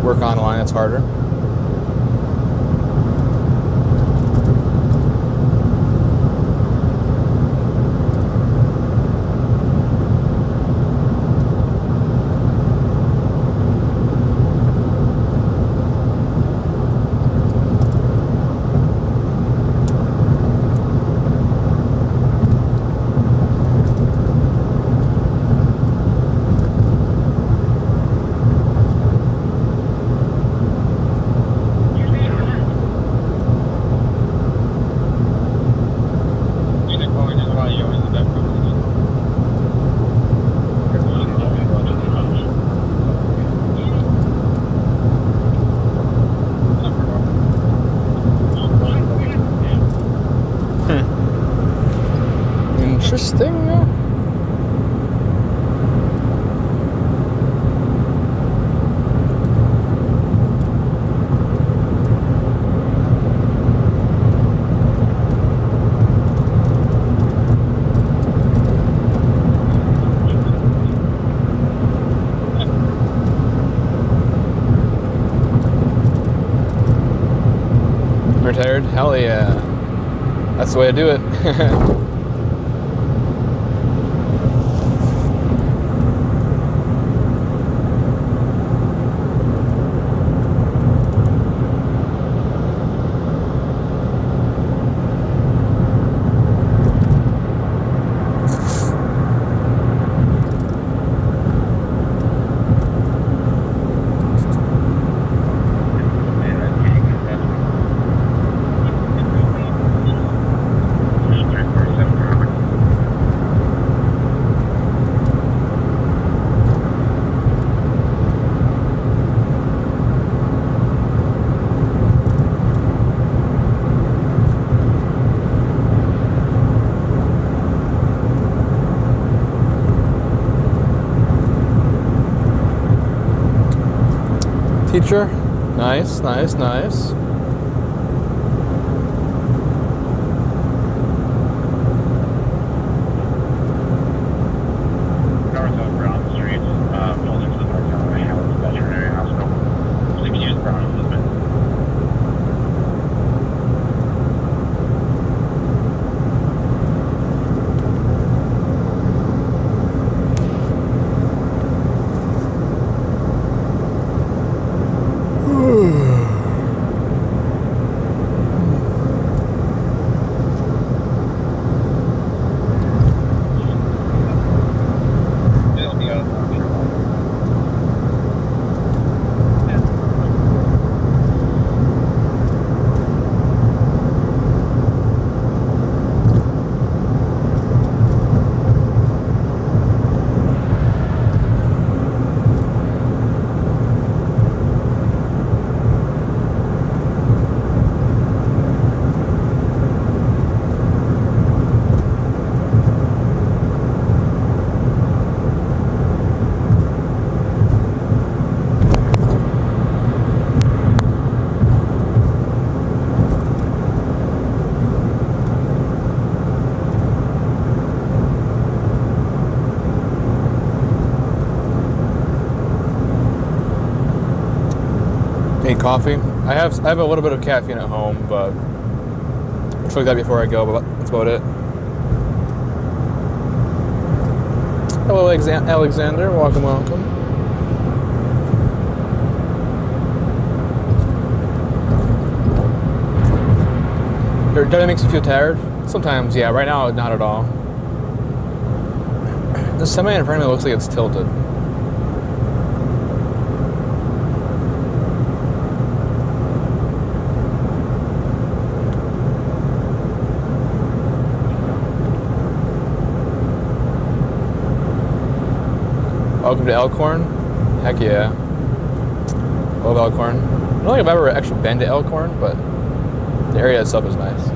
Work online, it's harder. Interesting. Retired? Hell yeah. That's the way to do it. Teacher, nice, nice, nice. North of Brown Street, building to the north of the Veterinary Hospital. 6 years Brown Elizabeth. It'll be out of the Need coffee? I have a little bit of caffeine at home, but I'll check that before I go, but that's about it. Hello, Alexander. Welcome, welcome. Does it make you feel tired? Sometimes, yeah. Right now, not at all. The semi in front of me looks like it's tilted. Welcome to Elkhorn. Heck yeah. Love Elkhorn. I don't think I've ever actually been to Elkhorn, but the area itself is nice.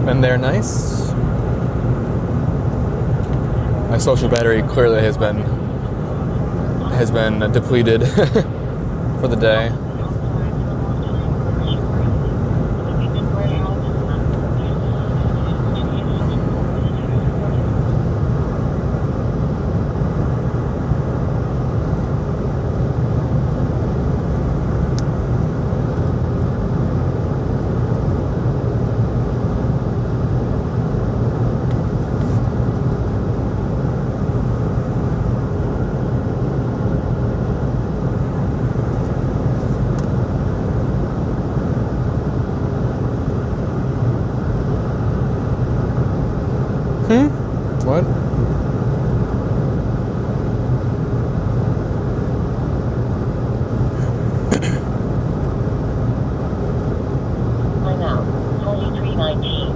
And they're nice. My social battery clearly has been depleted for the day. What? Time out. 4319.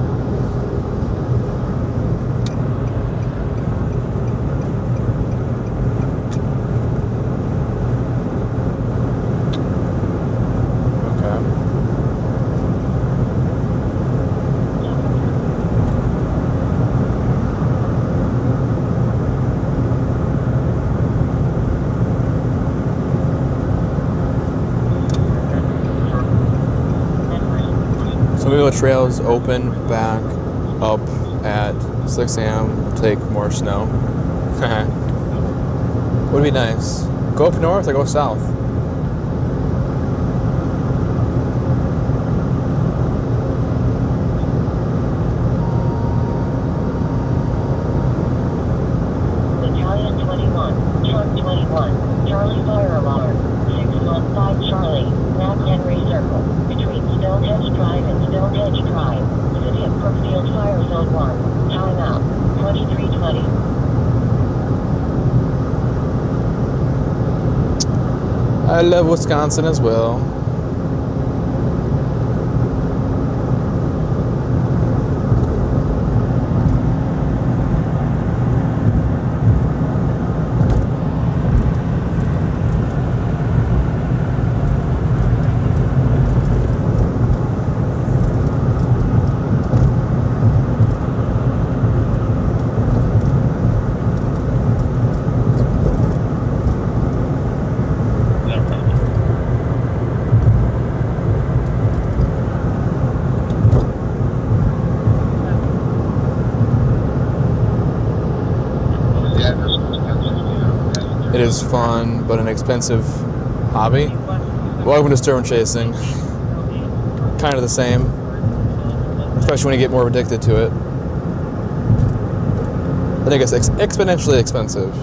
So maybe the trails open back up at 6 a.m. Take more snow. Would be nice. Go up north or go south? Battalion 21, Truck 21, Charlie Fire Alarm, 615 Charlie, Mac Henry Circle, between Stonehenge Drive and Stonehenge Drive, City of Brookfield Fire Zone 1, time out, 2320. I love Wisconsin as well. It is fun, but an expensive hobby. Welcome to Stern Chasing. Kind of the same, especially when you get more addicted to it. I think it's exponentially expensive.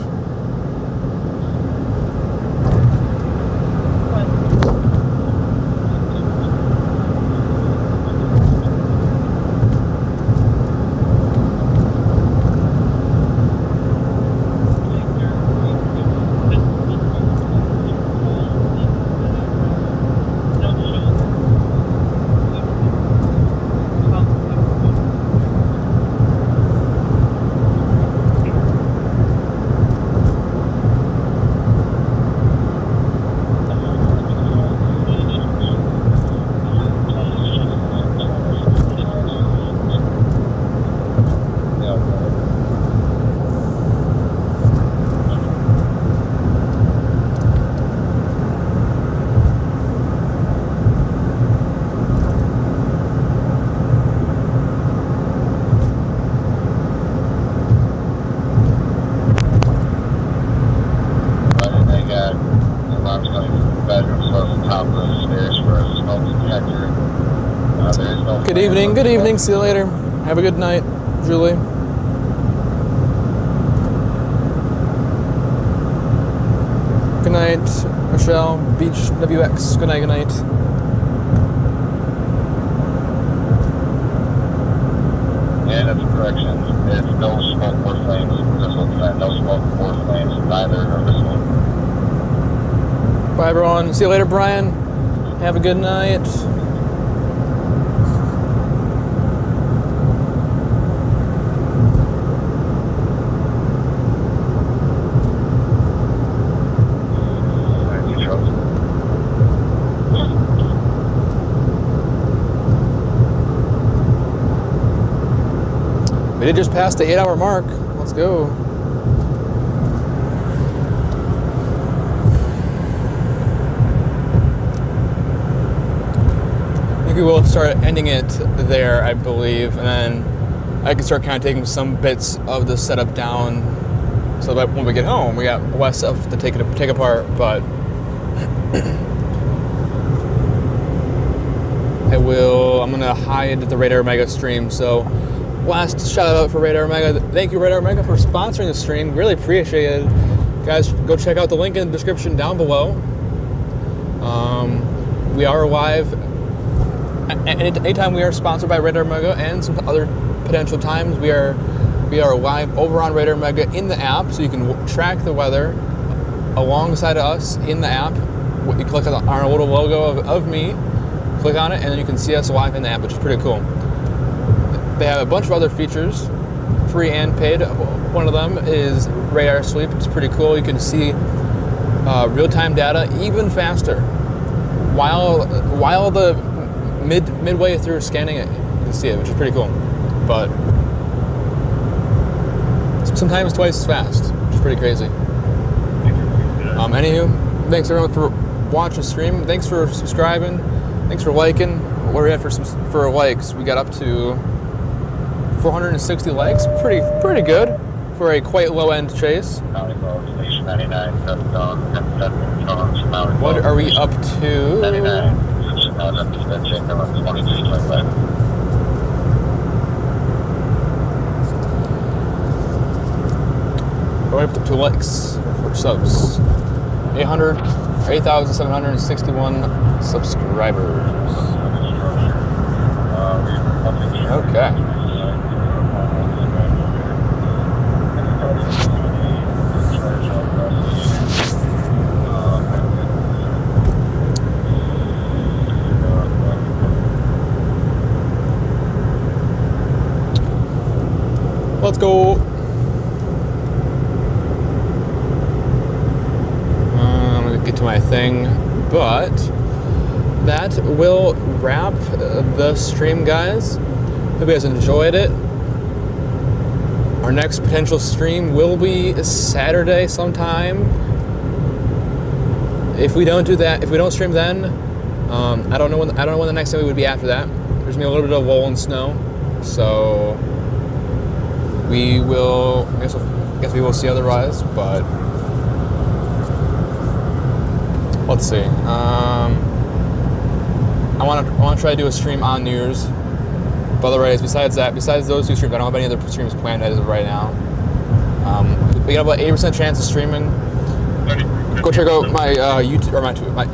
Good evening, see you later. Have a good night, Julie. Good night, Michelle. Beach WX. Good night, good night. And that's a correction. It's no smoke or flames. This one's not no smoke or flames. Neither are this one. Bye, everyone. See you later, Brian. Have a good night. We did just pass the 8-hour mark. Let's go. I think we will start ending it there, I believe, and then I can start kind of taking some bits of the setup down so that when we get home, we got less stuff to take apart, but I'm gonna hide the Radar Omega stream, so last shout out for Radar Omega. Thank you, Radar Omega, for sponsoring the stream. Really appreciate it. Guys, go check out the link in the description down below. We are live anytime we are sponsored by Radar Omega, and some other potential times we are live over on Radar Omega in the app, so you can track the weather alongside of us in the app. You click on our little logo of me, click on it, and then you can see us live in the app, which is pretty cool. They have a bunch of other features, free and paid. One of them is radar sweep. It's pretty cool. You can see real-time data even faster while the midway through scanning it. You can see it, which is pretty cool. But sometimes twice as fast, which is pretty crazy. Anywho, thanks everyone for watching the stream. Thanks for subscribing. Thanks for liking. What are we at for likes? We got up to 460 likes. Pretty good for a quite low-end chase. What are we up to? 99. We're up to likes or subs. 8,761 subscribers. Okay. Let's go. I'm gonna get to my thing, but that will wrap the stream, guys. Hope you guys enjoyed it. Our next potential stream will be Saturday sometime. If we don't do that, if we don't stream then, I don't know when the next time we would be after that. There's gonna be a little bit of lull and snow, so we will. I guess we will see otherwise, but let's see. I want to try to do a stream on New Year's. But otherwise, besides those two streams, I don't have any other streams planned as of right now. We got about 80% chance of streaming. Go check out my YouTube or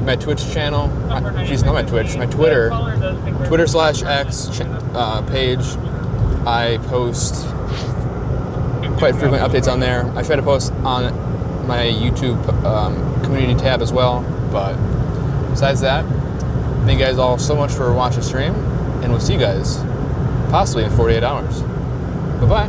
my Twitch channel. Not my Twitch, my Twitter. Twitter/X page. I post quite frequent updates on there. I try to post on my YouTube community tab as well. But besides that, thank you guys all so much for watching the stream, and we'll see you guys possibly in 48 hours. Bye-bye.